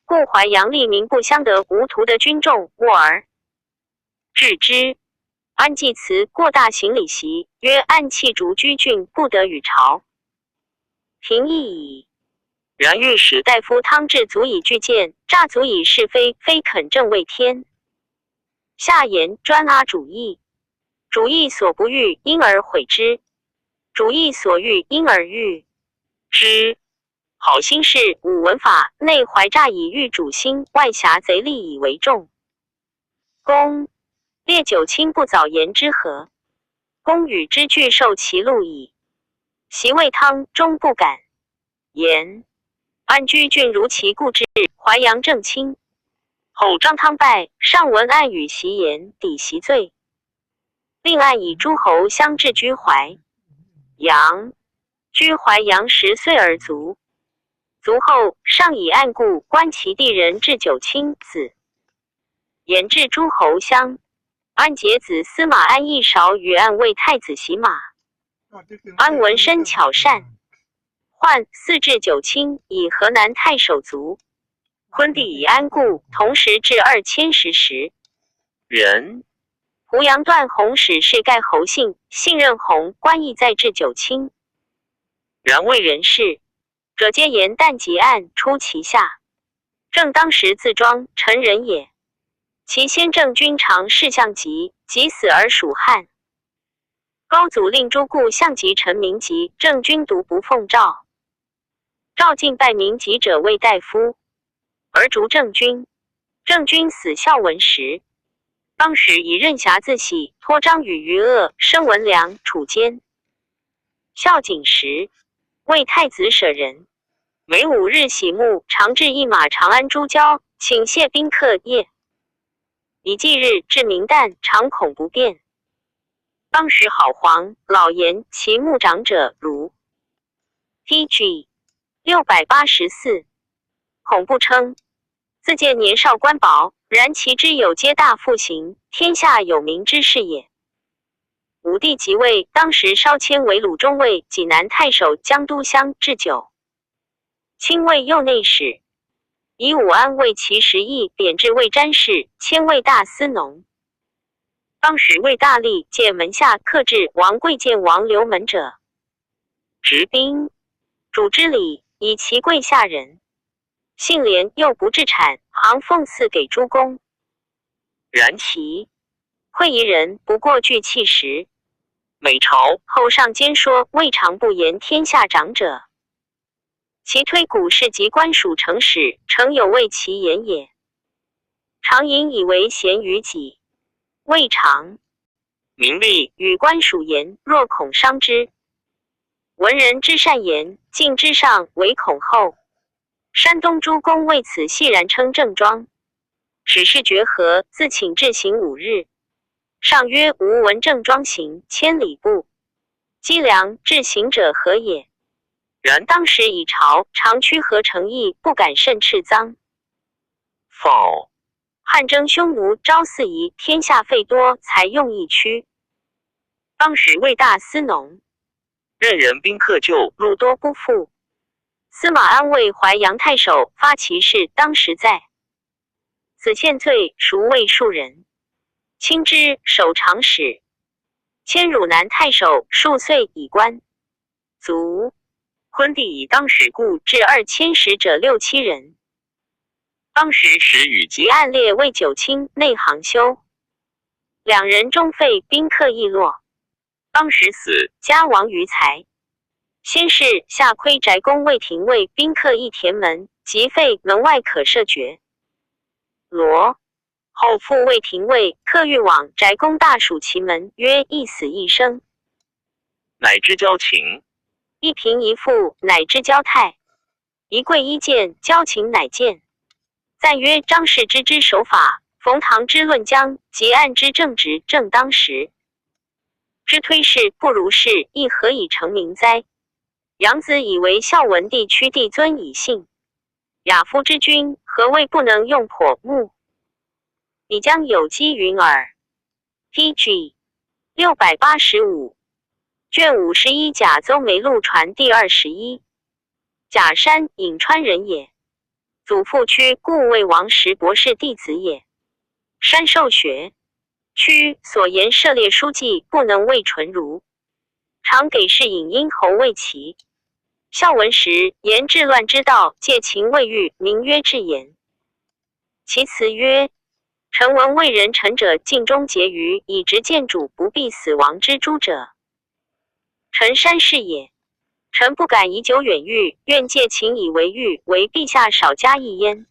故淮阳吏民不相得，无徒的军众，卧而治之。安济慈过大行礼席，曰：按弃逐居郡，不得与朝。平议矣。然御史大夫汤志足以具谏，诈足以是非，非肯正为天。下言专阿主义，主义所不欲，因而毁之；主义所欲，因而欲之。好心事五文法，内怀诈以欲主心，外挟贼利以为重。公列九卿不早言之何？公与之俱受其禄矣。袭魏汤终不敢言。安居郡如其故志，淮阳正卿。后张汤败，上闻案与袭言，抵袭罪。令案以诸侯相至居淮阳。居淮阳10岁而卒。卒后，上以案故，观其地人至9卿子。言至诸侯乡。安节子司马安义韶与安为太子洗马。安闻身巧善，换4至9卿，以河南太守卒。昆弟以安故，同时至2010人。胡杨段弘使是盖侯姓，信任弘，官亦在至9卿。然为人事者皆言但结案出其下，正当时自庄臣人也。其先正君常事相急，即死而属汉。高祖令诸故相及臣民疾，正君独不奉诏。诏进拜民疾者为大夫，而逐正君。正君死孝文时，当时以任侠自喜，托张宇于鄂，申文良楚监。孝景时，为太子舍人。每5日洗沐，常置一马长安诸郊，请谢宾客业。以祭日至明旦，常恐不便。当时好皇老言其牧长者如 PG 684，恐不称。自见年少官薄，然其之有皆大复行，天下有名之事也。武帝即位，当时稍迁为鲁中尉、济南太守、江都乡置9卿为右内史。以武安为其10邑，贬至魏詹事，迁为大司农。当时魏大吏见门下客至王贵见王留门者，执兵主之礼，以其贵下人。信廉又不置产，行奉赐给诸公。然其会夷人不过具气时。每朝后上兼说，未尝不言天下长者。其推古氏及官属成史，诚有为其言也。常引以为贤于己，未尝名利与官属言，若恐伤之。文人之善言，敬之上，唯恐后。山东诸公为此系然称正庄。使是决和，自请至行5日。上曰：吾闻正庄行千里步，积粮至行者何也？然当时以朝，常屈和诚意，不敢甚斥赃。否。汉征匈奴，招四夷，天下费多，才用一区。当时魏大司农，任人宾客救，鲁多不复。司马安为淮阳太守，发其事，当时在。子献罪，孰谓庶人。卿之，守长史。迁汝南太守，数岁以官。卒。昆弟以当时故至2000使者6、7人。当时时与及暗列为九卿内行修。2人中废，宾客亦落。当时死，家亡于财。先是下窥翟公魏廷尉宾客一田门，即废，门外可设爵。罗后复魏廷尉，客欲往翟公大属其门，曰：一死一生，乃知交情。一贫一富，乃知交态。一贵一贱，交情乃见。赞曰：张氏之守法，冯唐之论疆，及按之正直，正当时。之推事不如是，亦何以成名哉？杨子以为孝文帝屈帝尊以信，亚夫之君，何谓不能用剖目？你将有机云耳。PG 685卷51甲邹梅录传第21。甲山颍川人也，祖父屈，故魏王时博士弟子也。山受学，屈所言涉猎书记，不能为纯儒，常给事引殷侯为齐。孝文时言治乱之道，借秦未遇，名曰治言。其辞曰：臣闻为人臣者，尽忠节于以直见主，不避死亡之诛者。臣山氏也。臣不敢以久远遇，愿借秦以为喻，为陛下少加一焉。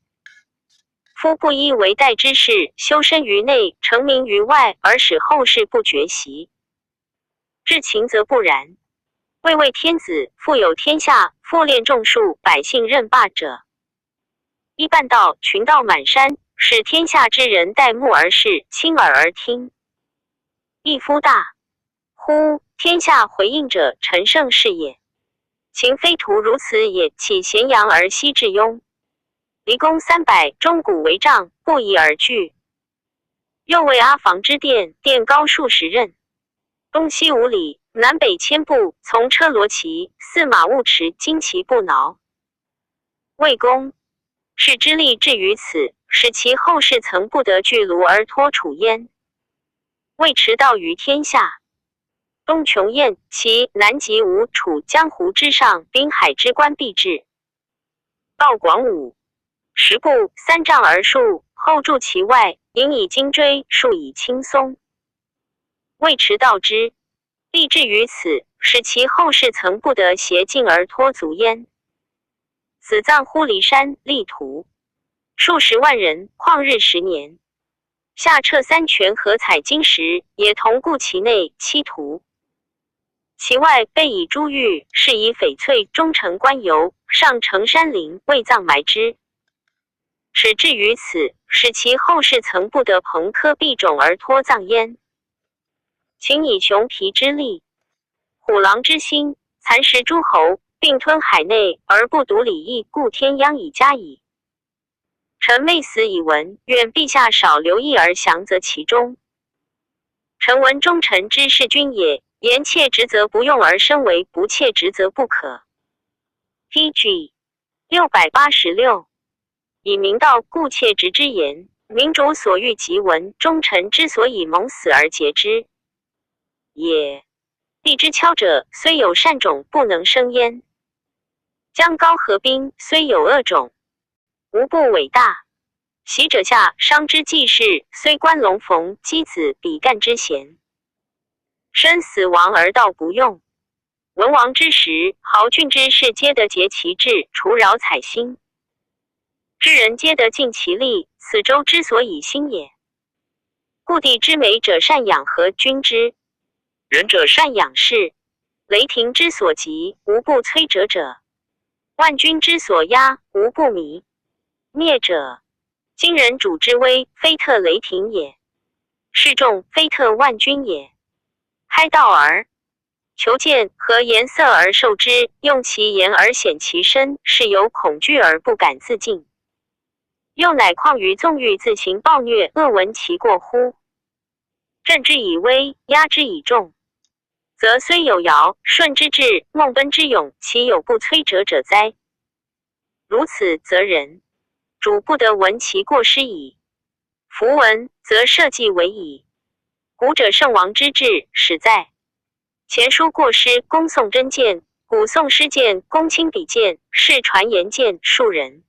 夫不依为代之事，修身于内，成名于外，而使后世不觉习。至秦则不然。魏为天子，富有天下，复练众术，百姓任罢者。一半道，群盗满山，使天下之人戴目而视，亲耳而听。一夫大，乎天下回应者，陈胜是也。秦非徒如此也，岂咸阳而西至雍？离宫300，钟鼓为帐，不宜而据。又为阿房之殿，殿高数十仞，东西5里，南北千步，从车罗骑，驷马勿驰，旌旗不挠。魏公是之力至于此，使其后世曾不得据庐而托楚焉。魏驰道于天下，东穷燕，其南极吴楚，江湖之上，滨海之关必至。道广武10步3丈而数，后筑其外，引以荆锥，树以青松。魏驰道之，立志于此，使其后世曾不得挟进而托足焉。死葬乎骊山，立图数十万人，旷日10年。下彻3泉和采金石，也同固其内7图。其外备以珠玉，是以翡翠终成官游，上承山陵，未葬埋之。始至于此，使其后世曾不得朋科必种而托葬焉。秦以熊皮之力，虎狼之心，蚕食诸侯，并吞海内，而不独礼义，故天殃以加矣。臣昧死以闻，愿陛下少留意而详择其中。臣闻忠臣之事君也，言切职责不用而身为，不切职责不可。PG 686以明道，故切职之言，民主所欲即闻，忠臣之所以蒙死而节之也。地之敲者，虽有善种，不能生焉。江高河滨，虽有恶种，无不伟大。习者下，商之济世，虽关龙逢箕子，比干之贤。生死亡而道不用，文王之时，豪俊之士皆得结其志，除扰采薪。知人皆得尽其力，此周之所以兴也。故地之美者善养和君之，仁者善养士。雷霆之所及，无不摧折者；万军之所压，无不靡灭者。今人主之威，非特雷霆也；示众，非特万军也。开道而求见，和颜色而受之，用其言而显其身，是有恐惧而不敢自尽。又乃况于纵欲自行暴虐，恶闻其过乎？镇之以威，压之以重，则虽有尧舜之志，孟贲之勇，其有不摧折者哉？如此，则人主不得闻其过失矣。夫闻，则社稷为矣。古者圣王之治，始在前书过失，公宋真谏，古宋诗谏，公亲笔谏，世传言谏，庶人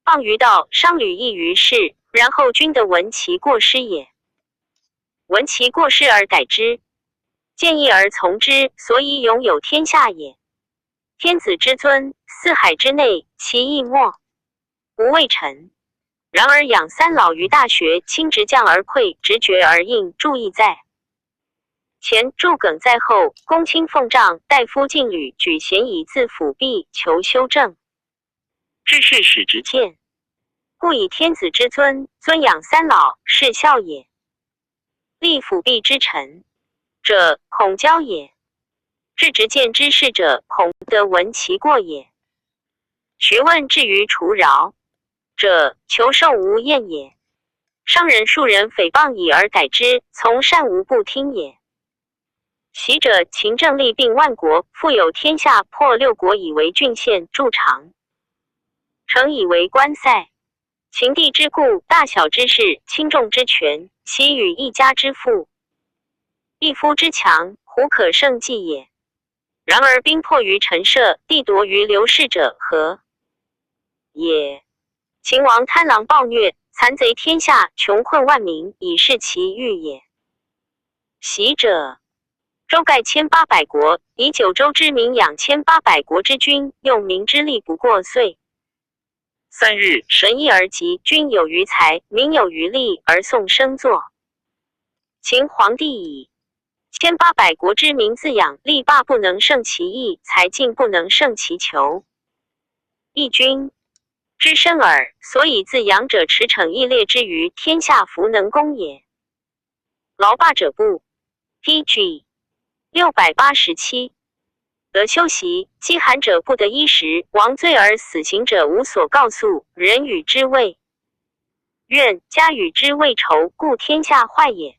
谤于道，商履异于世，然后君得闻其过失也。闻其过失而改之，见义而从之，所以永有天下也。天子之尊，四海之内，其义莫无畏臣。然而养三老于大学，亲直将而馈，直觉而应，注意在前，助梗在后，公卿奉杖，大夫进履，举贤以自辅弼，求修正。治世使直谏，故以天子之尊，尊养三老，是孝也。立辅弼之臣者，恐骄也；治直谏之事者，恐得闻其过也。学问至于除扰者，求受无厌也。商人庶人诽谤以而改之，从善无不听也。习者，勤政利并万国，富有天下，破六国以为郡县，筑长城以为关塞。秦地之故，大小之事，轻重之权，其与一家之富，一夫之强，胡可胜计也？然而兵迫于陈涉，地夺于刘氏者何也？秦王贪狼暴虐，残贼天下，穷困万民，以示其欲也。习者，周盖1800国，以九州之民养1800国之君，用民之力不过岁3日，神意而极，君有余财，民有余力，而宋生作。秦皇帝以1800国之民自养，力霸不能胜其义，财尽不能胜其求。义君之身耳，所以自养者驰骋义烈之于天下，弗能攻也。劳霸者不 PG 687。得休息，饥寒者不得衣食，亡罪而死刑者无所告诉，人与之谓怨，家与之谓仇，故天下坏也。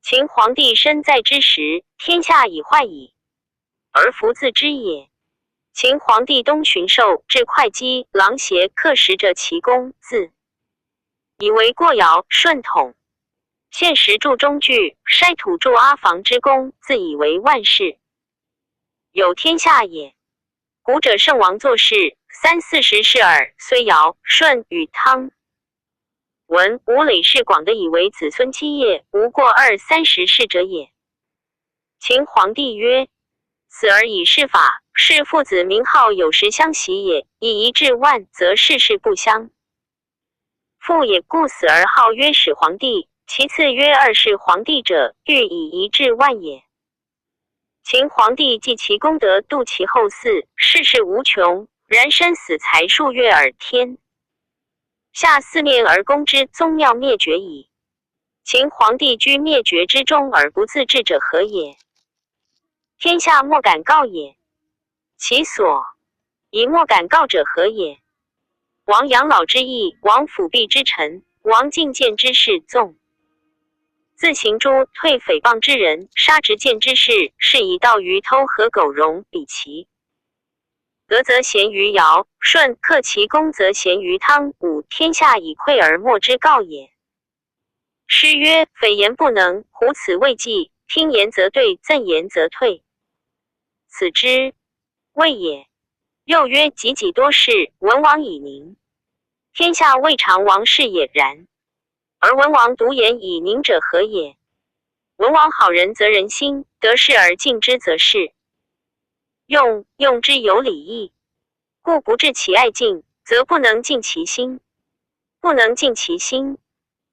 秦皇帝身在之时，天下已坏矣，而弗自知也。秦皇帝东巡狩，至会稽、狼邪，克食者其功，自以为过尧舜统，献石筑中具，筛土筑阿房之功，自以为万事有天下也。古者圣王作事30-40事耳，虽尧舜禹汤文吴累世广的以为子孙基业，无过20-30事者也。秦皇帝曰：死而以事法，是父子名号有时相袭也，以一至万，则世事不相父也，故死而号曰始皇帝。其次曰二世皇帝者，欲以一至万也。秦皇帝继其功德，度其后嗣，世事无穷，然生死才数月耳，天下四面而攻之，宗庙灭绝矣。秦皇帝居灭绝之中而不自治者何也？天下莫敢告也。其所以莫敢告者何也？王养老之义，王辅弼之臣，王进谏之士，纵自行诛退诽谤之人，杀直谏之士，是以盗鱼偷和狗戎比其德则贤于尧舜，克其功则贤于汤武，天下以溃而莫之告也。诗曰：匪言不能，胡此未计，听言则对，赠言则退，此之谓也。又曰：己己多事，文王以宁，天下未尝王事也。然而文王独言以宁者何也？文王好人则人心，得势而敬之则是用之有礼义，故不治其爱敬，则不能尽其心；不能尽其心，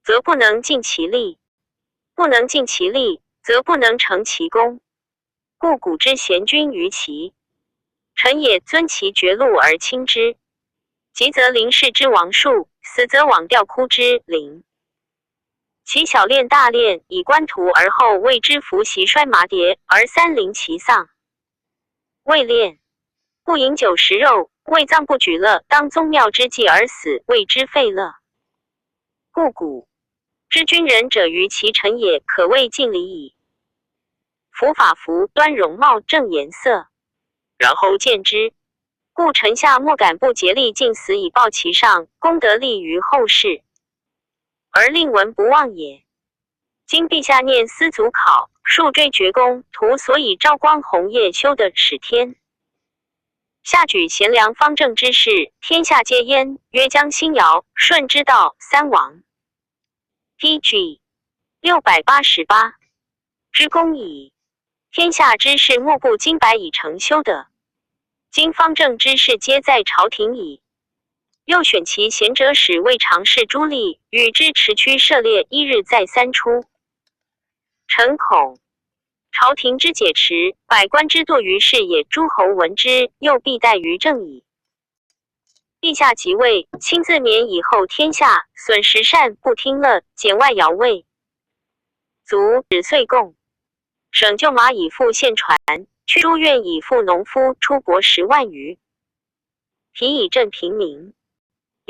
则不能尽其力；不能尽其力，则不能成其功。故古之贤君于齐，臣也尊其爵禄而轻之，急则临事之王树，死则往吊哭之灵。其小练大练，以观图而后为之服袭衰麻蝶，而三临其丧。未练，不饮酒食肉，为葬不举乐，当宗庙之祭而死，谓之废乐。故古之君人者于其臣也，可谓尽礼矣。服法服，端容貌，正颜色，然后见之。故臣下莫敢不竭力尽死以报其上，功德立于后世，而令闻不忘也。今陛下念思祖考，数追厥公，图所以昭光红叶修的始天。下举贤良方正之士，天下皆焉，曰江新尧、舜之道三王。PG 688之功矣。天下之事莫不经百以成修的，今方正之士皆在朝廷矣。又选其贤者使为常侍朱棣，与之持驱涉猎，一日再三出。臣恐朝廷之解持，百官之惰于事也。诸侯闻之，又必待于政矣。陛下即位，亲自免以后天下，损食善，不听乐，减外徭魏。卒止岁贡，省旧马以复现船，去诸院以复农夫，出国10万余，疲以振平民。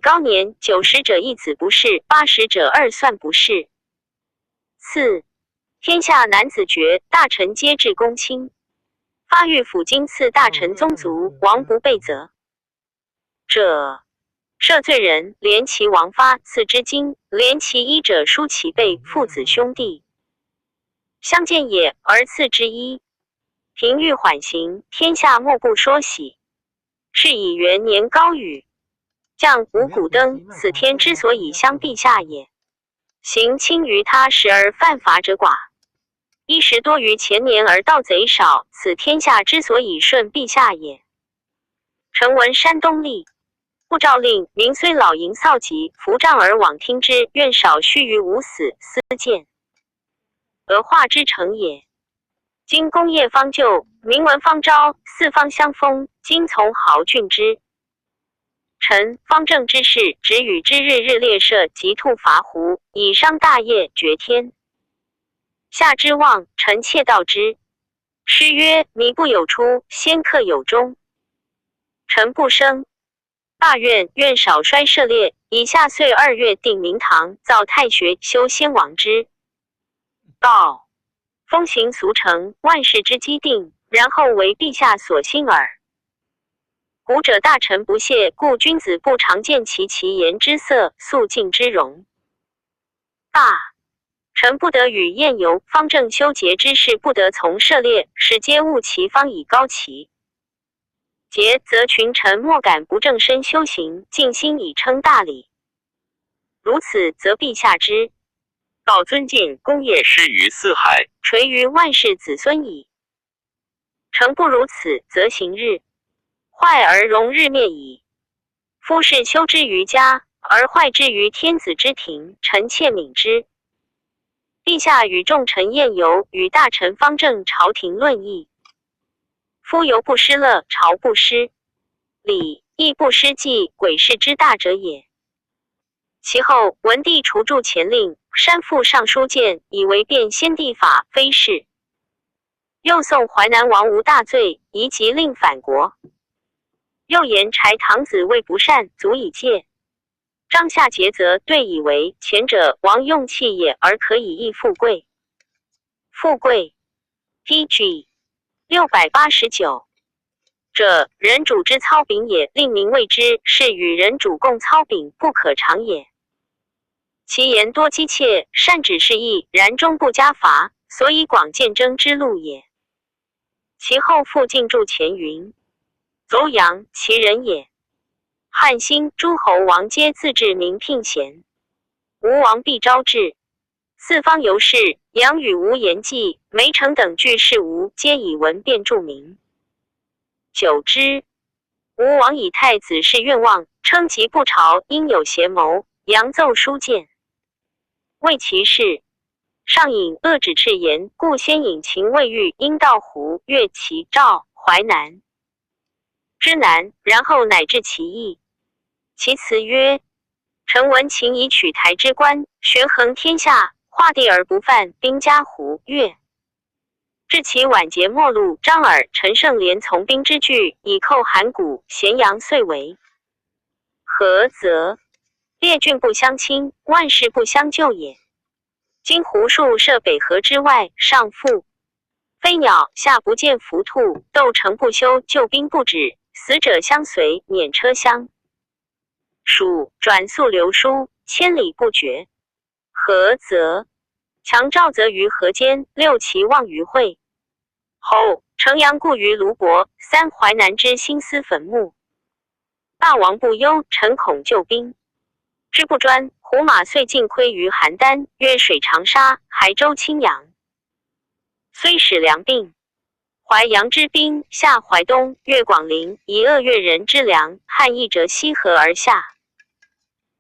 高年90者一子不仕，80者2算不仕。4. 天下男子爵，大臣皆至公卿。发御府经赐大臣宗族，王不备责者，赦罪人，连其王发，赐之金；连其衣者，书其辈，父子兄弟相见也，而赐之一。平欲缓刑，天下莫不说喜。是以元年高宇，降五谷登，此天之所以相陛下也。行轻于他时而犯法者寡，衣食多于前年而盗贼少，此天下之所以顺陛下也。臣闻山东吏不诏令，民虽老淫扫疾，扶杖而往听之，愿少须于无死私见，而化之成也。今功业方就，民闻方昭，四方相封，今从豪俊之臣方正之事，只与之日日列射，及兔伐胡，以商大业，绝天下之望，臣窃道之。诗曰：靡不有出，先克有终。臣不生，罢愿少衰涉猎，以下岁2月定明堂，造太学，修先王之道，风行俗成，万事之基定，然后为陛下所欣耳。古者大臣不屑，故君子不常见其言之色，肃静之容。大臣不得与宴游，方正修节之事不得从涉猎，使皆误其方以高齐。节则群臣莫敢不正身修行，尽心以称大礼。如此，则陛下之道尊敬功业施于四海，垂于万世子孙矣。诚不如此，则行日坏而容日灭矣。夫是修之于家，而坏之于天子之庭，臣妾悯之。陛下与众臣宴游，与大臣方正朝廷论议。夫游不失乐，朝不失礼，义不失纪，鬼事之大者也。其后文帝除铸前令，删复尚书谏，以为变先帝法，非是。又宋淮南王无大罪，宜即令反国。又言柴堂子谓不善，足以戒。张夏节则对以为前者王用器也，而可以益富贵。富贵 PG 689者，人主之操柄也，令民谓之，是与人主共操柄，不可长也。其言多机切，善指示意，然终不加罚，所以广见争之路也。其后复进驻前云：邹阳其人也。汉兴诸侯王皆自治民聘贤，吴王必招致。四方游士，杨与吴言记、梅城等俱是吴，皆以文辩著名。久之，吴王以太子是愿望，称其不朝应有邪谋，佯奏书谏，谓其事。上引恶止赤言，故先引秦魏豫阴道胡越齐赵淮南之南，然后乃至其邑。其辞曰：臣闻秦以取台之官，悬衡天下，画地而不犯，兵加胡越。至其晚节末路，张耳、陈胜连从兵之据，以寇函谷、咸阳，遂为何则？列郡不相侵，万事不相救也。今胡数设北河之外，上覆飞鸟，下不见伏兔，斗城不休，救兵不止，死者相随，免车厢。蜀转速流书，千里不绝。何则？强赵则于河间，六齐望于会后，城阳固于卢伯，三淮南之兴思坟墓。大王不忧，臣恐救兵。之不专，胡马遂尽窥于邯郸，越水长沙，海州青阳。虽使粮并，淮阳之兵下淮东，越广陵，以鄂越人之粮，汉邑折西河而下。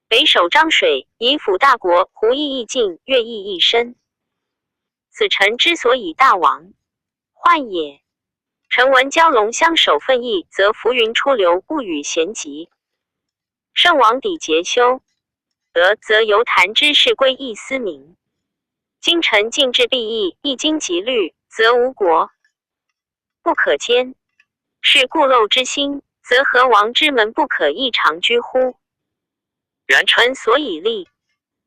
北守漳水，以辅大国，胡邑亦尽，越邑亦深。此臣之所以大王患也。臣闻蛟龙相守奋翼，则浮云出流，物与咸集。圣王抵节修，则由谈之事归义思明。今臣尽至必义，一经极虑，则无国不可兼。是故陋之心，则何王之门不可异常居乎？然臣所以立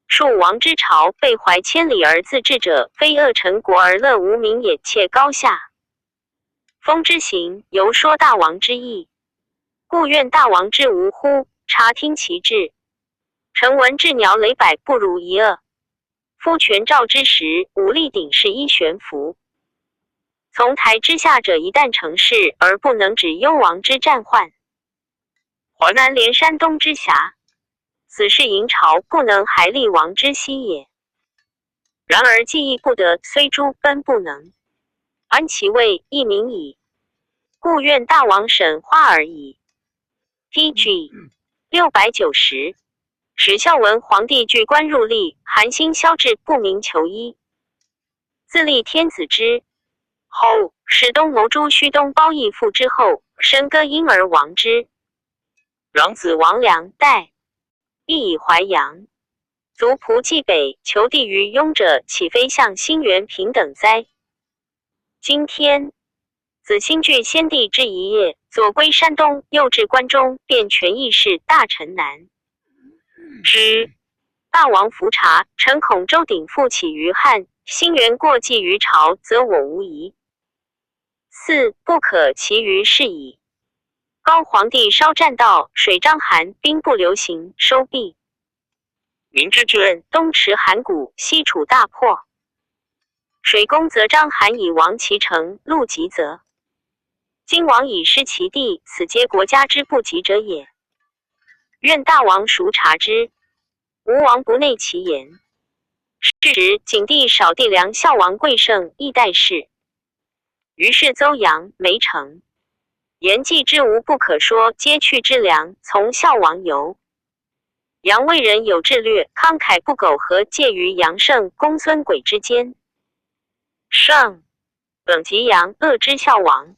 庶王之朝，背怀千里而自治者，非恶臣国而乐无名也，且高下风之行，犹说大王之意。故愿大王之无乎？察听其志。臣闻治鸟累百，不如一恶。夫权诏之时，武力鼎是一悬浮。从台之下者，一旦成事，而不能止幽王之战患。淮南连山东之峡，此是营朝不能还立王之息也。然而计亦不得，虽诸奔不能，安其位，亦民矣。故愿大王审化而已。TG 690。史孝文皇帝据官入吏，韩信萧志不明求医，自立天子之后，使东谋诛虚东包义父之后，申割婴而亡之。攘子王良代亦以淮阳卒仆济北，求地于雍者，岂非向兴元平等哉？今天子兴据先帝之一业，左归山东，右至关中，便权议事，大臣难之。大王伏察，臣恐周鼎复起于汉，兴元过继于朝，则我无疑。四不可其余是矣。高皇帝稍战道，水张邯，兵不流行，收毕。民之郡，东持函谷，西楚大破。水攻则张邯以亡其城，陆极则今王以失其地，此皆国家之不及者也。愿大王熟察之。吴王不内其言。是时景帝少帝梁孝王贵盛亦代事。于是邹阳、梅城言既之无不可说，皆去之良，从孝王游。杨魏人有志略，慷慨不苟合，介于杨胜、公孙轨之间。胜本及杨，恶之孝王。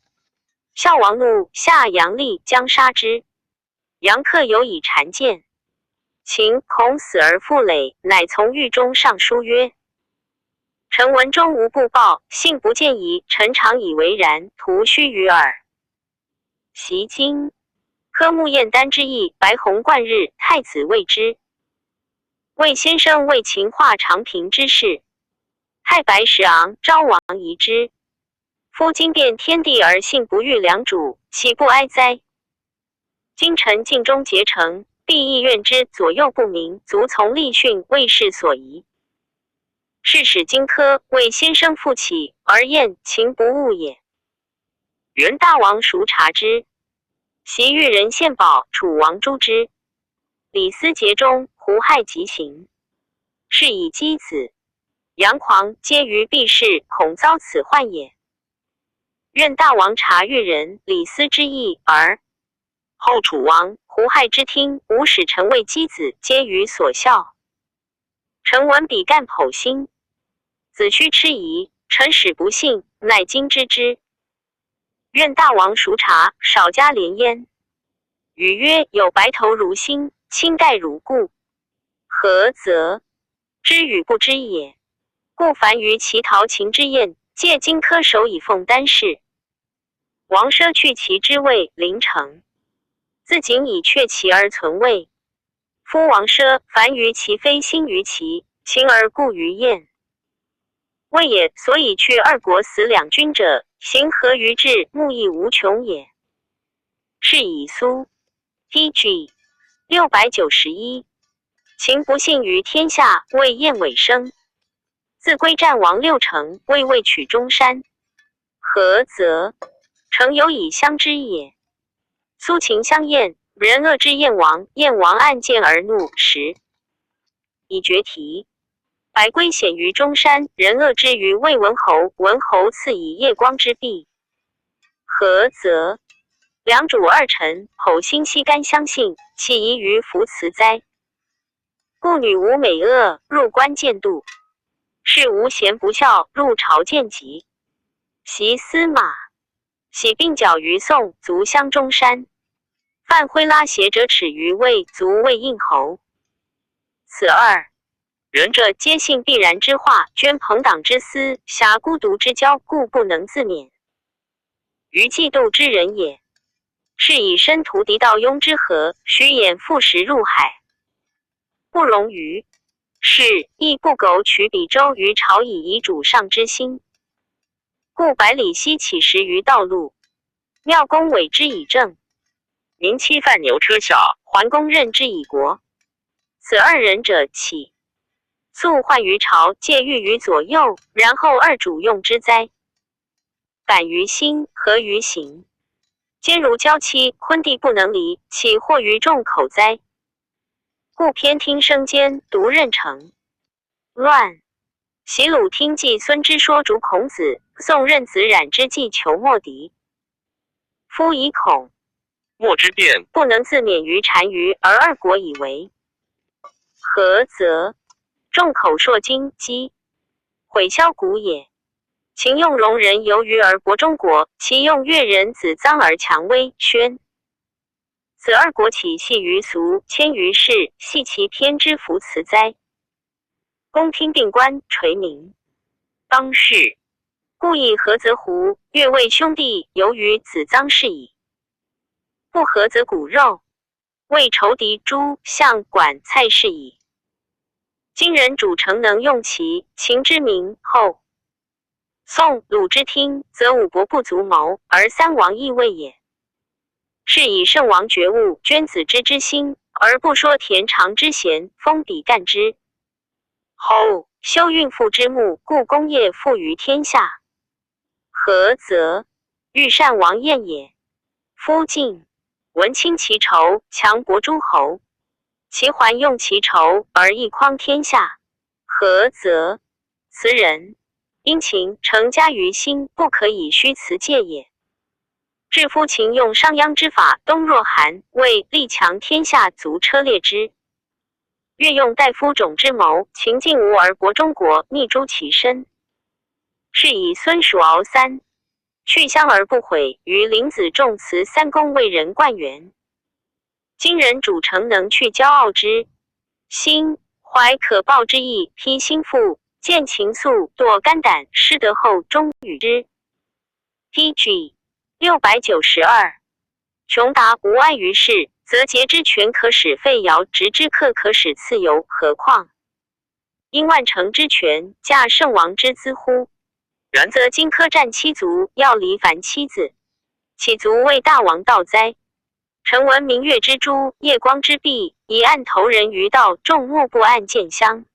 孝王怒，下杨厉，将杀之。杨克有以谗见。秦恐死而复累，乃从狱中上书曰：臣闻中无不报，信不见疑，臣常以为然，徒虚于耳。袭今科目燕丹之役，白虹贯日，太子谓之。魏先生为秦化长平之事，太白石昂，昭王疑之。夫今变天地而信不遇良主，岂不哀哉？今臣尽忠竭诚，必亦怨之左右不明，卒从立训，为事所宜。是使荆轲为先生复起，而燕秦不误也。元大王熟察之，袭豫人献宝，楚王诛之。李斯节中，胡亥即行，是以箕子、杨狂皆于避世，恐遭此患也。愿大王察越人李斯之意，而后楚王胡亥之听，吾使臣为箕子，皆于所笑。臣闻比干剖心，子虚痴疑，臣始不信，乃今知之。愿大王熟察，少加怜焉。语曰：有白头如新，青盖如故，何则？知与不知也。故凡于其陶秦之宴，借荆轲手以奉丹氏。王奢去其之位，临城。自仅以却其而存位。夫王奢凡于其非心于其，情而故于宴。谓也，所以去二国死两军者，行何于志，目亦无穷也。是以苏 TG 691秦不幸于天下，为燕尾生。自归战王六成，未取中山。何则？诚有以相知也。苏秦相厌，人恶之燕王，燕王暗见而怒时，以决题。百归显于中山，人恶之于魏文侯，文侯赐以夜光之璧。何则？良主二臣，剖心悉甘相信，岂疑于夫辞哉？故女无美恶，入关见度；是无贤不孝，入朝见疾。袭司马，喜并角于宋，卒相中山。犯挥拉胁者耻于魏，卒魏应侯。此二人者，皆信必然之话，捐朋党之私，侠孤独之交，故不能自免。于嫉妒之人也。是以身图敌盗雍之河，虚掩覆石入海，不容于是，亦不苟取比周于朝以遗主上之心。故百里奚起食于道路，妙公委之以政，民妻犯牛车下，桓公任之以国。此二人者岂素患于朝，借欲于左右，然后二主用之哉？感于心，合于行，坚如娇妻，昆弟不能离，岂惑于众口哉？故偏听生奸，独任成乱。袭鲁听季孙之说逐孔子，宋任子冉之计求莫敌。夫以恐莫之辩，不能自免于单于，而二国以为。何则？众口铄金鸡，毁削骨也。秦用戎人游于而博中国，其用越人子臧而强威宣。此二国岂系于俗，迁于世，系其偏之福辞哉？公听并官，垂名当世，故以合则胡、越魏兄弟游于子臧氏矣。不合则骨肉，为仇敌诸相管蔡氏矣。今人主诚能用其秦之名，后宋鲁之听，则五伯不足谋，而三王亦未也。是以圣王觉悟捐子之心，而不说田常之贤，封比干之后修运父之墓，故功业富于天下。何则？欲善王晏也。夫晋闻亲其仇，强伯诸侯，其还用其仇而一匡天下。何则？此人殷勤成家于心，不可以虚辞戒也。至夫秦用商鞅之法，东若韩，为力强天下，足车裂之。越用大夫种之谋，秦晋吴而博中国，逆诛其身。是以孙蜀敖三去乡而不悔，于林子仲辞三公为人冠元。今人主诚能去骄傲之心，怀可报之意，披心腹，见情愫，堕肝胆，失德后终与之。PG 692穷达无爱于世，则桀之权可使废尧，直之客可使次游，何况因万乘之权，驾圣王之资乎？然则荆轲战七族，要离凡妻子，岂足为大王道哉？臣闻明月之珠，夜光之璧，以暗投人于道，众目不暗见相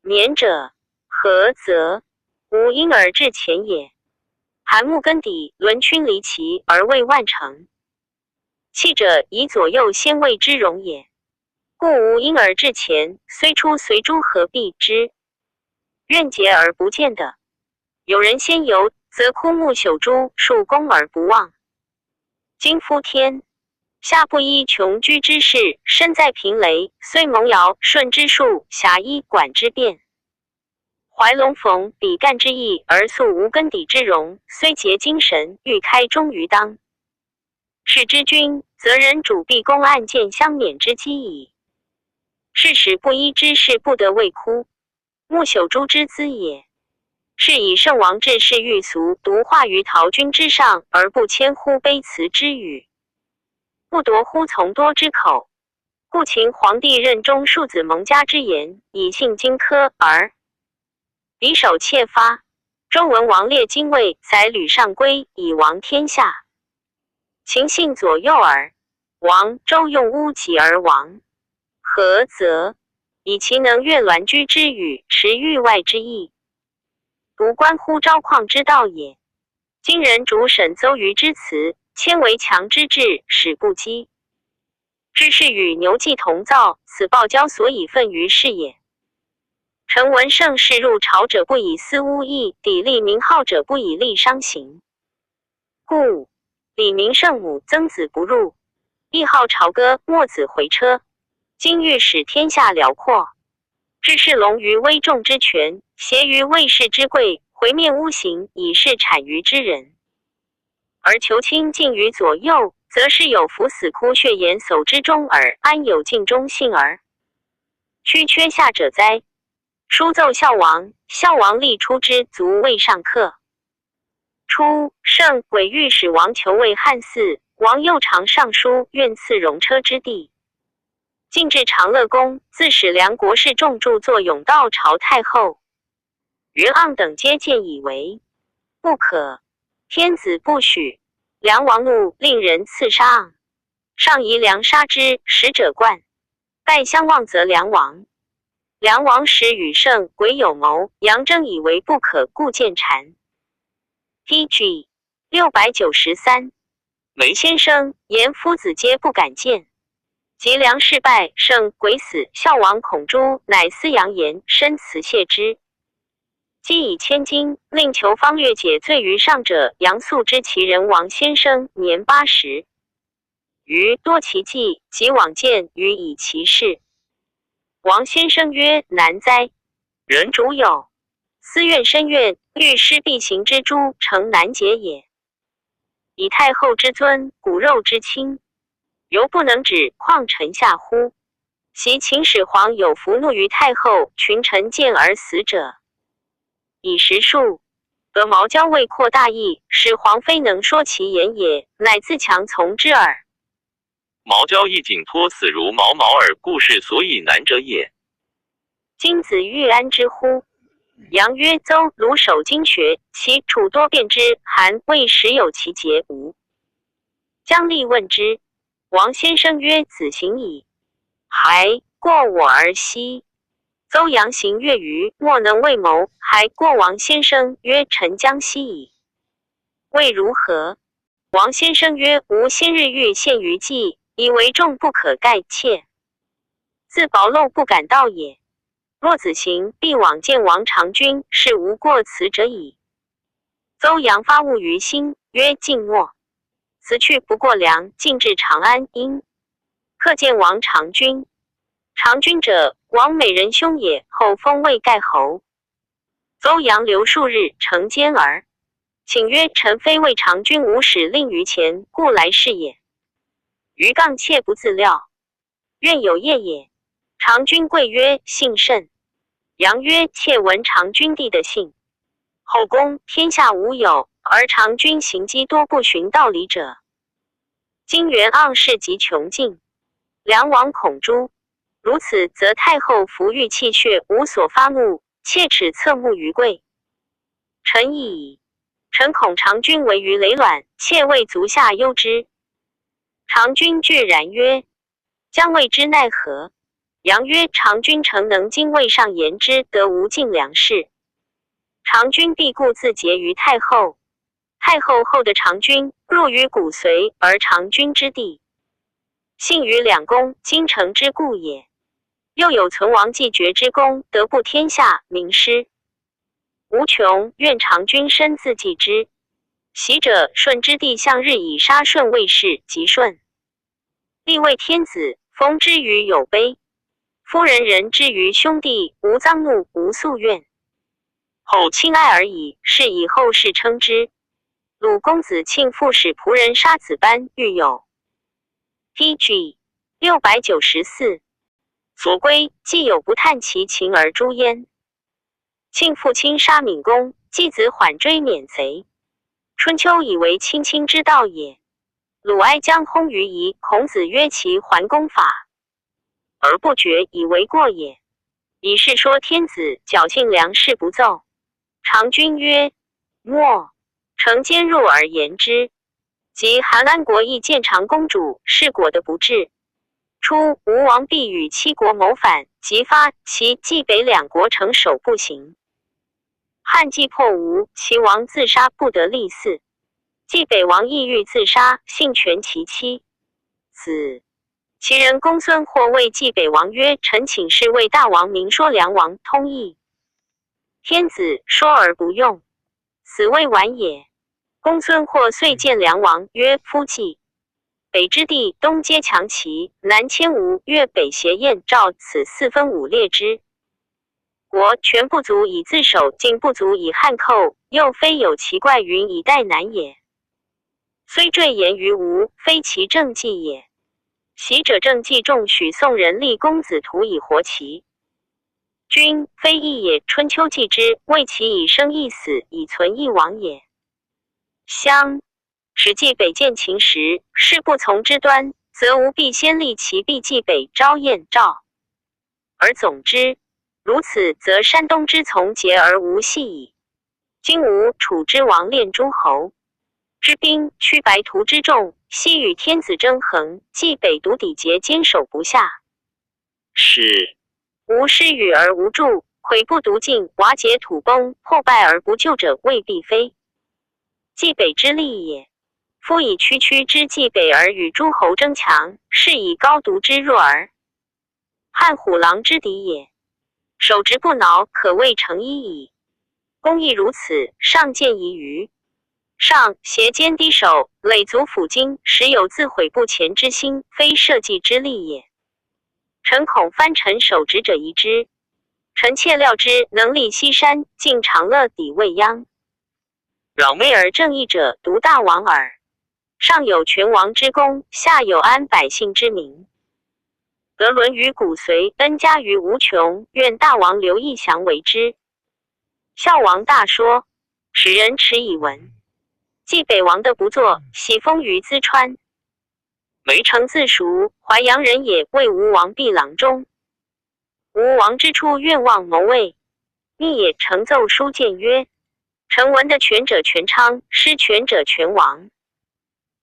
免者，何则？吾因而至前也。韩木根底，轮群离齐而为万乘。弃者以左右先位之容也。故无因而至前，虽出随诸何必之？愿结而不见的。有人先游，则枯木朽株，树功而不忘。今夫天下不依穷居之事，身在平雷，虽蒙尧舜之术，遐依管之变。怀龙逢比干之意，而素无根底之容，虽竭精神，欲开忠于当。是之君，则人主必公案件相免之机矣。是使不依之事，不得为枯木朽株之资也。是以圣王治世欲俗，独化于陶君之上，而不谦乎卑辞之语，不夺乎从多之口。故秦皇帝任中庶子蒙嘉之言，以信荆轲，而匕首窃发。周文王列精卫，载吕上归，以王天下。秦信左右耳。王周用巫己而亡，何则？以其能悦鸾居之语，持域外之意，独关乎昭旷之道也。今人主审邹瑜之辞，谦为强之志，使不击。知是与牛骑同造，此暴交所以愤于世也。臣闻盛世入朝者不以私污役，砥砺名号者不以利伤刑。故李明圣母曾子不入，亦好朝歌，墨子回车。今欲使天下辽阔，致是龙于危重之权，挟于卫士之贵，回面污行，以示谄谀之人。而求亲近于左右，则是有伏死枯血言叟之中耳，安有尽忠信耳？区缺下者哉？书奏孝王，孝王立出之，卒未上客。初，圣伪御史王求为汉嗣，王又常上书，愿赐戎车之地。进至长乐宫，自使梁国士重著作甬道朝太后。袁盎等皆见以为不可，天子不许。梁王怒，令人刺杀盎，上夷梁杀之，使者冠，拜相望则梁王。梁王时与圣鬼有谋，杨征以为不可，故见谗。TG 693。梅先生言夫子皆不敢见。及梁事败，圣鬼死，孝王孔朱乃思扬言，深辞谢之。既以千金，令求方略解罪于上者，杨素之其人王先生年80，余多其迹，即往见于以其事。王先生曰：难哉！人主有思愿深怨，律师必行之诛，诚难解也。以太后之尊，骨肉之亲，犹不能止，况臣下乎？昔秦始皇有伏怒于太后，群臣见而死者，以实数。得毛交未扩大义，使皇妃能说其言也，乃自强从之耳。毛交亦仅托死如毛耳，故事所以难者也。今子欲安之乎？杨曰：邹鲁守经学，其楚多辩之，韩魏时有其节无？姜立问之，王先生曰：子行矣。还过我而息。邹阳行悦于，莫能为谋，还过王先生曰：臣将息矣。谓如何？王先生曰：吾先日欲献于祭，以为众不可盖切，自薄陋不敢道也。若子行，必往见王长君，是无过辞者矣。邹阳发物于心，曰：静默。辞去不过梁，进至长安，因客见王长君。长君者，王美人兄也，后封魏盖侯。邹阳留数日，成奸而请曰：臣非魏长君无使令于前，故来是也。余杠妾不自料，愿有业也。长君贵曰：幸甚。阳曰：妾闻长君弟的信，后宫天下无有，而长君行迹多不循道理者。今元盎世极穷尽，梁王恐诛，如此则太后服欲气血，无所发怒，切齿侧目于贵。臣意矣。臣恐长君为于累卵，妾为足下忧之。长君惧然曰：将谓之奈何？阳曰：长君诚能经魏上言之，得无尽良事。长君必固自结于太后，太后后的长君入于骨髓，而长君之地幸于两宫，京城之故也。又有存亡继绝之功，得布天下名师。无穷，愿长君身自继之。袭者，舜之弟向日以杀舜卫士，及舜。立为天子，封之于有碑。夫人之于兄弟，无赃怒，无宿怨。后亲爱而已，是以后世称之。鲁公子庆父使仆人杀子班，欲有。PG 694。所归，既有不探其情而诛焉。庆父亲杀闵公，继子缓追免贼。春秋以为亲亲之道也。鲁哀将薨于夷，孔子曰其桓公法，而不决，以为过也。以是说天子侥幸良事不奏。长君曰：莫。诚兼入而言之。及韩安国亦见长公主是果的不治。初，吴王必与七国谋反，即发其冀北两国城守不行。汉既破吴，齐王自杀，不得立嗣。冀北王意欲自杀，幸全其妻子。其人公孙获谓冀北王曰：臣请示为大王明说梁王通义。天子说而不用，死未晚也。公孙获遂见梁王曰：夫冀北之地，东接强齐，南迁吴，越北挟燕赵，此四分五裂之国，全不足以自守，竟不足以汉寇，又非有奇怪云以待难也。虽赘言于吴，非其政绩也。袭者政绩重，许宋人立公子图以活其君，非义也。春秋纪之，为其以生一死，以存一亡也。相使冀北见秦时，事不从之端，则吾必先立其必冀北招燕赵，而总之。如此，则山东之从节而无隙矣。今吴楚之王恋诸侯之兵，驱白屠之众，悉与天子争衡，冀北独抵节，坚守不下。是吾失语而无助，跬不独进，瓦解土崩，破败而不救者，未必非冀北之利也。夫以区区之冀北而与诸侯争强，是以高独之弱而汉虎狼之敌也。守直不挠，可谓成一矣。公亦如此，上见疑于上，挟肩低首，累足抚今，时有自悔不前之心，非社稷之利也。臣恐藩臣守直者疑之。臣切料之，能立西山，尽长乐，抵未央。攘威而正义者，独大王耳。上有全王之功，下有安百姓之民。得伦于骨髓，恩加于无穷，愿大王刘义祥为之。孝王大说，使人耻以闻。冀北王的不作，喜封于淄川。梅城自赎，淮阳人也，为吴王避郎中。吴王之初，愿望谋位，逆也，呈奏书谏曰：臣闻的权者权昌，失权者权亡。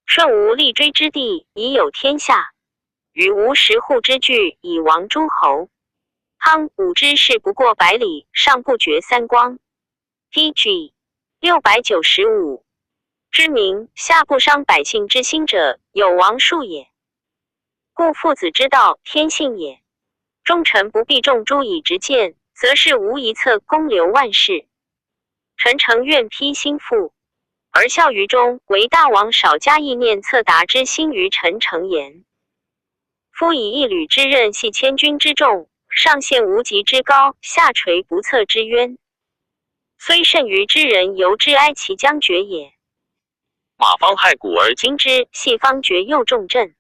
舜无立锥之地，已有天下。与无十户之聚，以亡诸侯。汤武之士不过百里，尚不绝三光。PG 695。知名下不伤百姓之心者，有王术也。故父子之道，天性也。忠臣不必重诛以直谏，则是无一策公留万世。臣诚愿披心腹，而效于中，为大王少加意念策达之心于臣诚言。夫以一旅之任系千军之众，上陷无极之高，下垂不测之渊。虽甚于之人，犹之哀其将绝也。马方害古而今之，系方绝又重镇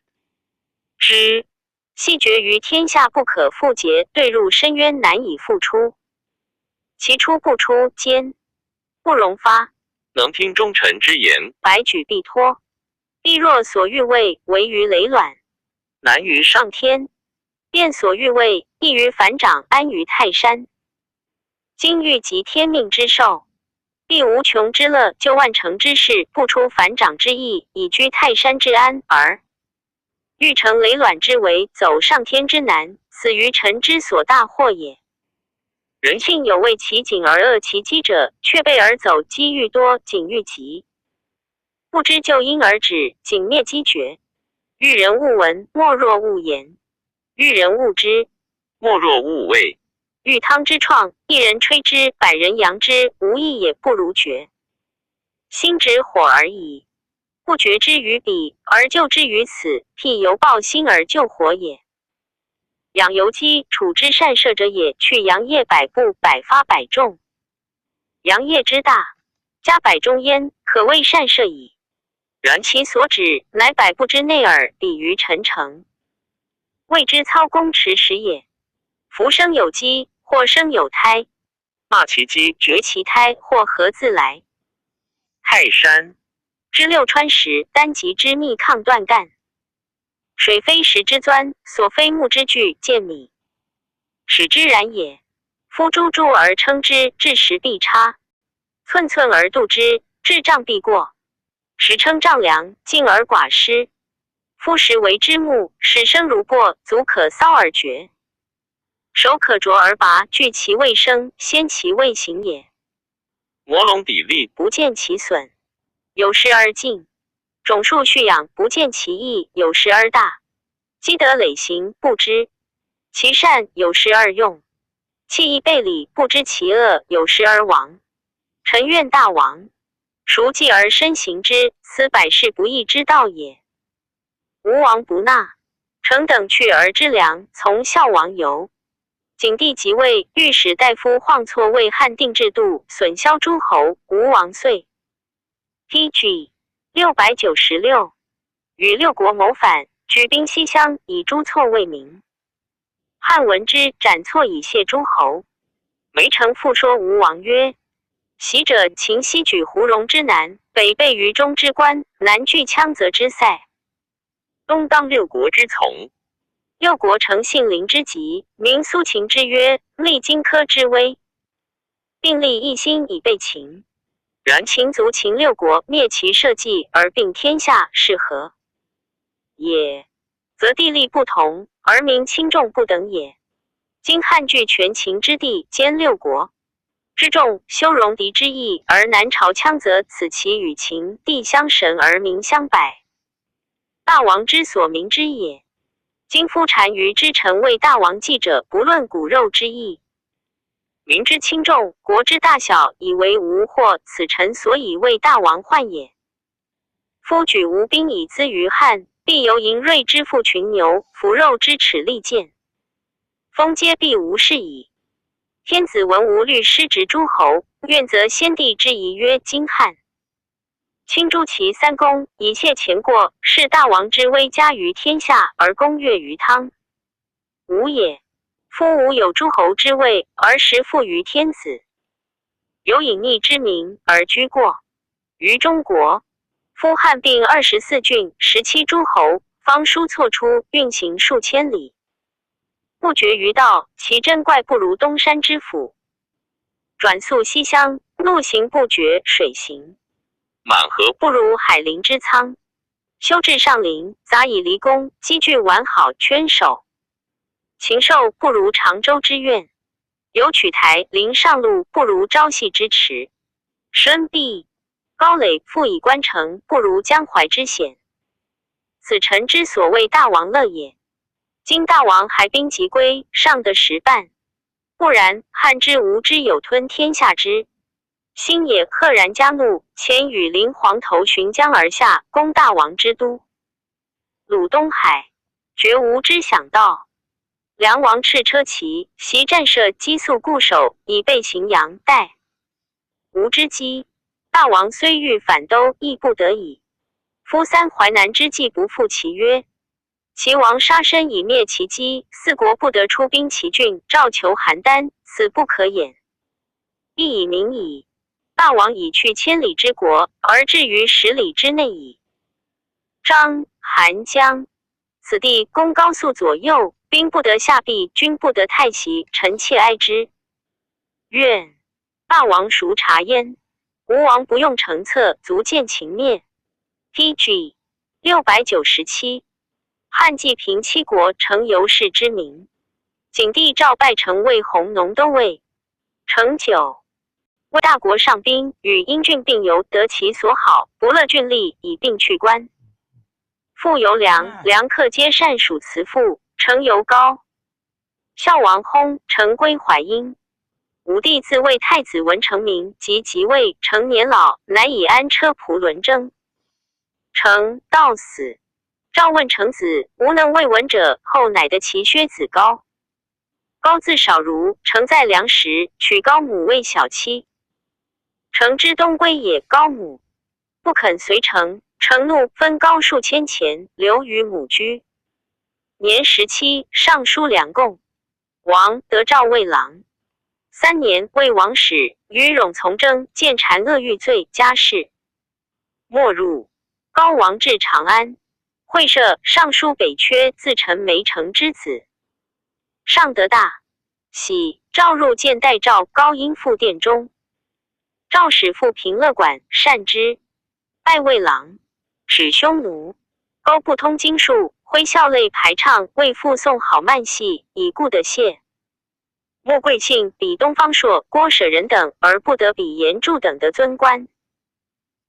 之，系绝于天下不可复竭，对入深渊难以复出。其出不出，坚不容发。能听忠臣之言，百举必脱。必若所欲为，为于累卵，难于上天；变所欲为，易于反掌，安于泰山。今欲及天命之寿，必无穷之乐，就万成之事，不出反掌之意，以居泰山之安，而欲成累卵之为，走上天之难，此于臣之所大祸也。人性有为其景而恶其机者，却备而走，机愈多，景愈急。不知就因而止，景灭机绝。遇人勿闻，莫若勿言；遇人勿知，莫若勿畏。玉汤之创，一人吹之，百人扬之，无益也不如绝。心止火而已，不绝之于彼，而救之于此，譬犹抱薪而救火也。养由基，处之善射者也，去阳业百步，百发百中。阳业之大，加百中焉，可谓善射矣。然其所指，乃百步之内耳，比于陈诚。谓之操弓持时也。夫生有机，或生有胎，骂其机，绝其胎，或何自来？泰山之六川石，单极之密抗断干。水非石之钻，所非木之具，见米。使之然也。夫诸诸而称之，至时必差；寸寸而度之，至丈必过。时称丈量，进而寡失。夫时为之木，使生如过，足可搔而绝。手可啄而拔，据其未生，先其未形也。磨龙砥砺，不见其损，有时而尽；种树蓄养，不见其益，有时而大。积德累行，不知其善，有时而用；弃义背礼，不知其恶，有时而亡。臣愿大王，孰计而身行之，此百世不义之道也。吴王不纳，臣等去而知良，从孝王游。景帝即位，御史大夫晃错为汉定制度，损削诸侯，吴王遂。PG 696，与六国谋反，举兵西乡，以诛错为名。汉闻之，斩错以谢诸侯。梅城复说吴王曰：袭者秦西举胡戎之南，北备于中之关，南据羌泽之塞，东当六国之从。六国诚信陵之极，名苏秦之约，立荆轲之威，并立一心以备秦。然秦族秦六国灭其社稷而并天下，是何也？则地利不同，而民轻重不等也。今汉据全秦之地，兼六国之众，修戎狄之义，而南朝羌泽，此其与秦地相神而民相百，大王之所明之也。今夫单于之臣为大王祭者，不论骨肉之义，民之轻重，国之大小，以为无或此臣所以为大王患也。夫举吴兵以资于汉，必由营锐之负群牛，腐肉之齿利剑，封皆必无事矣。天子闻吴律失职诸侯，愿则先帝之仪曰今汉。亲诛其三公，以谢前过，是大王之威加于天下，而功越于汤。无也。夫吴有诸侯之位，而实附于天子；有隐匿之名，而居过于中国。夫汉并24郡，17诸侯，方书错出，运行数千里，不绝于道，其珍怪不如东山之府。转溯西乡，陆行不绝，水行满河不如海陵之仓。修治上林，杂以离宫，积聚完好，圈守。禽兽不如常州之苑，有曲台临上路，不如朝夕之池。深壁高垒复以关城，不如江淮之险。此臣之所谓大王乐也。今大王还兵即归，尚得时办；不然，汉之无之有吞天下之心也。赫然加怒，遣羽林黄头循江而下，攻大王之都，鲁东海，绝无之想到。梁王赤车骑，袭战射激素固守，以备荥阳代吴之机。大王虽欲反都，亦不得已。夫三淮南之计不负其约，齐王杀身以灭其机，四国不得出兵其郡，召求邯郸，此不可掩。亦以明矣。大王已去千里之国，而至于10里之内矣。张、韩、江此地攻高速左右，兵不得下避，军不得太袭，臣妾哀之。愿大王孰察焉？吴王不用成策，足见秦灭。PG 697，汉既平七国，成由氏之名。景帝诏拜成魏弘农都尉。成9，为大国上宾，与英俊并游，得其所好，不乐郡吏，以并去官。复由梁，梁客皆善属辞赋，成由高，孝王薨，成归淮阴。武帝自谓太子文成明及即位，成年老，乃以安车仆轮征。成道死。诏问成子无能为文者，后乃得其薛子高。高字少如，成在梁时，娶高母为小妻。成之东归也，高母不肯随成，成怒，分高数千钱，留与母居。年17，上书梁贡。王得诏魏郎。3年，魏王使与冗从征，见谗恶欲罪，加事。没入。高王至长安，会赦尚书北阙自陈梅城之子。上得大喜，召入见代诏高因父殿中。诏使赴平乐馆，善之，拜魏郎，使匈奴。高不通经术，挥笑类排唱，为父诵好慢戏，以故得谢。莫贵庆比东方朔、郭舍人等，而不得比严柱等的尊官。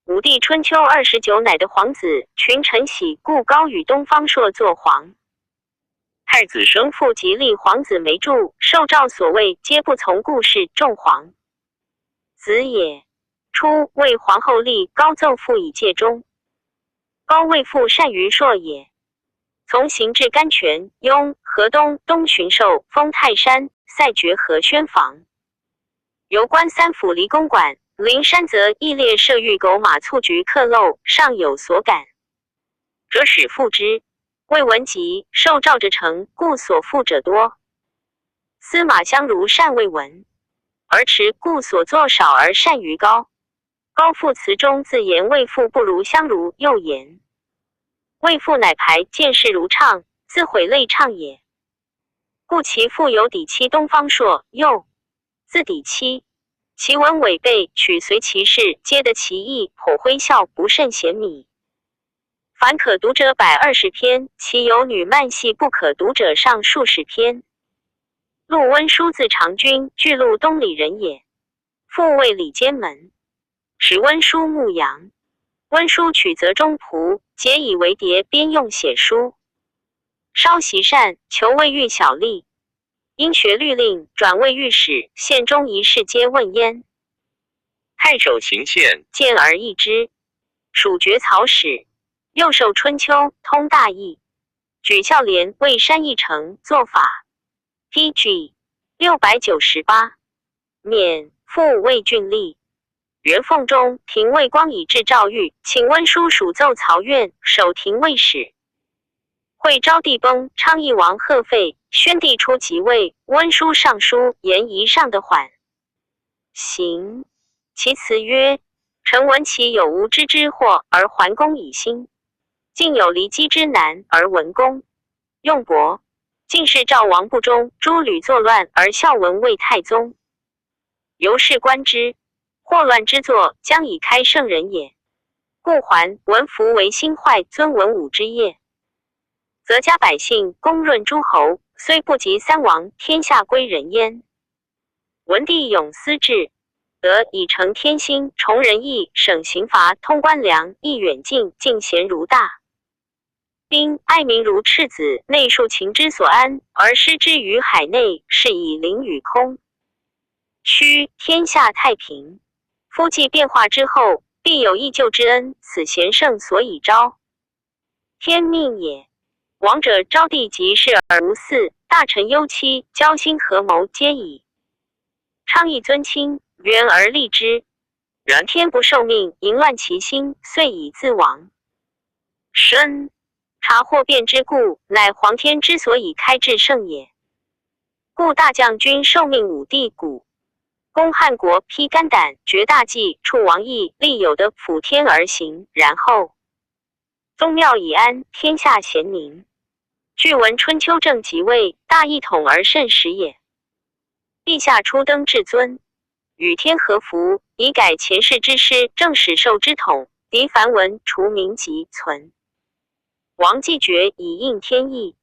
武帝春秋29乃的皇子，群臣喜故高与东方朔作皇。太子生父及立皇子梅柱，受诏所谓皆不从故事，众皇子也。初为皇后立高奏父以戒中。高为父善于硕也。从行至甘泉、雍、河东、东巡狩，封泰山、塞爵和宣房。由官3府离公馆，临山则义列设御狗马卒局客漏，尚有所感。者使复之。未闻及，受诏者成，故所附者多。司马相如善未闻，而持故所作少而善于高。高父词中自言魏父不如相如，又言魏父乃排见事如畅，自毁类畅也。故其父有抵妻东方朔，又自抵妻。其文违背，取随其事，皆得其意，颇诙笑，不甚嫌靡。凡可读者120篇，其有女漫戏不可读者上数十篇。陆温书字长君，巨鹿东里人也。父为里监门，使温书牧羊。温书取则中仆，结以为牒，边用写书。稍习善，求未遇小吏。因学律令，转为御史，县中一事皆问焉。太守秦宪见而异之，属爵曹史。又授春秋，通大义。举孝廉为山邑丞作法。PG 698。免复魏郡吏。元凤中，廷尉光以至诏谕，请温书属奏曹院，守廷尉使。会昭帝崩，昌邑王贺废，宣帝初即位，温书上书，言宜上的缓行。其辞曰：臣闻其有无知之祸，而桓公以兴。竟有离姬之难，而文公用伯。晋是赵王不忠，诸吕作乱，而孝文为太宗。由是观之，祸乱之作，将以开圣人也。故桓文服为兴坏尊文武之业，则家百姓公润诸侯，虽不及3王，天下归人焉。文帝永思治，得以成天心，崇仁义，省刑罚，通官粮，益远近，敬贤如大。兵爱民如赤子，内庶情之所安，而失之于海内，是以凌与空。须天下太平。夫既变化之后，必有益救之恩，此贤圣所以招。天命也。王者昭帝即事而无嗣，大臣忧戚，交心合谋，皆以昌邑尊亲，远而立之。然天不受命，淫乱其心，遂以自亡。申察祸变之故，乃皇天之所以开治圣也。故大将军受命武帝古攻汉国，披肝胆，绝大计，处王邑，立有的辅天而行，然后宗庙以安，天下咸宁。据闻春秋正即位，大一统而甚时也。陛下初登至尊，与天和服，以改前世之师，正始受之统，敌梵文，除名籍存。王既绝，以应天意。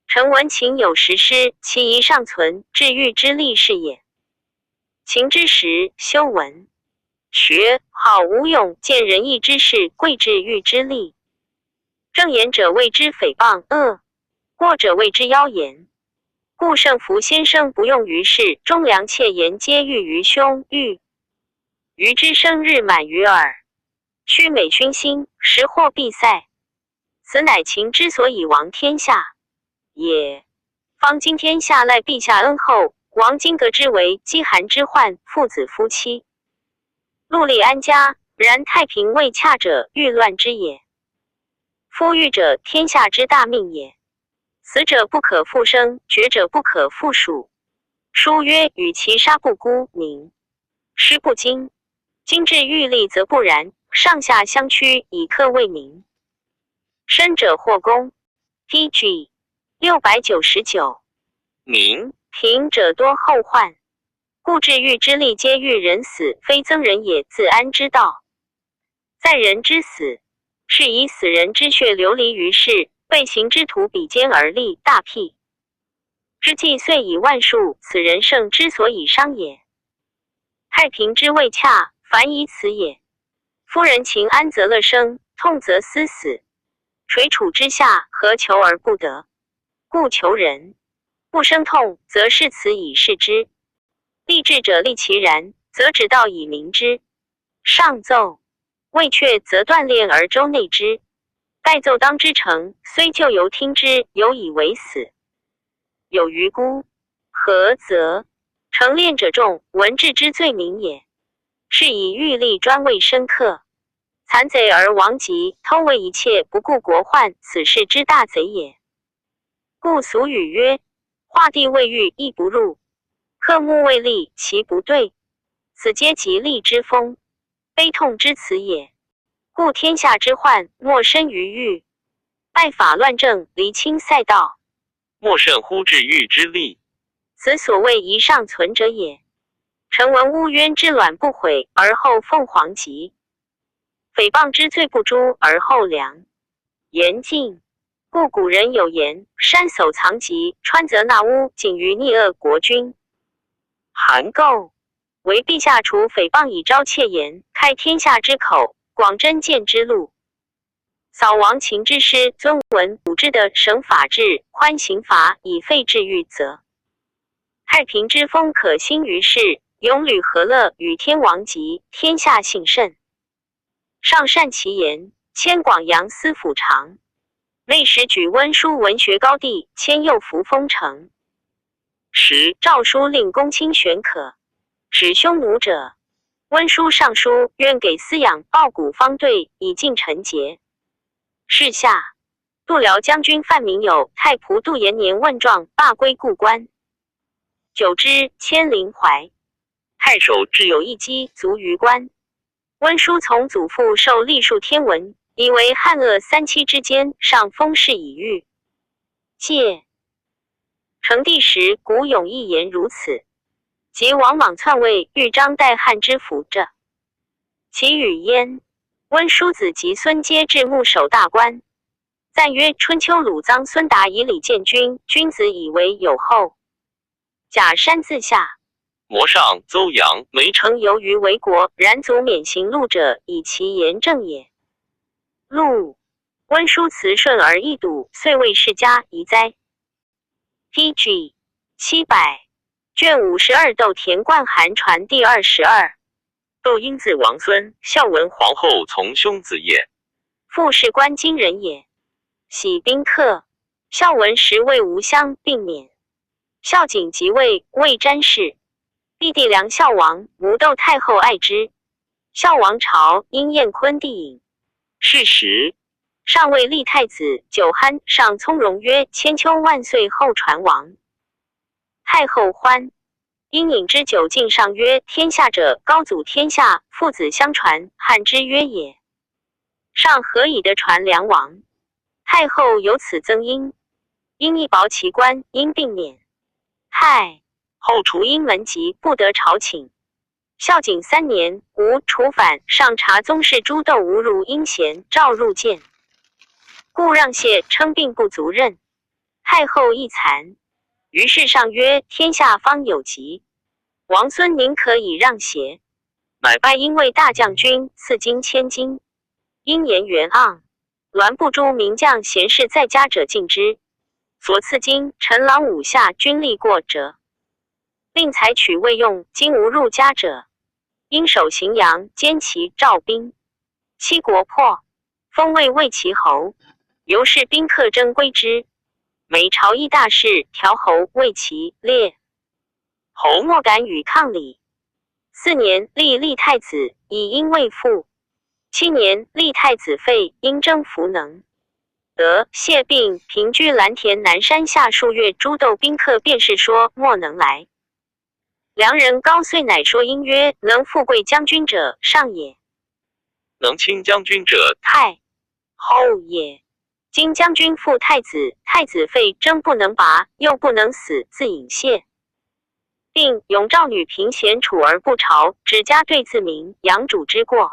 臣闻秦有10师，其一尚存，治御之力是也。秦之时，修文学好无勇，见仁义之事，贵治御之力。正言者谓之诽谤恶，过者谓之妖言。故圣福先生不用于世，忠良妾言皆欲于兄欲。余之生日满于耳，须美熏心，时或必赛。此乃秦之所以亡天下也。方今天下赖陛下恩厚，王今革之为饥寒之患，父子夫妻，陆立安家，然太平未洽者，欲乱之也。夫欲者，天下之大命也。死者不可复生，绝者不可复属。书曰：与其杀不孤名，师不精。今至欲立则不然，上下相趋，以克为名。生者或功。PG 699。民贫者多后患，故治欲之力皆欲人死，非憎人也，自安之道。在人之死，是以死人之血流离于世，被刑之徒比肩而立，大辟之计遂以万数，此人圣之所以伤也。太平之未洽，凡以此也。夫人情安则乐生，痛则思死。垂楚之下，何求而不得？故求人不生痛，则是此以示之。立志者立其然，则指道以明之。上奏未确，则锻炼而周内之。待奏当之成，虽旧犹听之，有以为死。有余孤，何则？成练者众，文治之罪名也。是以欲立专为深刻。残贼而亡疾，偷为一切，不顾国患，此事之大贼也。故俗语曰：画地未遇，亦不入；刻木未立，其不对。此皆吉利之风，悲痛之词也。故天下之患，莫生于欲。败法乱政，离清塞道，莫甚乎治欲之力。此所谓一上存者也。臣闻乌渊之卵不悔，而后凤凰疾；诽谤之罪不诛，而后良。严禁。故古人有言：山叟藏疾，川泽纳污，仅于逆恶国君。韩构为陛下除诽谤以昭窃言，开天下之口，广真谏之路，扫亡秦之师，尊文武之的省法治，宽刑罚，以废治欲则。太平之风可兴于世，永履和乐，与天王极，天下幸甚。上善其言，迁广阳司府长。内史举温书文学高第，迁右扶风城。10诏书令公卿选可使匈奴者。温书上书，愿给饲养报谷方队，以尽臣节。是下，度辽将军范明友太仆杜延年问状，罢归故官。久之，迁临淮。太守至有一击卒于官。温书从祖父受历数天文，以为汉鄂三期之间，上封事已遇。戒成帝时，古永一言如此。即王莽篡位，豫章代汉之福者。其语焉。温叔子及孙皆至牧守大官。赞曰：春秋鲁臧孙达以礼见君，君子以为有后。假山自下。摩上邹阳梅城由于为国，然足免刑戮者，以其言正也。陆温书辞顺而易笃，遂为世家宜哉。PG 700卷52窦田贯寒传第22。窦婴字王孙，孝文皇后从兄子也。父是关津人也。喜宾客。孝文时为吴襄，并免。孝景即位，魏詹事。弟弟梁孝王，母窦太后爱之。孝王朝，因燕昆帝隐。是时，上谓立太子，酒酣，上从容曰：千秋万岁后传王。太后欢。因饮之酒尽，上曰：天下者，高祖天下，父子相传，汉之曰也。上何以得传梁王？太后由此增殷。因一薄其官，因并免。太后除因门籍，不得朝请。孝景3年，吴楚反，上察宗室诸窦无入阴贤，召入见，故让谢，称病不足任。太后亦惭。于是上曰：天下方有疾，王孙宁可以让邪？乃拜因为大将军，赐金千金。因言元盎，栾不诛名将贤士在家者尽之。所赐金陈郎五下均力过者，另采取未用金无入家者，应守荥阳兼其赵兵。七国破，封为魏齐侯，由是宾客争归之。每朝议大事，调侯魏齐列侯莫敢与抗礼。4年，立太子，以因未复。7年，立太子废，因征弗能。得谢病，平居蓝田南山下数月，诸斗宾客便是说莫能来。梁人高遂乃说因曰：能富贵将军者，上也；能亲将军者，太后也。今将军负太子，太子废，征不能拔，又不能死，自引谢。并永赵女平贤处而不朝，只家对自明，养主之过，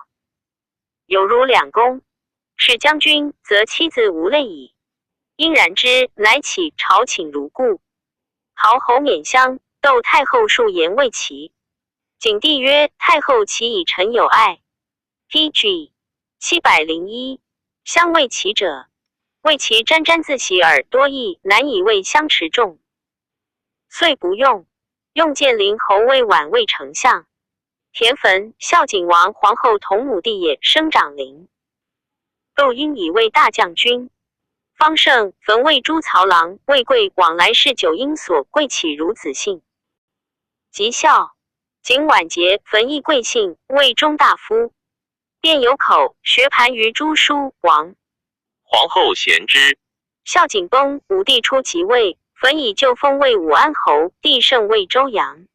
有如两公。是将军，则妻子无类矣。因然之，乃起朝请如故。陶侯免乡，窦太后数言未齐。景帝曰：太后其以臣有爱。PG 701，相未齐者，谓其沾沾自喜而多义，难以为相持重，遂不用。用建陵侯为晚魏丞相。田汾、孝景王皇后同母弟也，生长陵。窦婴以为大将军。方胜、汾为诸曹郎，魏贵往来侍酒因所贵起如子姓。及孝景晚节，汾亦贵姓，魏中大夫。便有口学盘于诸书王。皇后贤之。孝景崩，武帝初即位，汾以旧封为武安侯，帝圣为周阳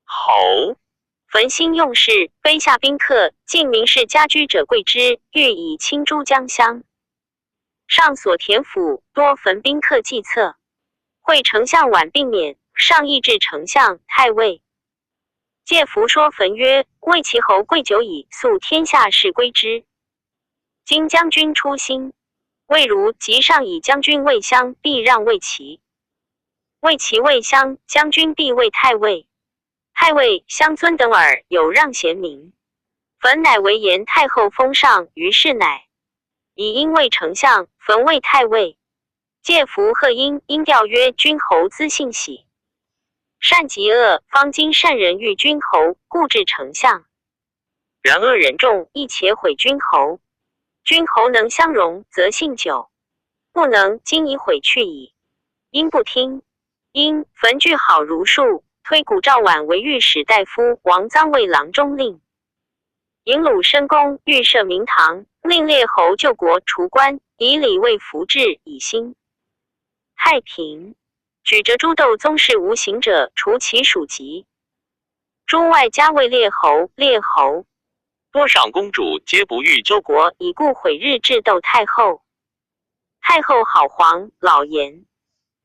侯。汾兴用事，卑下宾客，尽名士家居者贵之，欲以亲诸江乡。上所田府多汾宾客计策。会丞相晚病免，上议至丞相、太尉。介服说汾曰：魏齐侯贵久矣，素天下事归之。今将军出新，魏如即上以将军魏襄，必让魏齐。魏齐魏襄，将军必为太尉。太尉相尊等耳，有让贤名。汾乃为延太后封上，于是乃以因为丞相，汾为太尉。介服贺因调曰：君侯资信喜，善极恶，方今善人欲君侯，故至丞相。然恶人众，亦且毁君侯。君侯能相容，则信久；不能，今已毁去矣。因不听。因汾具好儒术，推古赵绾为御史大夫，王臧为郎中令。引鲁申公，欲设明堂，令列侯救国除官，以礼为服制，以兴太平。举着诸窦宗室无行者，除其属籍。诸外加位列侯，列侯多赏公主，皆不欲救国，以故毁日至窦太后。太后好皇老言，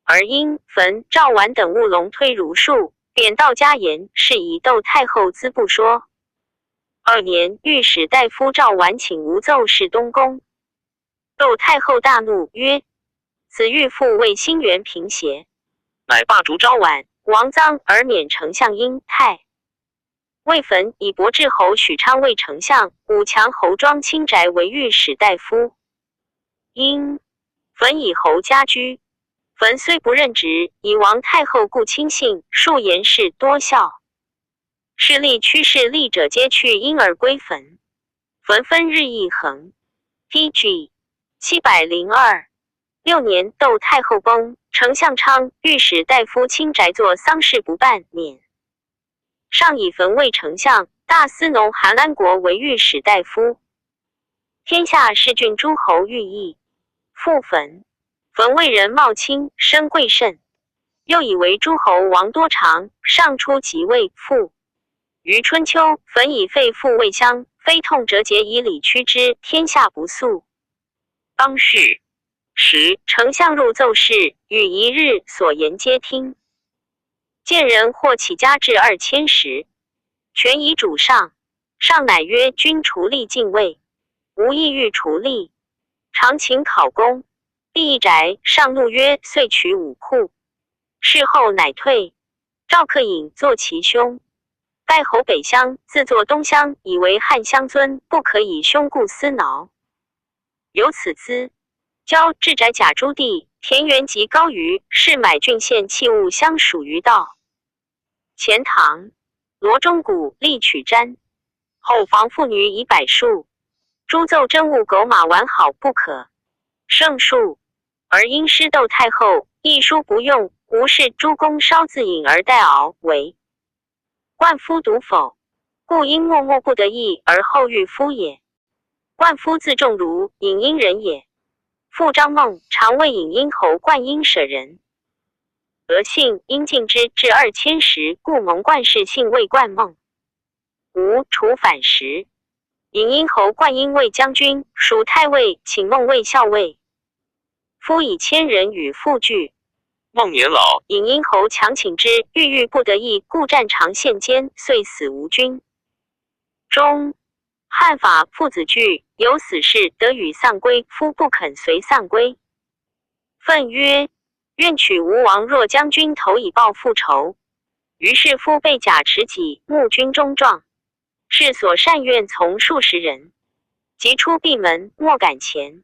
而因汾、赵绾等务龙推儒术，贬道家言，是以窦太后资不说。2年，御史大夫赵绾请无奏事东宫。窦太后大怒，曰：此欲复为兴元平邪？乃罢逐赵绾、王臧，而免丞相因太魏汾以博志侯许昌为丞相，武强侯庄清宅为御史大夫。因汾以侯家居。汾虽不任职，以王太后故亲信，数言事多笑。势力趋势力者皆去，因而归汾。汾分日益恒。PG 702。6年，窦太后崩，丞相昌、御史大夫清宅作丧事不办，免。上以汾为丞相，大司农韩安国为御史大夫。天下士郡诸侯寓意，复汾。汾为人貌清，身贵甚，又以为诸侯王多长，上出即位，复。于春秋，汾以废父魏襄，非痛折节以礼屈之，天下不肃。当世时，丞相入奏事，与一日所言皆听。见人或起家至2000石，权以主上。上乃曰：君除吏禁卫，无意欲除吏，常请考功。第一宅，上怒曰：遂取武库。事后乃退。赵克隐作其兄。代侯北乡，自作东乡，以为汉乡尊，不可以兄故私挠。由此资交至宅贾朱棣，田园及高于是买郡县器物相属于道。前唐罗中谷力取瞻，后防妇女以百数，诸奏真物狗马完好不可胜数，而因师窦太后一书不用，无事诸公稍自饮而代熬为冠夫独否，故因默默不得意而后遇夫也。冠夫字仲儒，颍阴人也。父张孟常为颍阴侯冠阴舍人，俄姓因敬之至2000时，故蒙冠氏姓为冠孟。吴楚反时，颍阴侯冠阴为将军，属太尉，请孟为校尉。夫以千人与父拒，孟年老，颍阴侯强请之，郁不得意，故战长县间，遂死无君。中汉法父子惧，有死事得与丧归，夫不肯随丧归。愤曰：愿取吴王若将军头以报父仇。于是夫被甲持戟，募军中壮，是所善愿从数十人，即出闭门，莫敢前。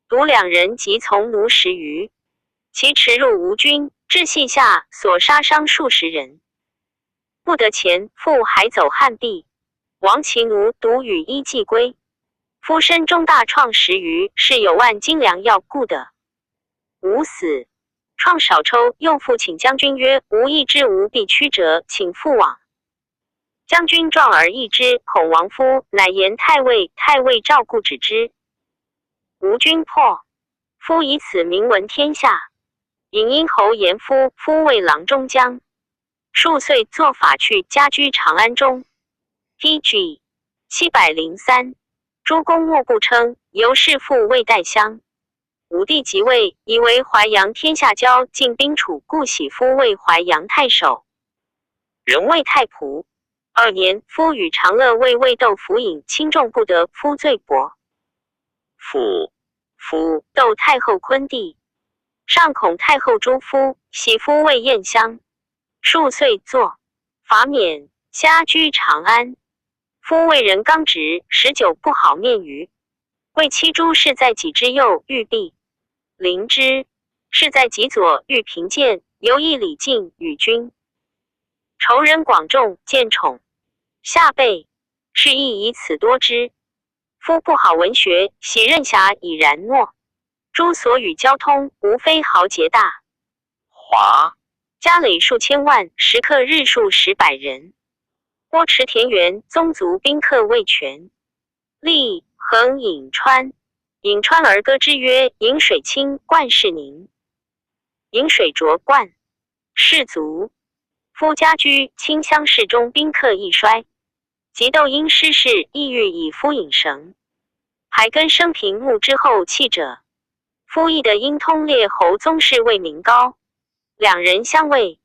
独2人即从奴10余，其驰入吴军，至隙下，所杀伤数十人。不得前，复还走汉壁。亡其奴独与衣寄归。夫身中大创10余，是有万斤粮要故的。吾死，创少抽，又复请将军曰：吾意之无必曲折，请复往。将军壮而易之，恐亡夫，乃言太尉，太尉赵固止之。吴军破，夫以此名闻天下。颍阴侯言夫为郎中将，数岁作法去，家居长安中。PG 703，诸公莫不称，由是父未代乡。武帝即位，以为淮阳天下交，进兵楚，故喜夫为淮阳太守，人谓太仆。2年，夫与长乐为魏斗服饮，轻重不得，夫罪薄。夫窦太后昆弟，上恐太后诛夫，喜夫为燕乡，数岁作罚免，家居长安。夫为人刚直，19不好面于。为妻朱氏在己之右，欲避临之；是在己左，欲平贱。犹议礼敬与君。仇人广众，见宠下辈，是亦以此多之。夫不好文学，喜任侠以然诺。诸所与交通，无非豪杰大华，家累数千万，食客日数10百人。郭池田园，宗族宾客未全。立横颍川，颍川而歌之曰：颍水清，冠氏宁。颍水浊，冠氏足。夫家居清乡市中，宾客亦衰。及窦因失事，意欲以夫引绳，还根生平墓之后弃者。夫亦得因通列侯宗室为名高，2人相位。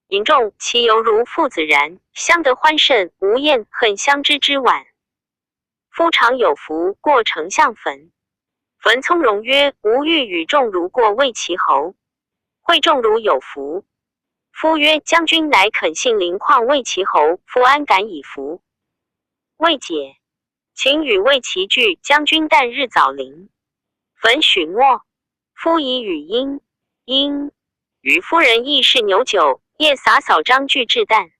尹仲其犹如父子然，相得欢甚，无厌恨相知之晚。夫常有福过丞相坟，坟从容曰：吾欲与仲儒过魏齐侯。会仲儒有福。夫曰：将军乃肯信临况魏齐侯，夫安敢以服？魏解，请与魏齐聚，将军旦日早临。坟许没。夫以语因与夫人议事牛酒，夜洒扫张具至旦。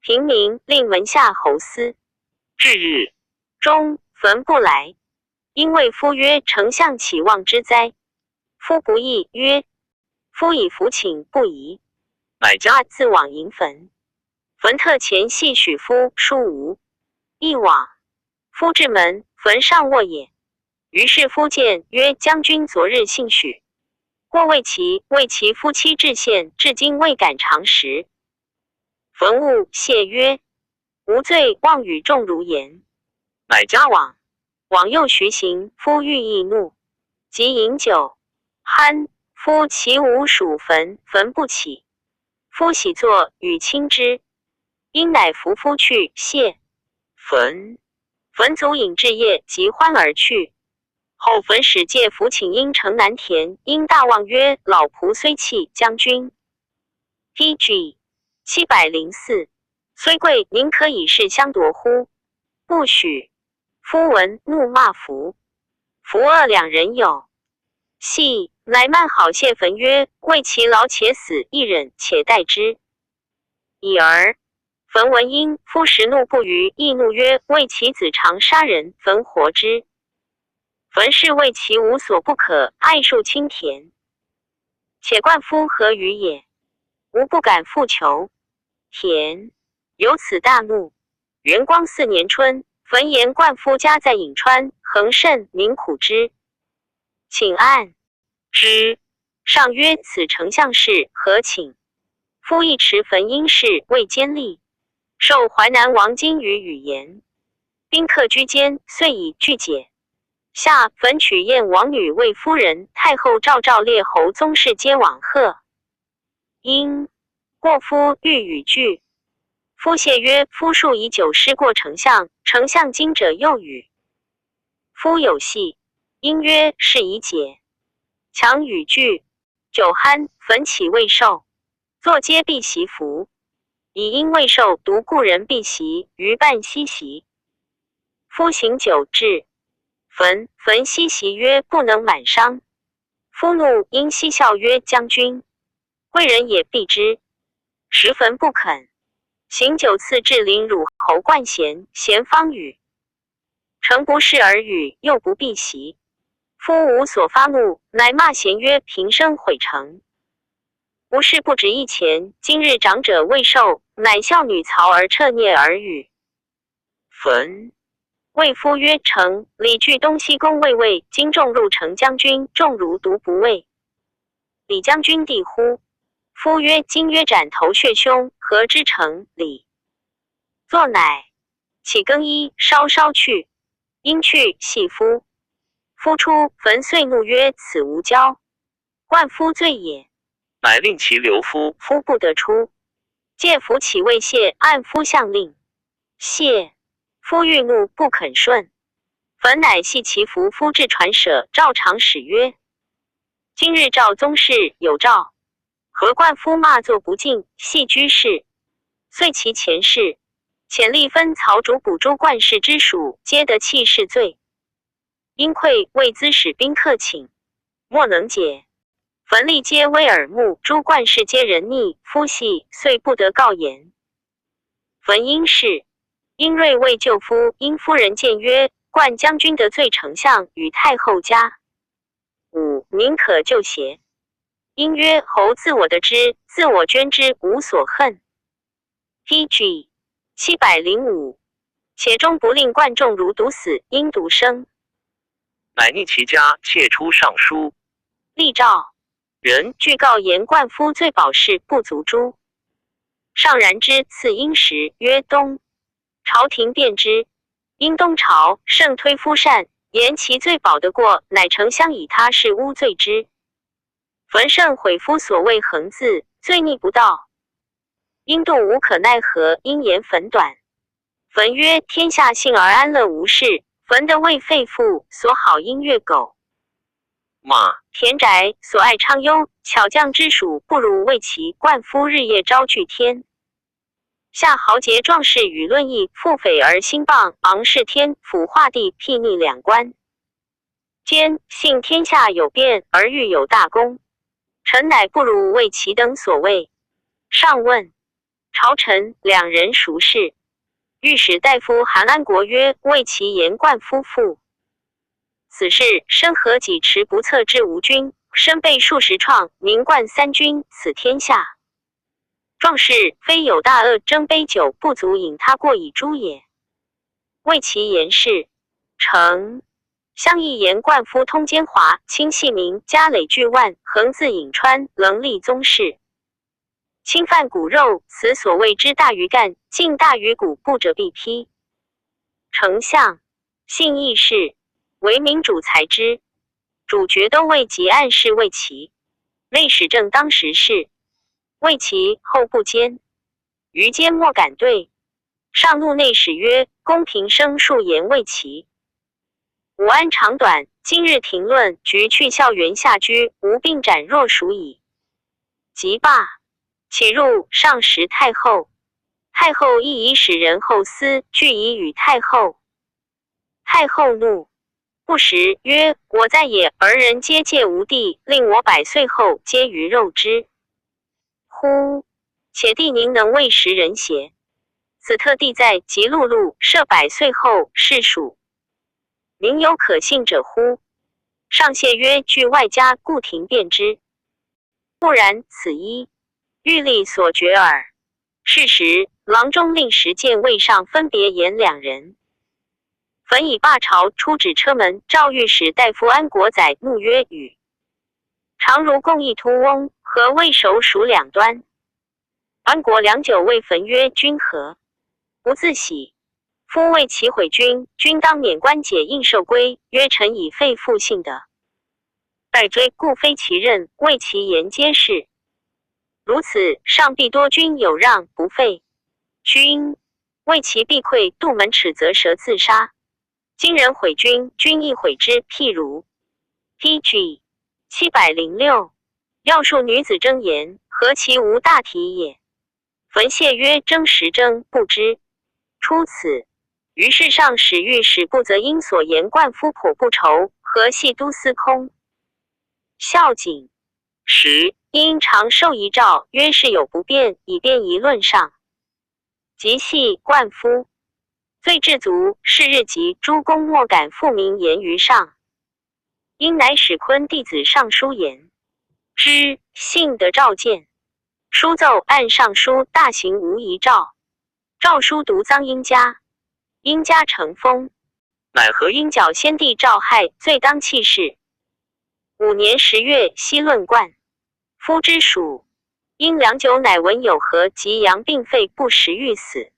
平民令门下侯司。至日中坟不来，因谓夫曰：丞相岂望之哉？夫不义，曰：夫以服请不宜。乃家自往迎坟。坟特前系许夫书无，一往。夫至门，坟上卧也。于是夫见曰：将军昨日幸许过魏齐，魏齐夫妻至县，至今未敢尝食。坟务谢曰：无罪，妄与仲儒言。乃家往右徐行，夫欲易怒，即饮酒酣。夫其无属坟，坟不起。夫喜坐与亲之，因乃扶夫去，谢坟卒饮至夜，即欢而去。后坟使借服请因城南田，因大望曰：老仆虽弃，将军。PG 704，虽贵，宁可以势相夺乎？不许。夫闻怒骂服。服恶2人有，系乃慢好谢焚曰：为其劳且死，亦忍且待之。已而焚闻因夫时怒不虞，亦怒曰：为其子常杀人，焚活之。焚是为其无所不可，爱树清田。且冠夫何与也？吾不敢复求。田由此大怒。元光4年春，焚言冠夫家在颍川，恒甚民苦之，请按之。上曰：此丞相事何请？夫亦持焚因事为监吏，受淮南王金于语言，宾客居间，遂以具解。下焚取燕王女为夫人，太后赵列侯宗室皆往贺。因过夫欲与拒，夫谢曰：夫数以久失过丞相，丞相今者又与。夫有戏。因曰：是以解。强与拒，酒酣，焚起未受，坐皆避席服。以因未受，独故人避席，余半西席。夫行酒至，焚西席曰：不能满觞。夫怒，因嬉笑曰：将军，贵人也避之。时焚不肯。行酒次至临汝侯冠贤，贤方语。诚不视而语，又不避席。夫无所发怒，乃骂贤曰：平生毁城。吾事不止一钱，今日长者未受，乃笑女曹而彻蹑而语。焚谓夫曰：丞李据东西宫卫尉，今众入城将军，众如独不畏。李将军弟乎？夫曰：今约斩头血凶，何之成？李作乃起更衣，稍去。因去系夫。夫出，焚遂怒曰：此无交，冠夫罪也。乃令其留夫。夫不得出，借服起未谢，按夫相令。谢夫欲怒，不肯顺。焚乃系其服。夫至传舍，赵长史曰：今日赵宗室有诏，何冠夫骂作不敬，系居士。遂其前事，遣吏分曹主捕诸冠氏之属，皆得弃市罪。因愧为资使宾客请，莫能解。焚吏皆微耳目，诸冠氏皆人逆，夫系遂不得告言。焚因事，因瑞为救夫，因夫人谏曰：冠将军得罪丞相与太后家，民可救邪？因曰：侯自我得之，自我捐之，无所恨。PG 705。且终不令冠众如独死，因独生。乃逆其家，窃出上书。立诏人具告言冠夫罪保释不足诛。上然之，赐殷时，曰东。朝廷辩之。因东朝盛推夫善，言其罪保得过，乃丞相以他事诬罪之。焚圣悔夫所谓横字，罪逆不道。因度无可奈何，因言焚短。焚曰：天下幸而安乐无事。焚得为废父，所好音乐狗。骂田宅所爱昌幽，巧匠之属不如为其冠夫日夜招聚天。下豪杰壮士与论议，复匪而兴谤，昂视天，辅化帝，睥睨两官。兼信天下有变，而欲有大功。臣乃不如为其等所谓。上问朝臣两人孰是？御史大夫韩安国曰：为其言冠夫妇。此事身何己持不测之吴君，身被数十创，名冠三军，此天下。壮士非有大恶，争杯酒不足饮他过以诛也。为其言事，诚相议言冠夫通奸华，亲系民，家累巨万，横自颍川，棱立宗室。侵犯骨肉，此所谓之大于干，近大于骨，不者必批。丞相信义士，为民主裁之，主角都尉及暗示魏齐。内史正当时事，魏齐后不坚，于坚莫敢对。上怒内史曰：公平生数言魏齐。吾安长短，今日庭论，局去校园下居，无并斩若属矣。即罢。起入上时太后，太后亦以使人后司俱以与太后。太后怒，不时曰：我在也，而人皆戒无地，令我100岁后皆鱼肉之。乎！且帝宁能为时人邪？此特地在吉禄录设100岁后是属。民有可信者乎？上谢曰：据外家，故庭辩之。不然，此一欲力所决耳。是时，郎中令10谏卫上分别言2人。焚以罢朝，出止车门，诏御史大夫安国载怒曰：与常如共议突翁，何未熟属两端？安国良久未焚曰：君何不自喜？夫为其毁君，君当免官解应受归。曰：臣以废复信德，待追，故非其任，为其言皆是。如此，上必多君有让不废。君为其避溃，杜门齿则蛇自杀。今人毁君，君亦毁之。譬如 PG 706，要述女子争言，何其无大体也？焚谢曰：争时争，不知。出此。于是上使御史不责因所言冠夫颇不愁，何系都司空孝景10因常受遗诏，曰事有不便，以便议论上。即系冠夫罪至足，是日及诸公莫敢复明言于上。因乃使昆弟子上书言之，信得召见。书奏按上书大行无遗诏。诏书读臧英家，英家成风，乃何因剿先帝诏害，罪当弃市。5年10月，西论冠夫之属。因良久，乃闻有何及阳病废，不时欲死。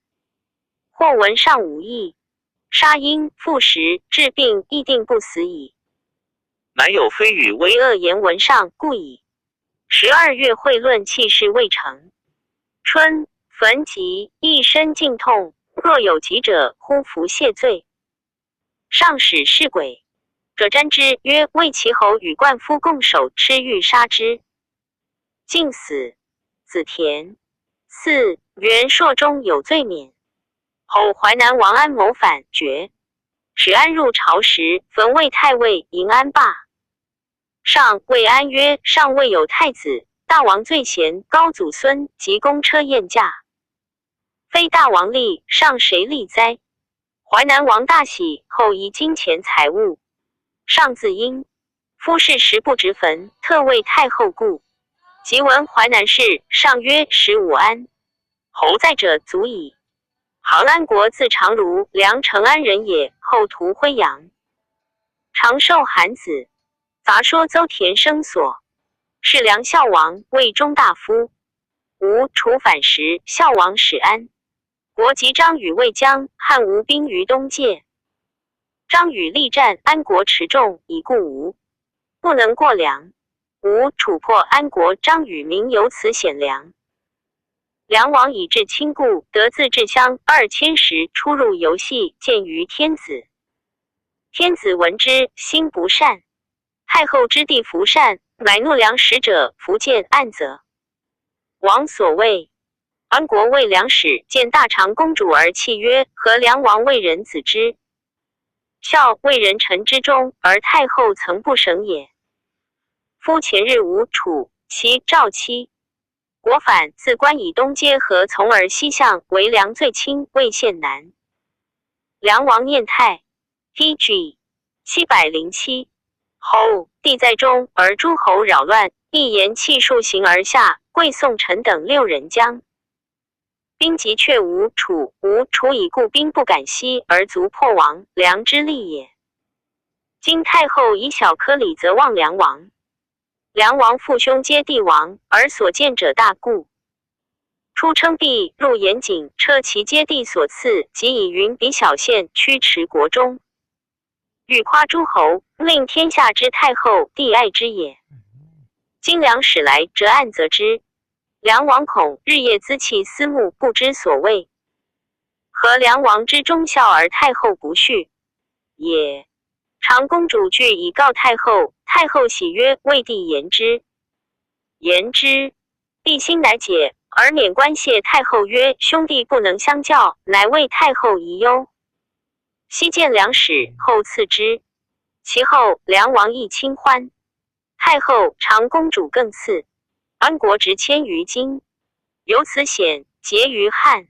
或闻上无益，杀因复食，治病亦定不死矣。乃有非语为恶言闻上，故矣。12月，会论弃市未成。春，焚疾，一身尽痛，若有疾者，呼服谢罪。上使侍鬼者瞻之，曰：为其侯与冠夫共守，吃欲杀之。竟死。子田4元朔中有罪免。后淮南王安谋反，决。使安入朝时，焚魏太尉迎安罢。上谓安曰：上未有太子，大王最贤，高祖孙及公车宴驾，非大王立，上谁立哉？淮南王大喜，后移金钱财物。上自因夫事时不直焚，特为太后故。即闻淮南事，上曰：使武安侯在者足矣。杭安国自长如，梁成安人也，后屠辉阳。长寿韩子，杂说邹田生所，是梁孝王，魏中大夫。吴楚反时，孝王使安国及张羽魏将，汉吴兵于东界。张羽力战，安国持重，以故吴不能过梁。吴楚破安国，张羽名由此显梁。梁王以至亲故，得自治乡2000时，出入游戏，见于天子。天子闻之，心不善。太后之弟服善，乃怒梁使者，伏见暗责。王所谓安国为梁使，见大长公主而泣曰：何梁王为人子之？孝为人臣之中，而太后曾不省也。夫前日吴楚其赵妻国反，自关以东皆河，从而西向，为梁最亲，魏献南。梁王念泰 PG 707后，帝在中，而诸侯扰乱，一言弃数行而下，贵宋臣等6人将兵急，却吴楚以故兵不敢西，而卒破亡，梁之利也。今太后以小科礼则忘梁王。梁王父兄皆帝王，而所见者大故。出称帝，入严谨，撤其皆帝所赐，即以云比小县，驱驰国中。欲夸诸侯，令天下之太后，帝爱之也。今梁使来，则暗责之。梁王恐日夜咨气思慕，不知所谓。何梁王之忠孝而太后不恤也？长公主具以告太后，太后喜曰：为帝言之。言之，帝心乃解，而免官谢太后曰：兄弟不能相教，乃为太后疑忧。昔见梁使，后赐之。其后梁王亦亲欢。太后长公主更嗣，安国直迁于今，由此显结于汉。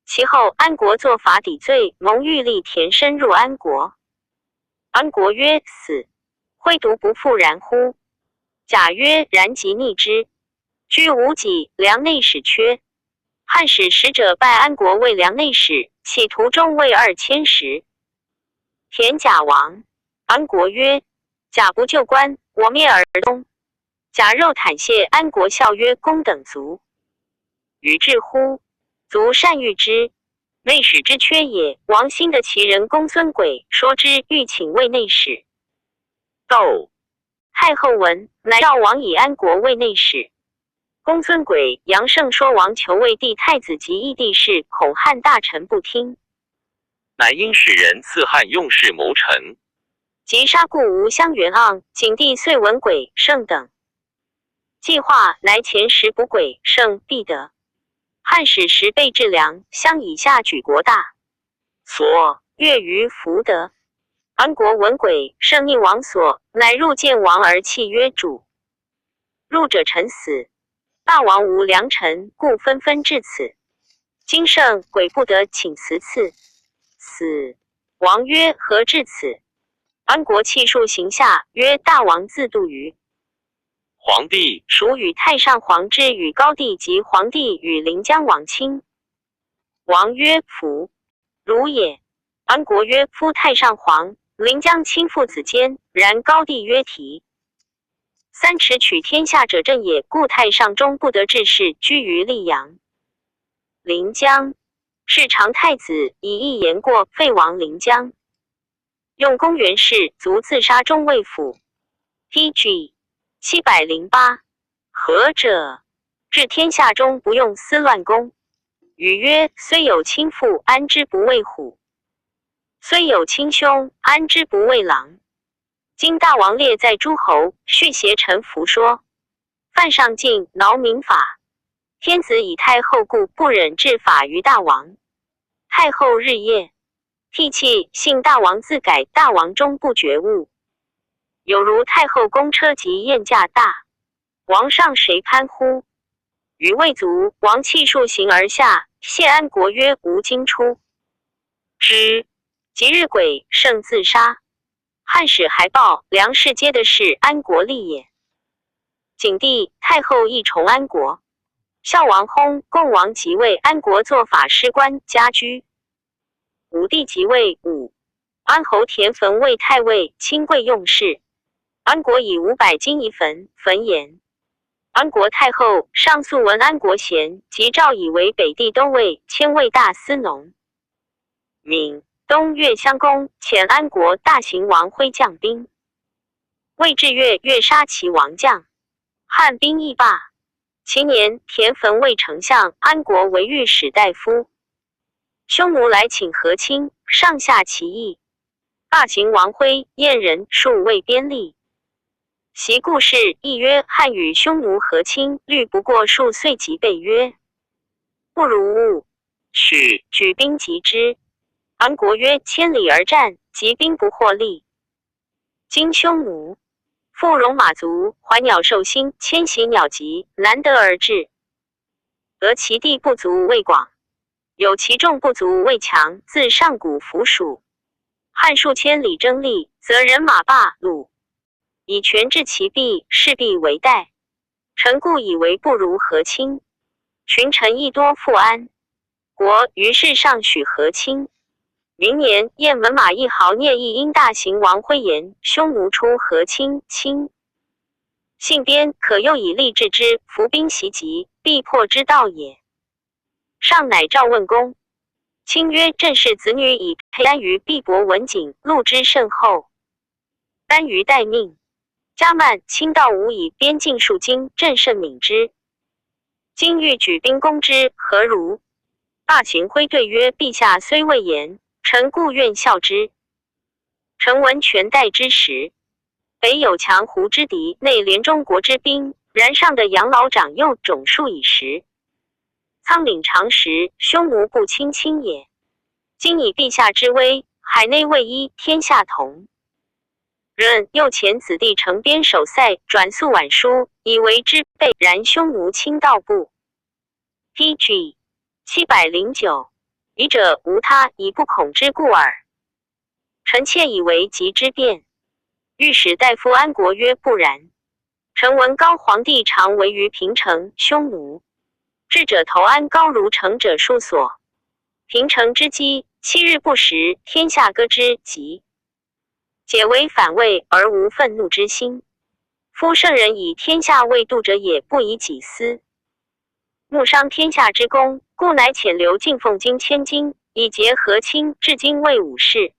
其后安国作法抵罪，蒙玉立田深入安国。安国曰：死，会独不复然乎？贾曰：然即逆之。居无己，梁内史缺。汉使使者拜安国为梁内史，企图中尉2000石。田贾亡。安国曰：贾不就官，我灭而东。贾肉袒谢安国，笑曰：公等足。与至乎？卒善遇之。内史之缺也。王兴的其人公孙轨说之，欲请为内史。窦太后闻，乃召王以安国为内史。公孙轨、杨胜说王求为帝太子及义帝事，恐汉大臣不听，乃因使人赐汉用事谋臣。即杀故吴襄元盎、景帝遂闻轨、胜等计划，来前时补轨、胜必得。汉使时备治粮，相以下举国大所悦于福德。安国闻轨、胜逆王所，乃入见王而泣曰：主入者臣死，大王无良臣，故纷纷至此。今胜轨不得，请辞赐。死。王曰：何至此？安国泣数行下，曰：大王自度于皇帝属与太上皇之与高帝及皇帝与临江王亲。王曰：夫汝也。安国曰：夫太上皇、临江亲父子间，然高帝曰：提三尺取天下者正也，故太上终不得治事，居于溧阳。临江是长太子，以一言过，废王临江。用公元氏卒自杀中尉府。PG 708。何者？治天下中不用思乱公。语曰：虽有亲父，安之不畏虎？虽有亲兄，安之不畏狼？今大王列在诸侯，续邪臣服说，犯上禁，挠民法。天子以太后故，不忍治法于大王。太后日夜涕泣，幸大王自改，大王终不觉悟。有如太后公车及宴驾大，王上谁攀乎？余未足，王泣数行而下，谢安国曰：吾今出之。即日轨、胜自杀。汉使还报梁氏皆的是安国立也。景帝、太后亦崇安国。孝王薨，共王即位，安国作法师官，家居。武帝即位，安侯田汾为太尉，亲贵用事。安国以500金一坟，坟言。安国太后上诉闻安国贤，即诏以为北地都尉，迁为大司农。闽东岳襄公遣安国大行王徽将兵，魏至越杀其王将，汉兵亦罢。其年，田汾为丞相，安国为御史大夫。匈奴来请和亲，上下其意。大行王徽、燕人数为边吏。其故事亦曰：汉与匈奴和亲，虑不过数岁，即备曰：不如勿许，举兵击之。安国曰：千里而战，击兵不获利。今匈奴复戎马族，怀鸟兽心，迁徙鸟疾，难得而至。得其地不足为广，有其众不足为强，自上古服属。汉数千里征利，则人马罢鲁，以权治其弊，势必为代。臣故以为不如和亲。群臣亦多复安国，于是上许和亲。明年，雁门马一豪聂亦因大行王徽言，匈奴出和亲，亲信边，可又以利治之，伏兵袭击，必破之道也。上乃召问公。卿曰：正是子女以配单于必伯文景，禄之甚厚。单于待命，加慢卿道无以边境数经，朕甚敏之。今欲举兵攻之，何如？大行徽对曰：陛下虽未言，臣故愿效之。臣闻权代之时，北有强胡之敌，内连中国之兵，然上的养老长幼，种数以时。仓廪常时，匈奴不轻轻也。今以陛下之威，海内卫一，天下同。任右前子弟承边守塞，转速宛书，以为之备。然匈奴轻道部。PG 709，疑者无他，以不恐之故耳。臣妾以为急之变。御史大夫安国曰：不然。臣闻高皇帝常围于平城，匈奴智者投安高如城者数所。平城之击，7日不食，天下歌之，急。解为反魏而无愤怒之心。夫圣人以天下为度者也，不以己私。慕伤天下之功，故乃遣留进奉经千金，以结和亲，至今未武事。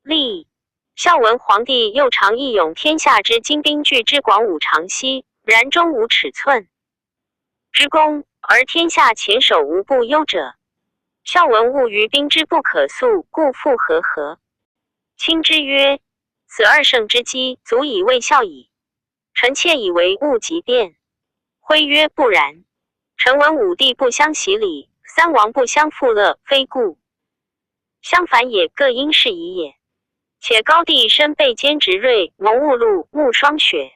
历孝文皇帝又常义勇天下之精兵具之广武长息，然终无尺寸之功，而天下前首无不忧者。孝文务于兵之不可速，故复和。卿之曰：此二胜之机，足以为孝矣。臣妾以为物极变。徽曰：不然。臣闻五帝不相喜礼，三王不相复乐，非故。相反也，各因事宜也。且高帝身被坚直锐，蒙雾露，目霜雪，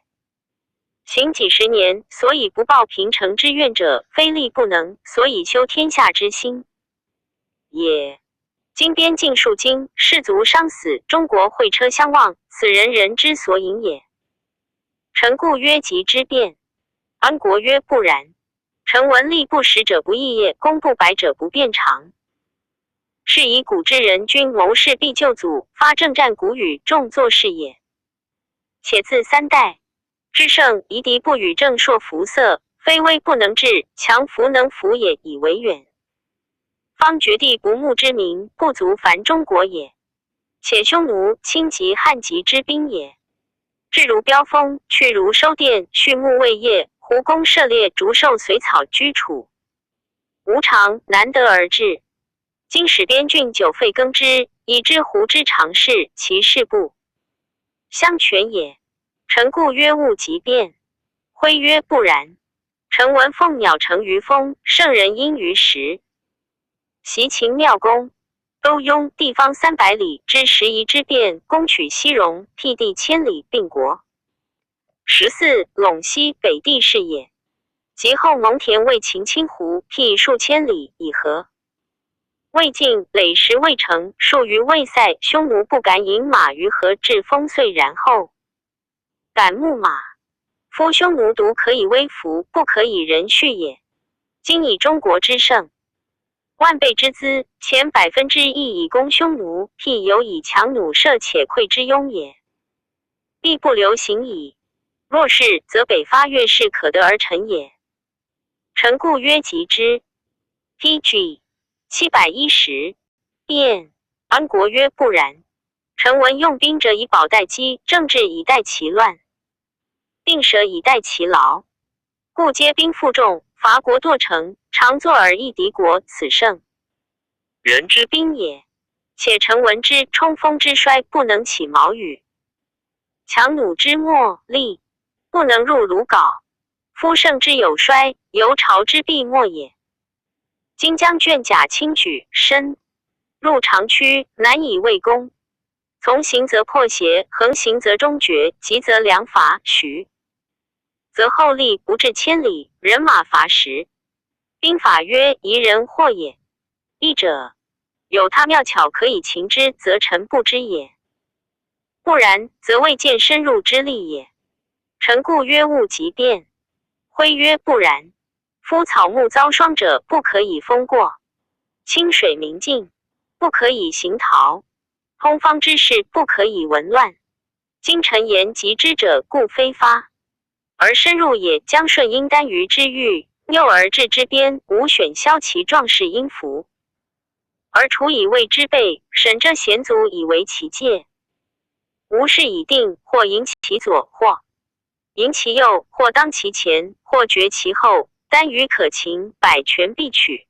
行几十年，所以不报平城之怨者，非力不能，所以修天下之心也。今边境数经，士卒伤死，中国会车相望，此人人之所引也。臣故曰急之变。安国曰：不然。臣闻力不实者不义业，功不百者不变常。是以古之人君谋士必救祖，发正战鼓与众作事也。且自三代之盛，夷狄不与正朔服色，非威不能治，强服能服也，以为远。方绝地不睦之民，不足烦中国也。且匈奴轻及汉籍之兵也。至如飙风，去如收电，畜牧未业，胡弓射猎，逐兽随草居处，无常难得而治。今使边郡久废耕之，以知胡之常事，其事不相全也。臣故曰物极变。徽曰：不然。臣闻凤鸟成于风，圣人因于时。习秦妙公勾雍地方300里之时夷之变，攻取西戎，辟地千里，并国。14陇西北地是也。及后蒙恬为秦清湖，辟数千里，以和。魏晋累时未成，数于魏塞，匈奴不敢引马于河至风遂，然后敢牧马。夫匈奴独可以威服，不可以人畜也。今以中国之盛，万倍之资，前1%以攻匈奴，辟有以强弩射且溃之庸也。必不留行矣。若是，则北伐越是可得而成也。臣故曰急之。PG 710，变。安国曰：不然。臣闻用兵者以保待机，政治以待其乱，定舍以待其劳，故皆兵负重，伐国堕城，常作而益敌国，此胜人之兵也。且臣闻之冲锋之衰，不能起毛羽；强弩之末力，不能入鲁缟。夫胜之有衰，由朝之必末也。今将卷甲轻举，深入长驱，难以为攻。从行则破邪，横行则中绝，急则粮乏，徐则后力不至千里，人马乏食。兵法曰：夷人惑也。义者，有他妙巧可以擒之，则臣不知也。不然，则未见深入之力也。臣故曰物极变。徽曰：不然。夫草木遭霜者，不可以风过；清水明镜，不可以行逃；通方之事，不可以闻乱。今臣言急之者，故非发，而深入也。将顺应单于之欲，诱而至之边，无选骁其壮士应服，而处以魏之备，审这贤卒以为其戒。无事已定，或迎其左，或迎其右，或当其前，或绝其后，单于可擒，百全必取。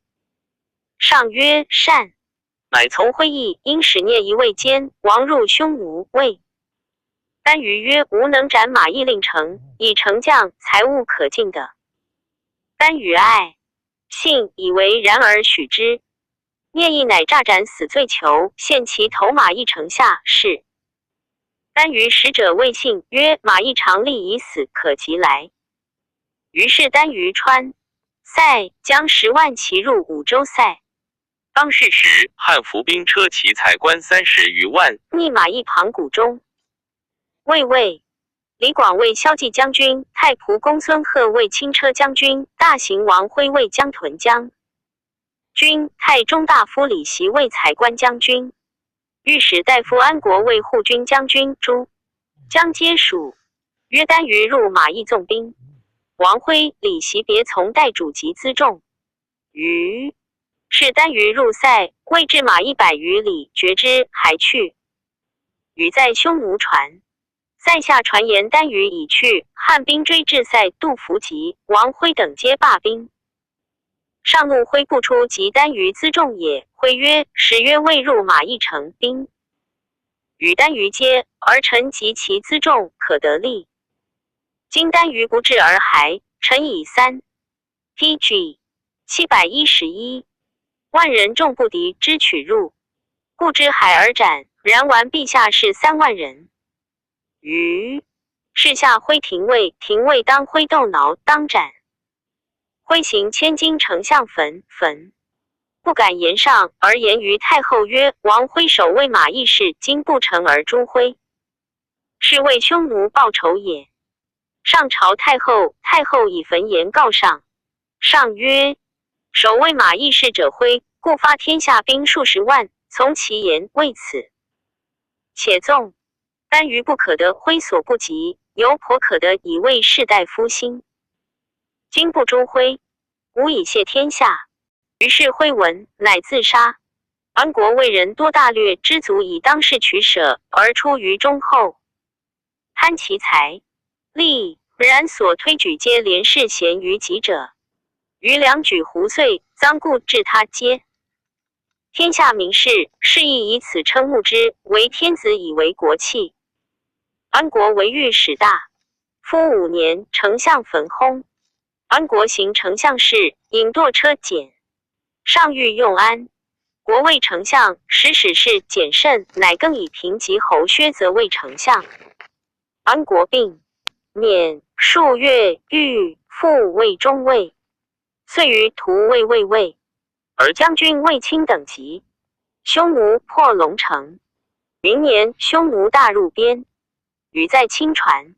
上曰：善。乃从会议，因使聂一位间，王入匈奴，魏。单于曰：吾能斩马邑令城，以成将，财物可尽的。单于爱信，以为然而许之。聂毅乃诈斩死罪囚，献其头马邑城下，是。单于使者未信，曰：马邑长吏已死，可即来。于是单于川塞将10万骑入五州塞。当是时，汉伏兵车骑才官30余万，逆马邑庞谷中。魏李广为骁骑将军，太仆公孙贺为轻车将军，大行王辉为江屯将军，太中大夫李袭为才官将军，御史大夫安国为护军将军，诸将皆属。约单于入马邑纵兵，王辉、李袭别从代主及辎重。于是单于入塞，未至马邑100余里，绝之，还去。与在匈奴船。塞下传言单于已去，汉兵追至塞，杜伏及王辉等皆罢兵。上怒，挥不出及单于辎重也。辉曰：10月未入马邑城，兵与单于接，而臣及其辎重可得利。今单于不至而还，臣以3 711万人众不敌之取入，故知海而斩。然完陛下是3万人。于是下挥廷尉，廷尉当挥斗挠，当斩。挥行千金丞相坟，不敢言上，而言于太后曰：王辉守卫马邑事，今不成而诛辉，是为匈奴报仇也。上朝太后，太后以焚言告上。上曰：守卫马邑事者辉，故发天下兵数10万，从其言，为此。且纵单于不可得辉所不及，犹颇可得以为士大夫心。今不诛辉，无以谢天下。于是辉闻，乃自杀。安国为人多大略之足以当世取舍，而出于中后，贪其财利，然所推举皆廉士贤于己者。余两举胡遂，赃故治他皆。天下名士，是亦以此称目之，为天子以为国器。安国为御史大夫5年，丞相焚薨。安国行丞相事，引堕车简。上欲用安国为丞相，使史事简慎，乃更以平吉侯薛泽为丞相。安国病，免数月，欲复为中尉。遂于图卫尉，而将军卫青等级。匈奴破龙城。明年，匈奴大入边，与在清船。